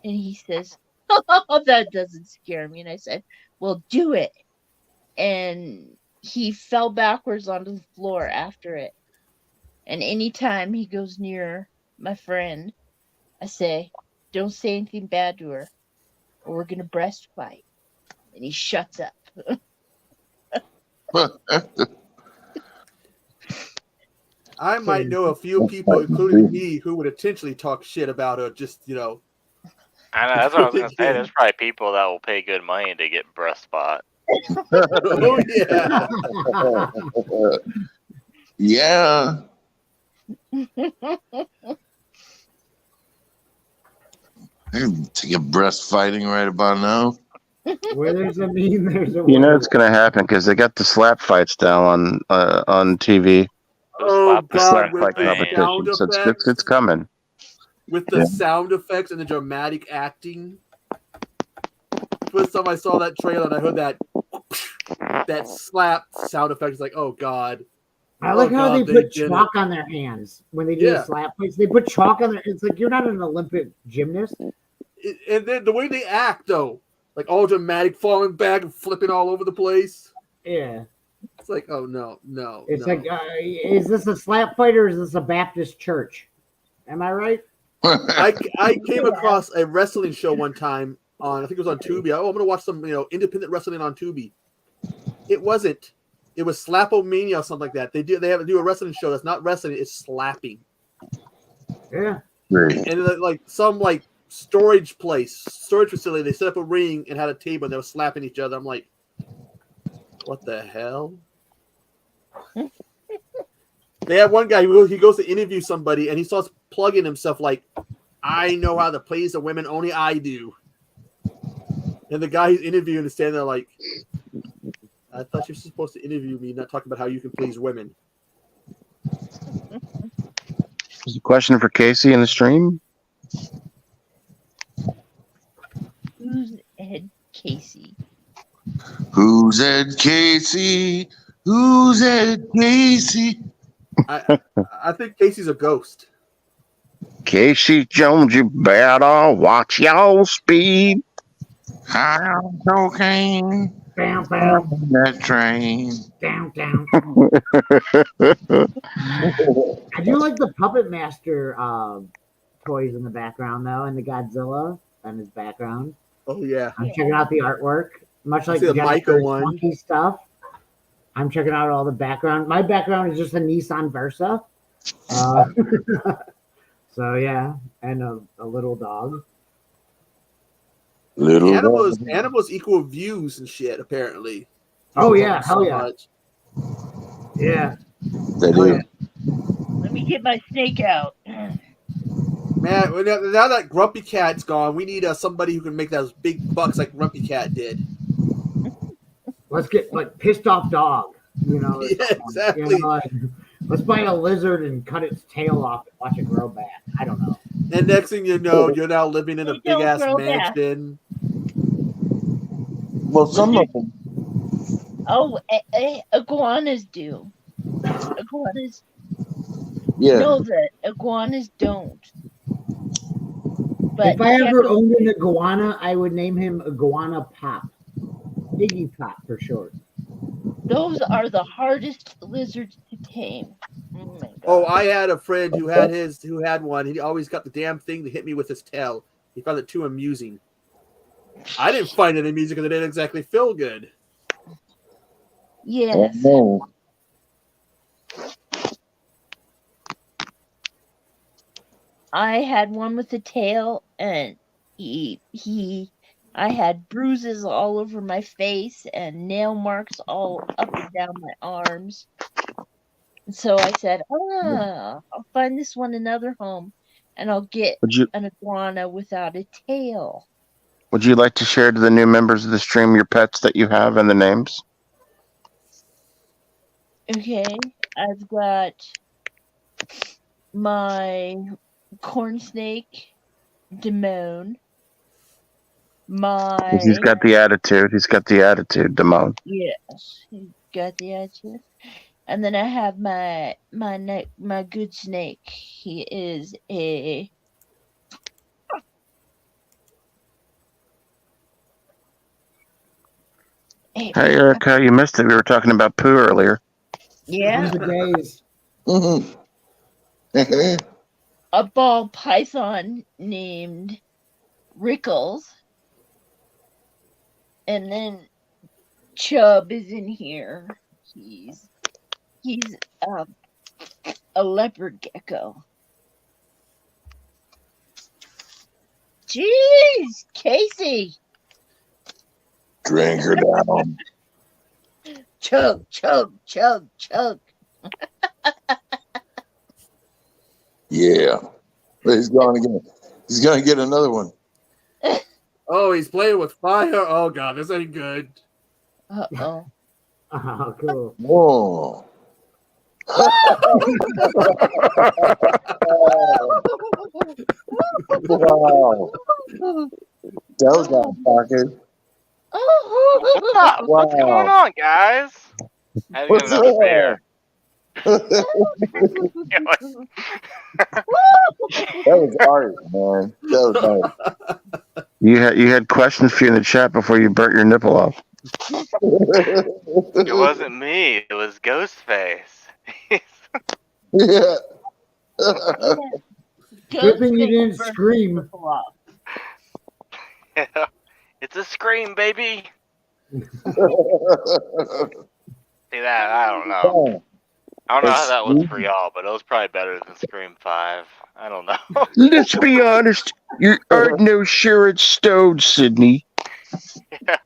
[SPEAKER 4] And he says, oh, that doesn't scare me. And I said, well, do it. And he fell backwards onto the floor after it. And anytime he goes near my friend, I say, don't say anything bad to her, or we're going to breast fight. And he shuts up.
[SPEAKER 6] I might know a few people, including me, who would intentionally talk shit about her. Just
[SPEAKER 3] I know, that's what I was gonna say. There's probably people that will pay good money to get breast spot.
[SPEAKER 6] Oh yeah,
[SPEAKER 2] yeah. To get breast fighting right about now.
[SPEAKER 8] Where there's a mean, there's a
[SPEAKER 1] you know it's gonna happen because they got the slap fights down on TV.
[SPEAKER 6] Oh God, with the
[SPEAKER 1] competition.
[SPEAKER 6] sound
[SPEAKER 1] So
[SPEAKER 6] effects,
[SPEAKER 1] it's coming.
[SPEAKER 6] With the sound effects and the dramatic acting. First time I saw that trailer and I heard that slap sound effect, it's like, oh God.
[SPEAKER 8] I like how they put chalk on their hands when they do the slap fights. They put chalk on their. It's like you're not an Olympic gymnast.
[SPEAKER 6] And then the way they act, though, like all dramatic, falling back and flipping all over the place.
[SPEAKER 8] Yeah,
[SPEAKER 6] it's like, oh no.
[SPEAKER 8] It's like, is this a slap fight or is this a Baptist church? Am I right?
[SPEAKER 6] I came across a wrestling show one time on, I think it was on Tubi. Oh, I'm gonna watch some independent wrestling on Tubi. It wasn't. It was Slapomania or something like that. They have to do a wrestling show that's not wrestling, it's slapping.
[SPEAKER 8] Yeah.
[SPEAKER 6] And like some storage facility, they set up a ring and had a table and they were slapping each other. I'm like, what the hell? They have one guy he goes to interview somebody and he starts plugging himself like, I know how to please the women, only I do. And the guy he's interviewing is standing there like, I thought you were supposed to interview me, not talk about how you can please women.
[SPEAKER 1] Is a question for Casey in the stream?
[SPEAKER 4] Who's Ed Casey?
[SPEAKER 2] Who's Ed Casey? Who's Ed Casey?
[SPEAKER 6] I think Casey's a ghost.
[SPEAKER 1] Casey Jones, you better watch your speed.
[SPEAKER 2] High on cocaine.
[SPEAKER 8] Bam, bam.
[SPEAKER 2] That train.
[SPEAKER 8] Down. I do like the Puppet Master toys in the background, though, and the Godzilla on his background.
[SPEAKER 6] Oh, yeah.
[SPEAKER 8] I'm checking out the artwork. Much like
[SPEAKER 6] the Michael one.
[SPEAKER 8] Funky stuff. I'm checking out all the background. My background is just a Nissan Versa. So, yeah. And a little dog.
[SPEAKER 6] Animals equal views and shit, apparently.
[SPEAKER 8] Oh, yeah. Hell yeah. Yeah.
[SPEAKER 2] They
[SPEAKER 8] Oh,
[SPEAKER 2] do.
[SPEAKER 8] yeah.
[SPEAKER 4] Let me get my snake out.
[SPEAKER 6] Man, now that Grumpy Cat's gone, we need somebody who can make those big bucks like Grumpy Cat did.
[SPEAKER 8] Let's get like pissed off dog, you know. Or
[SPEAKER 6] Yeah,
[SPEAKER 8] something.
[SPEAKER 6] exactly.
[SPEAKER 8] You know, like, let's buy a lizard and cut its tail off and watch it grow back. I don't know.
[SPEAKER 6] And next thing you know, you're now living in a
[SPEAKER 4] They
[SPEAKER 6] big
[SPEAKER 4] don't
[SPEAKER 6] ass
[SPEAKER 4] grow back.
[SPEAKER 6] mansion.
[SPEAKER 2] Well, some of them.
[SPEAKER 4] Oh, iguanas do. Iguanas.
[SPEAKER 2] Yeah.
[SPEAKER 4] No, the iguanas don't. But
[SPEAKER 8] If I ever
[SPEAKER 4] geckos
[SPEAKER 8] owned an
[SPEAKER 4] do.
[SPEAKER 8] iguana, I would name him Iguana Pop. Iggy Pop for short.
[SPEAKER 4] Those are the hardest lizards to tame. Oh my god.
[SPEAKER 6] Oh, I had a friend who had one. He always got the damn thing to hit me with his tail. He found it too amusing. I didn't find it amusing because it didn't exactly feel good.
[SPEAKER 4] Yes.
[SPEAKER 2] No.
[SPEAKER 4] I had one with a tail, and I had bruises all over my face and nail marks all up and down my arms. And so I said, I'll find this one another home, and I'll get an iguana without a tail.
[SPEAKER 1] Would you like to share to the new members of the stream your pets that you have and the names?
[SPEAKER 4] Okay, I've got my corn snake, Damone.
[SPEAKER 1] He's got the attitude. He's got the attitude, Damone.
[SPEAKER 4] Yes, he got the attitude. And then I have my good snake. He is a
[SPEAKER 1] Hey, Erica, you missed it. We were talking about poo earlier.
[SPEAKER 4] yeah.
[SPEAKER 8] Days.
[SPEAKER 4] A ball python named Rickles. And then Chubb is in here. He's a leopard gecko. Jeez, Casey.
[SPEAKER 2] Drink her down.
[SPEAKER 4] Chug, chug, chug, chug.
[SPEAKER 2] Yeah. But he's going again. He's going to get another one.
[SPEAKER 6] Oh, he's playing with fire. Oh god, this ain't good.
[SPEAKER 4] Uh-oh.
[SPEAKER 8] Oh, cool.
[SPEAKER 2] Whoa. Wow. That was not pocket.
[SPEAKER 3] What's going on, guys? I had to get another beer.
[SPEAKER 2] That was art, man. That was art.
[SPEAKER 1] You had questions for you in the chat before you burnt your nipple off.
[SPEAKER 3] It wasn't me. It was Ghostface.
[SPEAKER 2] Yeah.
[SPEAKER 8] Good thing you didn't scream.
[SPEAKER 3] It's a scream, baby. See that? I don't know. I don't know how that was for y'all, but it was probably better than Scream 5. I don't know.
[SPEAKER 1] Let's be honest. You aren't no Sharon Stone, Sydney.
[SPEAKER 3] Yeah.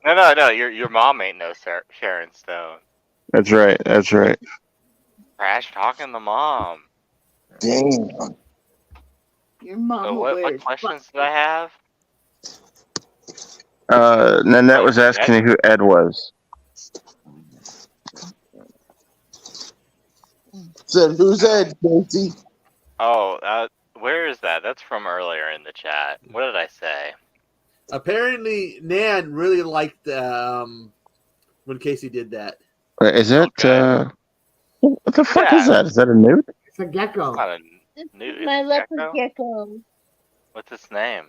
[SPEAKER 3] No. Your mom ain't no Sharon Stone.
[SPEAKER 1] That's right. That's right.
[SPEAKER 3] Trash talking the mom.
[SPEAKER 2] Damn.
[SPEAKER 4] Your mom.
[SPEAKER 3] So what questions did I have?
[SPEAKER 1] Nanette was asking who Ed was.
[SPEAKER 2] Said, who's Ed, Casey?
[SPEAKER 3] Oh, where is that? That's from earlier in the chat. What did I say?
[SPEAKER 6] Apparently, Nan really liked when Casey did that.
[SPEAKER 1] Is it?
[SPEAKER 3] Okay.
[SPEAKER 1] What the fuck is that? Is that a nude?
[SPEAKER 8] It's a gecko.
[SPEAKER 3] It's not a nude.
[SPEAKER 4] My
[SPEAKER 3] It's a
[SPEAKER 4] leopard gecko.
[SPEAKER 3] What's its name?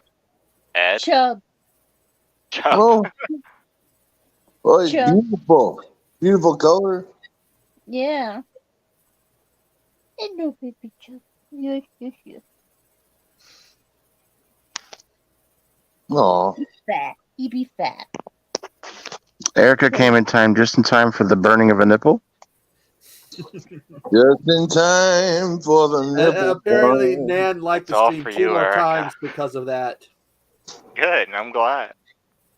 [SPEAKER 3] Ed?
[SPEAKER 4] Chubb.
[SPEAKER 2] Oh, it's
[SPEAKER 4] Chubb.
[SPEAKER 2] beautiful. Beautiful color.
[SPEAKER 4] Yeah. Hello, baby Chubb. Yes.
[SPEAKER 2] Aw.
[SPEAKER 4] Fat. He be fat.
[SPEAKER 1] Erica came in just in time for the burning of a nipple.
[SPEAKER 2] Just in time for the nipple.
[SPEAKER 6] Apparently, Nan liked the
[SPEAKER 3] all
[SPEAKER 6] stream
[SPEAKER 3] for
[SPEAKER 6] 2
[SPEAKER 3] you,
[SPEAKER 6] more
[SPEAKER 3] Erica.
[SPEAKER 6] times because of that.
[SPEAKER 3] Good, I'm glad.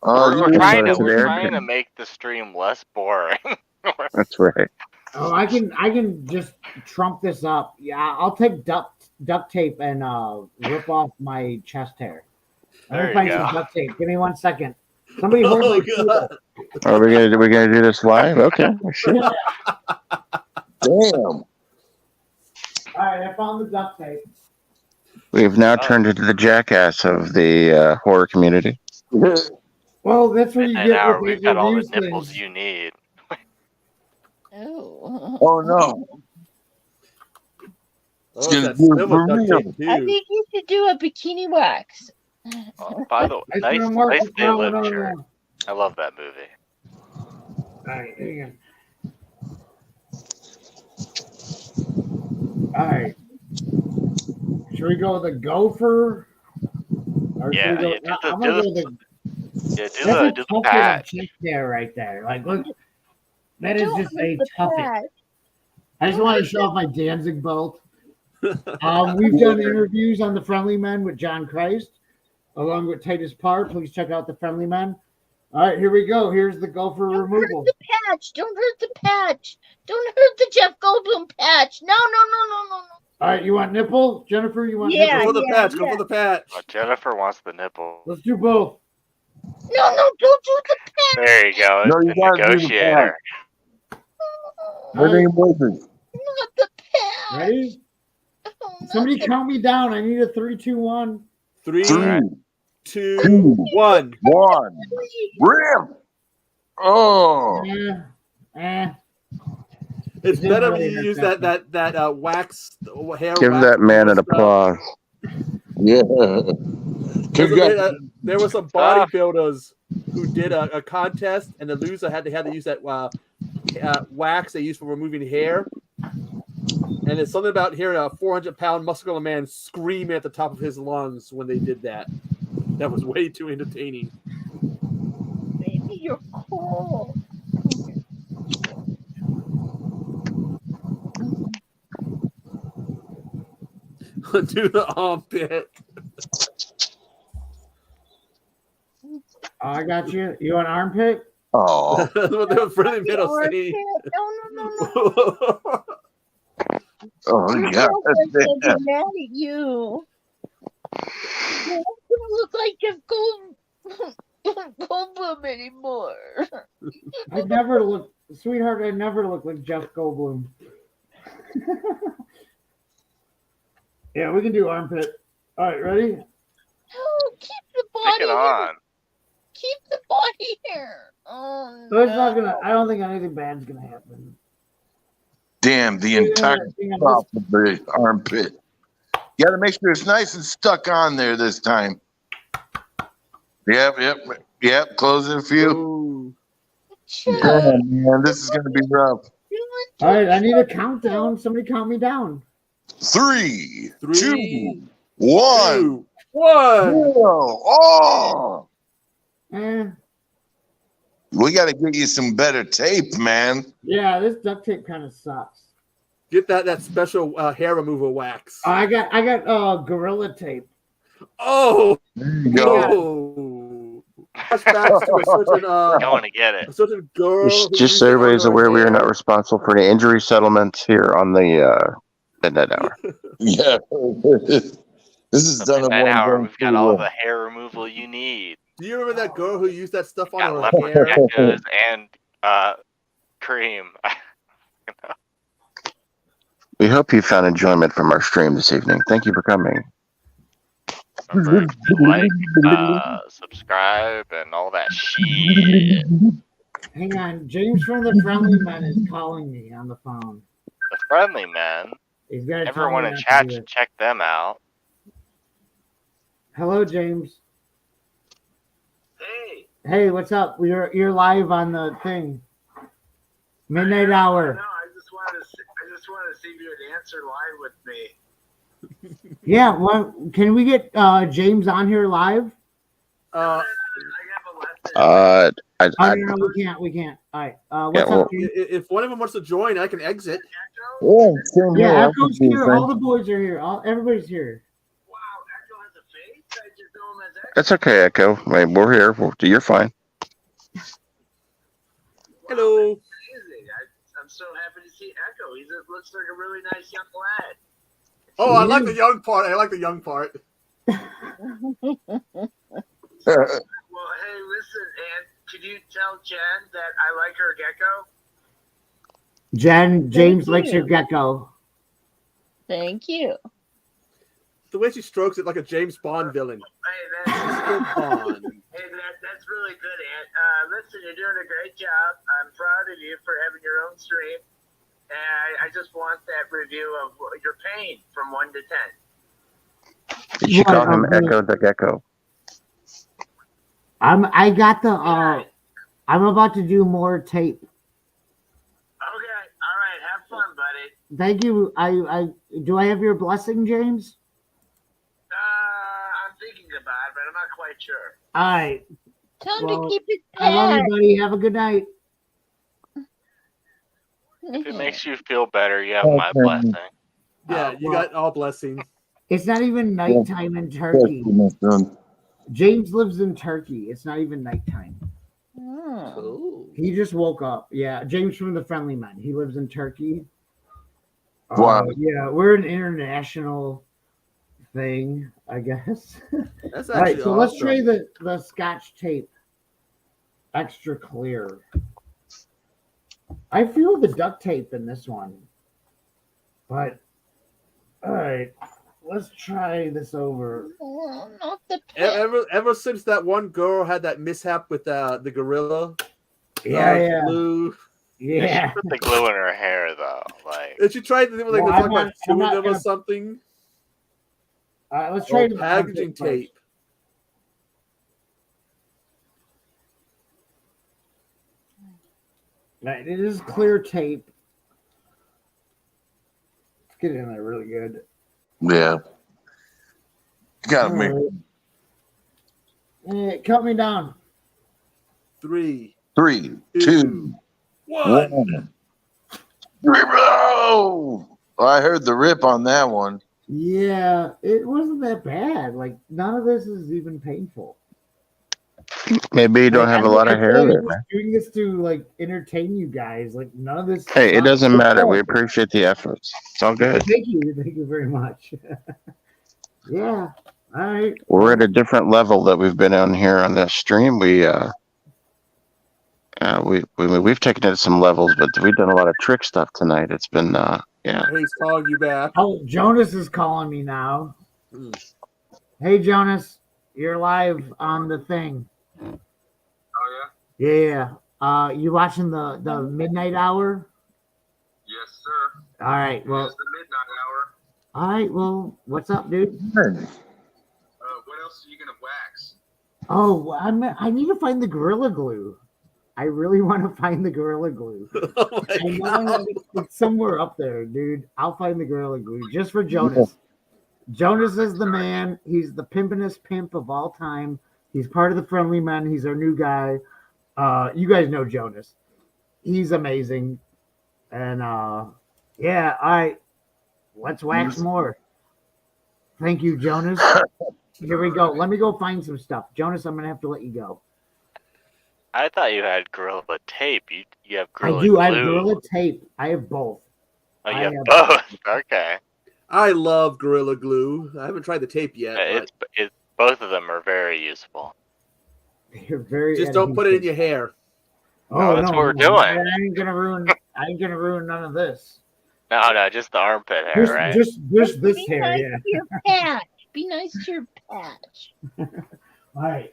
[SPEAKER 2] Oh,
[SPEAKER 3] We're trying
[SPEAKER 1] Erica.
[SPEAKER 3] to make the stream less boring.
[SPEAKER 1] That's right.
[SPEAKER 8] Oh, I can just trump this up. Yeah, I'll take duct tape and rip off my chest hair. Let
[SPEAKER 3] There
[SPEAKER 8] me
[SPEAKER 3] you
[SPEAKER 8] find some
[SPEAKER 3] go.
[SPEAKER 8] duct tape. Give me 1 second. Somebody hold my
[SPEAKER 6] Oh
[SPEAKER 8] cable.
[SPEAKER 6] god.
[SPEAKER 1] Are we gonna do this live? Okay, sure.
[SPEAKER 2] Damn.
[SPEAKER 8] All right, I found the duct tape.
[SPEAKER 1] We've now turned into the jackass of the horror community.
[SPEAKER 8] Well, that's what you
[SPEAKER 3] Midnight
[SPEAKER 8] get
[SPEAKER 3] Hour,
[SPEAKER 8] with
[SPEAKER 3] we've
[SPEAKER 8] it
[SPEAKER 3] got all the
[SPEAKER 8] reviews
[SPEAKER 3] nipples
[SPEAKER 8] things.
[SPEAKER 3] you need.
[SPEAKER 4] Oh.
[SPEAKER 2] Oh no.
[SPEAKER 6] Oh,
[SPEAKER 2] It's
[SPEAKER 6] that
[SPEAKER 2] gonna do it
[SPEAKER 6] swivel
[SPEAKER 2] for
[SPEAKER 6] duct tape
[SPEAKER 2] real.
[SPEAKER 4] I
[SPEAKER 6] too.
[SPEAKER 4] think you should do a bikini wax.
[SPEAKER 3] By the way,
[SPEAKER 8] That's
[SPEAKER 3] nice,
[SPEAKER 8] what I'm working
[SPEAKER 3] nice They Live
[SPEAKER 8] on.
[SPEAKER 3] shirt. I love that movie.
[SPEAKER 8] All right, hang on. All right. Should we go with the gopher? Or should
[SPEAKER 3] Yeah,
[SPEAKER 8] we go?
[SPEAKER 3] yeah,
[SPEAKER 8] I'm gonna go with the. That's a
[SPEAKER 3] do the
[SPEAKER 8] tough bit of
[SPEAKER 3] patch.
[SPEAKER 8] chest there, right there. Like, look, that is
[SPEAKER 4] Don't
[SPEAKER 8] just
[SPEAKER 4] hurt
[SPEAKER 8] a
[SPEAKER 4] the
[SPEAKER 8] tough it.
[SPEAKER 4] patch.
[SPEAKER 8] I just want to show off my Danzig belt. We've done interviews on the Friendly Men with John Christ, along with Titus Parr. Please check out the Friendly Men. All right, here we go. Here's the gopher
[SPEAKER 4] Don't
[SPEAKER 8] removal.
[SPEAKER 4] hurt the patch. Don't hurt the patch. Don't hurt the Jeff Goldblum patch. No.
[SPEAKER 8] All right, you want nipple, Jennifer? You want
[SPEAKER 4] Yeah,
[SPEAKER 6] Go for
[SPEAKER 8] nipple?
[SPEAKER 6] the patch. Go for the patch.
[SPEAKER 3] Jennifer wants the nipple.
[SPEAKER 8] Let's do both.
[SPEAKER 4] No, don't do the patch.
[SPEAKER 3] There you go.
[SPEAKER 2] No, you
[SPEAKER 3] The
[SPEAKER 2] gotta do the
[SPEAKER 3] negotiator.
[SPEAKER 2] My name wasn't.
[SPEAKER 4] Not the patch.
[SPEAKER 8] Ready?
[SPEAKER 4] Oh, not
[SPEAKER 8] Somebody
[SPEAKER 4] the
[SPEAKER 8] count me down. I need a 3, 2, 1.
[SPEAKER 6] 3,
[SPEAKER 3] Alright.
[SPEAKER 6] 2, 1.
[SPEAKER 2] One. Rip. Oh.
[SPEAKER 6] It's
[SPEAKER 8] Didn't
[SPEAKER 6] better when
[SPEAKER 8] really
[SPEAKER 6] you
[SPEAKER 8] hurt
[SPEAKER 6] use
[SPEAKER 8] that
[SPEAKER 6] that wax hair.
[SPEAKER 1] Give
[SPEAKER 6] wax
[SPEAKER 1] that man an
[SPEAKER 6] stuff.
[SPEAKER 1] applause.
[SPEAKER 2] Yeah.
[SPEAKER 6] There were some bodybuilders who did a contest, and the loser had to use that wax they use for removing hair. And it's something about hearing a 400-pound muscular man scream at the top of his lungs when they did that. That was way too entertaining.
[SPEAKER 4] Baby, you're cool.
[SPEAKER 6] Do the armpit.
[SPEAKER 8] I got you. You want armpit?
[SPEAKER 2] Oh.
[SPEAKER 6] That's what the friendly middle saying.
[SPEAKER 4] No.
[SPEAKER 2] Oh
[SPEAKER 4] Your
[SPEAKER 2] God.
[SPEAKER 4] girlfriend's gonna be mad at you. You don't look like Jeff Goldblum anymore.
[SPEAKER 8] I never look, sweetheart. I never look like Jeff Goldblum. Yeah, we can do armpit. All right, ready?
[SPEAKER 4] Oh, keep the
[SPEAKER 3] Take
[SPEAKER 4] body
[SPEAKER 3] it
[SPEAKER 4] hair.
[SPEAKER 3] on.
[SPEAKER 4] Keep the body hair. Oh,
[SPEAKER 8] So it's not gonna. I don't think anything bad's gonna happen.
[SPEAKER 2] Damn, the entire top of the armpit. You got to make sure it's nice and stuck on there this time. Yep. Close it a few.
[SPEAKER 6] Ooh.
[SPEAKER 2] Damn, man, this is gonna be rough.
[SPEAKER 8] All right, I need a countdown. Somebody count me down.
[SPEAKER 2] 3,
[SPEAKER 6] 3,
[SPEAKER 2] 2, 1.
[SPEAKER 6] 2, 1.
[SPEAKER 2] Oh,
[SPEAKER 8] Eh.
[SPEAKER 2] we got to get you some better tape, man.
[SPEAKER 8] Yeah, this duct tape kind of sucks.
[SPEAKER 6] Get that special hair removal wax.
[SPEAKER 8] I got Gorilla tape.
[SPEAKER 6] Oh,
[SPEAKER 2] There you go.
[SPEAKER 6] oh. Flashbacks to a certain
[SPEAKER 3] Going to get it.
[SPEAKER 6] a certain girl. who
[SPEAKER 1] Just
[SPEAKER 6] used
[SPEAKER 1] so
[SPEAKER 6] it on
[SPEAKER 1] everybody's
[SPEAKER 6] her
[SPEAKER 1] aware, we are not
[SPEAKER 6] hair.
[SPEAKER 1] responsible for any injury settlements here on the Midnight Hour.
[SPEAKER 2] Yeah. This is done in
[SPEAKER 3] Midnight
[SPEAKER 2] one
[SPEAKER 3] Hour,
[SPEAKER 2] day.
[SPEAKER 3] we've got all the hair removal you need.
[SPEAKER 6] Do you remember that girl who used that stuff on
[SPEAKER 3] Got
[SPEAKER 6] her
[SPEAKER 3] leopard
[SPEAKER 6] hair?
[SPEAKER 3] geckos and cream.
[SPEAKER 1] We hope you found enjoyment from our stream this evening. Thank you for coming.
[SPEAKER 3] Remember to like, subscribe, and all that shit.
[SPEAKER 8] Hang on, James from the Friendly Men is calling me on the phone.
[SPEAKER 3] The Friendly Men.
[SPEAKER 8] He's gonna tell
[SPEAKER 3] Everyone
[SPEAKER 8] me
[SPEAKER 3] in
[SPEAKER 8] not to
[SPEAKER 3] chat
[SPEAKER 8] do
[SPEAKER 3] should
[SPEAKER 8] it.
[SPEAKER 3] check them out.
[SPEAKER 8] Hello, James. Hey, what's up? You're live on the thing. Midnight Hour.
[SPEAKER 11] No, I just wanted to see if you would answer live with me.
[SPEAKER 8] Yeah, well, can we get James on here live?
[SPEAKER 6] Uh,
[SPEAKER 1] I
[SPEAKER 8] Oh, no, we can't. All right. What's up, James?
[SPEAKER 6] if one of them wants to join, I can exit.
[SPEAKER 2] Yeah, same here.
[SPEAKER 8] Yeah,
[SPEAKER 2] I
[SPEAKER 8] Echo's
[SPEAKER 2] can do
[SPEAKER 8] here.
[SPEAKER 2] the
[SPEAKER 8] All
[SPEAKER 2] same.
[SPEAKER 8] the boys are here. Everybody's here.
[SPEAKER 1] That's okay, Echo. I mean, we're here. You're fine.
[SPEAKER 6] Hello.
[SPEAKER 11] so happy to see Echo. Looks like a really nice young lad.
[SPEAKER 6] Oh, I like the young part. I like the young part.
[SPEAKER 11] Well, hey, listen, and could you tell Jen that I like her gecko?
[SPEAKER 8] James
[SPEAKER 4] Thank
[SPEAKER 8] likes your
[SPEAKER 4] you.
[SPEAKER 8] gecko.
[SPEAKER 4] Thank you.
[SPEAKER 6] The way she strokes it like a James Bond villain.
[SPEAKER 11] Hey,
[SPEAKER 6] Mr. Bond.
[SPEAKER 11] Hey, that's really good, Aunt. Listen, you're doing a great job. I'm proud of you for having your own stream. And I just want that review of your pain from 1 to 10.
[SPEAKER 1] You should
[SPEAKER 8] What,
[SPEAKER 1] call him
[SPEAKER 8] of the-
[SPEAKER 1] Echo the Gecko.
[SPEAKER 8] I got the I'm about to do more tape.
[SPEAKER 11] Okay, all right. Have fun, buddy.
[SPEAKER 8] Thank you. I do I have your blessing, James?
[SPEAKER 11] I'm thinking about it, but I'm not quite sure.
[SPEAKER 8] All right.
[SPEAKER 4] Tell him
[SPEAKER 8] Well,
[SPEAKER 4] to keep his
[SPEAKER 8] I love you,
[SPEAKER 4] pet.
[SPEAKER 8] buddy. Have a good night.
[SPEAKER 3] If it makes you feel better, you have my blessing.
[SPEAKER 6] Yeah, you got all blessings.
[SPEAKER 8] It's not even nighttime in Turkey. James lives in Turkey. It's not even nighttime.
[SPEAKER 4] Oh.
[SPEAKER 8] He just woke up. Yeah, James from the Friendly Men. He lives in Turkey.
[SPEAKER 2] Wow.
[SPEAKER 8] Yeah, we're an international thing, I guess.
[SPEAKER 6] That's
[SPEAKER 8] All right,
[SPEAKER 6] actually
[SPEAKER 8] so let's
[SPEAKER 6] awesome.
[SPEAKER 8] try the Scotch tape. Extra clear. I feel the duct tape in this one. But all right, let's try this over.
[SPEAKER 4] Oh, not the pet.
[SPEAKER 6] Ever since that one girl had that mishap with the gorilla,
[SPEAKER 8] Yeah.
[SPEAKER 6] glue.
[SPEAKER 3] Yeah, she put the glue in her hair though. Like,
[SPEAKER 6] And she tried to do like,
[SPEAKER 8] Well,
[SPEAKER 6] it's
[SPEAKER 8] I'm
[SPEAKER 6] like
[SPEAKER 8] not-
[SPEAKER 6] two
[SPEAKER 8] I'm
[SPEAKER 6] of
[SPEAKER 8] not
[SPEAKER 6] them or
[SPEAKER 8] gonna-
[SPEAKER 6] something.
[SPEAKER 8] All right, let's try the
[SPEAKER 6] packaging
[SPEAKER 8] armpit first.
[SPEAKER 6] tape.
[SPEAKER 8] Right, it is clear tape. Let's get it in there really good.
[SPEAKER 2] Yeah. Got me.
[SPEAKER 8] Cut me down.
[SPEAKER 6] 3,
[SPEAKER 2] 3, 2, 1. Oh, I heard the rip on that one.
[SPEAKER 8] Yeah, it wasn't that bad. Like none of this is even painful.
[SPEAKER 1] Maybe you don't have a lot of hair there,
[SPEAKER 8] I'm
[SPEAKER 1] man.
[SPEAKER 8] doing this to like entertain you guys. Like none of this.
[SPEAKER 1] Hey, it
[SPEAKER 8] sucks.
[SPEAKER 1] doesn't matter. We appreciate the efforts. It's all good.
[SPEAKER 8] Thank you very much. Yeah. All right.
[SPEAKER 1] We're at a different level that we've been on here on this stream. We've taken it to some levels, but we've done a lot of trick stuff tonight. It's been yeah.
[SPEAKER 6] He's calling you back.
[SPEAKER 8] Oh, Jonas is calling me now. Hey, Jonas, you're live on the thing.
[SPEAKER 11] Oh
[SPEAKER 8] Yeah. You watching the midnight hour?
[SPEAKER 11] yeah. Yes, sir.
[SPEAKER 8] All right. Well.
[SPEAKER 11] It's the midnight hour.
[SPEAKER 8] All right. Well, what's up, dude?
[SPEAKER 11] What else are you gonna wax?
[SPEAKER 8] Oh, I need to find the Gorilla Glue. I really want to find the Gorilla Glue.
[SPEAKER 6] Oh
[SPEAKER 8] I know it's somewhere up there, dude. I'll find the Gorilla Glue just for Jonas. Jonas is the man. He's the pimpinest pimp of all time. He's part of the Friendly Men. He's our new guy. You guys know Jonas. He's amazing. And yeah, all right. Let's wax more. Thank you, Jonas. Here we go. Let me go find some stuff. Jonas, I'm gonna have to let you go.
[SPEAKER 3] I thought you had Gorilla Tape. You have Gorilla
[SPEAKER 8] I do.
[SPEAKER 3] Glue.
[SPEAKER 8] I have Gorilla Tape. I have both.
[SPEAKER 3] Oh, you
[SPEAKER 8] I
[SPEAKER 3] have
[SPEAKER 8] have
[SPEAKER 3] both. Okay.
[SPEAKER 6] I love Gorilla Glue. I haven't tried the tape yet.
[SPEAKER 3] It's both of them are very useful.
[SPEAKER 8] You're very
[SPEAKER 6] Just don't put it in your hair.
[SPEAKER 8] Oh,
[SPEAKER 3] that's
[SPEAKER 8] no,
[SPEAKER 3] what we're
[SPEAKER 8] no,
[SPEAKER 3] doing.
[SPEAKER 8] I ain't gonna ruin none of this.
[SPEAKER 3] No, just the armpit hair, right?
[SPEAKER 8] Just this
[SPEAKER 4] Be
[SPEAKER 8] hair,
[SPEAKER 4] nice
[SPEAKER 8] yeah.
[SPEAKER 4] to your patch. Be nice to your patch.
[SPEAKER 8] All right.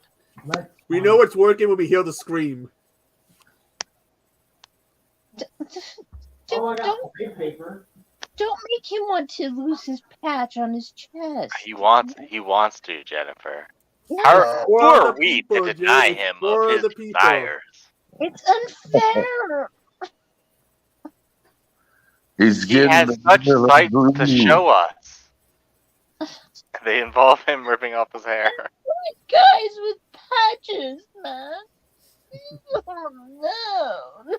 [SPEAKER 6] We know it's working when we hear the scream.
[SPEAKER 8] Oh, I got paper.
[SPEAKER 4] Don't make him want to lose his patch on his chest.
[SPEAKER 3] He wants to, Jennifer.
[SPEAKER 4] Yeah.
[SPEAKER 3] Who
[SPEAKER 6] For
[SPEAKER 3] are
[SPEAKER 6] the
[SPEAKER 3] we
[SPEAKER 6] people,
[SPEAKER 3] to deny
[SPEAKER 6] Jay,
[SPEAKER 3] him
[SPEAKER 6] for
[SPEAKER 3] of his
[SPEAKER 6] the people.
[SPEAKER 3] desires?
[SPEAKER 4] It's unfair.
[SPEAKER 2] He's
[SPEAKER 3] He
[SPEAKER 2] getting
[SPEAKER 3] has
[SPEAKER 2] the
[SPEAKER 3] such
[SPEAKER 2] Gorilla
[SPEAKER 3] sights to
[SPEAKER 2] Glue.
[SPEAKER 3] show us. They involve him ripping off his hair.
[SPEAKER 4] Guys with patches, man. Oh no.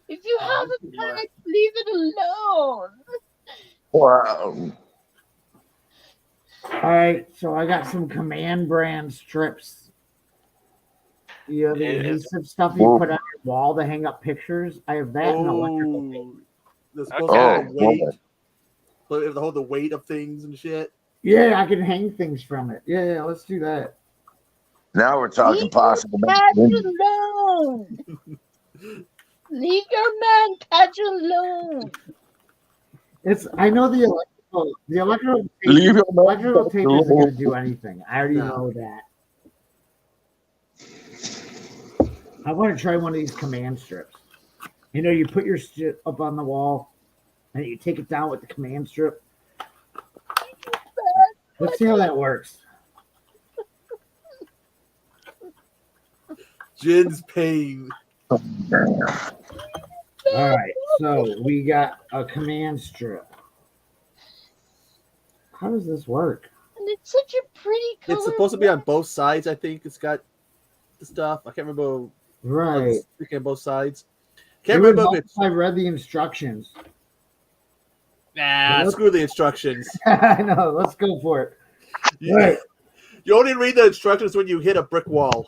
[SPEAKER 4] If you have a patch, leave it alone.
[SPEAKER 2] Wow.
[SPEAKER 8] All right, so I got some Command brand strips. the
[SPEAKER 9] It's-
[SPEAKER 8] adhesive stuff you put on your wall to hang up pictures. I have that and electrical tape.
[SPEAKER 6] Oh, they're supposed to
[SPEAKER 3] Okay.
[SPEAKER 6] hold the weight. To hold the weight of things and shit.
[SPEAKER 8] Yeah, I can hang things from it. Yeah, let's do that.
[SPEAKER 2] Now we're talking
[SPEAKER 4] Leave
[SPEAKER 2] possible.
[SPEAKER 4] your patch alone. Leave your man patch alone.
[SPEAKER 8] I know the electrical
[SPEAKER 2] Leave your man
[SPEAKER 8] electrical tape
[SPEAKER 2] alone.
[SPEAKER 8] isn't going to do anything. I already
[SPEAKER 6] No.
[SPEAKER 8] know that. I want to try one of these command strips. You know, you put your shit up on the wall and you take it down with the command strip. Let's see how that works.
[SPEAKER 6] Jin's pain.
[SPEAKER 8] All right, so we got a command strip. How does this work?
[SPEAKER 4] And it's such a pretty color.
[SPEAKER 6] It's supposed to be on both sides, I think. It's got the stuff. I can't remember.
[SPEAKER 8] Right.
[SPEAKER 6] Sticking on both sides.
[SPEAKER 8] It
[SPEAKER 6] Can't
[SPEAKER 8] would
[SPEAKER 6] remember
[SPEAKER 8] help
[SPEAKER 6] if it's.
[SPEAKER 8] if I read the instructions.
[SPEAKER 6] Nah, screw the instructions.
[SPEAKER 8] I know. Let's go for it.
[SPEAKER 6] You,
[SPEAKER 8] Right.
[SPEAKER 6] you only read the instructions when you hit a brick wall.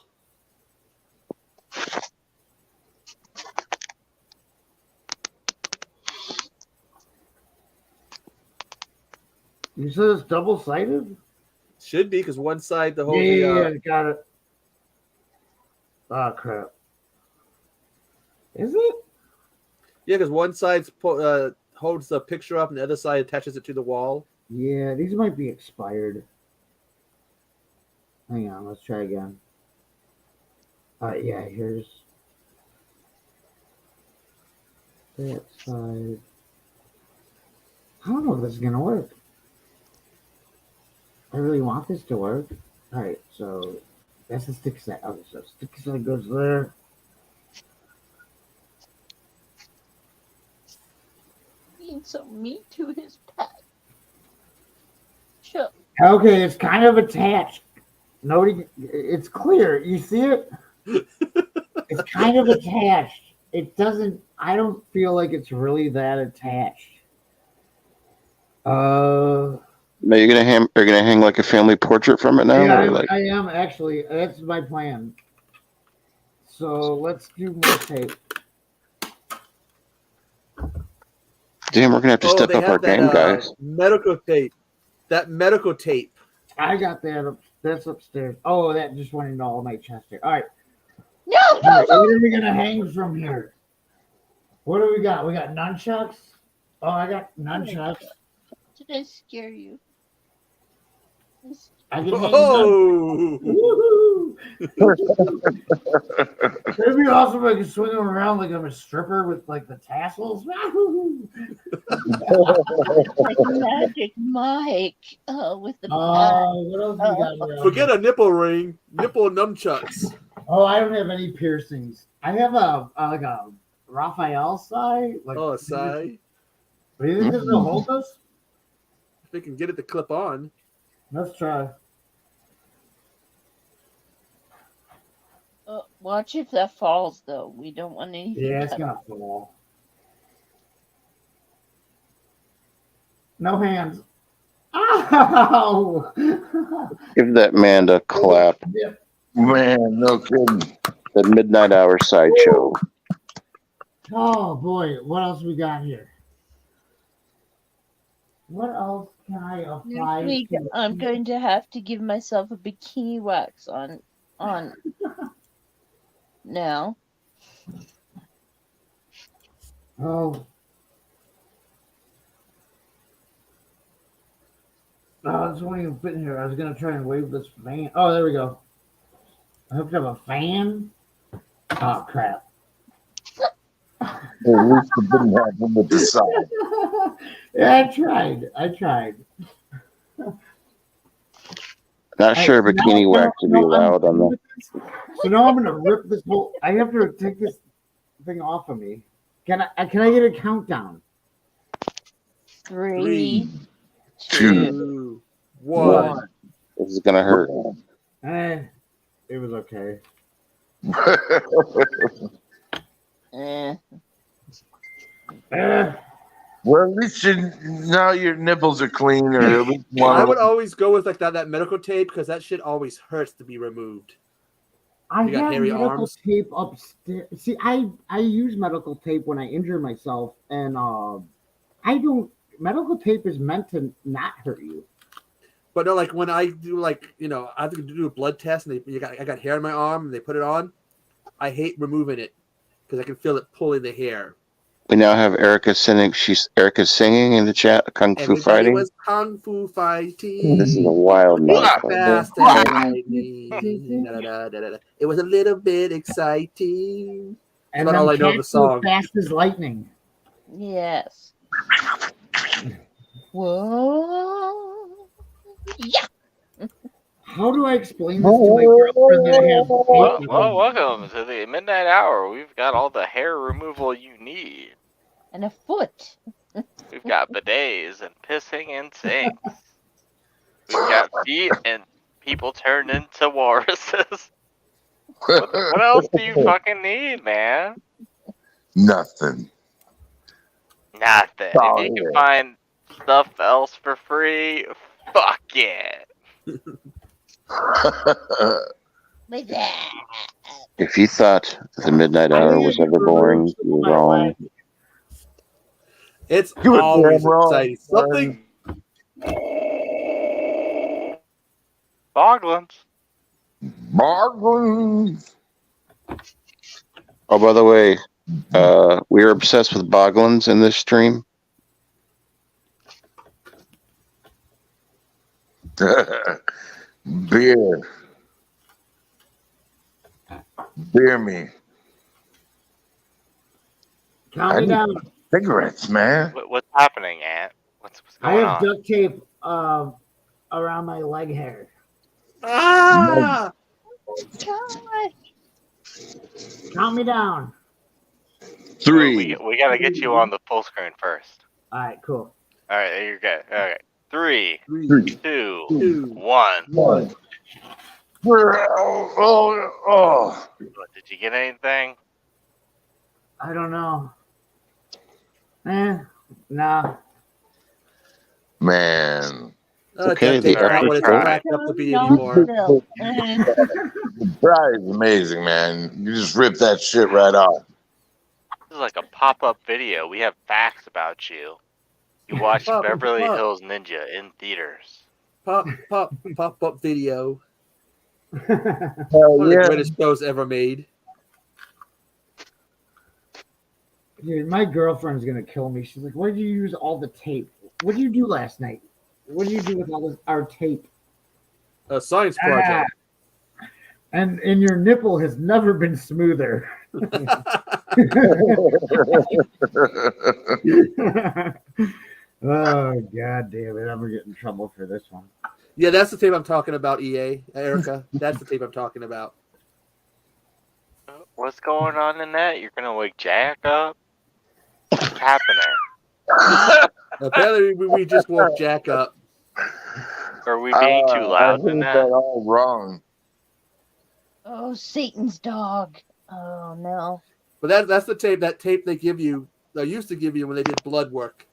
[SPEAKER 8] You said it's double-sided?
[SPEAKER 6] Should be, because one side, the whole.
[SPEAKER 8] Yeah, got it. Oh, crap. Is it?
[SPEAKER 6] Yeah, because one side holds the picture up and the other side attaches it to the wall.
[SPEAKER 8] Yeah, these might be expired. Hang on, let's try again. Yeah, here's that side. I don't know if this is gonna work. I really want this to work. All right, so that's the stick side. Okay, so stick side goes there.
[SPEAKER 4] Need some meat to his patch. Sure.
[SPEAKER 8] Okay, it's kind of attached. Nobody, it's clear. You see it? It's kind of attached. It doesn't. I don't feel like it's really that attached.
[SPEAKER 1] Now you're gonna hang like a family portrait from it now,
[SPEAKER 8] Yeah,
[SPEAKER 1] or like
[SPEAKER 8] I am actually. That's my plan. So let's do more tape.
[SPEAKER 1] damn, we're gonna have to step
[SPEAKER 6] they
[SPEAKER 1] up
[SPEAKER 6] have
[SPEAKER 1] our
[SPEAKER 6] that
[SPEAKER 1] game, guys.
[SPEAKER 6] medical tape. That medical tape.
[SPEAKER 8] I got that. That's upstairs. Oh, that just went into all my chest here. All right.
[SPEAKER 4] No,
[SPEAKER 8] All
[SPEAKER 4] no,
[SPEAKER 8] right,
[SPEAKER 4] no.
[SPEAKER 8] what are we gonna hang from here? What do we got? We got nunchucks. Oh, I got nunchucks.
[SPEAKER 4] Did I scare you?
[SPEAKER 8] I can hang
[SPEAKER 6] Oh!
[SPEAKER 8] It'd be awesome if I could swing them around like I'm a stripper with like the tassels.
[SPEAKER 4] Like Magic Mike with the
[SPEAKER 8] What else we got around
[SPEAKER 6] Forget
[SPEAKER 8] here?
[SPEAKER 6] a nipple ring. Nipple nunchucks.
[SPEAKER 8] Oh, I don't have any piercings. I have a like a Raphael side. Like,
[SPEAKER 6] Oh, a sigh.
[SPEAKER 8] do you think this will hold us?
[SPEAKER 6] If they can get it to clip on.
[SPEAKER 8] Let's try.
[SPEAKER 4] watch if that falls, though. We don't want anything.
[SPEAKER 8] Yeah, it's gonna fall. No hands. Ow!
[SPEAKER 1] Give that man a clap.
[SPEAKER 2] Man, no kidding.
[SPEAKER 1] The midnight hour sideshow.
[SPEAKER 8] Oh boy, what else we got here? What else can I apply?
[SPEAKER 4] Next week,
[SPEAKER 8] to-
[SPEAKER 4] I'm going to have to give myself a bikini wax on now.
[SPEAKER 8] Oh. Oh, this won't even fit in here. I was gonna try and wave this fan. Oh, there we go. I hooked up a fan. Oh crap.
[SPEAKER 2] At least it didn't happen with the side.
[SPEAKER 8] Yeah, I tried.
[SPEAKER 1] Not sure
[SPEAKER 8] Alright,
[SPEAKER 1] bikini
[SPEAKER 8] now-
[SPEAKER 1] wax would be
[SPEAKER 8] now I'm
[SPEAKER 1] allowed on the.
[SPEAKER 8] So now I'm gonna rip this whole. I have to take this thing off of me. Can I get a countdown?
[SPEAKER 4] 3,
[SPEAKER 2] 2,
[SPEAKER 6] 2, 1.
[SPEAKER 1] This is gonna hurt.
[SPEAKER 8] It was okay.
[SPEAKER 4] Eh.
[SPEAKER 2] Well, at least now your nipples are clean, or at least one
[SPEAKER 6] I
[SPEAKER 2] of
[SPEAKER 6] would
[SPEAKER 2] them.
[SPEAKER 6] always go with like that medical tape because that shit always hurts to be removed.
[SPEAKER 8] I
[SPEAKER 6] You got
[SPEAKER 8] have
[SPEAKER 6] hairy
[SPEAKER 8] medical
[SPEAKER 6] arms.
[SPEAKER 8] tape upstairs. See, I use medical tape when I injure myself, and I don't. Medical tape is meant to not hurt you.
[SPEAKER 6] But no, like when I do, like I have to do a blood test, and I got hair on my arm, and they put it on. I hate removing it because I can feel it pulling the hair.
[SPEAKER 1] We now have Erica singing. Erica's singing in the chat. Kung Fu
[SPEAKER 6] Everybody
[SPEAKER 1] fighting.
[SPEAKER 6] was kung fu fighting.
[SPEAKER 1] This is a wild motherfucker.
[SPEAKER 6] Fast as lightning. Da, da, da, da, da. It was a little bit exciting.
[SPEAKER 8] And
[SPEAKER 6] That's
[SPEAKER 8] then
[SPEAKER 6] all I know of the
[SPEAKER 8] cats go
[SPEAKER 6] song.
[SPEAKER 8] fast as lightning.
[SPEAKER 4] Yes. Whoa. Yeah.
[SPEAKER 8] How do I explain this to my girlfriend that I have tape?
[SPEAKER 3] Well, welcome to the midnight hour. We've got all the hair removal you need.
[SPEAKER 4] And a foot.
[SPEAKER 3] We've got bidets and pissing and sinks. We've got feet and people turned into walruses. What else do you fucking need, man?
[SPEAKER 2] Nothing.
[SPEAKER 3] Nothing.
[SPEAKER 2] Oh,
[SPEAKER 3] If you can
[SPEAKER 2] yeah.
[SPEAKER 3] find stuff else for free, fuck it.
[SPEAKER 4] Like that.
[SPEAKER 1] If you thought the midnight hour was ever boring, you're wrong.
[SPEAKER 6] It's
[SPEAKER 2] You were
[SPEAKER 6] always
[SPEAKER 2] damn wrong,
[SPEAKER 6] exciting. Something.
[SPEAKER 3] Boglins.
[SPEAKER 2] Boglins.
[SPEAKER 1] Oh, by the way, we are obsessed with Boglins in this stream.
[SPEAKER 2] Beer. Beer me.
[SPEAKER 8] Count me down.
[SPEAKER 2] Cigarettes, man.
[SPEAKER 3] What's happening, Ant? What's
[SPEAKER 8] I
[SPEAKER 3] going
[SPEAKER 8] have
[SPEAKER 3] on?
[SPEAKER 8] duct tape around my leg hair.
[SPEAKER 6] Ah!
[SPEAKER 4] God.
[SPEAKER 8] Count me down.
[SPEAKER 2] 3.
[SPEAKER 3] We gotta get you on the full screen first.
[SPEAKER 8] All right, cool.
[SPEAKER 3] All right, you're good. All right, 3,
[SPEAKER 6] 3,
[SPEAKER 3] 2,
[SPEAKER 6] 2,
[SPEAKER 3] 1.
[SPEAKER 2] 1. Oh.
[SPEAKER 3] Did you get anything?
[SPEAKER 8] I don't know. No.
[SPEAKER 2] Man.
[SPEAKER 1] Okay,
[SPEAKER 6] Duct tape's
[SPEAKER 1] the
[SPEAKER 6] not what it's
[SPEAKER 3] episode-
[SPEAKER 6] cracked up to be
[SPEAKER 4] No,
[SPEAKER 6] anymore.
[SPEAKER 4] no.
[SPEAKER 2] The fry is amazing, man. You just rip that shit right off.
[SPEAKER 3] This is like a pop-up video. We have facts about you. You watched
[SPEAKER 6] Pop,
[SPEAKER 3] Beverly
[SPEAKER 6] pop.
[SPEAKER 3] Hills Ninja in theaters.
[SPEAKER 6] Pop up video.
[SPEAKER 2] Hell
[SPEAKER 6] One of the
[SPEAKER 2] yeah.
[SPEAKER 6] greatest shows ever made.
[SPEAKER 8] Dude, my girlfriend's gonna kill me. She's like, "Why did you use all the tape? What did you do last night? What did you do with our tape?"
[SPEAKER 6] A science project.
[SPEAKER 8] And your nipple has never been smoother. Oh god damn it! I'm gonna get in trouble for this one.
[SPEAKER 6] Yeah, that's the tape I'm talking about, EA. Erica. That's the tape I'm talking about.
[SPEAKER 3] What's going on in that? You're gonna wake Jack up? What's happening?
[SPEAKER 6] Apparently, we just woke Jack up.
[SPEAKER 3] Are we being too loud
[SPEAKER 2] I
[SPEAKER 3] in
[SPEAKER 2] think
[SPEAKER 3] that?
[SPEAKER 2] all wrong.
[SPEAKER 4] Oh, Satan's dog. Oh, no.
[SPEAKER 6] But that's the tape. That tape they give you, they used to give you when they did blood work.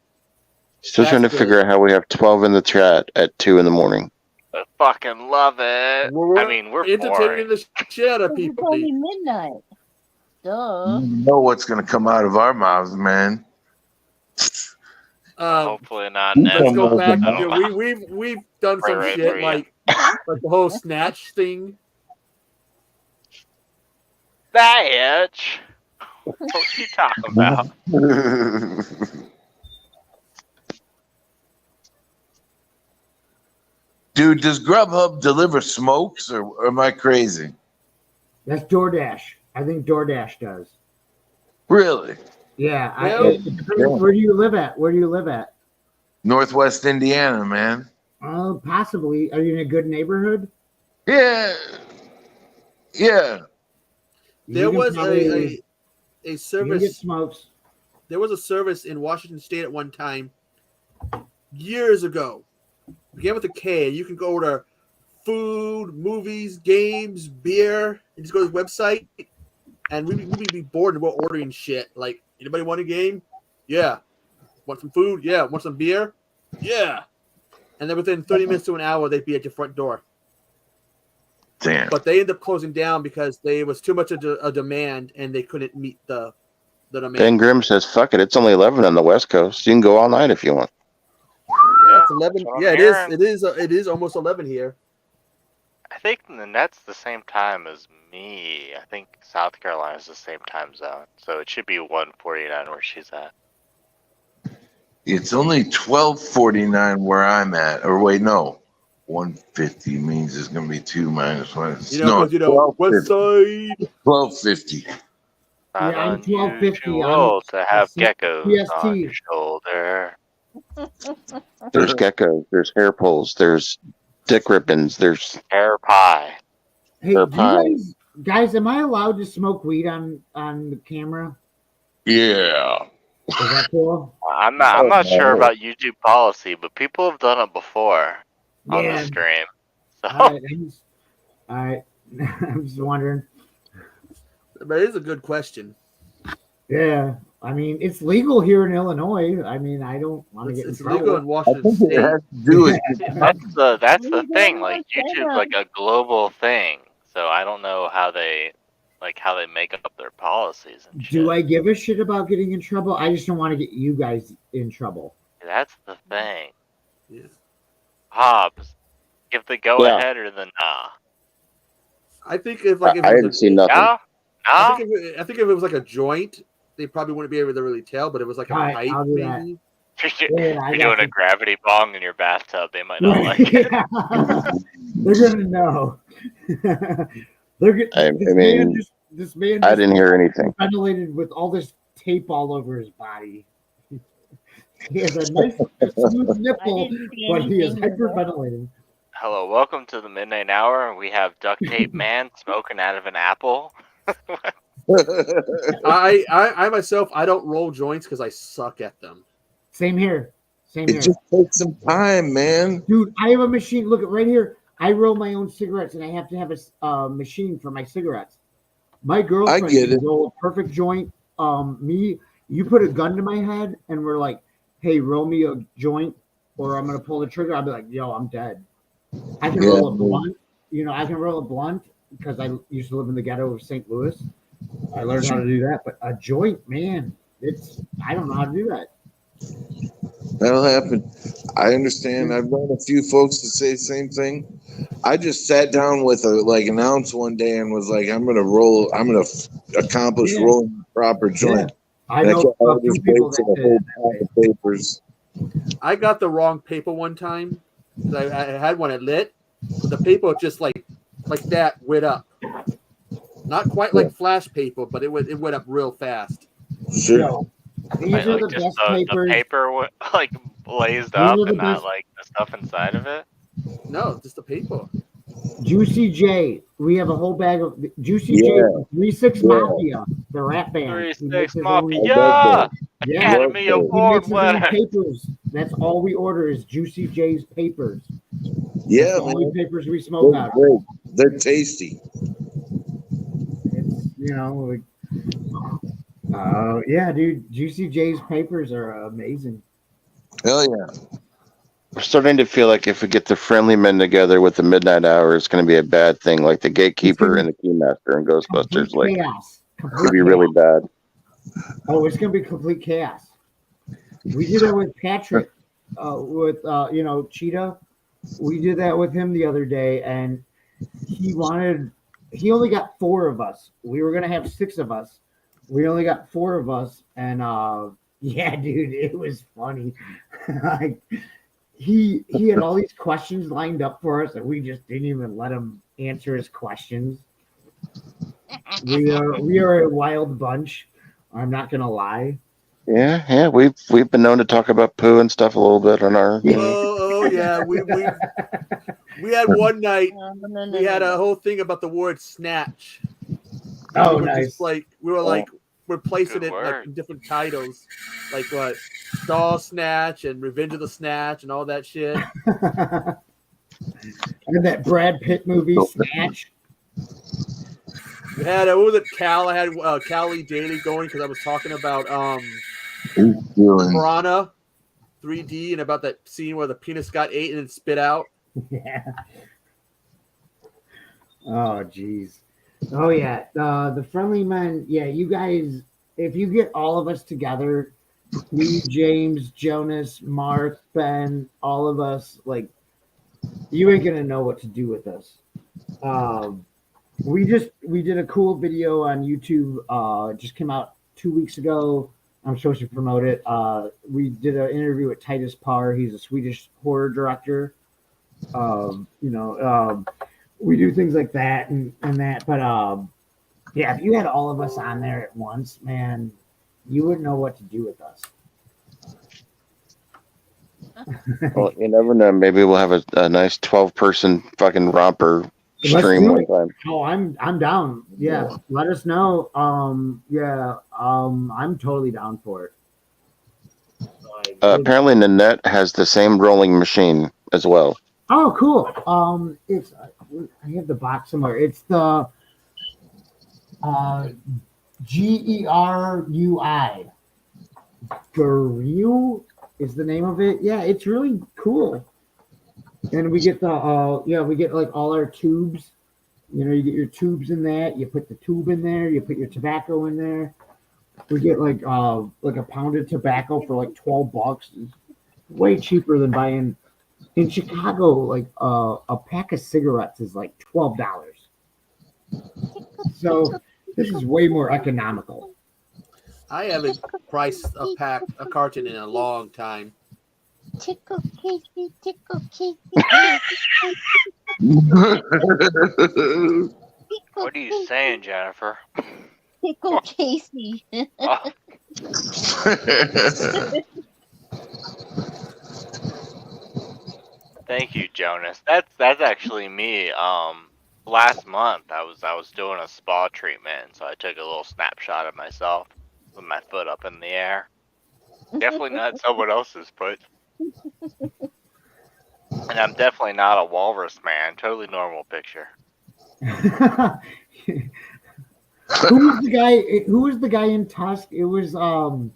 [SPEAKER 1] Still trying to
[SPEAKER 6] That's
[SPEAKER 1] figure out how we have 12 in the chat at 2 in the morning.
[SPEAKER 3] I fucking love it.
[SPEAKER 6] We're
[SPEAKER 3] I mean, we're
[SPEAKER 6] entertaining
[SPEAKER 3] boring.
[SPEAKER 6] the shit out of
[SPEAKER 4] It's
[SPEAKER 6] people.
[SPEAKER 4] only midnight. Duh.
[SPEAKER 2] You know what's gonna come out of our mouths, man.
[SPEAKER 3] Hopefully not.
[SPEAKER 6] Let's go
[SPEAKER 3] Netflix.
[SPEAKER 6] back.
[SPEAKER 3] I don't know.
[SPEAKER 6] We've done some
[SPEAKER 3] Right,
[SPEAKER 6] shit
[SPEAKER 3] right.
[SPEAKER 6] like the whole snatch thing.
[SPEAKER 3] That itch. What you talking about?
[SPEAKER 2] Dude, does Grubhub deliver smokes or am I crazy?
[SPEAKER 8] That's DoorDash. I think DoorDash does.
[SPEAKER 2] Really?
[SPEAKER 8] Yeah.
[SPEAKER 6] Well-
[SPEAKER 8] Where do you live at? Where do you live at?
[SPEAKER 2] Northwest Indiana, man.
[SPEAKER 8] Possibly. Are you in a good neighborhood?
[SPEAKER 2] Yeah. Yeah.
[SPEAKER 6] There
[SPEAKER 8] You can
[SPEAKER 6] was
[SPEAKER 8] probably-
[SPEAKER 6] a
[SPEAKER 8] you can get
[SPEAKER 6] service.
[SPEAKER 8] smokes.
[SPEAKER 6] There was a service in Washington State at one time, years ago. Began with a K. You can go order food, movies, games, beer, and just go to the website. And we'd be bored and we're ordering shit. Like, anybody want a game? Yeah. Want some food? Yeah. Want some beer? Yeah. And then within 30 minutes to an hour, they'd be at your front door.
[SPEAKER 10] Damn.
[SPEAKER 6] But they ended up closing down because there was too much of a demand and they couldn't meet the demand.
[SPEAKER 1] Ben Grimm says, "Fuck it, it's only 11 on the West Coast. You can go all night if you want."
[SPEAKER 6] Yeah, it's
[SPEAKER 3] that's
[SPEAKER 6] 11.
[SPEAKER 3] what I'm
[SPEAKER 6] Yeah,
[SPEAKER 3] hearing.
[SPEAKER 6] it is almost 11 here.
[SPEAKER 3] I think the net's the same time as me. I think South Carolina's the same time zone, so it should be 1:49 where she's at.
[SPEAKER 10] It's only 12:49 where I'm at. Or wait, no. 150 means it's gonna be 2 minus 1. No,
[SPEAKER 6] Because West
[SPEAKER 10] 12:50.
[SPEAKER 6] Side.
[SPEAKER 10] 12:50.
[SPEAKER 3] Not
[SPEAKER 8] Yeah, I'm 12:50. I'm
[SPEAKER 3] unusual to have geckos on your
[SPEAKER 8] PST.
[SPEAKER 3] shoulder.
[SPEAKER 1] There's geckos, there's hair pulls, there's dick ribbons, there's
[SPEAKER 3] Hair pie.
[SPEAKER 8] Hey,
[SPEAKER 1] hair
[SPEAKER 8] do
[SPEAKER 1] pie.
[SPEAKER 8] you guys, am I allowed to smoke weed on the camera?
[SPEAKER 10] Yeah.
[SPEAKER 8] Is that cool?
[SPEAKER 3] I'm not sure about YouTube policy, but people have done it before on the
[SPEAKER 8] Yeah.
[SPEAKER 3] stream. So
[SPEAKER 8] All right. I'm just wondering.
[SPEAKER 6] But it is a good question.
[SPEAKER 8] Yeah. I mean, it's legal here in Illinois. I mean, I don't want to get in
[SPEAKER 6] It's
[SPEAKER 8] trouble.
[SPEAKER 6] legal in Washington State.
[SPEAKER 10] It has to do with
[SPEAKER 3] that's the thing. Like YouTube's like a global thing, so I don't know how they make up their policies and shit.
[SPEAKER 8] Do I give a shit about getting in trouble? I just don't want to get you guys in trouble.
[SPEAKER 3] That's the thing.
[SPEAKER 6] Yeah.
[SPEAKER 3] Hobbs, give the go ahead or the nah.
[SPEAKER 6] I think if
[SPEAKER 1] I didn't see nothing.
[SPEAKER 3] No?
[SPEAKER 6] I think if it was like a joint, they probably wouldn't be able to really tell. But it was like a
[SPEAKER 8] All right,
[SPEAKER 6] pipe,
[SPEAKER 8] I'll do that.
[SPEAKER 6] maybe.
[SPEAKER 3] You're doing a gravity bong in your bathtub. They might not like it.
[SPEAKER 8] They're gonna know.
[SPEAKER 1] I mean,
[SPEAKER 8] this man
[SPEAKER 1] I didn't hear anything.
[SPEAKER 8] Ventilated with all this tape all over his body. He has a nice smooth nipple, but he is hyperventilating.
[SPEAKER 3] Hello, welcome to the Midnight Hour. We have Duct Tape Man smoking out of an apple.
[SPEAKER 6] I myself, I don't roll joints because I suck at them.
[SPEAKER 8] Same here. Same
[SPEAKER 10] It
[SPEAKER 8] here.
[SPEAKER 10] just takes some time, man.
[SPEAKER 8] Dude, I have a machine. Look at right here. I roll my own cigarettes, and I have to have a machine for my cigarettes. My girlfriend
[SPEAKER 10] get it.
[SPEAKER 8] can roll a perfect joint. You put a gun to my head, and we're like, "Hey, roll me a joint, or I'm gonna pull the trigger." I'll be like, "Yo, I'm dead." I can roll a blunt. I can roll a blunt because I used to live in the ghetto of St. Louis. I learned how to do that, but a joint, man, I don't know how to do that.
[SPEAKER 10] That'll happen. I understand. I've known a few folks that say the same thing. I just sat down with an ounce one day and was like, I'm gonna accomplish rolling a proper joint.
[SPEAKER 8] Yeah. I know a few people that
[SPEAKER 10] whole papers.
[SPEAKER 6] I got the wrong paper one time. I had one at lit, but the paper just like that went up. Not quite like flash paper, but it went up real fast.
[SPEAKER 10] Sure.
[SPEAKER 8] These are the best papers.
[SPEAKER 3] The paper blazed up and not like the stuff inside of it.
[SPEAKER 6] No, just the paper.
[SPEAKER 8] Juicy J. We have a whole bag of Juicy J. 3-6 Mafia, the rap band.
[SPEAKER 3] 3-6 Mafia. Academy Award winner.
[SPEAKER 8] Papers. That's all we order is Juicy J's papers.
[SPEAKER 10] Yeah,
[SPEAKER 8] that's the only papers we smoke out.
[SPEAKER 10] Great. They're tasty.
[SPEAKER 8] Yeah, dude. Juicy J's papers are amazing.
[SPEAKER 10] Hell yeah.
[SPEAKER 1] We're starting to feel like if we get the friendly men together with the Midnight Hour, it's going to be a bad thing, like the Gatekeeper and the Keymaster and Ghostbusters. Like,
[SPEAKER 8] chaos.
[SPEAKER 1] It's going to be really bad.
[SPEAKER 8] Oh, it's going to be complete chaos. We did that with Patrick, with Cheetah. We did that with him the other day, and he only got 4 of us. We were going to have 6 of us. We only got 4 of us, and yeah, dude, it was funny. He had all these questions lined up for us, and we just didn't even let him answer his questions. We are a wild bunch. I'm not gonna lie.
[SPEAKER 1] Yeah, we've been known to talk about poo and stuff a little bit on our.
[SPEAKER 6] Oh yeah, we had one night. We had a whole thing about the word snatch.
[SPEAKER 8] Oh,
[SPEAKER 6] we
[SPEAKER 8] nice.
[SPEAKER 6] We're placing it like in different titles, like what Doll Snatch and Revenge of the Snatch and all that shit.
[SPEAKER 8] And that Brad Pitt movie Snatch.
[SPEAKER 6] We had what was it? I had Cali Daily going because I was talking about Piranha 3D and about that scene where the penis got ate and then spit out.
[SPEAKER 8] Yeah. Oh, jeez. Oh, yeah. The Friendly Men. Yeah, you guys. If you get all of us together, me, James, Jonas, Mark, Ben, all of us, like, you ain't gonna know what to do with us. Um, we did a cool video on YouTube. It just came out 2 weeks ago. I'm supposed to promote it. We did an interview with Titus Parr. He's a Swedish horror director. You know, we do things like that and that. But yeah, if you had all of us on there at once, man, you wouldn't know what to do with us.
[SPEAKER 1] Well, you never know. Maybe we'll have a nice 12-person fucking romper
[SPEAKER 8] Let's
[SPEAKER 1] stream
[SPEAKER 8] do
[SPEAKER 1] one
[SPEAKER 8] it.
[SPEAKER 1] time.
[SPEAKER 8] Oh, I'm down. Yeah, let us know. Yeah, I'm totally down for it.
[SPEAKER 1] Apparently, Nanette has the same rolling machine as well.
[SPEAKER 8] Oh, cool. It's I have the box somewhere. It's the uh GERUI. Guru is the name of it. Yeah, it's really cool. And we get the we get like all our tubes. You know, you get your tubes in that. You put the tube in there. You put your tobacco in there. We get like a pound of tobacco for like $12. It's way cheaper than buying in Chicago. Like a pack of cigarettes is like $12. So this is way more economical.
[SPEAKER 6] I haven't priced a carton in a long time.
[SPEAKER 4] Tickle Casey, tickle Casey.
[SPEAKER 3] What are you saying, Jennifer?
[SPEAKER 4] Tickle Casey.
[SPEAKER 3] Oh, thank you, Jonas. That's actually me. Last month I was doing a spa treatment, so I took a little snapshot of myself with my foot up in the air. Definitely not someone else's foot. And I'm definitely not a walrus man. Totally normal picture.
[SPEAKER 8] Who was the guy? Who was the guy in Tusk? It was Long.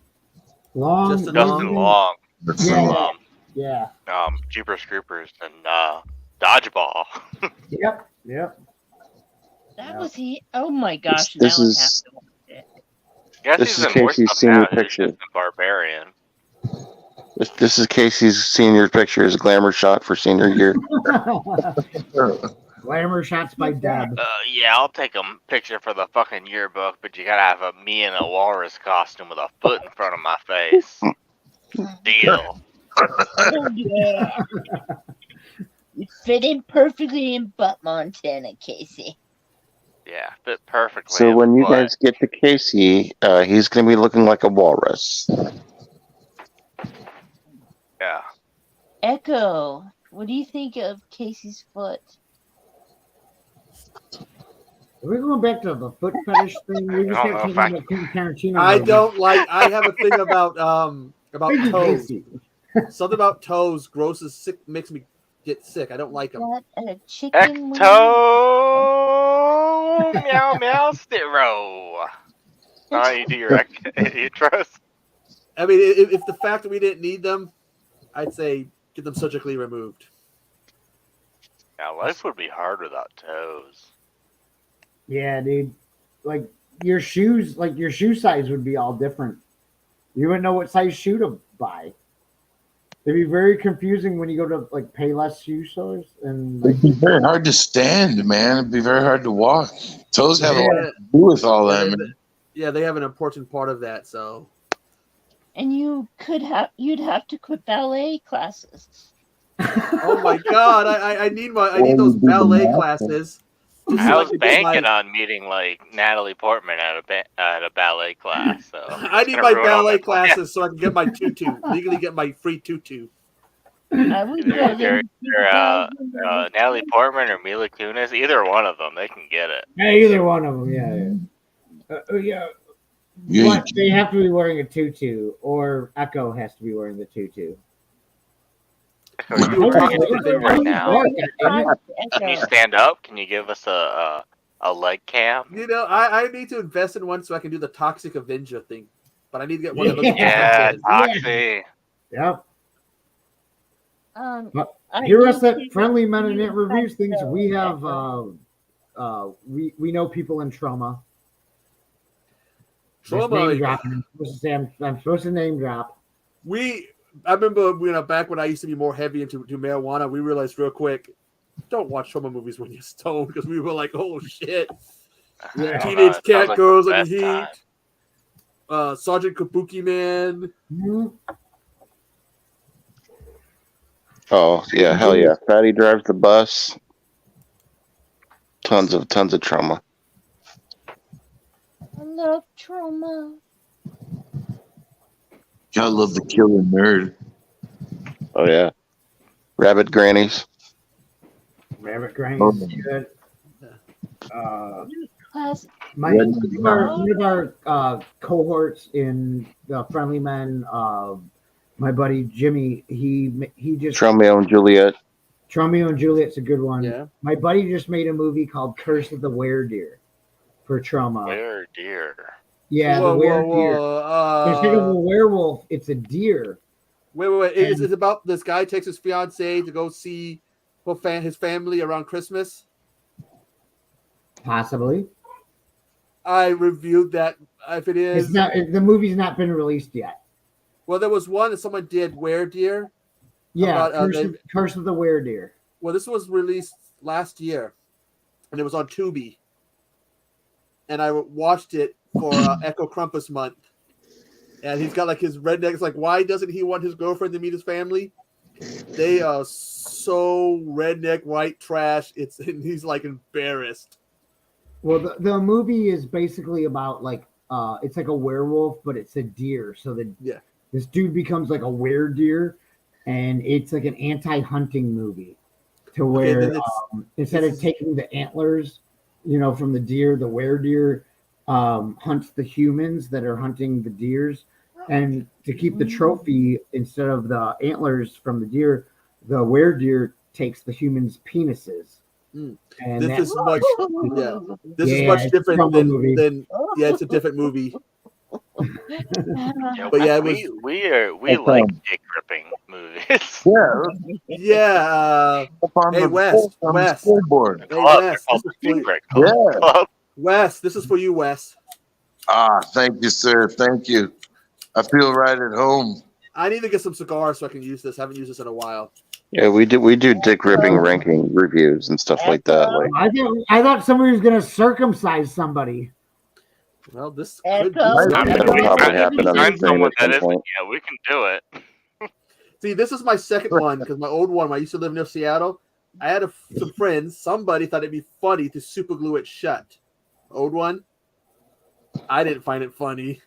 [SPEAKER 6] Justin
[SPEAKER 3] Justin Long.
[SPEAKER 8] Yeah. Yeah.
[SPEAKER 3] Jeepers Creepers and Dodgeball.
[SPEAKER 8] Yep.
[SPEAKER 4] That was he. Oh my gosh!
[SPEAKER 1] This
[SPEAKER 4] now I have
[SPEAKER 1] is
[SPEAKER 4] to watch it.
[SPEAKER 3] Yes,
[SPEAKER 1] This
[SPEAKER 3] he's
[SPEAKER 1] is
[SPEAKER 3] in more
[SPEAKER 1] Casey's
[SPEAKER 3] stuff
[SPEAKER 1] senior
[SPEAKER 3] now. He's
[SPEAKER 1] picture.
[SPEAKER 3] just a barbarian.
[SPEAKER 1] This is Casey's senior picture, his glamour shot for senior year.
[SPEAKER 8] Glamour shots by Deb.
[SPEAKER 3] Yeah, I'll take a picture for the fucking yearbook, but you gotta have me in a walrus costume with a foot in front of my face. Deal.
[SPEAKER 4] Oh yeah. You fit in perfectly in Butt Montana, Casey.
[SPEAKER 3] Yeah, fit perfectly.
[SPEAKER 1] So
[SPEAKER 3] in
[SPEAKER 1] when
[SPEAKER 3] the
[SPEAKER 1] you
[SPEAKER 3] butt.
[SPEAKER 1] guys get to Casey, he's going to be looking like a walrus.
[SPEAKER 3] Yeah.
[SPEAKER 4] Echo, what do you think of Casey's foot?
[SPEAKER 8] Are we going back to the foot fetish thing? We just
[SPEAKER 3] I don't
[SPEAKER 8] got
[SPEAKER 3] know if
[SPEAKER 8] talking about Quentin Tarantino.
[SPEAKER 6] I
[SPEAKER 8] movies.
[SPEAKER 6] don't like. I have a thing about
[SPEAKER 8] Thank you,
[SPEAKER 6] toes.
[SPEAKER 8] Casey.
[SPEAKER 6] Something about toes grosses sick, makes me get sick. I don't like them.
[SPEAKER 4] That a chicken wing?
[SPEAKER 3] Ecto meow meow stiro. Now you do your intros.
[SPEAKER 6] I mean, if the fact that we didn't need them, I'd say get them surgically removed.
[SPEAKER 3] Yeah, life would be hard without toes.
[SPEAKER 8] Yeah, dude. Like your shoe size would be all different. You wouldn't know what size shoe to buy. It'd be very confusing when you go to like Payless shoe stores and like
[SPEAKER 10] It'd be very hard to stand, man. It'd be very hard to walk. Toes have a lot to do with all that, man.
[SPEAKER 6] Yeah, they have an important part of that. So,
[SPEAKER 4] and you'd have to quit ballet classes.
[SPEAKER 6] Oh my God, I need those ballet classes.
[SPEAKER 3] I was banking on meeting like Natalie Portman at a ballet class. So
[SPEAKER 6] I need my ballet classes so I can get my tutu, legally get my free tutu.
[SPEAKER 4] I would go there.
[SPEAKER 3] Natalie Portman or Mila Kunis, either one of them, they can get it.
[SPEAKER 8] Yeah, either one of them. Yeah. But they have to be wearing a tutu, or Echo has to be wearing the tutu.
[SPEAKER 3] Right now. Can you stand up? Can you give us a leg cam?
[SPEAKER 6] You know, I need to invest in one so I can do the Toxic Avenger thing. But I need to get one of those.
[SPEAKER 3] Yeah, Toxie.
[SPEAKER 8] Yep.
[SPEAKER 4] Um,
[SPEAKER 8] Hear us at Friendly Men and It Reviews things. We have we know people in trauma. Just
[SPEAKER 6] Trauma.
[SPEAKER 8] name dropping. I'm supposed to name drop.
[SPEAKER 6] I remember back when I used to be more heavy into marijuana, we realized real quick, don't watch trauma movies when you're stoned, because we were like, oh shit.
[SPEAKER 8] Yeah.
[SPEAKER 6] Teenage
[SPEAKER 3] It sounds
[SPEAKER 6] Cat
[SPEAKER 3] like
[SPEAKER 6] Girls
[SPEAKER 3] the
[SPEAKER 6] on the
[SPEAKER 3] best
[SPEAKER 6] Heat.
[SPEAKER 3] time.
[SPEAKER 6] Sergeant Kabuki Man.
[SPEAKER 8] Mhm.
[SPEAKER 1] Oh yeah, hell yeah. Fatty drives the bus. Tons of trauma.
[SPEAKER 4] I love trauma.
[SPEAKER 10] Gotta love the killer nerd.
[SPEAKER 1] Oh yeah. Rabbit grannies.
[SPEAKER 8] Rabbit Granny
[SPEAKER 10] Oh,
[SPEAKER 8] is good.
[SPEAKER 4] Classic.
[SPEAKER 8] One of our cohorts in the Friendly Men, my buddy Jimmy, he just
[SPEAKER 1] Romeo and Juliet.
[SPEAKER 8] Romeo and Juliet's a good one.
[SPEAKER 6] Yeah.
[SPEAKER 8] My buddy just made a movie called Curse of the Were-Deer for trauma.
[SPEAKER 3] Were-deer.
[SPEAKER 8] Yeah,
[SPEAKER 6] Whoa,
[SPEAKER 8] the Were-Deer. Instead of a werewolf, it's a deer.
[SPEAKER 6] Wait. It's about this guy takes his fiance to go see his family around Christmas.
[SPEAKER 8] Possibly.
[SPEAKER 6] I reviewed that. If it is,
[SPEAKER 8] It's not. The movie's not been released yet.
[SPEAKER 6] well, there was one that someone did, Were-Deer.
[SPEAKER 8] Yeah,
[SPEAKER 6] about,
[SPEAKER 8] Curse of the Were-Deer.
[SPEAKER 6] Well, this was released last year, and it was on Tubi. And I watched it for Echo Krampus month. And he's got like his redneck. It's like, why doesn't he want his girlfriend to meet his family? They are so redneck white trash. And he's like embarrassed.
[SPEAKER 8] Well, the movie is basically about like it's like a werewolf, but it's a deer. So this dude becomes like a were-deer, and it's like an anti-hunting movie. To where instead of taking the antlers, from the deer, the were-deer hunts the humans that are hunting the deers, and to keep the trophy, instead of the antlers from the deer, the were-deer takes the humans' penises. And
[SPEAKER 6] this is much different than it's a different movie.
[SPEAKER 3] But yeah, we like dick ripping movies.
[SPEAKER 10] Yeah.
[SPEAKER 6] Hey Wes, Wes, this is for you, Wes.
[SPEAKER 10] Thank you, sir. Thank you. I feel right at home.
[SPEAKER 6] I need to get some cigars so I can use this. I haven't used this in a while.
[SPEAKER 1] Yeah, we do dick ripping ranking reviews and stuff like that. Like,
[SPEAKER 8] I thought somebody was gonna circumcise somebody.
[SPEAKER 6] Well, this
[SPEAKER 1] could probably happen on the stream at some point.
[SPEAKER 3] Yeah, we can do it.
[SPEAKER 6] See, this is my second one because my old one, when I used to live near Seattle, I had some friends. Somebody thought it'd be funny to super glue it shut. Old one, I didn't find it funny.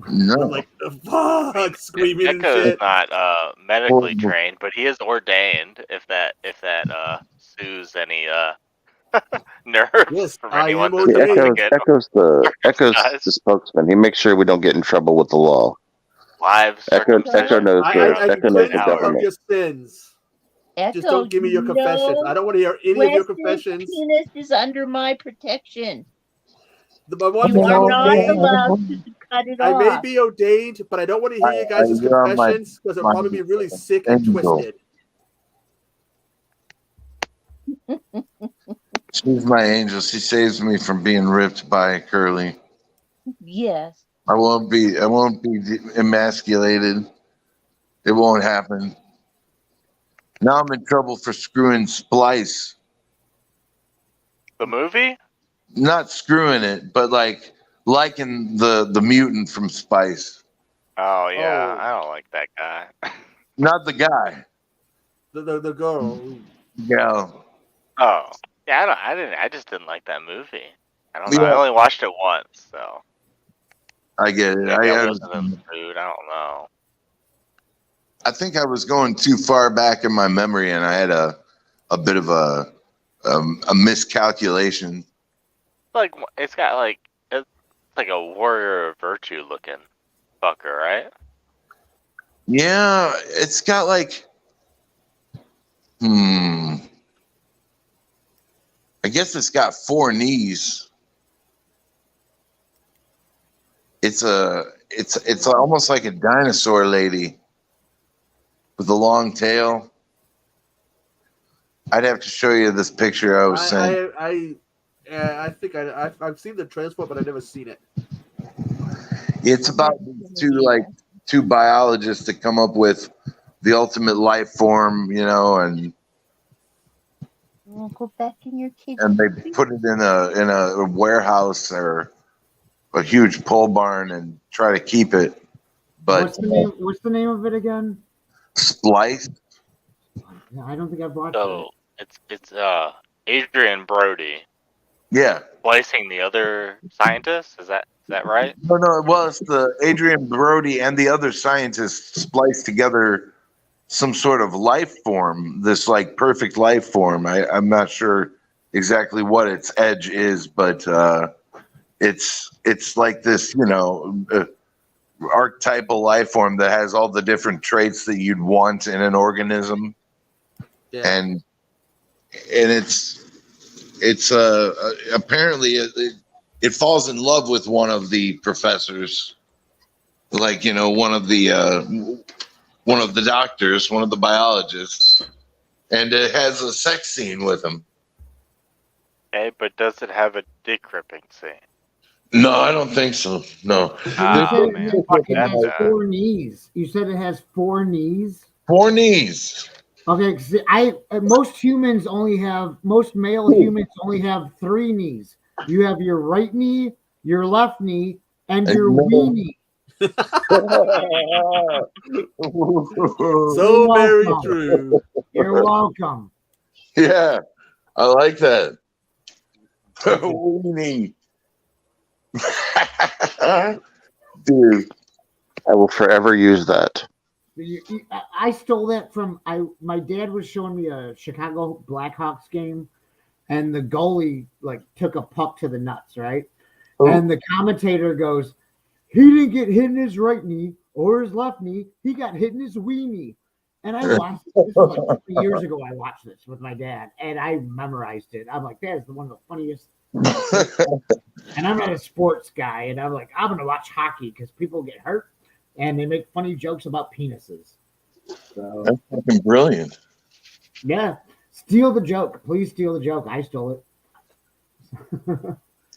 [SPEAKER 10] No,
[SPEAKER 6] I'm like the fuck, screaming and
[SPEAKER 3] Echo
[SPEAKER 6] shit.
[SPEAKER 3] is not medically trained, but he is ordained. If that soothes any nerves
[SPEAKER 6] Yes,
[SPEAKER 3] from
[SPEAKER 6] I
[SPEAKER 3] anyone.
[SPEAKER 6] am
[SPEAKER 3] that
[SPEAKER 6] ordained.
[SPEAKER 1] Echo's the spokesman. He makes sure we don't get in trouble with the law.
[SPEAKER 3] Live
[SPEAKER 1] Echo knows
[SPEAKER 6] I can cleanse you
[SPEAKER 1] government.
[SPEAKER 6] of your sins.
[SPEAKER 4] Echo,
[SPEAKER 6] Just don't give me your confessions. I don't want to hear any of your confessions.
[SPEAKER 4] Penis is under my protection.
[SPEAKER 6] You are
[SPEAKER 4] not allowed to cut it
[SPEAKER 6] I
[SPEAKER 4] off.
[SPEAKER 6] may be ordained, but I don't want to hear you guys' confessions because it'll probably be really sick and twisted.
[SPEAKER 10] She's my angel. She saves me from being ripped by Curly.
[SPEAKER 4] Yes.
[SPEAKER 10] I won't be emasculated. It won't happen. Now I'm in trouble for screwing Splice.
[SPEAKER 3] The movie?
[SPEAKER 10] Not screwing it, but liking the mutant from Spice.
[SPEAKER 3] Oh yeah, I don't like that guy.
[SPEAKER 10] Not the guy.
[SPEAKER 6] The girl.
[SPEAKER 10] Yeah.
[SPEAKER 3] Oh yeah, I just didn't like that movie. I don't know. I only watched it once, so.
[SPEAKER 10] I get it.
[SPEAKER 3] Maybe I wasn't in the mood. I don't know.
[SPEAKER 10] I think I was going too far back in my memory, and I had a bit of a miscalculation.
[SPEAKER 3] Like it's like a warrior of virtue looking fucker, right?
[SPEAKER 10] Yeah, it's got like, I guess it's got 4 knees. It's almost like a dinosaur lady with a long tail. I'd have to show you this picture I was saying.
[SPEAKER 6] I think I've seen the transport, but I've never seen it.
[SPEAKER 10] It's about these two biologists that come up with the ultimate life form, and
[SPEAKER 4] We'll go back in your kid's
[SPEAKER 10] they put it in a warehouse or a huge pole barn and try to keep it. But
[SPEAKER 8] What's the name of it again?
[SPEAKER 10] Splice.
[SPEAKER 8] Yeah, I don't think I've watched
[SPEAKER 3] So it's Adrian Brody
[SPEAKER 10] Yeah.
[SPEAKER 3] splicing the other scientists. Is that right?
[SPEAKER 10] No. Well, it's the Adrian Brody and the other scientists spliced together some sort of life form. This like perfect life form. I'm not sure exactly what its edge is, but it's like this, archetypal life form that has all the different traits that you'd want in an organism.
[SPEAKER 6] Yeah.
[SPEAKER 10] And it's apparently it falls in love with one of the professors, like one of the doctors, one of the biologists, and it has a sex scene with him.
[SPEAKER 3] Okay, but does it have a dick ripping scene?
[SPEAKER 10] No, I don't think so. No.
[SPEAKER 3] Oh man, fuck
[SPEAKER 8] It
[SPEAKER 3] that
[SPEAKER 8] has
[SPEAKER 3] then.
[SPEAKER 8] 4 knees. You said it has 4 knees?
[SPEAKER 10] 4 knees.
[SPEAKER 8] Okay, 'cause most male humans only have 3 knees. You have your right knee, your left knee, and your weenie.
[SPEAKER 6] So very true.
[SPEAKER 8] You're welcome.
[SPEAKER 10] Yeah, I like that. Weenie.
[SPEAKER 1] Dude, I will forever use that.
[SPEAKER 8] I stole that from my dad was showing me a Chicago Blackhawks game, and the goalie took a puck to the nuts, right?
[SPEAKER 10] Oh.
[SPEAKER 8] And the commentator goes, "He didn't get hit in his right knee or his left knee. He got hit in his weenie." And I watched this was like 20 years ago. I watched this with my dad, and I memorized it. I'm like, that is one of the funniest. And I'm not a sports guy, and I'm like, I'm gonna watch hockey because people get hurt, and they make funny jokes about penises. So
[SPEAKER 10] that's fucking brilliant.
[SPEAKER 8] yeah, steal the joke, please steal the joke. I stole it.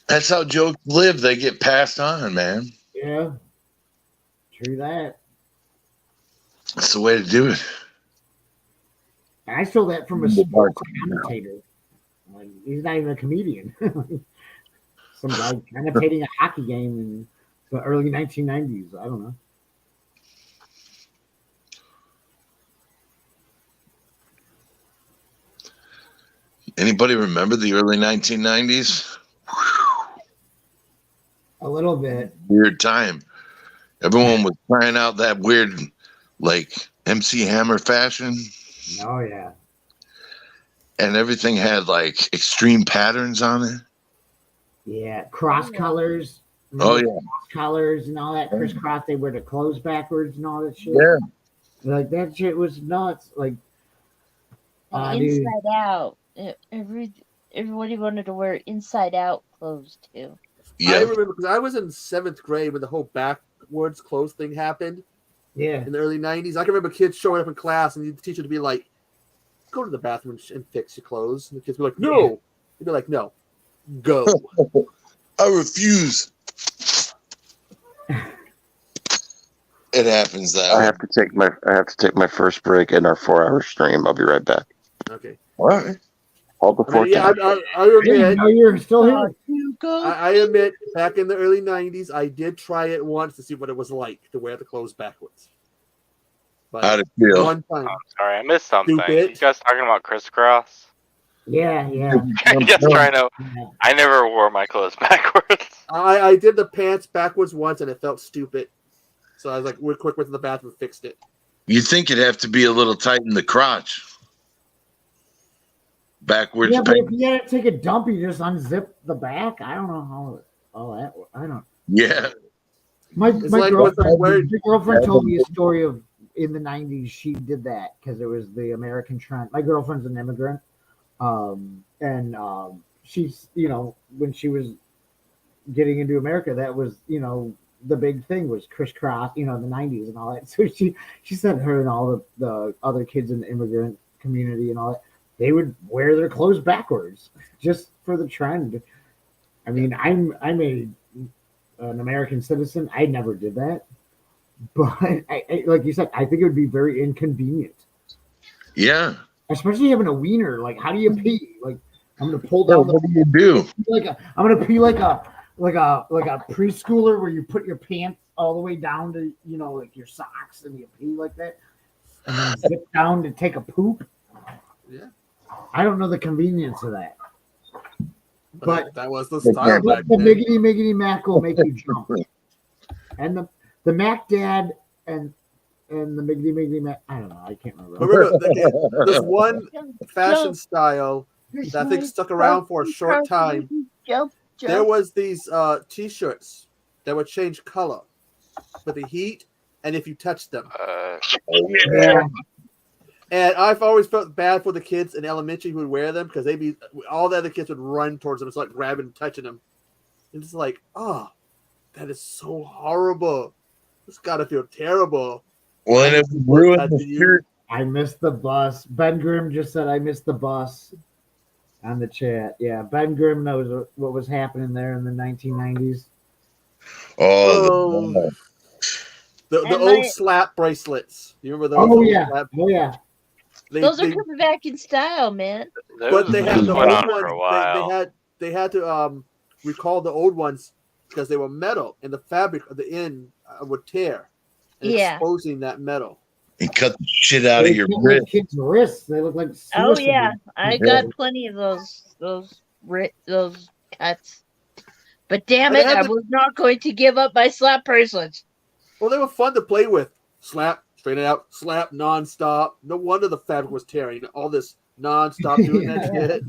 [SPEAKER 10] That's how jokes live. They get passed on, man.
[SPEAKER 8] Yeah, true that.
[SPEAKER 10] That's the way to do it.
[SPEAKER 8] And I stole that from a sports commentator. He's not even a comedian. Some guy commentating a hockey game in the early 1990s. I don't know.
[SPEAKER 10] Anybody remember the early 1990s?
[SPEAKER 8] A little bit.
[SPEAKER 10] Weird time. Everyone was trying out that weird, MC Hammer fashion.
[SPEAKER 8] Oh, yeah.
[SPEAKER 10] And everything had, extreme patterns on it.
[SPEAKER 8] Yeah, cross colors.
[SPEAKER 10] Oh, yeah.
[SPEAKER 8] Cross colors and all that crisscross. They wear the clothes backwards and all that shit.
[SPEAKER 10] Yeah.
[SPEAKER 8] That shit was nuts.
[SPEAKER 4] Inside Out. Everybody wanted to wear Inside Out clothes too.
[SPEAKER 6] Yeah. I remember because I was in 7th grade when the whole backwards clothes thing happened.
[SPEAKER 8] Yeah.
[SPEAKER 6] In the early 90s. I can remember kids showing up in class and the teacher would be like, go to the bathroom and fix your clothes. And the kids would be like, no. Yeah. You'd be like, no. Go.
[SPEAKER 10] I refuse. It happens that way.
[SPEAKER 1] I have to take my first break in our 4-hour stream. I'll be right back.
[SPEAKER 6] Okay.
[SPEAKER 10] All right.
[SPEAKER 1] All before
[SPEAKER 6] I admit,
[SPEAKER 8] you're still here.
[SPEAKER 6] I admit, back in the early 90s, I did try it once to see what it was like to wear the clothes backwards. But
[SPEAKER 10] how'd it feel?
[SPEAKER 6] One time.
[SPEAKER 3] Oh, sorry, I missed something.
[SPEAKER 6] Stupid.
[SPEAKER 3] You guys talking about crisscross?
[SPEAKER 8] Yeah.
[SPEAKER 3] Just trying to. I never wore my clothes backwards.
[SPEAKER 6] I did the pants backwards once and it felt stupid. So I was like, real quick, went to the bathroom and fixed it.
[SPEAKER 10] You'd think it'd have to be a little tight in the crotch. Backwards.
[SPEAKER 8] Yeah, but if you had to take a dump, you just unzip the back. I don't know how that. I don't.
[SPEAKER 10] Yeah.
[SPEAKER 8] My girlfriend told me a story of in the 90s. She did that because it was the American trend. My girlfriend's an immigrant, and she's when she was getting into America, that was the big thing was crisscross. The 90s and all that. So she said her and all the other kids in the immigrant community and all that. They would wear their clothes backwards just for the trend. I mean, I'm an American citizen. I never did that, but like you said, I think it would be very inconvenient,
[SPEAKER 10] Yeah.
[SPEAKER 8] especially having a wiener. Like, how do you pee? Like, I'm gonna pull
[SPEAKER 10] So
[SPEAKER 8] down the.
[SPEAKER 10] what do you do?
[SPEAKER 8] I'm gonna pee like a preschooler where you put your pants all the way down to like your socks and you pee like that, and then zip down to take a poop.
[SPEAKER 6] Yeah.
[SPEAKER 8] I don't know the convenience of that. But
[SPEAKER 6] that was the style back
[SPEAKER 8] the
[SPEAKER 6] then.
[SPEAKER 8] miggity Mac will make you jump, and the Mac Dad and the miggity Mac. I don't know. I can't remember.
[SPEAKER 6] But remember, there's one fashion style that I think stuck around for a short time. There was these T-shirts that would change color with the heat, and if you touched them.
[SPEAKER 8] Yeah.
[SPEAKER 6] And I've always felt bad for the kids in elementary who would wear them because all the other kids would run towards them. It's like grabbing and touching them. And it's like, oh, that is so horrible. It's got to feel terrible.
[SPEAKER 10] Well, and it would ruin the shirt.
[SPEAKER 8] I missed the bus. Ben Grimm just said I missed the bus on the chat. Yeah, Ben Grimm knows what was happening there in the 1990s.
[SPEAKER 10] Oh,
[SPEAKER 6] the old slap bracelets. You remember those?
[SPEAKER 8] Oh yeah. Oh yeah.
[SPEAKER 4] Those are coming back in style, man.
[SPEAKER 6] But they had the
[SPEAKER 3] went
[SPEAKER 6] old
[SPEAKER 3] on for a
[SPEAKER 6] ones.
[SPEAKER 3] while.
[SPEAKER 6] They had to recall the old ones because they were metal and the fabric of the end would tear, exposing that metal.
[SPEAKER 10] And cut the shit out of your wrist.
[SPEAKER 8] Kids' wrists. They look like.
[SPEAKER 4] Oh yeah, I got plenty of those cuts. But damn it, I was not going to give up my slap bracelets.
[SPEAKER 6] Well, they were fun to play with. Slap, straight out, slap, nonstop. No wonder the fabric was tearing. All this nonstop doing that shit.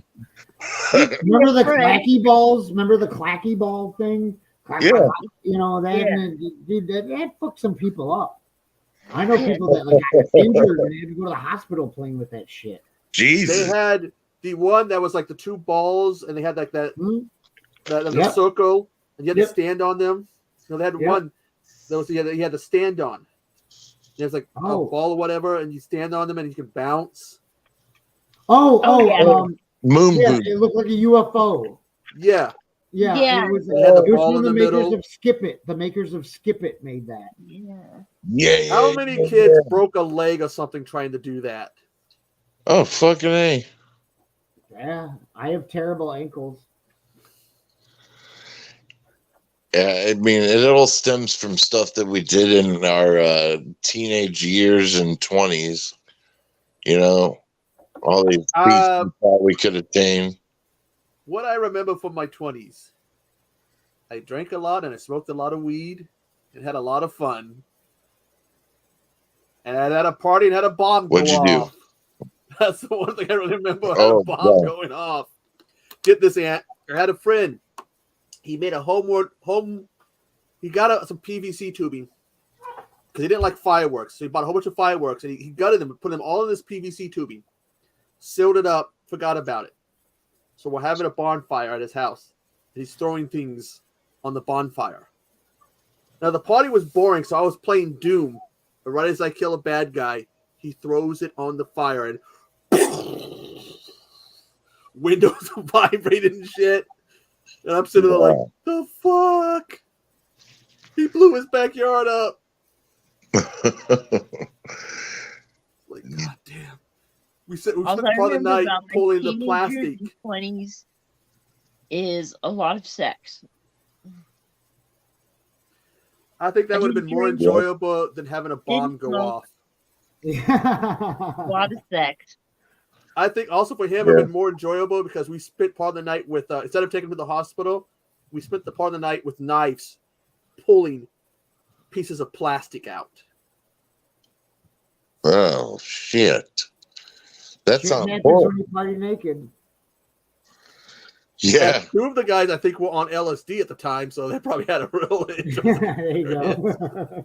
[SPEAKER 8] Remember the clacky balls? Remember the clacky ball thing?
[SPEAKER 10] Yeah.
[SPEAKER 8] That fucked some people up. I know people that got injured and they had to go to the hospital playing with that shit.
[SPEAKER 10] Jesus.
[SPEAKER 6] They had the one that was like the two balls, and they had like that circle, and you had to stand on them. No, they had one that was you had to stand on. There's like a ball or whatever, and you stand on them, and you can bounce.
[SPEAKER 10] Moon boot.
[SPEAKER 8] It looked like a UFO.
[SPEAKER 6] Yeah.
[SPEAKER 8] Yeah. It was one of the makers of Skip It. The makers of Skip It made that.
[SPEAKER 10] Yeah.
[SPEAKER 6] How many kids broke a leg or something trying to do that?
[SPEAKER 10] Oh, fucking A.
[SPEAKER 8] Yeah. I have terrible ankles.
[SPEAKER 10] Yeah, I mean, it all stems from stuff that we did in our teenage years and 20s. You know, all these feats we thought we could attain.
[SPEAKER 6] What I remember from my 20s, I drank a lot and I smoked a lot of weed and had a lot of fun. And I had a party and had a bomb go off. That's the one thing I really remember. I had a bomb going off. Get this, Aunt. I had a friend. He made a he got some PVC tubing because he didn't like fireworks. So he bought a whole bunch of fireworks and he gutted them and put them all in this PVC tubing, sealed it up, forgot about it. So we're having a bonfire at his house. And he's throwing things on the bonfire. Now the party was boring, so I was playing Doom. But right as I kill a bad guy, he throws it on the fire and windows vibrating and shit. And I'm sitting there like, the fuck? He blew his backyard up. Like, god damn. We spent part of the night pulling the plastic.
[SPEAKER 4] 20s is a lot of sex.
[SPEAKER 6] I think that would have been more enjoyable than having a bomb go off.
[SPEAKER 4] A lot of sex.
[SPEAKER 6] I think also for him it would have been more enjoyable because we spent part of the night with instead of taking him to the hospital, we spent the part of the night with knives pulling pieces of plastic out.
[SPEAKER 10] Oh shit. That sounds
[SPEAKER 8] horrible. Party naked.
[SPEAKER 10] Yeah.
[SPEAKER 6] And two of the guys I think were on LSD at the time, so they probably had a real
[SPEAKER 8] there you
[SPEAKER 6] go.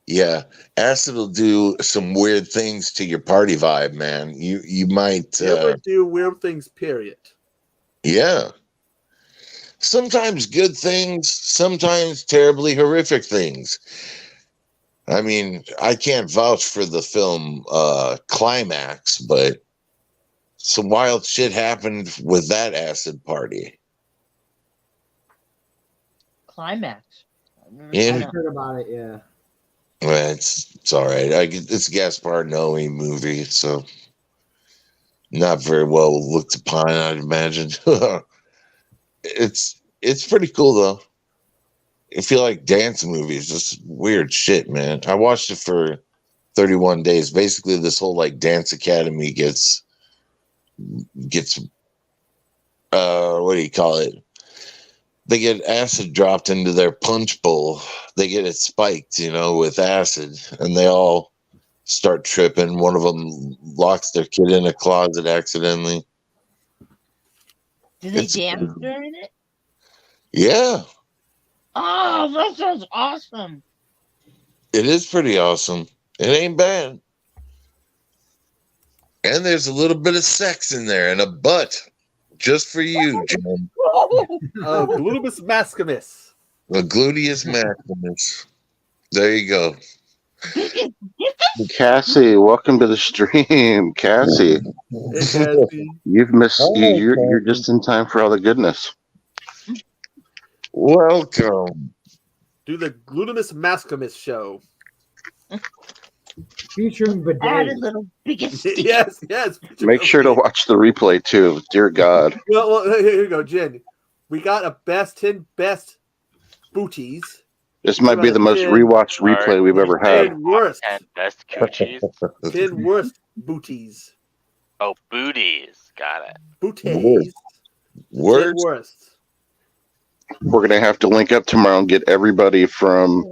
[SPEAKER 10] Yeah, acid will do some weird things to your party vibe, man. You might
[SPEAKER 6] do weird things, period.
[SPEAKER 10] Yeah. Sometimes good things, sometimes terribly horrific things. I mean, I can't vouch for the film Climax, but some wild shit happened with that acid party.
[SPEAKER 4] Climax.
[SPEAKER 10] Yeah.
[SPEAKER 8] I heard about it. Yeah.
[SPEAKER 10] Well, it's all right. It's a Gaspar Noé movie, so not very well looked upon, I'd imagine. It's pretty cool though. If you like dance movies, just weird shit, man. I watched it for 31 days. Basically, this whole like dance academy gets what do you call it? They get acid dropped into their punch bowl. They get it spiked, with acid, and they all start tripping. One of them locks their kid in a closet accidentally.
[SPEAKER 4] Do they dance during it?
[SPEAKER 10] Yeah.
[SPEAKER 4] Oh, that sounds awesome.
[SPEAKER 10] It is pretty awesome. It ain't bad. And there's a little bit of sex in there and a butt just for you, Jim.
[SPEAKER 6] Gluteus maximus.
[SPEAKER 10] The gluteus maximus. There you go.
[SPEAKER 1] Cassie, welcome to the stream. Cassie.
[SPEAKER 6] Hey, Cassie.
[SPEAKER 1] You've missed. You're just in time for all the goodness.
[SPEAKER 10] Welcome.
[SPEAKER 6] Do the Gluteus maximus show.
[SPEAKER 8] Featuring
[SPEAKER 4] Add a
[SPEAKER 8] bidet.
[SPEAKER 4] little biggest.
[SPEAKER 6] Yes.
[SPEAKER 1] Make sure to watch the replay too. Dear God.
[SPEAKER 6] Well, here you go, Jen. We got a 10 best booties.
[SPEAKER 1] This might be the most rewatched replay we've ever had.
[SPEAKER 6] 10 worst.
[SPEAKER 3] 10 best coochies.
[SPEAKER 6] 10 worst booties.
[SPEAKER 3] Oh, booties. Got it.
[SPEAKER 6] Booties.
[SPEAKER 10] Worst.
[SPEAKER 6] 10 worst.
[SPEAKER 1] We're gonna have to link up tomorrow and get everybody from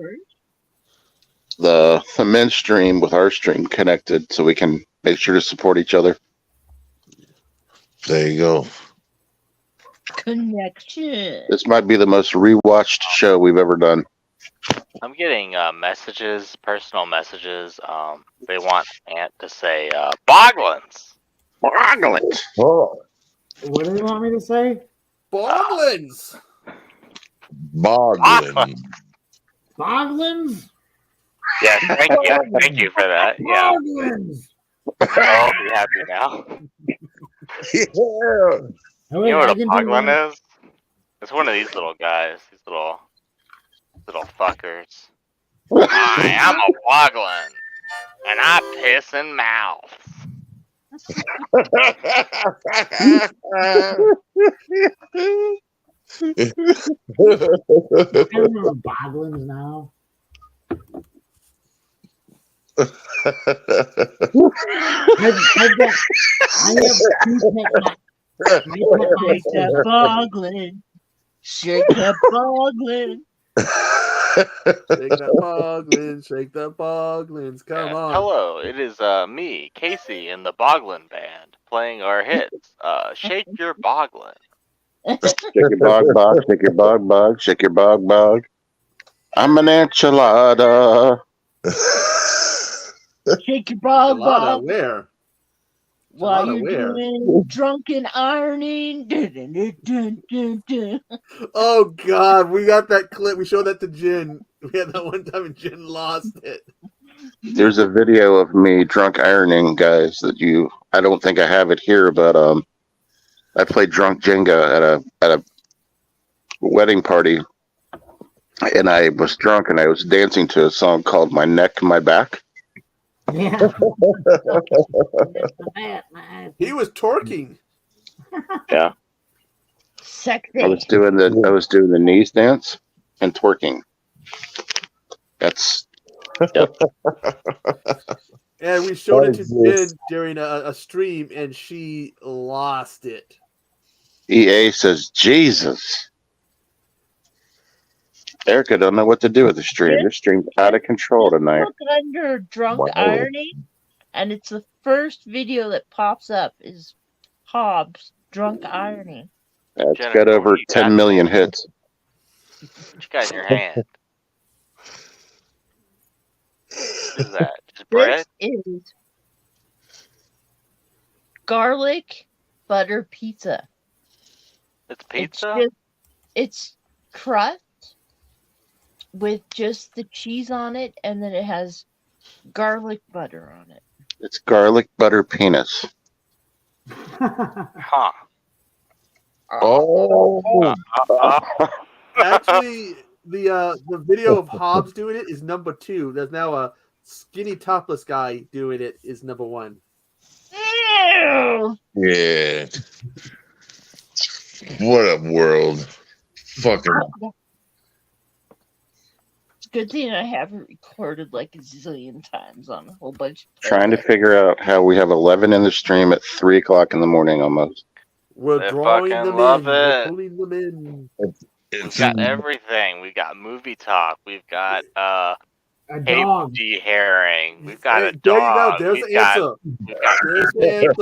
[SPEAKER 1] the men's stream with our stream connected, so we can make sure to support each other.
[SPEAKER 10] There you go.
[SPEAKER 4] Connection.
[SPEAKER 1] This might be the most rewatched show we've ever done.
[SPEAKER 3] I'm getting messages, personal messages. They want Ant to say Boglins.
[SPEAKER 1] Boglins.
[SPEAKER 10] Oh.
[SPEAKER 8] What do they want me to say?
[SPEAKER 6] Boglins.
[SPEAKER 10] Boglin.
[SPEAKER 8] Boglins?
[SPEAKER 3] Yeah, thank you for that. Yeah.
[SPEAKER 8] Boglins.
[SPEAKER 3] I'll be happy now.
[SPEAKER 10] Yeah.
[SPEAKER 3] You know what a boglin is? It's one of these little guys. These little fuckers. I am a boglin, and I piss in mouths.
[SPEAKER 8] I remember Boglins now. I have
[SPEAKER 4] Shake that boglin. Shake that boglin.
[SPEAKER 6] Shake that boglins. Shake that boglins. Come on.
[SPEAKER 3] Hello, it is me, Casey, in the Boglin Band, playing our hits. Shake your boglin.
[SPEAKER 1] Shake your bog, shake your bog, shake your bog. I'm an enchilada.
[SPEAKER 4] Shake your bog.
[SPEAKER 6] Where?
[SPEAKER 4] While
[SPEAKER 6] Enchilada
[SPEAKER 4] you're
[SPEAKER 6] where?
[SPEAKER 4] doing drunken ironing.
[SPEAKER 6] Oh God, we got that clip. We showed that to Jen. We had that one time and Jen lost it.
[SPEAKER 1] There's a video of me drunk ironing, guys, I don't think I have it here, but I played drunk Jenga at a wedding party, and I was drunk and I was dancing to a song called My Neck, My Back.
[SPEAKER 8] Yeah.
[SPEAKER 6] He was twerking.
[SPEAKER 1] Yeah.
[SPEAKER 4] Sexy.
[SPEAKER 1] I was doing the knees dance and twerking. That's yep.
[SPEAKER 6] And we showed it to Jen during a stream, and she lost it.
[SPEAKER 1] EA says, Jesus. Erica don't know what to do with the stream. This stream's out of control tonight.
[SPEAKER 4] Look under drunk ironing, and it's the first video that pops up is Hobbs drunk ironing.
[SPEAKER 1] It's got over 10 million hits.
[SPEAKER 3] What you got in your hand? What is that? Just bread?
[SPEAKER 4] This is garlic butter pizza.
[SPEAKER 3] It's pizza?
[SPEAKER 4] It's crust with just the cheese on it, and then it has garlic butter on it.
[SPEAKER 1] It's garlic butter penis.
[SPEAKER 3] Huh.
[SPEAKER 10] Oh,
[SPEAKER 6] Actually, the video of Hobbs doing it is number 2. There's now a skinny topless guy doing it is number 1.
[SPEAKER 4] Ew.
[SPEAKER 10] yeah. What a world. Fucking.
[SPEAKER 4] Good thing I have it recorded like a zillion times on a whole bunch of
[SPEAKER 1] Trying to
[SPEAKER 4] playlists.
[SPEAKER 1] figure out how we have 11 in the stream at 3 o'clock in the morning almost.
[SPEAKER 6] We're
[SPEAKER 3] I
[SPEAKER 6] drawing
[SPEAKER 3] fucking
[SPEAKER 6] them
[SPEAKER 3] love
[SPEAKER 6] in. We're
[SPEAKER 3] it.
[SPEAKER 6] pulling them in.
[SPEAKER 3] We've got everything. We've got movie talk. We've got
[SPEAKER 8] A
[SPEAKER 3] tape
[SPEAKER 8] dog.
[SPEAKER 3] de-herring. We've got
[SPEAKER 6] Hey,
[SPEAKER 3] a
[SPEAKER 6] there you go.
[SPEAKER 3] dog.
[SPEAKER 6] There's
[SPEAKER 3] We've
[SPEAKER 6] the answer.
[SPEAKER 3] got
[SPEAKER 6] There's the
[SPEAKER 3] deep
[SPEAKER 6] answer.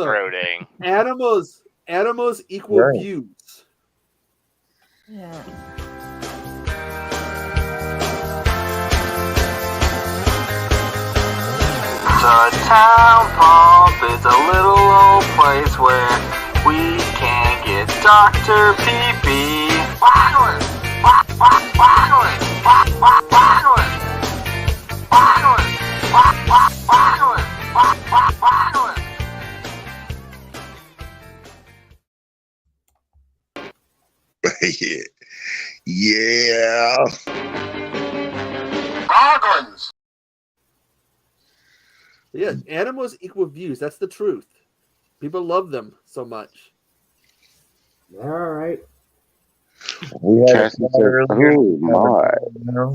[SPEAKER 3] throating.
[SPEAKER 6] Animals equal
[SPEAKER 10] Right.
[SPEAKER 6] views.
[SPEAKER 4] Yeah.
[SPEAKER 7] The town pump is a little old place where we can get Dr. Pee-Pee. Waggling, waggling, waggling, waggling, waggling, waggling, waggling.
[SPEAKER 10] Yeah.
[SPEAKER 7] Waggling.
[SPEAKER 6] Yeah, animals equal views. That's the truth. People love them so much.
[SPEAKER 8] All right.
[SPEAKER 10] We had a
[SPEAKER 1] Cassie
[SPEAKER 10] call
[SPEAKER 1] says,
[SPEAKER 10] earlier.
[SPEAKER 1] "Oh my,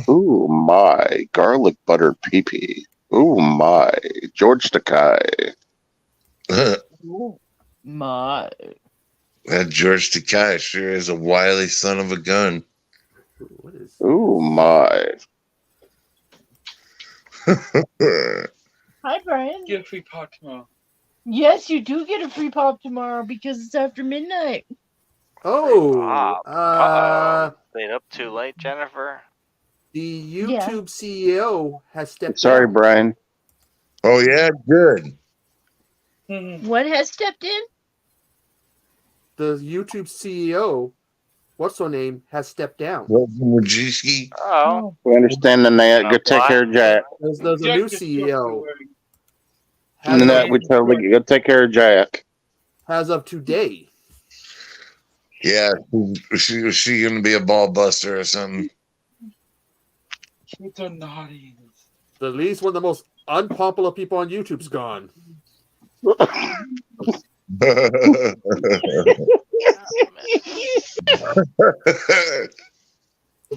[SPEAKER 1] oh my, garlic butter pee-pee. Oh my, George Takei."
[SPEAKER 4] My.
[SPEAKER 10] That George Takei sure is a wily son of a gun.
[SPEAKER 6] What is?
[SPEAKER 1] Oh my.
[SPEAKER 4] Hi, Brian.
[SPEAKER 9] Get a free pop tomorrow.
[SPEAKER 4] Yes, you do get a free pop tomorrow because it's after midnight.
[SPEAKER 6] Oh,
[SPEAKER 3] Stayed up too late, Jennifer.
[SPEAKER 6] the YouTube CEO has stepped
[SPEAKER 1] Sorry,
[SPEAKER 6] down.
[SPEAKER 1] Brian.
[SPEAKER 10] Oh yeah, good.
[SPEAKER 4] What has stepped in?
[SPEAKER 6] The YouTube CEO, what's her name, has stepped down.
[SPEAKER 10] Wojcicki.
[SPEAKER 3] Oh.
[SPEAKER 1] We understand the Nat. Go take care of Jack.
[SPEAKER 6] There's a new CEO.
[SPEAKER 1] Nat, we totally go take care of Jack.
[SPEAKER 6] As of today.
[SPEAKER 10] Yeah, she gonna be a ball buster or something.
[SPEAKER 9] She's so naughty.
[SPEAKER 6] At least one of the most unpopular people on YouTube's gone.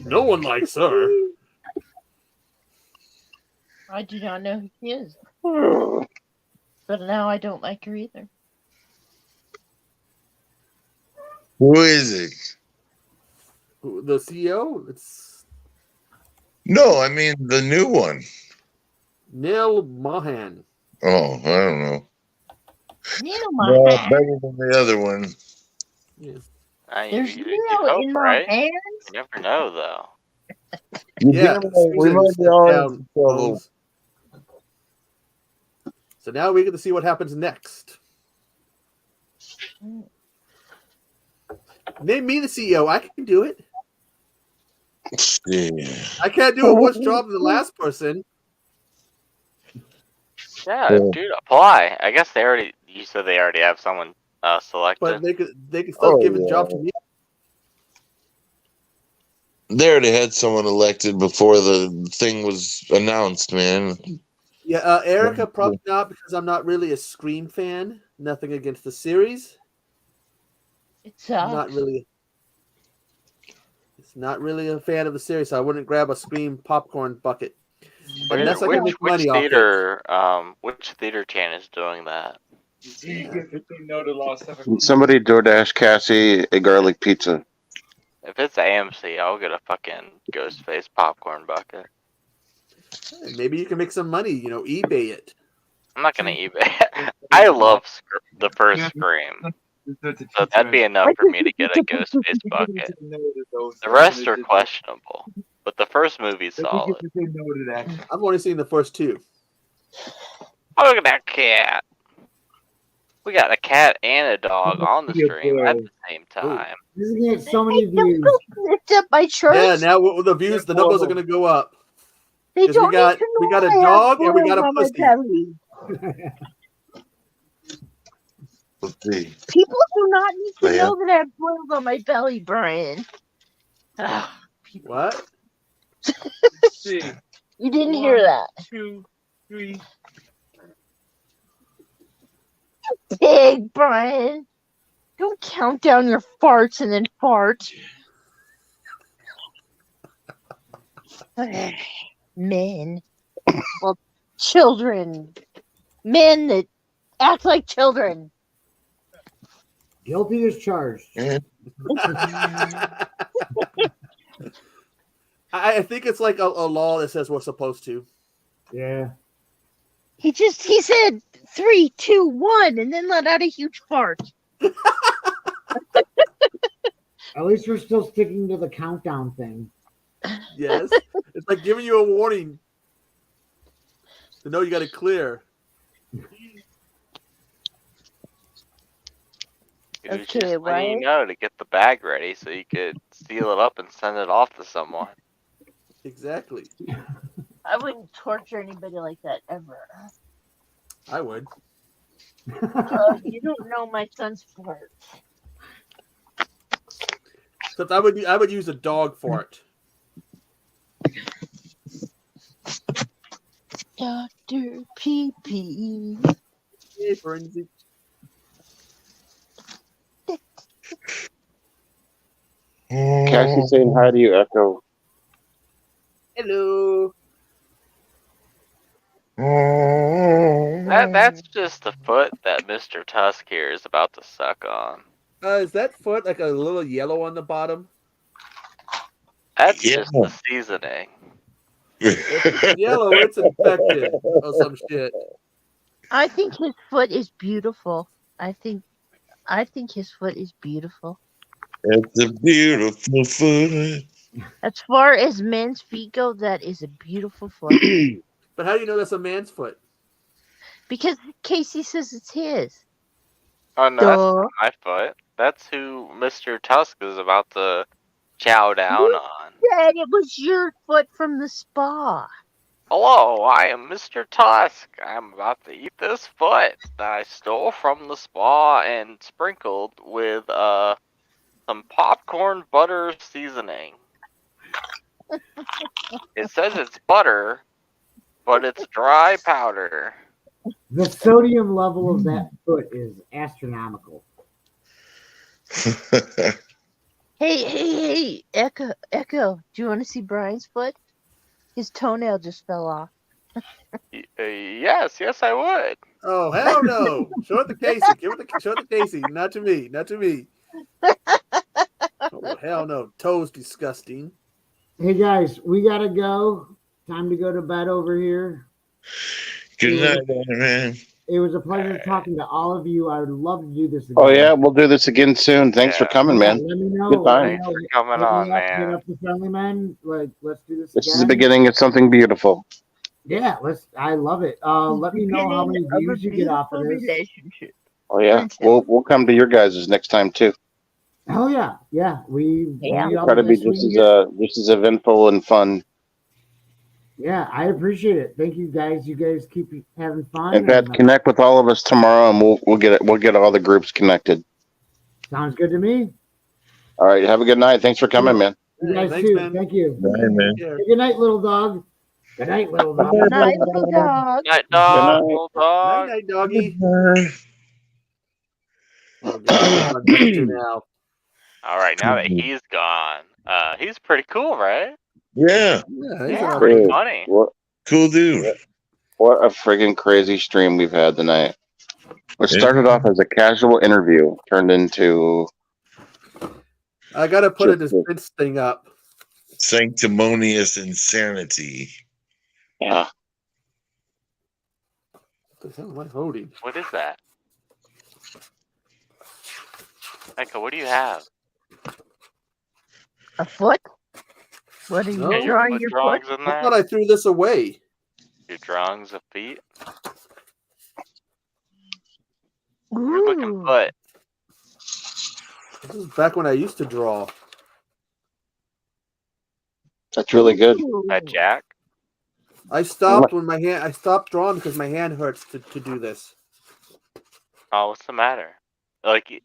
[SPEAKER 6] No one likes her.
[SPEAKER 4] I do not know who she is. But now I don't like her either.
[SPEAKER 10] Who is it?
[SPEAKER 6] The CEO? It's
[SPEAKER 10] No, I mean the new one.
[SPEAKER 6] Neil Mahan.
[SPEAKER 10] Oh, I don't know.
[SPEAKER 4] Neil
[SPEAKER 10] No,
[SPEAKER 4] Mahan.
[SPEAKER 10] better than the other one.
[SPEAKER 6] Yeah.
[SPEAKER 4] There's
[SPEAKER 3] You
[SPEAKER 4] Neil
[SPEAKER 3] hope,
[SPEAKER 4] in
[SPEAKER 3] right?
[SPEAKER 4] my hands.
[SPEAKER 3] You never know, though.
[SPEAKER 6] Yeah,
[SPEAKER 10] we
[SPEAKER 6] Susan
[SPEAKER 10] might be
[SPEAKER 6] stepped
[SPEAKER 10] all in
[SPEAKER 6] down,
[SPEAKER 10] trouble.
[SPEAKER 6] folks. So now we get to see what happens next. Name me the CEO. I can do it.
[SPEAKER 10] Yeah.
[SPEAKER 6] I can't do a worse job than the last person.
[SPEAKER 3] Yeah,
[SPEAKER 10] Cool.
[SPEAKER 3] dude, apply. I guess they already. You said they already have someone selected.
[SPEAKER 6] But they could still give the job to me.
[SPEAKER 10] They already had someone elected before the thing was announced, man.
[SPEAKER 6] Yeah, Erica probably not because I'm not really a Scream fan. Nothing against the series.
[SPEAKER 4] It sucks.
[SPEAKER 6] Not really. It's not really a fan of the series, so I wouldn't grab a Scream popcorn bucket. Unless I can make money off it.
[SPEAKER 3] Which theater chain is doing that?
[SPEAKER 1] Somebody DoorDash Cassie a garlic pizza.
[SPEAKER 3] If it's AMC, I'll get a fucking Ghostface popcorn bucket.
[SPEAKER 6] Maybe you can make some money. eBay it.
[SPEAKER 3] I'm not gonna eBay it. I love the first Scream, so that'd be enough for me to get a Ghostface bucket. The rest are questionable, but the first movie's solid.
[SPEAKER 6] I've only seen the first two.
[SPEAKER 3] Oh, look at that cat. We got a cat and a dog on the stream at the same time.
[SPEAKER 8] This is gonna get so many views.
[SPEAKER 4] Lift up my shirt.
[SPEAKER 6] Yeah, now with the views, the numbers are going to go up.
[SPEAKER 4] They
[SPEAKER 6] 'Cause
[SPEAKER 4] don't
[SPEAKER 6] we got
[SPEAKER 4] need to know
[SPEAKER 6] a
[SPEAKER 4] I have
[SPEAKER 6] dog and we got a
[SPEAKER 4] boils on my
[SPEAKER 6] pussy.
[SPEAKER 4] belly.
[SPEAKER 10] Let's see.
[SPEAKER 4] People do not need to
[SPEAKER 10] Yeah.
[SPEAKER 4] know that I have boils on my belly, Brian. Ugh,
[SPEAKER 6] What?
[SPEAKER 9] See.
[SPEAKER 4] you didn't hear that.
[SPEAKER 9] 2, 3.
[SPEAKER 4] Big, Brian. Don't count down your farts and then fart. Men. Well, children. Men that act like children.
[SPEAKER 8] Guilty as charged.
[SPEAKER 6] I think it's like a law that says we're supposed to.
[SPEAKER 8] Yeah.
[SPEAKER 4] He said 3, 2, 1, and then let out a huge fart.
[SPEAKER 8] At least we're still sticking to the countdown thing.
[SPEAKER 6] Yes. It's like giving you a warning to know you got it clear.
[SPEAKER 3] It was
[SPEAKER 4] Okay,
[SPEAKER 3] just letting you
[SPEAKER 4] right?
[SPEAKER 3] know to get the bag ready so you could seal it up and send it off to someone.
[SPEAKER 6] Exactly.
[SPEAKER 4] I wouldn't torture anybody like that ever.
[SPEAKER 6] I would.
[SPEAKER 4] You don't know my son's fart.
[SPEAKER 6] Except I would use a dog fart.
[SPEAKER 4] Dr. Pee-Pee.
[SPEAKER 6] Hey, forensic.
[SPEAKER 1] Cassie saying hi to you, Echo.
[SPEAKER 6] Hello.
[SPEAKER 3] That's just the foot that Mr. Tusk here is about to suck on.
[SPEAKER 6] Is that foot like a little yellow on the bottom?
[SPEAKER 3] That's
[SPEAKER 10] Yeah.
[SPEAKER 3] just the seasoning.
[SPEAKER 6] If it's yellow, it's infected or some shit.
[SPEAKER 4] I think his foot is beautiful. I think his foot is beautiful.
[SPEAKER 10] It's a beautiful foot.
[SPEAKER 4] As far as men's feet go, that is a beautiful foot.
[SPEAKER 6] But how do you know that's a man's foot?
[SPEAKER 4] Because Casey says it's his.
[SPEAKER 3] Oh no, that's
[SPEAKER 4] Duh.
[SPEAKER 3] not my foot. That's who Mr. Tusk is about to chow down on.
[SPEAKER 4] Said it was your foot from the spa.
[SPEAKER 3] Hello, I am Mr. Tusk. I'm about to eat this foot that I stole from the spa and sprinkled with some popcorn butter seasoning. It says it's butter, but it's dry powder.
[SPEAKER 8] The sodium level of that foot is astronomical.
[SPEAKER 4] Hey, Echo, do you want to see Brian's foot? His toenail just fell off.
[SPEAKER 3] Yes, I would.
[SPEAKER 6] Oh, hell no. Show it to Casey. Show it to Casey. Not to me. Not to me. Oh, hell no. Toe's disgusting.
[SPEAKER 8] Hey guys, we gotta go. Time to go to bed over here.
[SPEAKER 10] Good night, man.
[SPEAKER 8] It was a pleasure talking to all of you. I would love to do this again.
[SPEAKER 1] Oh yeah, we'll do this again soon. Thanks for coming, man.
[SPEAKER 8] Let me know.
[SPEAKER 1] Good time.
[SPEAKER 3] Thanks for coming on,
[SPEAKER 8] Get
[SPEAKER 3] man.
[SPEAKER 8] up to Friendly Men. Like, let's do this
[SPEAKER 1] This
[SPEAKER 8] again.
[SPEAKER 1] is the beginning of something beautiful.
[SPEAKER 8] Yeah, I love it. Let me know how many views you get off of this.
[SPEAKER 4] Relationship.
[SPEAKER 1] Oh yeah, we'll come to your guys' next time too.
[SPEAKER 8] Oh yeah, yeah. We
[SPEAKER 1] Try to be just as eventful and fun.
[SPEAKER 8] Yeah, I appreciate it. Thank you guys. You guys keep having fun.
[SPEAKER 1] In fact, connect with all of us tomorrow, and we'll get all the groups connected.
[SPEAKER 8] Sounds good to me.
[SPEAKER 1] All right, have a good night. Thanks for coming, man.
[SPEAKER 8] You guys
[SPEAKER 6] Thanks,
[SPEAKER 8] too.
[SPEAKER 6] man.
[SPEAKER 8] Thank you.
[SPEAKER 10] Night, man.
[SPEAKER 8] Good night, little dog. Good night, little dog.
[SPEAKER 4] Good night, little dog.
[SPEAKER 3] Night, dog.
[SPEAKER 1] Good night.
[SPEAKER 3] Little dog.
[SPEAKER 6] Night, doggy. Oh, God. I'm back to now.
[SPEAKER 3] All right, now that he's gone, he's pretty cool, right?
[SPEAKER 10] Yeah.
[SPEAKER 6] Yeah,
[SPEAKER 3] Yeah,
[SPEAKER 6] he's
[SPEAKER 3] pretty
[SPEAKER 1] Dude,
[SPEAKER 3] funny.
[SPEAKER 10] Cool dude.
[SPEAKER 1] what a friggin' crazy stream we've had tonight. What started off as a casual interview turned into.
[SPEAKER 6] I got to put this Vince thing up.
[SPEAKER 10] Sanctimonious insanity.
[SPEAKER 1] Yeah.
[SPEAKER 6] What the hell am I holding?
[SPEAKER 3] What is that? Micah, what do you have?
[SPEAKER 4] A foot? What are you
[SPEAKER 6] No.
[SPEAKER 4] drawing
[SPEAKER 3] Foot
[SPEAKER 4] your
[SPEAKER 3] drawings
[SPEAKER 4] foot?
[SPEAKER 3] in
[SPEAKER 6] I
[SPEAKER 3] there?
[SPEAKER 6] thought I threw this away.
[SPEAKER 3] Your drawings of feet? Weird looking
[SPEAKER 4] Ooh.
[SPEAKER 3] foot.
[SPEAKER 6] This is back when I used to draw.
[SPEAKER 1] That's really good.
[SPEAKER 3] That Jack?
[SPEAKER 6] I stopped when I stopped drawing because my hand hurts to do this.
[SPEAKER 3] Oh, what's the matter? Like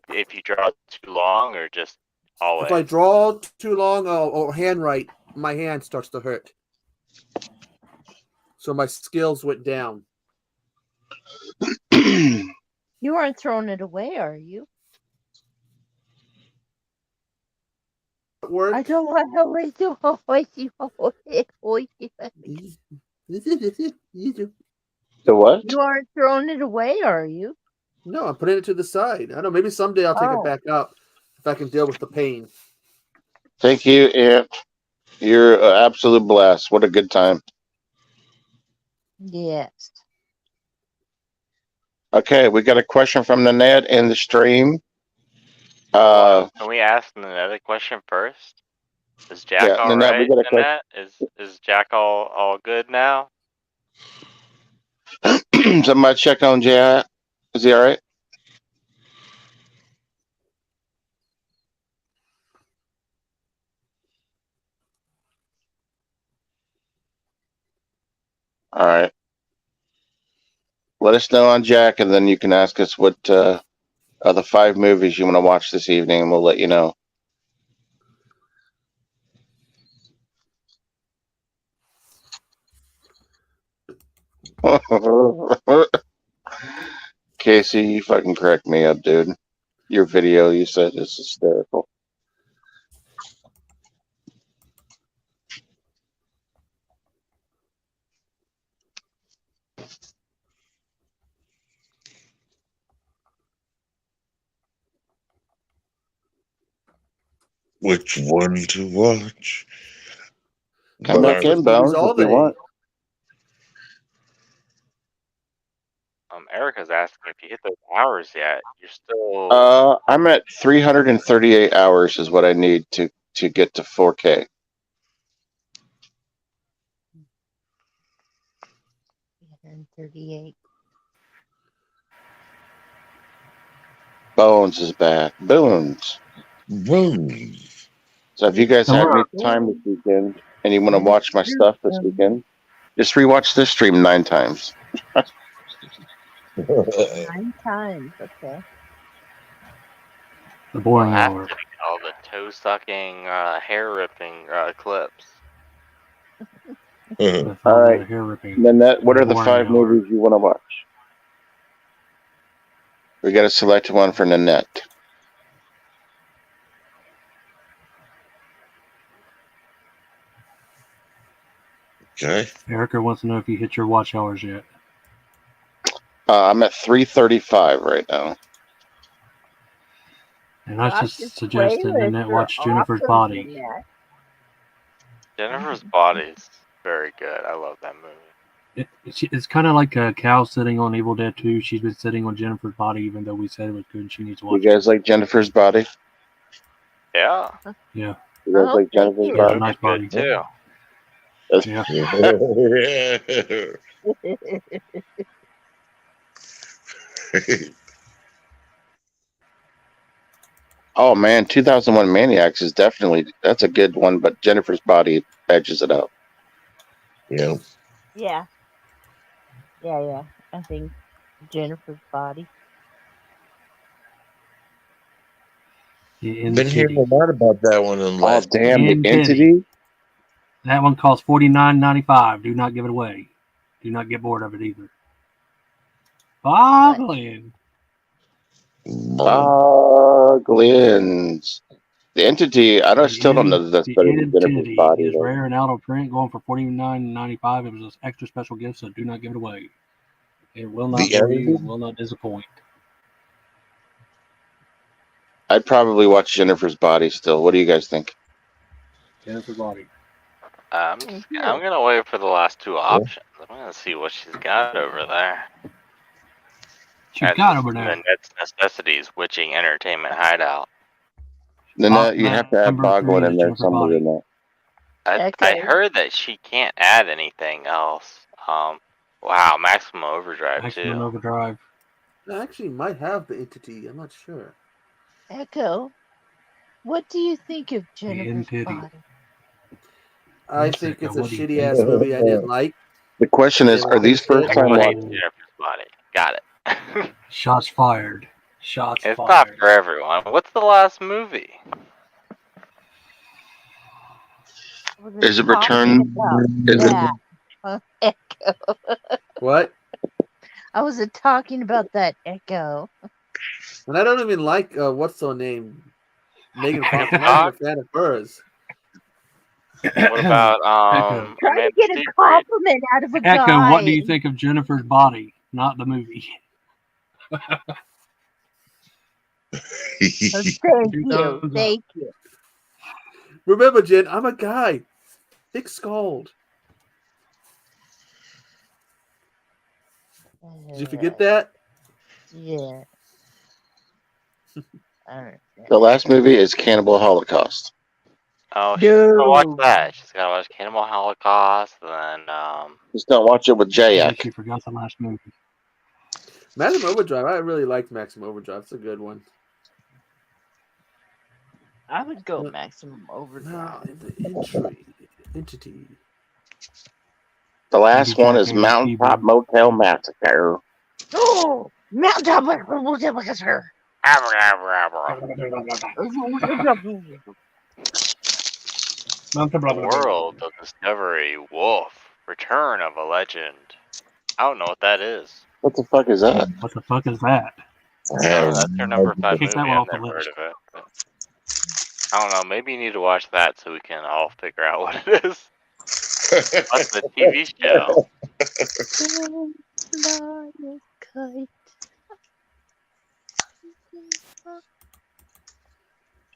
[SPEAKER 3] if you draw too long, or just always?
[SPEAKER 6] If I draw too long or handwrite, my hand starts to hurt. So my skills went down.
[SPEAKER 4] You aren't throwing it away, are you?
[SPEAKER 6] Work.
[SPEAKER 4] I don't want to wait to
[SPEAKER 1] The what?
[SPEAKER 4] You aren't throwing it away, are you?
[SPEAKER 6] No, I'm putting it to the side. I don't know. Maybe someday I'll take it
[SPEAKER 4] Oh.
[SPEAKER 6] back up if I can deal with the pain.
[SPEAKER 1] Thank you, Aunt. You're an absolute blast. What a good time.
[SPEAKER 4] Yes.
[SPEAKER 1] Okay, we got a question from Nanette in the stream.
[SPEAKER 3] Can we ask Nanette a question first? Is Jack
[SPEAKER 1] Yeah,
[SPEAKER 3] all
[SPEAKER 1] Nanette, we
[SPEAKER 3] right?
[SPEAKER 1] got a question.
[SPEAKER 3] Nanette, is Jack all good now?
[SPEAKER 1] Somebody check on Jack. Is he all right? All right. Let us know on Jack, and then you can ask us what are the 5 movies you want to watch this evening, and we'll let you know. Casey, you fucking crack me up, dude. Your video you said is hysterical.
[SPEAKER 10] Which one to watch?
[SPEAKER 1] Come back in, Bones, if you want.
[SPEAKER 3] Erica's asking if you hit those hours yet. You're still.
[SPEAKER 1] I'm at 338 hours is what I need to get to 4K.
[SPEAKER 4] And 38.
[SPEAKER 1] Bones is back. Bones.
[SPEAKER 10] Bones.
[SPEAKER 1] So if you guys have any time this weekend and you want to watch my stuff this weekend, just rewatch this stream 9 times.
[SPEAKER 4] 9 times, okay.
[SPEAKER 5] The boring
[SPEAKER 3] Have
[SPEAKER 5] hour.
[SPEAKER 3] to be all the toe sucking, hair ripping clips.
[SPEAKER 5] With
[SPEAKER 1] All
[SPEAKER 5] all
[SPEAKER 1] right.
[SPEAKER 5] the hair ripping.
[SPEAKER 1] Nanette, what
[SPEAKER 5] The
[SPEAKER 1] are the
[SPEAKER 5] boring
[SPEAKER 1] 5
[SPEAKER 5] hour.
[SPEAKER 1] movies you want to watch? We got to select one for Nanette.
[SPEAKER 10] Okay.
[SPEAKER 5] Erica wants to know if you hit your watch hours yet.
[SPEAKER 1] I'm at 335 right now.
[SPEAKER 5] And I
[SPEAKER 4] Gosh, your
[SPEAKER 5] just suggested Nanette
[SPEAKER 4] playlists are
[SPEAKER 5] watch Jennifer's
[SPEAKER 4] awesome,
[SPEAKER 5] Body.
[SPEAKER 4] Jeanette.
[SPEAKER 3] Jennifer's Body's very good. I love that movie.
[SPEAKER 5] It's kind of like a cow sitting on Evil Dead 2. She's been sitting on Jennifer's Body, even though we said it was good. She needs to watch
[SPEAKER 1] You guys like Jennifer's Body?
[SPEAKER 3] Yeah.
[SPEAKER 5] it. Yeah.
[SPEAKER 1] You guys
[SPEAKER 4] Oh,
[SPEAKER 1] like
[SPEAKER 4] thank
[SPEAKER 1] Jennifer's
[SPEAKER 4] you.
[SPEAKER 5] Got a
[SPEAKER 1] Body?
[SPEAKER 5] nice body.
[SPEAKER 3] Good too.
[SPEAKER 1] Oh man, 2001 Maniacs is that's a good one, but Jennifer's Body edges it out.
[SPEAKER 10] Yeah.
[SPEAKER 4] Yeah. Yeah. I think Jennifer's Body.
[SPEAKER 10] Been hearing a lot about that one in the last.
[SPEAKER 1] Oh damn, the
[SPEAKER 5] Entity.
[SPEAKER 1] Entity.
[SPEAKER 5] That one costs $49.95. Do not give it away. Do not get bored of it either. Boggling.
[SPEAKER 1] Glenn's. The Entity. Still don't know that that's better than Jennifer's
[SPEAKER 5] Entity
[SPEAKER 1] Body
[SPEAKER 5] is
[SPEAKER 1] though.
[SPEAKER 5] rare and out of print, going for $49.95. It was an extra special gift, so do not give it away. It will not bore you. It will not disappoint.
[SPEAKER 1] I'd probably watch Jennifer's Body still. What do you guys think?
[SPEAKER 5] Jennifer's Body.
[SPEAKER 3] I'm gonna wait for the last 2 options. I'm gonna see what she's got over there.
[SPEAKER 5] She's got over there.
[SPEAKER 3] Nanette's Necessities Witching Entertainment Hideout.
[SPEAKER 1] Nanette, you have to add
[SPEAKER 5] number
[SPEAKER 1] Boglin
[SPEAKER 5] 3
[SPEAKER 1] in
[SPEAKER 5] is
[SPEAKER 1] there
[SPEAKER 5] Jennifer
[SPEAKER 1] somewhere.
[SPEAKER 5] Body.
[SPEAKER 3] I heard that she can't add anything else. Wow, Maximum Overdrive
[SPEAKER 5] Maximum
[SPEAKER 3] too.
[SPEAKER 5] Overdrive.
[SPEAKER 6] I actually might have the Entity. I'm not sure.
[SPEAKER 4] Echo, what do you think of Jennifer's
[SPEAKER 5] Entity.
[SPEAKER 4] Body?
[SPEAKER 6] I
[SPEAKER 5] Yes,
[SPEAKER 6] think
[SPEAKER 5] Echo,
[SPEAKER 6] it's a
[SPEAKER 5] what do you
[SPEAKER 6] shitty
[SPEAKER 5] think?
[SPEAKER 6] ass movie I didn't like.
[SPEAKER 1] The question is,
[SPEAKER 6] Didn't
[SPEAKER 1] are these
[SPEAKER 6] fix it.
[SPEAKER 1] first time
[SPEAKER 3] Everyone hates
[SPEAKER 1] watchers?
[SPEAKER 3] Jennifer's Body. Got it.
[SPEAKER 5] Shots fired. Shots
[SPEAKER 3] It's not
[SPEAKER 5] fired.
[SPEAKER 3] for everyone. What's the last movie?
[SPEAKER 1] Is it
[SPEAKER 4] Talking
[SPEAKER 1] Return?
[SPEAKER 4] about
[SPEAKER 1] Is it?
[SPEAKER 4] that. Echo.
[SPEAKER 6] What?
[SPEAKER 4] I wasn't talking about that, Echo.
[SPEAKER 6] And I don't even like what's her name, Megan Fox. I'm not even a fan of hers.
[SPEAKER 3] What about
[SPEAKER 5] Echo.
[SPEAKER 4] Trying
[SPEAKER 3] Amanda
[SPEAKER 4] to get a
[SPEAKER 3] Seyfried?
[SPEAKER 4] compliment out of a
[SPEAKER 5] Echo,
[SPEAKER 4] guy.
[SPEAKER 5] what do you think of Jennifer's body, not the movie?
[SPEAKER 4] Thank you. Thank you.
[SPEAKER 6] Remember, Jen, I'm a guy. Thick skulled. Did you forget that?
[SPEAKER 4] Yeah. I don't know.
[SPEAKER 1] The last movie is Cannibal Holocaust.
[SPEAKER 3] Oh, she's gotta watch that. She's gotta watch Cannibal Holocaust, and then
[SPEAKER 1] Just don't watch it with
[SPEAKER 5] I guess
[SPEAKER 1] Jayak.
[SPEAKER 5] you forgot the last movie.
[SPEAKER 6] Maximum Overdrive. I really liked Maximum Overdrive. It's a good one.
[SPEAKER 4] I would go Maximum Overdrive.
[SPEAKER 6] Now, entity.
[SPEAKER 1] The last
[SPEAKER 5] Maybe
[SPEAKER 1] one
[SPEAKER 5] Jack
[SPEAKER 1] is
[SPEAKER 5] ate his
[SPEAKER 1] Mountaintop
[SPEAKER 5] keyboard.
[SPEAKER 1] Motel Massacre.
[SPEAKER 4] Oh, Mountaintop Massacre.
[SPEAKER 3] World of Discovery, Wolf, Return of a Legend. I don't know what that is.
[SPEAKER 1] What the fuck is that?
[SPEAKER 5] What the fuck is that?
[SPEAKER 3] That's her number 5
[SPEAKER 5] Kick
[SPEAKER 3] movie.
[SPEAKER 5] that one
[SPEAKER 3] I've
[SPEAKER 5] off the
[SPEAKER 3] never heard
[SPEAKER 5] list.
[SPEAKER 3] of it. But I don't know. Maybe you need to watch that so we can all figure out what it is. What's the TV show?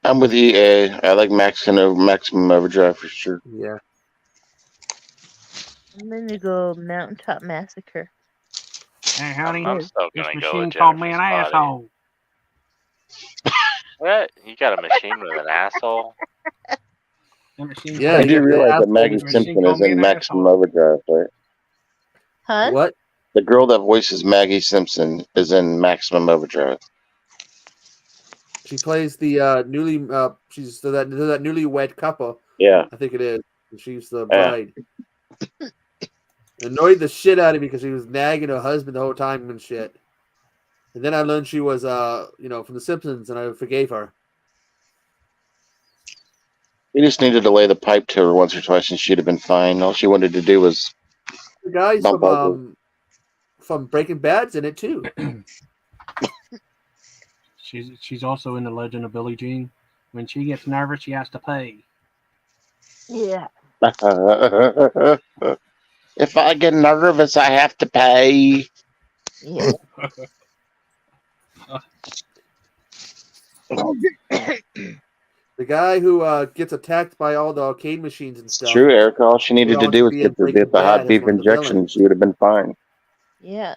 [SPEAKER 1] I'm with EA. I like Maximum Overdrive for sure.
[SPEAKER 6] Yeah.
[SPEAKER 4] I'm gonna go Mountaintop Massacre.
[SPEAKER 5] Hey, honey,
[SPEAKER 3] I'm still
[SPEAKER 5] this
[SPEAKER 3] gonna go
[SPEAKER 5] machine
[SPEAKER 3] with
[SPEAKER 5] called me
[SPEAKER 3] Jennifer's
[SPEAKER 5] an
[SPEAKER 3] body.
[SPEAKER 5] asshole.
[SPEAKER 3] What? You got a machine with an asshole?
[SPEAKER 5] That machine
[SPEAKER 6] Yeah,
[SPEAKER 1] You
[SPEAKER 5] called
[SPEAKER 1] do
[SPEAKER 6] got the
[SPEAKER 1] realize that
[SPEAKER 6] asshole
[SPEAKER 1] Maggie
[SPEAKER 6] machine.
[SPEAKER 1] Simpson
[SPEAKER 5] called
[SPEAKER 1] is
[SPEAKER 5] me
[SPEAKER 1] in
[SPEAKER 5] an
[SPEAKER 1] Maximum
[SPEAKER 5] asshole.
[SPEAKER 1] Overdrive, right?
[SPEAKER 4] Huh?
[SPEAKER 6] What?
[SPEAKER 1] The girl that voices Maggie Simpson is in Maximum Overdrive.
[SPEAKER 6] She plays the she's that newlywed couple.
[SPEAKER 1] Yeah.
[SPEAKER 6] I think it is. She's the bride. Annoyed the shit out of me because she was nagging her husband the whole time and shit. And then I learned she was from The Simpsons, and I forgave her.
[SPEAKER 1] You just needed to lay the pipe to her once or twice, and she'd have been fine. All she wanted to do was
[SPEAKER 6] The guys
[SPEAKER 1] bump ugly.
[SPEAKER 6] from Breaking Bad's in it too.
[SPEAKER 5] She's also in The Legend of Billie Jean. When she gets nervous, she has to pay.
[SPEAKER 4] Yeah.
[SPEAKER 1] If I get nervous, I have to pay.
[SPEAKER 4] Yeah.
[SPEAKER 6] The guy who gets attacked by all the arcade machines and
[SPEAKER 1] It's
[SPEAKER 6] stuff.
[SPEAKER 1] true, Erica. All she needed to
[SPEAKER 6] would
[SPEAKER 1] do was
[SPEAKER 6] be
[SPEAKER 1] get
[SPEAKER 6] in Breaking
[SPEAKER 1] the hot
[SPEAKER 6] Bad as
[SPEAKER 1] beef
[SPEAKER 6] one of the
[SPEAKER 1] injection.
[SPEAKER 6] villains.
[SPEAKER 1] She would have been fine.
[SPEAKER 4] Yes.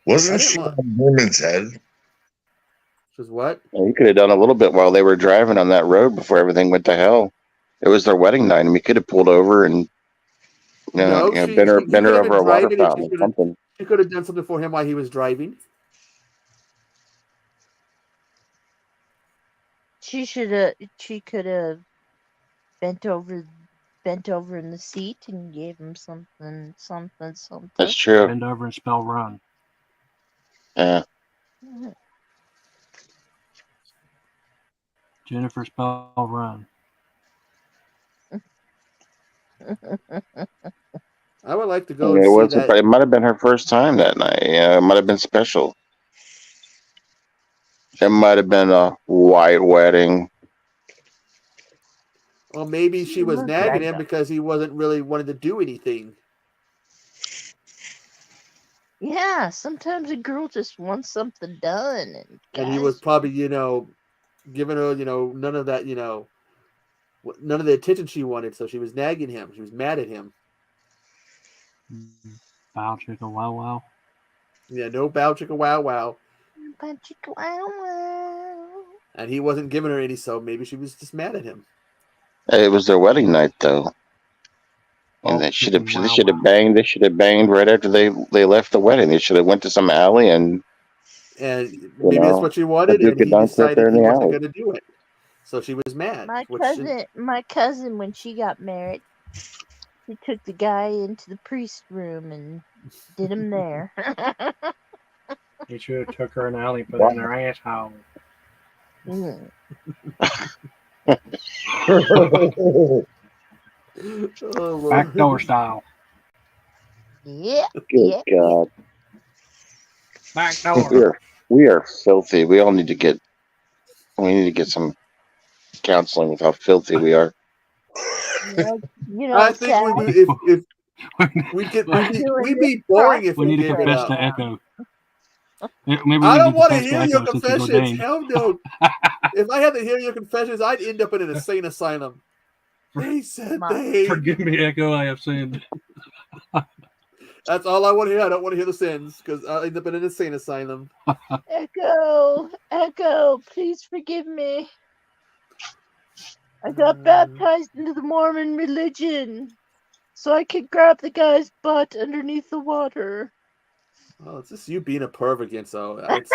[SPEAKER 10] Wasn't she on Women's Head?
[SPEAKER 6] Just what?
[SPEAKER 1] Yeah, you could have done a little bit while they were driving on that road before everything went to hell. It was their wedding night, and we could have pulled over and
[SPEAKER 6] She
[SPEAKER 1] been her
[SPEAKER 6] could have
[SPEAKER 1] over
[SPEAKER 6] been
[SPEAKER 1] a water
[SPEAKER 6] driving, and
[SPEAKER 1] fountain or something.
[SPEAKER 6] she could have done something for him while he was driving.
[SPEAKER 4] She could have bent over in the seat and gave him something.
[SPEAKER 1] That's true.
[SPEAKER 5] Bend over and spell run.
[SPEAKER 1] Yeah.
[SPEAKER 5] Jennifer spell run.
[SPEAKER 6] I would like to go and see that.
[SPEAKER 1] It might have been her first time that night. Yeah, it might have been special. It might have been a white wedding.
[SPEAKER 6] Or maybe she was nagging him because he wasn't really wanting to do anything.
[SPEAKER 4] Yeah, sometimes a girl just wants something done,
[SPEAKER 6] And he was probably, giving her, none of that, none of the attention she wanted. So she was nagging him. She was mad at him.
[SPEAKER 5] Bow chicka wow wow.
[SPEAKER 6] Yeah, no bow chicka wow wow.
[SPEAKER 4] Bow chicka wow wow.
[SPEAKER 6] And he wasn't giving her any, so maybe she was just mad at him.
[SPEAKER 1] It was their wedding night, though, and they should have banged. They should have banged right after they left the wedding. They should have went to some alley and
[SPEAKER 6] maybe that's what she wanted, and he decided he wasn't going to do it. So she was mad.
[SPEAKER 4] My cousin, when she got married, She took the guy into the priest room and did him there.
[SPEAKER 5] You should have took her in the alley and put in her asshole.
[SPEAKER 4] Mm.
[SPEAKER 6] Oh,
[SPEAKER 5] Backdoor
[SPEAKER 6] Lord.
[SPEAKER 5] style.
[SPEAKER 4] Yeah,
[SPEAKER 1] Good
[SPEAKER 4] yeah, yeah.
[SPEAKER 1] God.
[SPEAKER 5] Backdoor.
[SPEAKER 1] We are filthy. We need to get some counseling with how filthy we are.
[SPEAKER 4] Well, you know,
[SPEAKER 6] I think
[SPEAKER 4] Chad,
[SPEAKER 6] if we'd be boring if
[SPEAKER 5] We
[SPEAKER 6] we
[SPEAKER 5] need to
[SPEAKER 6] gave it
[SPEAKER 5] confess
[SPEAKER 6] up.
[SPEAKER 5] to Echo. Maybe we
[SPEAKER 6] I
[SPEAKER 5] need
[SPEAKER 6] don't
[SPEAKER 5] to
[SPEAKER 6] want to
[SPEAKER 5] confess to
[SPEAKER 6] hear your
[SPEAKER 5] Echo since he's
[SPEAKER 6] confessions.
[SPEAKER 5] ordained.
[SPEAKER 6] Hell no. If I had to hear your confessions, I'd end up in an insane asylum. They said they.
[SPEAKER 5] Forgive me, Echo, I have sinned.
[SPEAKER 6] That's all I want to hear. I don't want to hear the sins because I'll end up in an insane asylum.
[SPEAKER 4] Echo, please forgive me. I got baptized into the Mormon religion so I could grab the guy's butt underneath the water.
[SPEAKER 6] Well, it's just you being a perv again, so it's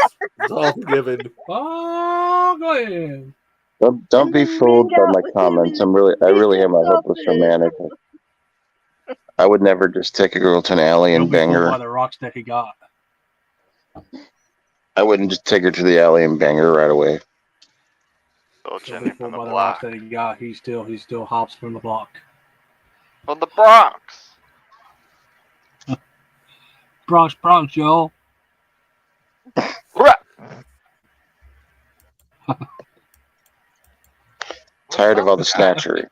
[SPEAKER 6] all forgiven.
[SPEAKER 5] Oh, go ahead.
[SPEAKER 1] Don't be fooled by my comments. I really am a hopeless romantic. I would never just take a girl to an alley and
[SPEAKER 5] Don't be
[SPEAKER 1] bang
[SPEAKER 5] fooled by
[SPEAKER 1] her.
[SPEAKER 5] the rocks that he got.
[SPEAKER 1] I wouldn't just take her to the alley and bang her right away.
[SPEAKER 3] Go
[SPEAKER 5] Don't be
[SPEAKER 3] Jenny from
[SPEAKER 5] fooled
[SPEAKER 3] the
[SPEAKER 5] by the rocks
[SPEAKER 3] block.
[SPEAKER 5] that he got. He still hops from the block.
[SPEAKER 3] From the Bronx.
[SPEAKER 5] Bronx, y'all.
[SPEAKER 1] Tired of all the snatchery.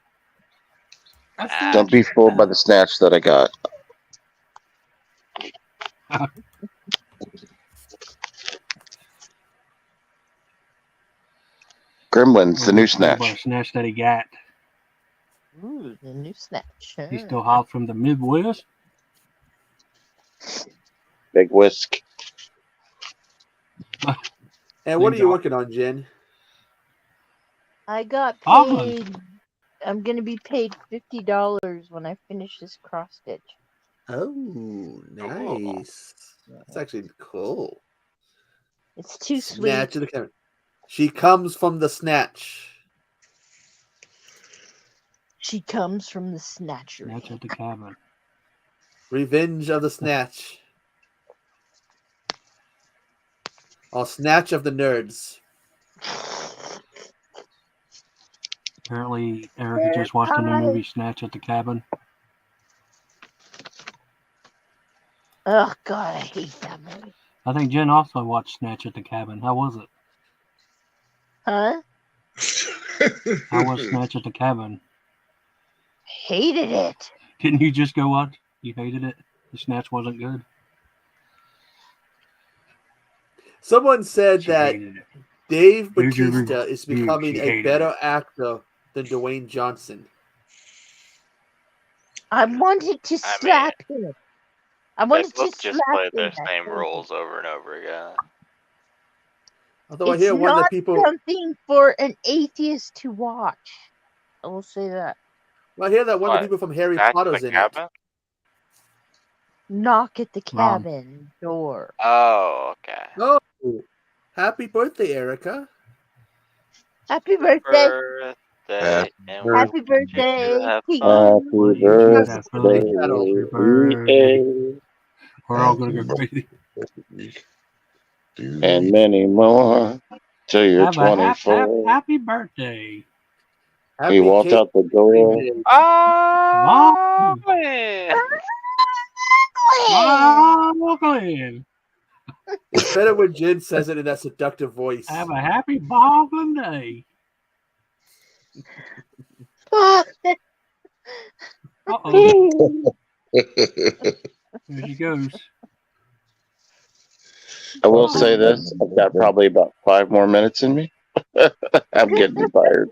[SPEAKER 3] Ah.
[SPEAKER 1] Don't be fooled by the snatch that I got. Gremlins, the new
[SPEAKER 5] Fooled by the
[SPEAKER 1] snatch.
[SPEAKER 5] snatch that he got.
[SPEAKER 4] Ooh, the new snatch.
[SPEAKER 5] He still hops from the Midwest.
[SPEAKER 1] Big whisk.
[SPEAKER 6] And what are you working on, Jen?
[SPEAKER 4] I got
[SPEAKER 5] Awesome.
[SPEAKER 4] paid. I'm gonna be paid $50 when I finish this cross stitch.
[SPEAKER 6] Oh, nice. That's actually cool.
[SPEAKER 4] It's too
[SPEAKER 6] Snatch
[SPEAKER 4] sweet.
[SPEAKER 6] of the camera. She comes from the snatch.
[SPEAKER 4] She comes from the snatchery.
[SPEAKER 5] Snatch at the cabin.
[SPEAKER 6] Revenge of the snatch. Snatch of the nerds.
[SPEAKER 5] Apparently, Erica just watched the new movie Snatch at the Cabin.
[SPEAKER 4] Oh God, I hate that movie.
[SPEAKER 5] I think Jen also watched Snatch at the Cabin. How was it?
[SPEAKER 4] Huh?
[SPEAKER 5] How was Snatch at the Cabin?
[SPEAKER 4] Hated it.
[SPEAKER 5] Didn't you just go watch? You hated it? The Snatch wasn't good?
[SPEAKER 6] Someone said that Dave
[SPEAKER 5] Here's your
[SPEAKER 6] Bautista is becoming
[SPEAKER 5] she
[SPEAKER 6] a
[SPEAKER 5] hated
[SPEAKER 6] better actor than Dwayne Johnson.
[SPEAKER 4] I wanted to slap him. I
[SPEAKER 3] They
[SPEAKER 4] wanted to
[SPEAKER 3] both just
[SPEAKER 4] slap
[SPEAKER 3] play their
[SPEAKER 4] him.
[SPEAKER 3] same roles over and over again.
[SPEAKER 6] Although
[SPEAKER 4] It's
[SPEAKER 6] I hear one
[SPEAKER 4] not
[SPEAKER 6] that people.
[SPEAKER 4] something for an atheist to watch. I will say that.
[SPEAKER 6] Well, I hear that one of
[SPEAKER 3] What?
[SPEAKER 6] the people from Harry
[SPEAKER 3] Snatch
[SPEAKER 6] Potter's
[SPEAKER 3] the
[SPEAKER 6] in
[SPEAKER 3] Cabin?
[SPEAKER 6] it.
[SPEAKER 4] Knock at the
[SPEAKER 5] Wrong.
[SPEAKER 4] cabin door.
[SPEAKER 3] Oh, okay.
[SPEAKER 6] Oh, happy birthday, Erica.
[SPEAKER 4] Happy birthday.
[SPEAKER 3] Birthday. And
[SPEAKER 4] Happy
[SPEAKER 3] we
[SPEAKER 4] birthday
[SPEAKER 3] want you to have
[SPEAKER 4] to
[SPEAKER 3] fun.
[SPEAKER 5] Well,
[SPEAKER 4] you.
[SPEAKER 5] you should have fun.
[SPEAKER 6] Happy
[SPEAKER 5] Birthday. We're all going to go crazy.
[SPEAKER 1] And many more till you're
[SPEAKER 5] Have a
[SPEAKER 1] 24.
[SPEAKER 5] happy birthday.
[SPEAKER 1] He walked out the door.
[SPEAKER 3] Oh,
[SPEAKER 5] Glenn.
[SPEAKER 6] It's better when Jen says it in that seductive voice.
[SPEAKER 5] Have a happy Baldwin day. Uh-oh. There she goes.
[SPEAKER 1] I will say this. I've got probably about 5 more minutes in me. I'm getting tired.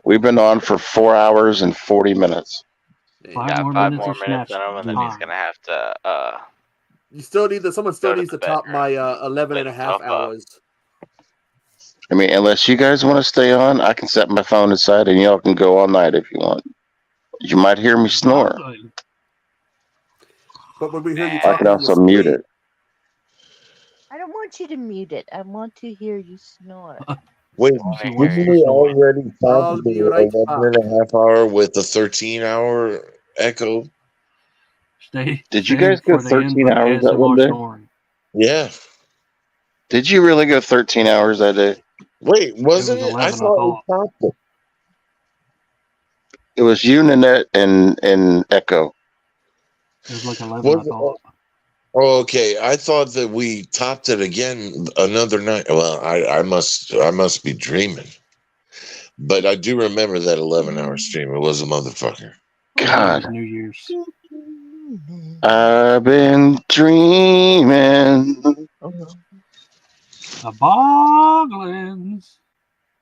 [SPEAKER 1] We've been on for 4 hours and 40 minutes.
[SPEAKER 3] Got 5 more minutes in him, and then he's gonna have to.
[SPEAKER 6] You still need someone still needs to top
[SPEAKER 3] bedroom.
[SPEAKER 6] my 11 and a half hours.
[SPEAKER 1] I mean, unless you guys want to stay on, I can set my phone aside and y'all can go all night if you want. You might hear me snore.
[SPEAKER 6] But when we hear you
[SPEAKER 1] I
[SPEAKER 6] talking,
[SPEAKER 1] can also mute it.
[SPEAKER 4] I don't want you to mute it. I want to hear you snore.
[SPEAKER 10] Wait, didn't we already talk the 11 and a half hour with the 13 hour Echo.
[SPEAKER 5] Stay.
[SPEAKER 1] Did you
[SPEAKER 5] stay
[SPEAKER 1] guys go
[SPEAKER 5] for the end
[SPEAKER 1] 13
[SPEAKER 5] for the
[SPEAKER 1] hours that one
[SPEAKER 5] ASMR
[SPEAKER 1] day?
[SPEAKER 5] snoring.
[SPEAKER 10] Yeah.
[SPEAKER 1] Did you really go 13 hours that day?
[SPEAKER 10] Wait, wasn't
[SPEAKER 5] was
[SPEAKER 10] it? I
[SPEAKER 5] 11, I
[SPEAKER 10] thought we
[SPEAKER 5] thought.
[SPEAKER 10] stopped it.
[SPEAKER 1] It was you, Nanette, and Echo.
[SPEAKER 5] It was like 11,
[SPEAKER 10] Was
[SPEAKER 5] I thought.
[SPEAKER 10] Oh, okay. I thought that we topped it again another night. Well, I must be dreaming. But I do remember that 11-hour stream. It was a motherfucker.
[SPEAKER 5] I think it
[SPEAKER 1] God,
[SPEAKER 5] was New Year's.
[SPEAKER 1] I've been dreaming.
[SPEAKER 5] The Boglins.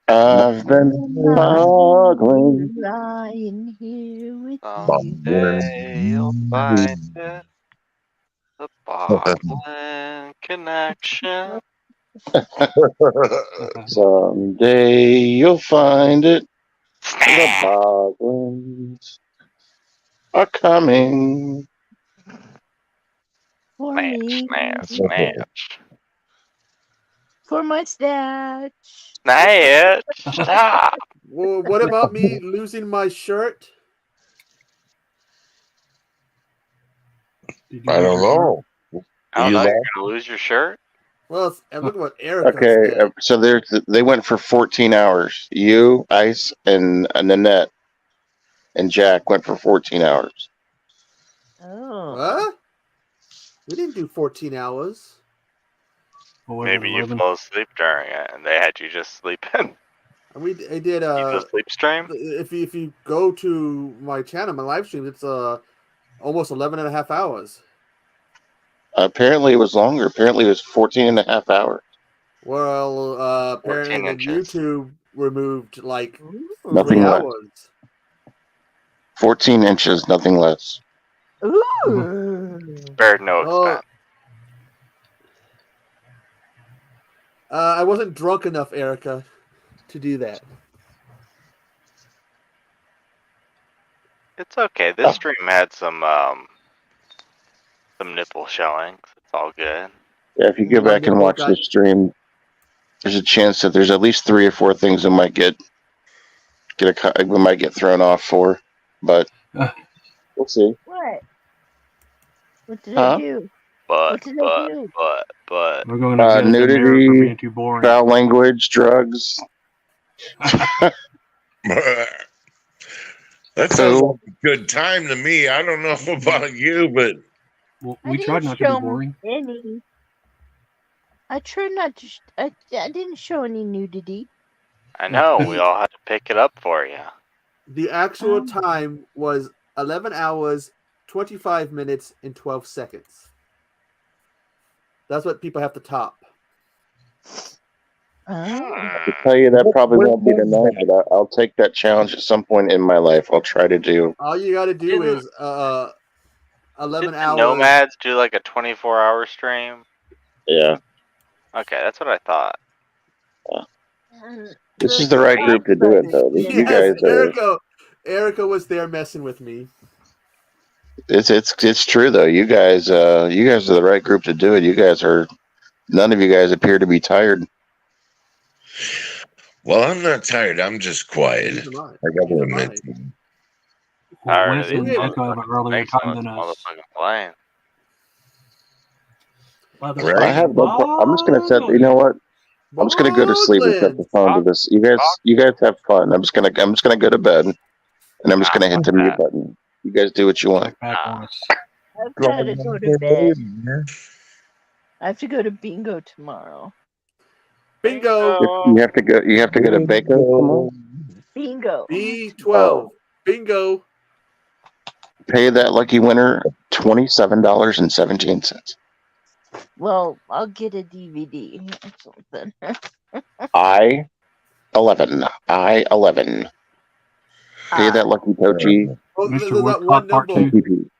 [SPEAKER 1] I've been boggling.
[SPEAKER 4] Lying here with
[SPEAKER 3] Someday you'll find it. The Bogland connection.
[SPEAKER 1] Someday you'll find it. The
[SPEAKER 3] Snap!
[SPEAKER 1] boglins are coming.
[SPEAKER 4] for
[SPEAKER 3] Snatch,
[SPEAKER 4] me.
[SPEAKER 3] snatch, snatch.
[SPEAKER 4] For my snatch.
[SPEAKER 3] Snatch! Stop!
[SPEAKER 6] Well, what about me losing my shirt?
[SPEAKER 5] Did you
[SPEAKER 10] I
[SPEAKER 5] lose
[SPEAKER 10] don't
[SPEAKER 5] your shirt?
[SPEAKER 10] know.
[SPEAKER 3] I don't
[SPEAKER 10] You
[SPEAKER 3] know, you're
[SPEAKER 10] lost?
[SPEAKER 3] gonna lose your shirt?
[SPEAKER 6] Well, look at what Erica
[SPEAKER 1] Okay,
[SPEAKER 6] said.
[SPEAKER 1] so they went for 14 hours. You, Ice, and Nanette and Jack went for 14 hours.
[SPEAKER 4] Oh.
[SPEAKER 6] What? We didn't do 14 hours.
[SPEAKER 5] What was it,
[SPEAKER 3] Maybe you
[SPEAKER 5] 11?
[SPEAKER 3] fell asleep during it and they had you just sleeping.
[SPEAKER 6] We did.
[SPEAKER 3] You just sleep stream?
[SPEAKER 6] If you go to my channel, my live stream, it's almost 11 and a half hours.
[SPEAKER 1] Apparently it was longer. Apparently it was 14 and a half hours.
[SPEAKER 6] Well, apparently
[SPEAKER 3] 14
[SPEAKER 6] then
[SPEAKER 3] inches.
[SPEAKER 6] YouTube removed like
[SPEAKER 1] Nothing
[SPEAKER 6] 3
[SPEAKER 1] less.
[SPEAKER 6] hours.
[SPEAKER 1] 14 inches, nothing less.
[SPEAKER 4] Ooh.
[SPEAKER 3] Spared no
[SPEAKER 6] Oh,
[SPEAKER 3] expense.
[SPEAKER 6] I wasn't drunk enough, Erica, to do that.
[SPEAKER 3] It's okay. This stream had some nipple showings. It's all good.
[SPEAKER 1] Yeah, if you go
[SPEAKER 6] One
[SPEAKER 1] back and
[SPEAKER 6] nipple
[SPEAKER 1] watch
[SPEAKER 6] got-
[SPEAKER 1] the stream, there's a chance that there's at least 3 or 4 things that might we might get thrown off for, but we'll see.
[SPEAKER 4] What? What did
[SPEAKER 1] Huh?
[SPEAKER 4] I do?
[SPEAKER 3] But
[SPEAKER 4] What did I do?
[SPEAKER 3] but
[SPEAKER 5] We're going to get a mirror for
[SPEAKER 1] Nudity,
[SPEAKER 5] being too boring.
[SPEAKER 1] foul language, drugs.
[SPEAKER 10] That sounds
[SPEAKER 1] Poo.
[SPEAKER 10] like a good time to me. I don't know about you, but
[SPEAKER 5] Well,
[SPEAKER 4] I
[SPEAKER 5] we
[SPEAKER 4] didn't
[SPEAKER 5] tried not to be
[SPEAKER 4] show
[SPEAKER 5] boring.
[SPEAKER 4] any. I tried not to. I didn't show any nudity.
[SPEAKER 3] I know we all had to pick it up for you.
[SPEAKER 6] The actual time was 11 hours, 25 minutes, and 12 seconds. That's what people have to top.
[SPEAKER 1] I can tell you that probably won't be tonight, but I'll take that challenge at some point in my life. I'll try to do.
[SPEAKER 6] All you got to do is 11
[SPEAKER 3] Did the
[SPEAKER 6] hours.
[SPEAKER 3] Nomads do like a 24-hour stream?
[SPEAKER 1] Yeah.
[SPEAKER 3] Okay, that's what I thought.
[SPEAKER 1] This is the right group to do it, though. You guys are.
[SPEAKER 6] Erica was there messing with me.
[SPEAKER 1] It's true though. You guys are the right group to do it. You guys are. None of you guys appear to be tired.
[SPEAKER 10] well, I'm not tired. I'm just quiet.
[SPEAKER 6] Neither am
[SPEAKER 10] I got to
[SPEAKER 6] Neither am I.
[SPEAKER 10] admit.
[SPEAKER 3] Tired
[SPEAKER 5] Wes
[SPEAKER 3] of
[SPEAKER 5] and
[SPEAKER 3] these
[SPEAKER 5] Echo have an earlier
[SPEAKER 3] makes
[SPEAKER 5] time
[SPEAKER 3] so
[SPEAKER 5] than
[SPEAKER 3] much
[SPEAKER 5] us.
[SPEAKER 3] motherfucking playing.
[SPEAKER 10] Right.
[SPEAKER 1] I have no. I'm just gonna set. You know what? I'm just gonna go to sleep and set the phone to this. You guys have fun. I'm just gonna go to bed, and I'm just gonna hit the mute button. You guys do what you want.
[SPEAKER 4] I've got to go to bed. I have to go to bingo tomorrow.
[SPEAKER 6] Bingo.
[SPEAKER 1] You have to go. You have to go to Baco tomorrow.
[SPEAKER 4] Bingo.
[SPEAKER 6] B12. Bingo.
[SPEAKER 1] Pay that lucky winner $27.17.
[SPEAKER 4] Well, I'll get a DVD or something. I-11. Pay that lucky Tochi.
[SPEAKER 6] Oh,
[SPEAKER 5] Mr.
[SPEAKER 6] there's that
[SPEAKER 5] Woodcock
[SPEAKER 6] one
[SPEAKER 5] Part
[SPEAKER 6] number.
[SPEAKER 5] 2.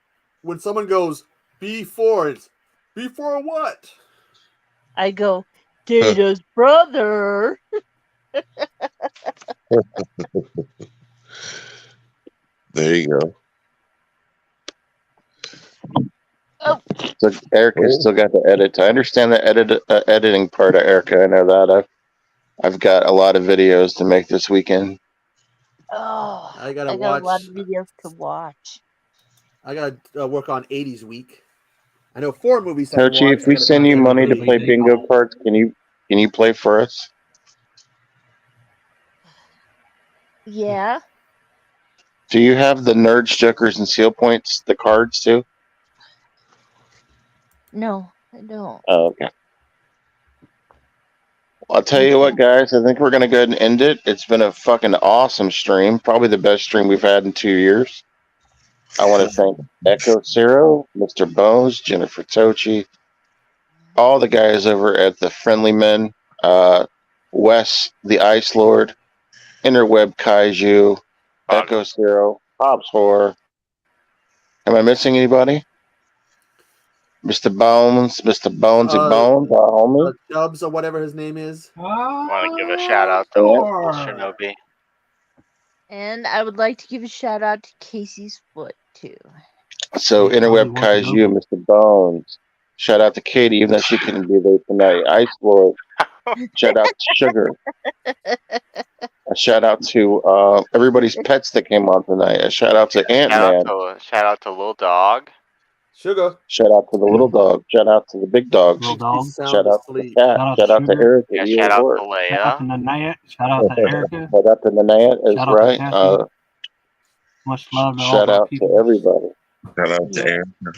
[SPEAKER 6] When someone goes B4, it's B4 what?
[SPEAKER 4] I go, Data's brother.
[SPEAKER 10] There you go.
[SPEAKER 4] Oh.
[SPEAKER 1] So Erica's still got to edit. I understand the editing part of Erica. I know that. I've got a lot of videos to make this weekend.
[SPEAKER 4] Oh,
[SPEAKER 6] I gotta
[SPEAKER 4] I got a lot
[SPEAKER 6] watch.
[SPEAKER 4] of videos to watch.
[SPEAKER 6] I gotta work on 80s week. I know 4 movies I
[SPEAKER 1] Tochi,
[SPEAKER 6] watched.
[SPEAKER 1] if we send you money to play bingo cards, can you play for us?
[SPEAKER 4] Yeah.
[SPEAKER 1] Do you have the Nerds, Jokers, and Seal Points, the cards too?
[SPEAKER 4] No, I don't.
[SPEAKER 1] Oh, okay. I'll tell you what, guys. I think we're gonna go ahead and end it. It's been a fucking awesome stream. Probably the best stream we've had in 2 years. I want to thank Echo Zero, Mr. Bones, Jennifer Tochi, all the guys over at the Friendly Men, Wes, the Ice Lord, Interweb Kaiju, Echo Zero, Pops Horror. Am I missing anybody? Mr. Bones at Bones, our homie.
[SPEAKER 6] Dubs or whatever his name is.
[SPEAKER 3] Want to give a shout out to Little Shinobi.
[SPEAKER 4] And I would like to give a shout out to Casey's foot too.
[SPEAKER 1] So Interweb Kaiju, Mr. Bones. Shout out to Katie, even though she couldn't be there tonight. Ice Lord. Shout out to Sugar. A shout out to everybody's pets that came on tonight. A shout out to Ant-Man.
[SPEAKER 3] Shout out to Little Dog.
[SPEAKER 6] Sugar.
[SPEAKER 1] Shout out to the little dog. Shout out to the big dogs.
[SPEAKER 5] Little dog.
[SPEAKER 1] Shout out to the cat. Shout out to Erica.
[SPEAKER 3] Yeah, shout out to Leia.
[SPEAKER 5] Shout out to Nanette. Shout out to Erica.
[SPEAKER 1] Shout out to Nanette is
[SPEAKER 5] Shout out to
[SPEAKER 1] right.
[SPEAKER 5] Kathy. Much love to all
[SPEAKER 1] Shout
[SPEAKER 5] of our
[SPEAKER 1] out
[SPEAKER 5] people.
[SPEAKER 1] to everybody.
[SPEAKER 10] Shout out to Erica.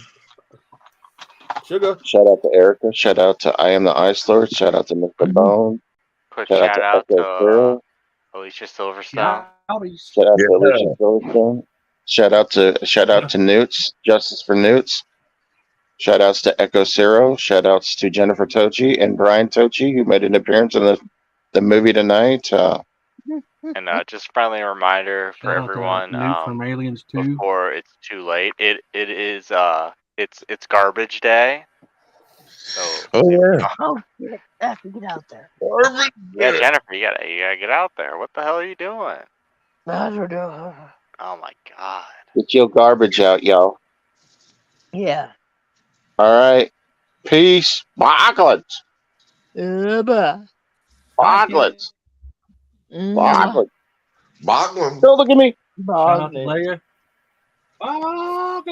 [SPEAKER 6] Sugar.
[SPEAKER 1] Shout out to Erica. Shout out to I Am the Ice Lord. Shout out to Mr. Bone.
[SPEAKER 3] Quick
[SPEAKER 1] Shout
[SPEAKER 3] shout out to
[SPEAKER 1] Echo
[SPEAKER 3] Alicia Silverstone.
[SPEAKER 1] Shout out to Alicia Silverstone. Shout out to Newts. Justice for Newts. Shout outs to Echo Zero. Shout outs to Jennifer Tochi and Brian Tochi, who made an appearance in the movie tonight.
[SPEAKER 3] And just friendly reminder for
[SPEAKER 5] Shout out to
[SPEAKER 3] everyone,
[SPEAKER 5] Newt from Aliens 2.
[SPEAKER 3] before it's too late. It is it's garbage day. So
[SPEAKER 10] Oh yeah.
[SPEAKER 4] Oh shit! I have to get out there.
[SPEAKER 3] yeah, Jennifer, you gotta get out there. What the hell are you doing?
[SPEAKER 4] I don't know.
[SPEAKER 3] Oh my god.
[SPEAKER 1] Get your garbage out, y'all.
[SPEAKER 4] Yeah.
[SPEAKER 1] All right. Peace. Bogglets.
[SPEAKER 4] Bye.
[SPEAKER 1] Bogglets. Bogglets.
[SPEAKER 10] Bogglin.
[SPEAKER 1] Don't look at me.
[SPEAKER 5] Shout out to Leia.